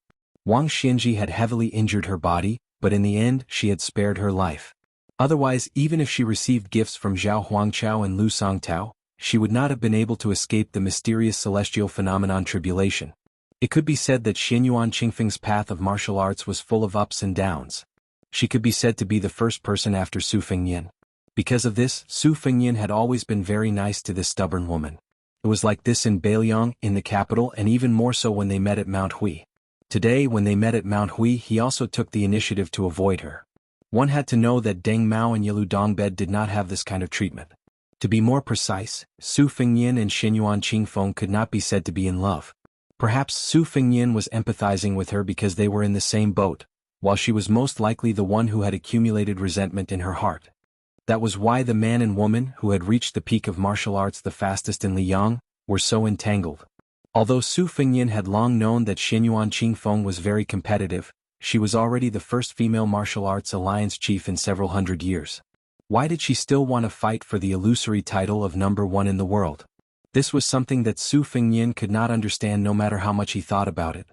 Wang Xianji had heavily injured her body, but in the end she had spared her life. Otherwise, even if she received gifts from Zhao Huangqiao and Lu Songtao, she would not have been able to escape the mysterious celestial phenomenon tribulation. It could be said that Xianyuan Qingfeng's path of martial arts was full of ups and downs. She could be said to be the first person after Su Fengnian. Because of this, Su Fengnian had always been very nice to this stubborn woman. It was like this in Beiliang, in the capital, and even more so when they met at Mount Hui. Today, when they met at Mount Hui, he also took the initiative to avoid her. One had to know that Deng Mao and Yilu Dongbed did not have this kind of treatment. To be more precise, Su Fengnian and Xianyuan Qingfeng could not be said to be in love. Perhaps Su Fengnian was empathizing with her because they were in the same boat, while she was most likely the one who had accumulated resentment in her heart. That was why the man and woman who had reached the peak of martial arts the fastest in Liang were so entangled. Although Su Fengnian had long known that Xianyuan Qingfeng was very competitive, she was already the first female martial arts alliance chief in several hundred years. Why did she still want to fight for the illusory title of number 1 in the world? This was something that Su Fengnian could not understand no matter how much he thought about it.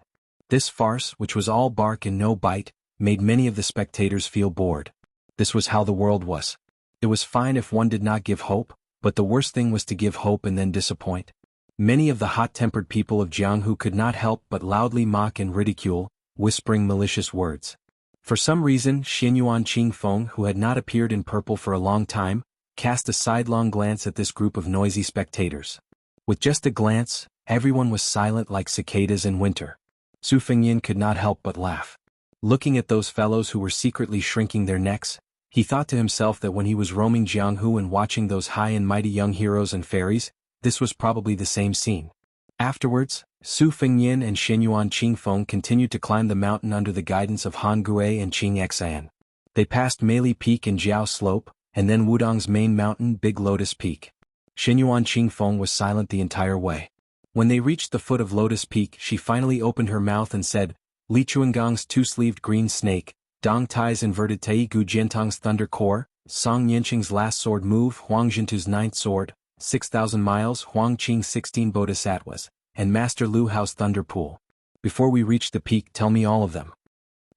This farce, which was all bark and no bite, made many of the spectators feel bored. This was how the world was. It was fine if one did not give hope, but the worst thing was to give hope and then disappoint. Many of the hot-tempered people of Jianghu could not help but loudly mock and ridicule, whispering malicious words. For some reason, Xianyuan Qingfeng, who had not appeared in purple for a long time, cast a sidelong glance at this group of noisy spectators. With just a glance, everyone was silent like cicadas in winter. Su Fengnian could not help but laugh. Looking at those fellows who were secretly shrinking their necks, he thought to himself that when he was roaming Jianghu and watching those high and mighty young heroes and fairies, this was probably the same scene. Afterwards, Su Fengnian and Xianyuan Qingfeng continued to climb the mountain under the guidance of Han Gui and Qing Xan. They passed Meili Peak and Jiao Slope, and then Wudong's main mountain, Big Lotus Peak. Xianyuan Qingfeng was silent the entire way. When they reached the foot of Lotus Peak, she finally opened her mouth and said, "Li Chuangong's two-sleeved green snake, Dong Tai's inverted Tai Gu Jiantong's thunder core, Song Yanqing's last sword move, Huang Jintu's ninth sword, 6,000 miles, Huang Qing's 16 bodhisattvas, and Master Lu Hao's thunder pool. Before we reach the peak, tell me all of them."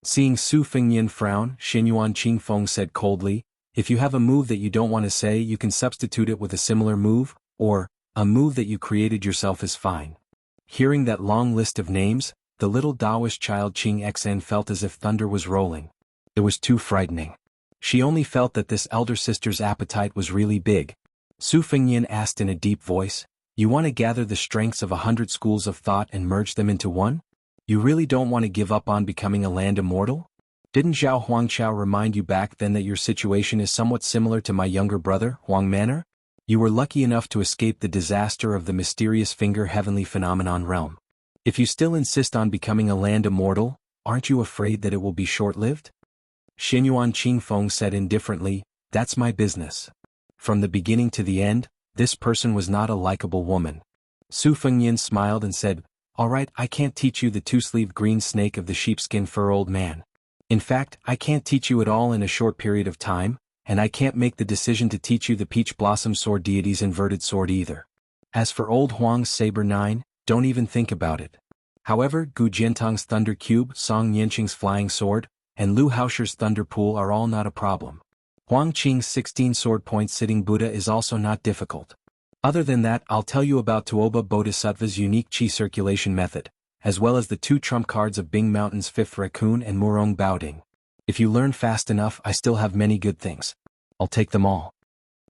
Seeing Su Fengnian frown, Xianyuan Qingfeng said coldly, "If you have a move that you don't want to say, you can substitute it with a similar move, or, a move that you created yourself is fine." Hearing that long list of names, the little Taoist child Qing Xan felt as if thunder was rolling. It was too frightening. She only felt that this elder sister's appetite was really big. Su Fengnian asked in a deep voice, "You want to gather the strengths of 100 schools of thought and merge them into one? You really don't want to give up on becoming a land immortal? Didn't Zhao Huangqiao remind you back then that your situation is somewhat similar to my younger brother, Huang Manor? You were lucky enough to escape the disaster of the mysterious finger heavenly phenomenon realm. If you still insist on becoming a land immortal, aren't you afraid that it will be short-lived? Xinyuan Qingfeng said indifferently, that's my business. From the beginning to the end, this person was not a likable woman. Su Fengyin smiled and said, alright, I can't teach you the two-sleeved green snake of the sheepskin fur old man. In fact, I can't teach you at all in a short period of time, and I can't make the decision to teach you the peach blossom sword deity's inverted sword either. As for old Huang's saber 9, don't even think about it. However, Gu Jiantang's thunder cube, Song Yanqing's flying sword, and Lu Haosher's thunder pool are all not a problem. Huang Qing's 16 sword point sitting Buddha is also not difficult. Other than that, I'll tell you about Tuoba Bodhisattva's unique qi circulation method, as well as the 2 trump cards of Bing Mountain's 5th raccoon and Murong Baoding. If you learn fast enough, I still have many good things. I'll take them all.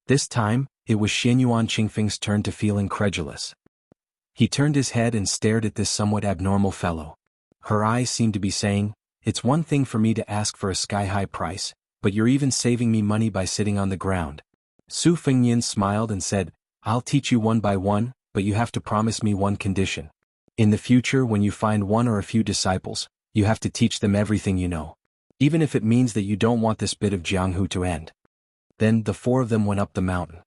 This time, it was Xianyuan Qingfeng's turn to feel incredulous. He turned his head and stared at this somewhat abnormal fellow. Her eyes seemed to be saying, it's one thing for me to ask for a sky-high price, but you're even saving me money by sitting on the ground. Su Fengyin smiled and said, I'll teach you one by one, but you have to promise me one condition. In the future, when you find one or a few disciples, you have to teach them everything you know. Even if it means that you don't want this bit of Jianghu to end. Then the 4 of them went up the mountain.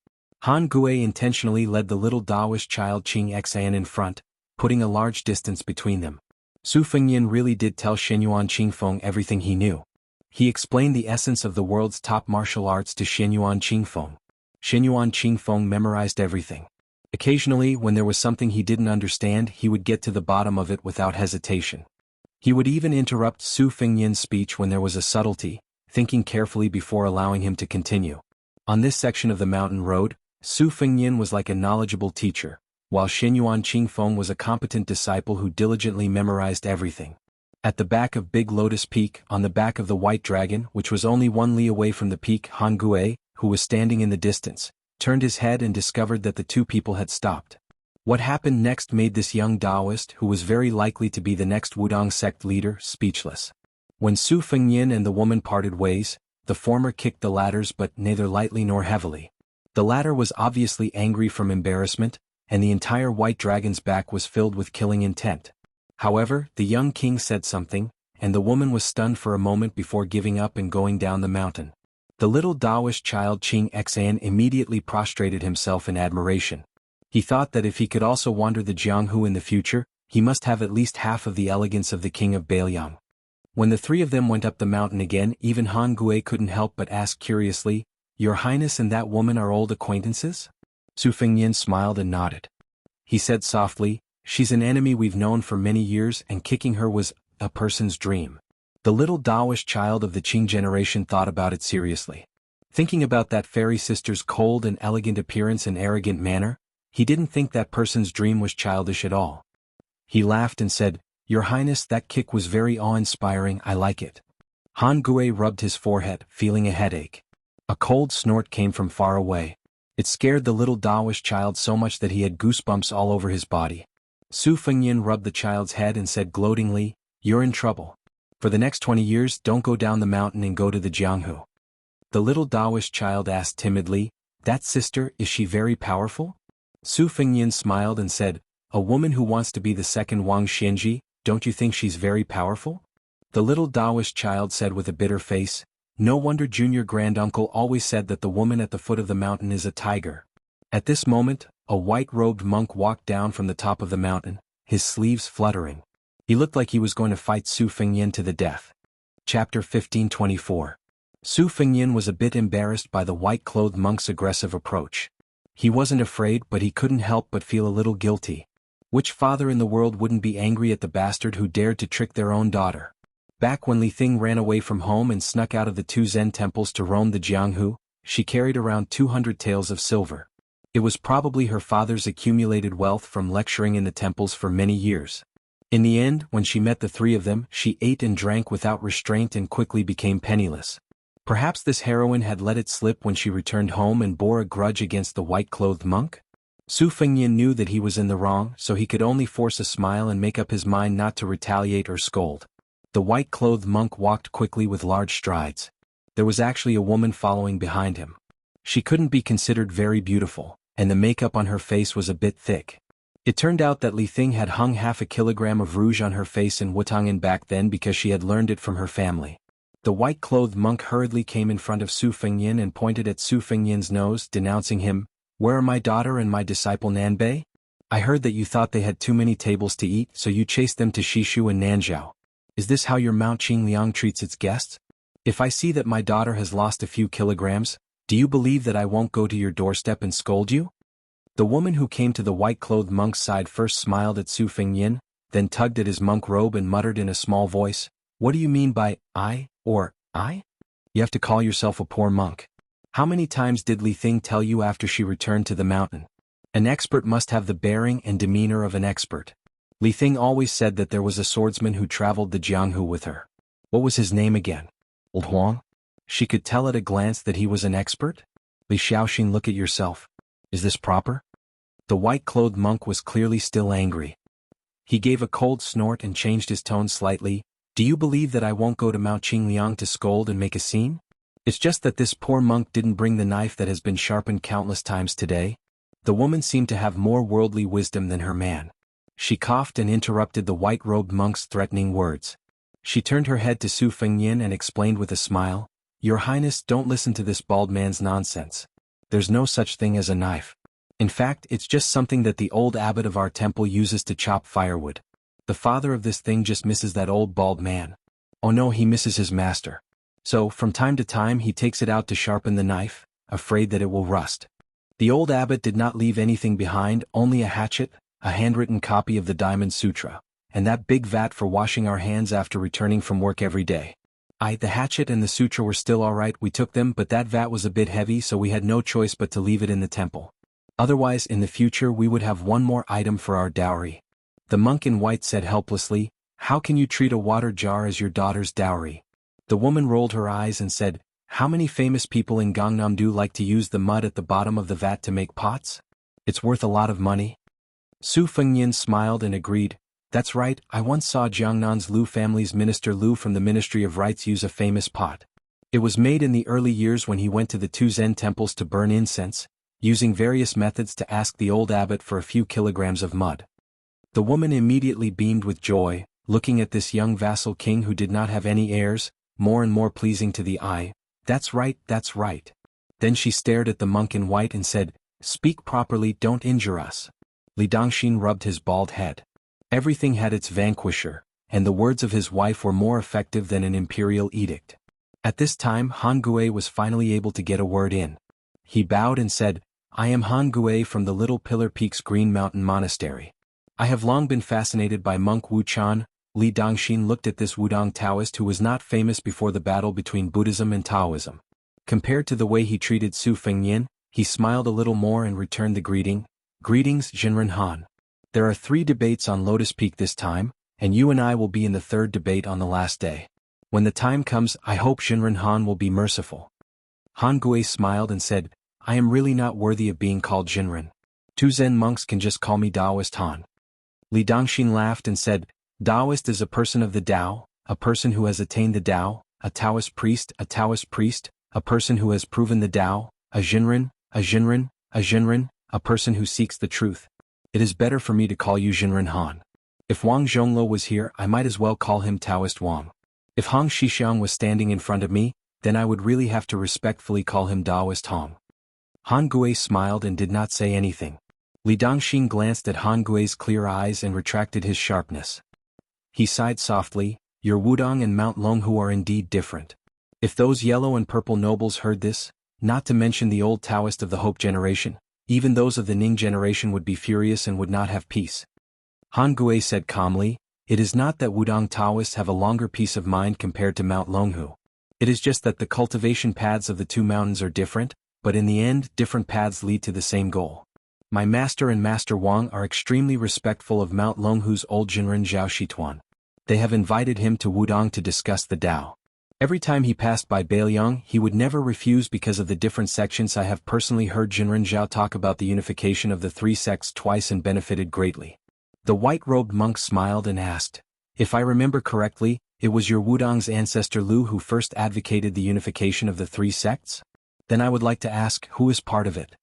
Han Gui intentionally led the little Taoist child Qing Xan in front, putting a large distance between them. Su Fengyin really did tell Xianyuan Qingfeng everything he knew. He explained the essence of the world's top martial arts to Xianyuan Qingfeng. Xianyuan Qingfeng memorized everything. Occasionally, when there was something he didn't understand, he would get to the bottom of it without hesitation. He would even interrupt Su Fengyin's speech when there was a subtlety, thinking carefully before allowing him to continue. On this section of the mountain road, Su Fengyin was like a knowledgeable teacher, while Xianyuan Qingfeng was a competent disciple who diligently memorized everything. At the back of Big Lotus Peak, on the back of the White Dragon, which was only 1 li away from the peak, Han Gui, who was standing in the distance, turned his head and discovered that the 2 people had stopped. What happened next made this young Taoist, who was very likely to be the next Wudong sect leader, speechless. When Su Fengyin and the woman parted ways, the former kicked the latter's but neither lightly nor heavily. The latter was obviously angry from embarrassment, and the entire White Dragon's back was filled with killing intent. However, the young king said something, and the woman was stunned for a moment before giving up and going down the mountain. The little Taoist child Qing Xan immediately prostrated himself in admiration. He thought that if he could also wander the Jianghu in the future, he must have at least half of the elegance of the king of Bailiang. When the 3 of them went up the mountain again, even Han Gui couldn't help but ask curiously, Your Highness and that woman are old acquaintances? Su Fengyin smiled and nodded. He said softly, She's an enemy we've known for many years, and kicking her was a person's dream. The little Taoist child of the Qing generation thought about it seriously. Thinking about that fairy sister's cold and elegant appearance and arrogant manner, he didn't think that person's dream was childish at all. He laughed and said, Your Highness, that kick was very awe-inspiring, I like it. Han Gui rubbed his forehead, feeling a headache. A cold snort came from far away. It scared the little Taoist child so much that he had goosebumps all over his body. Su Fengyin rubbed the child's head and said gloatingly, You're in trouble. For the next 20 years, don't go down the mountain and go to the Jianghu. The little Taoist child asked timidly, That sister, is she very powerful? Su Fengyin smiled and said, A woman who wants to be the second Wang Xianji, don't you think she's very powerful? The little Taoist child said with a bitter face, No wonder junior granduncle always said that the woman at the foot of the mountain is a tiger. At this moment, a white-robed monk walked down from the top of the mountain, his sleeves fluttering. He looked like he was going to fight Su Fengyin to the death. Chapter 1524. Su Fengyin was a bit embarrassed by the white-clothed monk's aggressive approach. He wasn't afraid, but he couldn't help but feel a little guilty. Which father in the world wouldn't be angry at the bastard who dared to trick their own daughter? Back when Li Thing ran away from home and snuck out of the 2 Zen temples to roam the Jianghu, she carried around 200 taels of silver. It was probably her father's accumulated wealth from lecturing in the temples for many years. In the end, when she met the 3 of them, she ate and drank without restraint and quickly became penniless. Perhaps this heroine had let it slip when she returned home and bore a grudge against the white-clothed monk? Su Fengyin knew that he was in the wrong, so he could only force a smile and make up his mind not to retaliate or scold. The white-clothed monk walked quickly with large strides. There was actually a woman following behind him. She couldn't be considered very beautiful, and the makeup on her face was a bit thick. It turned out that Li Thing had hung half a kilogram of rouge on her face in Wutongin back then because she had learned it from her family. The white-clothed monk hurriedly came in front of Su Fengyin and pointed at Su Fengyin's nose, denouncing him. "Where are my daughter and my disciple Nanbei? I heard that you thought they had too many tables to eat, so you chased them to Shishu and Nanzhou. Is this how your Mount Qingliang treats its guests? If I see that my daughter has lost a few kilograms, do you believe that I won't go to your doorstep and scold you?" The woman who came to the white-clothed monk's side first smiled at Su Fengyin, then tugged at his monk robe and muttered in a small voice, "What do you mean by I, or I? You have to call yourself a poor monk. How many times did Li Thing tell you after she returned to the mountain? An expert must have the bearing and demeanor of an expert. Li Thing always said that there was a swordsman who traveled the Jianghu with her. What was his name again? Old Huang? She could tell at a glance that he was an expert? Li Xiaoxin, look at yourself. Is this proper?" The white-clothed monk was clearly still angry. He gave a cold snort and changed his tone slightly. "Do you believe that I won't go to Mount Qingliang to scold and make a scene? It's just that this poor monk didn't bring the knife that has been sharpened countless times today." The woman seemed to have more worldly wisdom than her man. She coughed and interrupted the white-robed monk's threatening words. She turned her head to Su Fengyin and explained with a smile, "Your Highness, don't listen to this bald man's nonsense. There's no such thing as a knife. In fact, it's just something that the old abbot of our temple uses to chop firewood. The father of this thing just misses that old bald man. Oh no, he misses his master. So, from time to time he takes it out to sharpen the knife, afraid that it will rust. The old abbot did not leave anything behind, only a hatchet, a handwritten copy of the Diamond Sutra, and that big vat for washing our hands after returning from work every day. The hatchet and the sutra were still alright, we took them, but that vat was a bit heavy, so we had no choice but to leave it in the temple. Otherwise, in the future we would have one more item for our dowry." The monk in white said helplessly, "How can you treat a water jar as your daughter's dowry?" The woman rolled her eyes and said, "How many famous people in Gangnam-do like to use the mud at the bottom of the vat to make pots? It's worth a lot of money." Su Fengyin smiled and agreed, "That's right, I once saw Jiangnan's Lu family's minister Lu from the Ministry of Rites use a famous pot. It was made in the early years when he went to the two Zen temples to burn incense, using various methods to ask the old abbot for a few kilograms of mud." The woman immediately beamed with joy, looking at this young vassal king who did not have any heirs, more and more pleasing to the eye. That's right, that's right." Then she stared at the monk in white and said, "Speak properly, don't injure us." Li Dongxin rubbed his bald head. Everything had its vanquisher, and the words of his wife were more effective than an imperial edict. At this time Han Gui was finally able to get a word in. He bowed and said, "I am Han Gui from the Little Pillar Peaks Green Mountain Monastery. I have long been fascinated by Monk Wu Chan." Li Dongxin looked at this Wudong Taoist who was not famous before the battle between Buddhism and Taoism. Compared to the way he treated Su Fengyin, he smiled a little more and returned the greeting. "Greetings, Jinren Han. There are 3 debates on Lotus Peak this time, and you and I will be in the 3rd debate on the last day. When the time comes, I hope Jinren Han will be merciful." Han Gui smiled and said, "I am really not worthy of being called Jinren. 2 Zen monks can just call me Taoist Han." Li Dongxin laughed and said, "Taoist is a person of the Tao, a person who has attained the Tao, a Taoist priest, a person who has proven the Tao, a Jinren, a person who seeks the truth. It is better for me to call you Jinren Han. If Wang Zhonglo was here, I might as well call him Taoist Wang. If Hong Shixiang was standing in front of me, then I would really have to respectfully call him Taoist Hong." Han Gui smiled and did not say anything. Li Dongxin glanced at Han Gui's clear eyes and retracted his sharpness. He sighed softly, "Your Wudong and Mount Longhu are indeed different. If those yellow and purple nobles heard this, not to mention the old Taoist of the Hope generation, even those of the Ning generation would be furious and would not have peace." Han Gui said calmly, "It is not that Wudong Taoists have a longer peace of mind compared to Mount Longhu. It is just that the cultivation paths of the 2 mountains are different, but in the end, different paths lead to the same goal. My master and Master Wang are extremely respectful of Mount Longhu's old Jinren Zhao Shituan. They have invited him to Wudong to discuss the Tao. Every time he passed by Bailiang, he would never refuse because of the different sections. I have personally heard Jinren Zhao talk about the unification of the three sects twice and benefited greatly. The white-robed monk smiled and asked, "If I remember correctly, it was your Wudong's ancestor Lu who first advocated the unification of the three sects? Then I would like to ask, who is part of it?"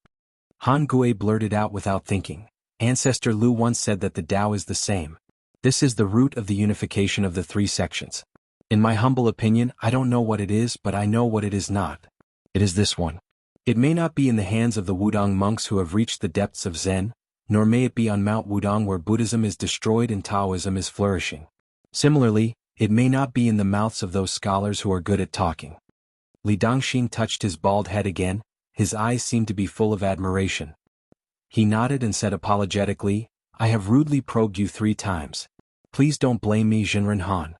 Han Gui blurted out without thinking. Ancestor Lu once said that the Tao is the same. This is the root of the unification of the three sections. In my humble opinion, I don't know what it is, but I know what it is not. It is this one. It may not be in the hands of the Wudong monks who have reached the depths of Zen, nor may it be on Mount Wudong where Buddhism is destroyed and Taoism is flourishing. Similarly, it may not be in the mouths of those scholars who are good at talking. Li Dongxin touched his bald head again, his eyes seemed to be full of admiration. He nodded and said apologetically, "I have rudely probed you 3 times. Please don't blame me, Jinren Han."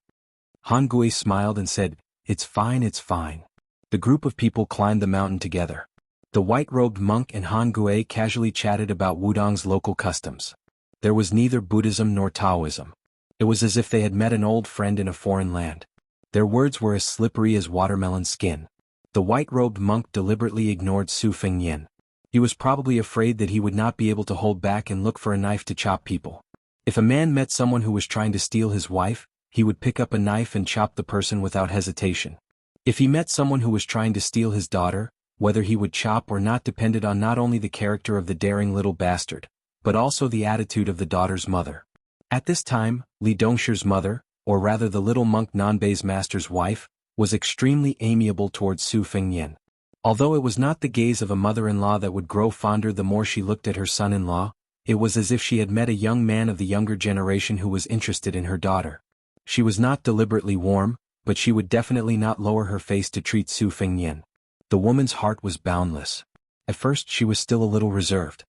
Han Gui smiled and said, it's fine. The group of people climbed the mountain together. The white-robed monk and Han Gui casually chatted about Wudong's local customs. There was neither Buddhism nor Taoism. It was as if they had met an old friend in a foreign land. Their words were as slippery as watermelon skin. The white-robed monk deliberately ignored Su Fengyin. He was probably afraid that he would not be able to hold back and look for a knife to chop people. If a man met someone who was trying to steal his wife, he would pick up a knife and chop the person without hesitation. If he met someone who was trying to steal his daughter, whether he would chop or not depended on not only the character of the daring little bastard, but also the attitude of the daughter's mother. At this time, Li Dongshir's mother, or rather the little monk Nanbei's master's wife, was extremely amiable towards Su Fengyin. Although it was not the gaze of a mother-in-law that would grow fonder the more she looked at her son-in-law, it was as if she had met a young man of the younger generation who was interested in her daughter. She was not deliberately warm, but she would definitely not lower her face to treat Su Fengyin. The woman's heart was boundless. At first she was still a little reserved.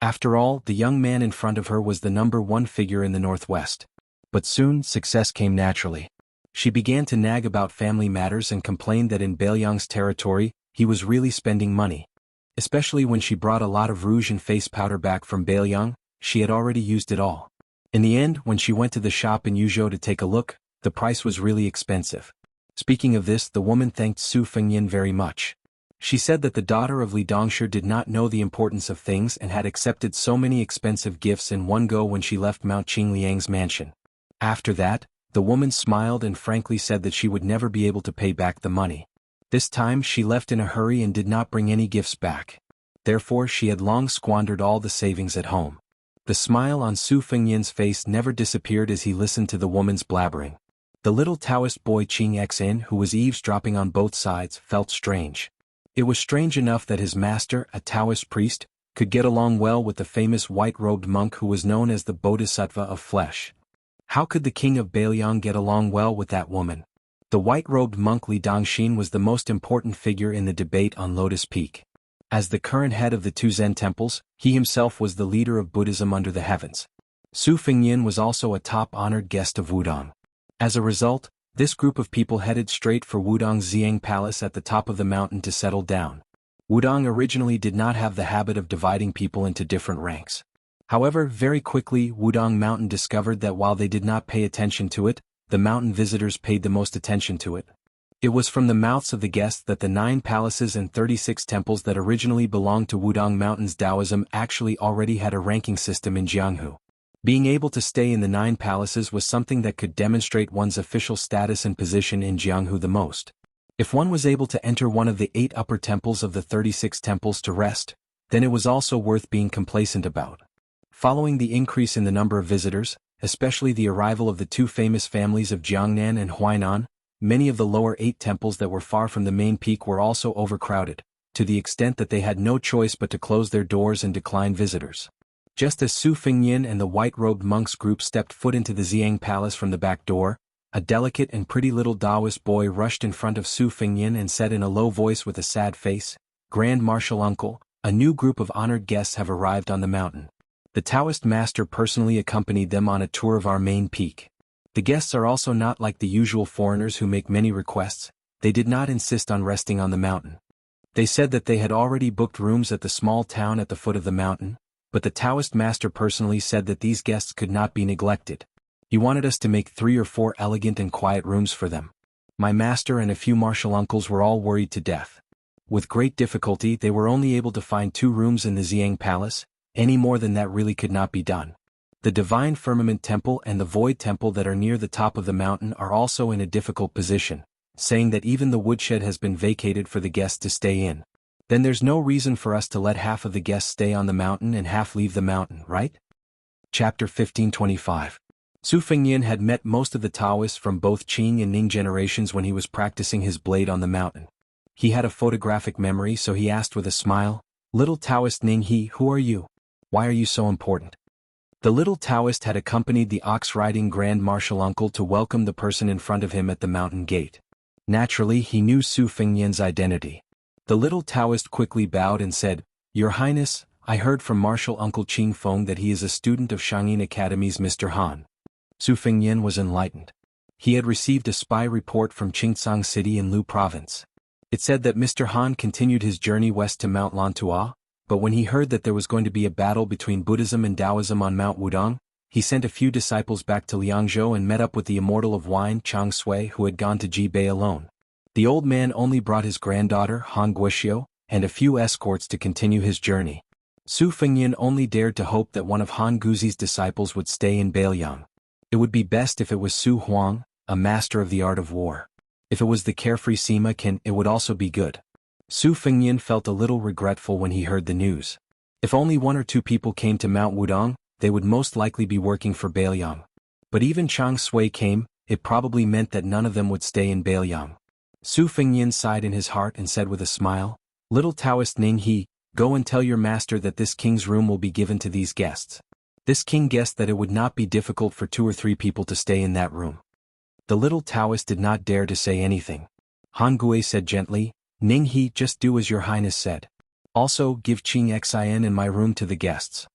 After all, the young man in front of her was the #1 figure in the Northwest. But soon, success came naturally. She began to nag about family matters and complained that in Bailiang's territory, he was really spending money. Especially when she brought a lot of rouge and face powder back from Bailiang, she had already used it all. In the end, when she went to the shop in Yuzhou to take a look, the price was really expensive. Speaking of this, the woman thanked Su Fengyin very much. She said that the daughter of Li Dongshir did not know the importance of things and had accepted so many expensive gifts in one go when she left Mount Qingliang's mansion. After that, the woman smiled and frankly said that she would never be able to pay back the money. This time she left in a hurry and did not bring any gifts back. Therefore she had long squandered all the savings at home. The smile on Su Fengyin's face never disappeared as he listened to the woman's blabbering. The little Taoist boy Qing Xin, who was eavesdropping on both sides, felt strange. It was strange enough that his master, a Taoist priest, could get along well with the famous white-robed monk who was known as the Bodhisattva of flesh. How could the king of Bailiang get along well with that woman? The white-robed monk Li Dongxin was the most important figure in the debate on Lotus Peak. As the current head of the 2 Zen temples, he himself was the leader of Buddhism under the heavens. Su Fengyin was also a top-honored guest of Wudong. As a result, this group of people headed straight for Wudong's Xiang Palace at the top of the mountain to settle down. Wudong originally did not have the habit of dividing people into different ranks. However, very quickly Wudong Mountain discovered that while they did not pay attention to it, the mountain visitors paid the most attention to it. It was from the mouths of the guests that the 9 palaces and 36 temples that originally belonged to Wudong Mountain's Taoism actually already had a ranking system in Jianghu. Being able to stay in the 9 palaces was something that could demonstrate one's official status and position in Jianghu the most. If one was able to enter one of the 8 upper temples of the 36 temples to rest, then it was also worth being complacent about. Following the increase in the number of visitors, especially the arrival of the 2 famous families of Jiangnan and Huainan, many of the lower 8 temples that were far from the main peak were also overcrowded, to the extent that they had no choice but to close their doors and decline visitors. Just as Su Fengyin and the white-robed monks group stepped foot into the Xiang Palace from the back door, a delicate and pretty little Taoist boy rushed in front of Su Fengyin and said in a low voice with a sad face, "Grand Marshal Uncle, a new group of honored guests have arrived on the mountain. The Taoist master personally accompanied them on a tour of our main peak. The guests are also not like the usual foreigners who make many requests. They did not insist on resting on the mountain. They said that they had already booked rooms at the small town at the foot of the mountain, but the Taoist master personally said that these guests could not be neglected. He wanted us to make 3 or 4 elegant and quiet rooms for them. My master and a few martial uncles were all worried to death. With great difficulty they were only able to find 2 rooms in the Xiang Palace, any more than that really could not be done. The Divine Firmament Temple and the Void Temple that are near the top of the mountain are also in a difficult position, saying that even the woodshed has been vacated for the guests to stay in. Then there's no reason for us to let half of the guests stay on the mountain and half leave the mountain, right? Chapter 1525. Su Fengyin had met most of the Taoists from both Qing and Ning generations when he was practicing his blade on the mountain. He had a photographic memory, so he asked with a smile, "Little Taoist Ning He, who are you? Why are you so important?" The little Taoist had accompanied the ox-riding Grand Marshal uncle to welcome the person in front of him at the mountain gate. Naturally, he knew Su Fengyin's identity. The little Taoist quickly bowed and said, "Your Highness, I heard from Marshal Uncle Qing Feng that he is a student of Shangyin Academy's Mr. Han." Su Fengyin was enlightened. He had received a spy report from Qingtsang City in Lu Province. It said that Mr. Han continued his journey west to Mount Lantua, but when he heard that there was going to be a battle between Buddhism and Taoism on Mount Wudong, he sent a few disciples back to Liangzhou and met up with the immortal of wine Chang Sui, who had gone to Jibei alone. The old man only brought his granddaughter, Han Guoxiu, and a few escorts to continue his journey. Su Fengyin only dared to hope that one of Han Guzi's disciples would stay in Beiliang. It would be best if it was Su Huang, a master of the art of war. If it was the carefree Sima Qin, it would also be good. Su Fengyin felt a little regretful when he heard the news. If only 1 or 2 people came to Mount Wudong, they would most likely be working for Beiliang. But even Chang Sui came, it probably meant that none of them would stay in Beiliang. Su Fengyin sighed in his heart and said with a smile, "Little Taoist Ning He, go and tell your master that this king's room will be given to these guests." This king guessed that it would not be difficult for 2 or 3 people to stay in that room. The little Taoist did not dare to say anything. Han Gui said gently, "Ning He, just do as your highness said. Also, give Qing Xin and my room to the guests."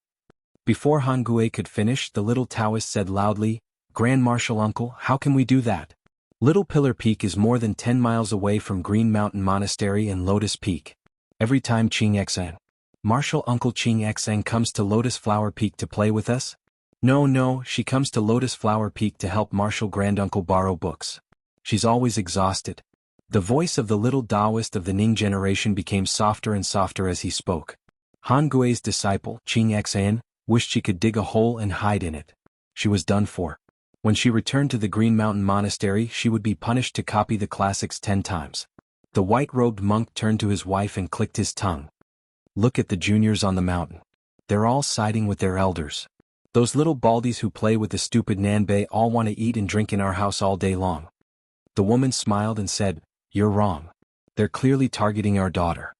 Before Han Gui could finish, the little Taoist said loudly, "Grand Marshal Uncle, how can we do that? Little Pillar Peak is more than 10 miles away from Green Mountain Monastery and Lotus Peak. Every time Qing Xin, Marshal Uncle Qing Xin comes to Lotus Flower Peak to play with us? No, she comes to Lotus Flower Peak to help Marshal Granduncle borrow books. She's always exhausted." The voice of the little Taoist of the Ning generation became softer and softer as he spoke. Han Gui's disciple, Qing Xin, wished she could dig a hole and hide in it. She was done for. When she returned to the Green Mountain Monastery, she would be punished to copy the classics 10 times. The white-robed monk turned to his wife and clicked his tongue. "Look at the juniors on the mountain. They're all siding with their elders. Those little baldies who play with the stupid Nanbei all want to eat and drink in our house all day long." The woman smiled and said, "You're wrong. They're clearly targeting our daughter.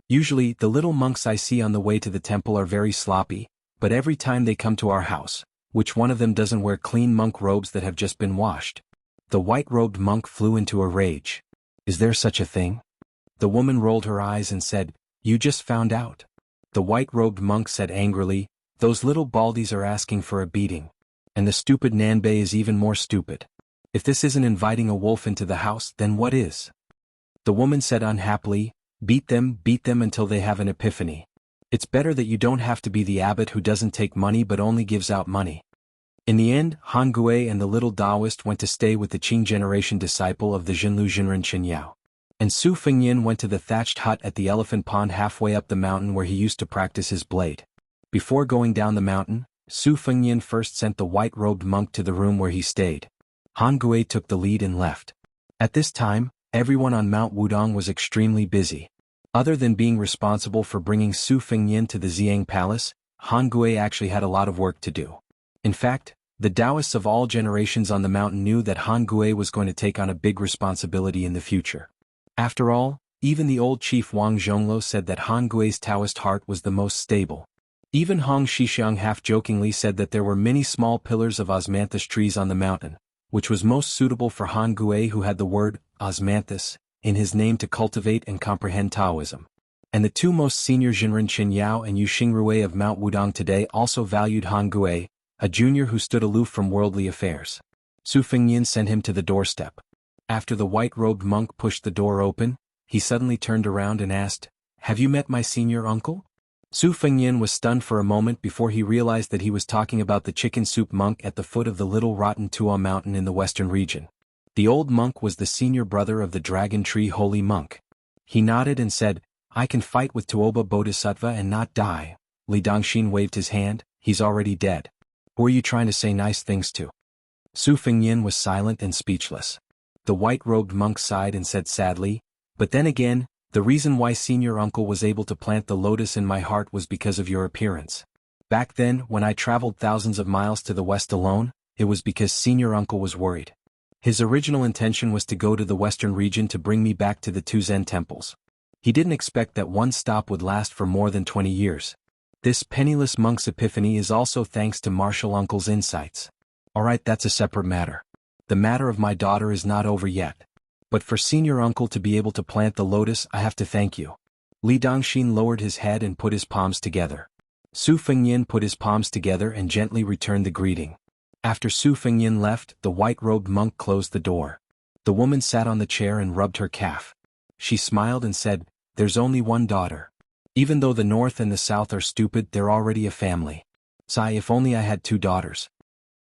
Usually, the little monks I see on the way to the temple are very sloppy, but every time they come to our house, which one of them doesn't wear clean monk robes that have just been washed?" The white-robed monk flew into a rage. "Is there such a thing?" The woman rolled her eyes and said, "You just found out." The white-robed monk said angrily, "Those little baldies are asking for a beating. And the stupid Nanbei is even more stupid. If this isn't inviting a wolf into the house, then what is?" The woman said unhappily, beat them until they have an epiphany. It's better that you don't have to be the abbot who doesn't take money but only gives out money." In the end, Han Gui and the little Taoist went to stay with the Qing generation disciple of the Jinlu Jinren Qinyao. And Su Fengyin went to the thatched hut at the elephant pond halfway up the mountain where he used to practice his blade. Before going down the mountain, Su Fengyin first sent the white-robed monk to the room where he stayed. Han Gui took the lead and left. At this time, everyone on Mount Wudong was extremely busy. Other than being responsible for bringing Su Fengyin to the Xiang Palace, Han Gui actually had a lot of work to do. In fact, the Taoists of all generations on the mountain knew that Han Gui was going to take on a big responsibility in the future. After all, even the old chief Wang Zhonglo said that Han Gui's Taoist heart was the most stable. Even Hong Shixiang half-jokingly said that there were many small pillars of osmanthus trees on the mountain, which was most suitable for Han Gui, who had the word osmanthus in his name to cultivate and comprehend Taoism. And the 2 most senior Jinren Qinyao and Yu Xingrui of Mount Wudong today also valued Han Gui, a junior who stood aloof from worldly affairs. Su Fengyin sent him to the doorstep. After the white-robed monk pushed the door open, he suddenly turned around and asked, "Have you met my senior uncle?" Su Fengyin was stunned for a moment before he realized that he was talking about the chicken soup monk at the foot of the Little Rotten Tua mountain in the western region. The old monk was the senior brother of the dragon tree holy monk. He nodded and said, I can fight with Tuoba Bodhisattva and not die. Li Dongxin waved his hand, he's already dead. Who are you trying to say nice things to? Su Fengyin was silent and speechless. The white-robed monk sighed and said sadly, but then again, the reason why senior uncle was able to plant the lotus in my heart was because of your appearance. Back then, when I traveled thousands of miles to the west alone, it was because senior uncle was worried. His original intention was to go to the western region to bring me back to the two Zen temples. He didn't expect that one stop would last for more than 20 years. This penniless monk's epiphany is also thanks to Martial Uncle's insights. Alright, that's a separate matter. The matter of my daughter is not over yet. But for senior uncle to be able to plant the lotus, I have to thank you. Li Dongxin lowered his head and put his palms together. Su Fengyin put his palms together and gently returned the greeting. After Su Fengyin left, the white-robed monk closed the door. The woman sat on the chair and rubbed her calf. She smiled and said, there's only one daughter. Even though the north and the south are stupid, they're already a family. Sigh, if only I had two daughters.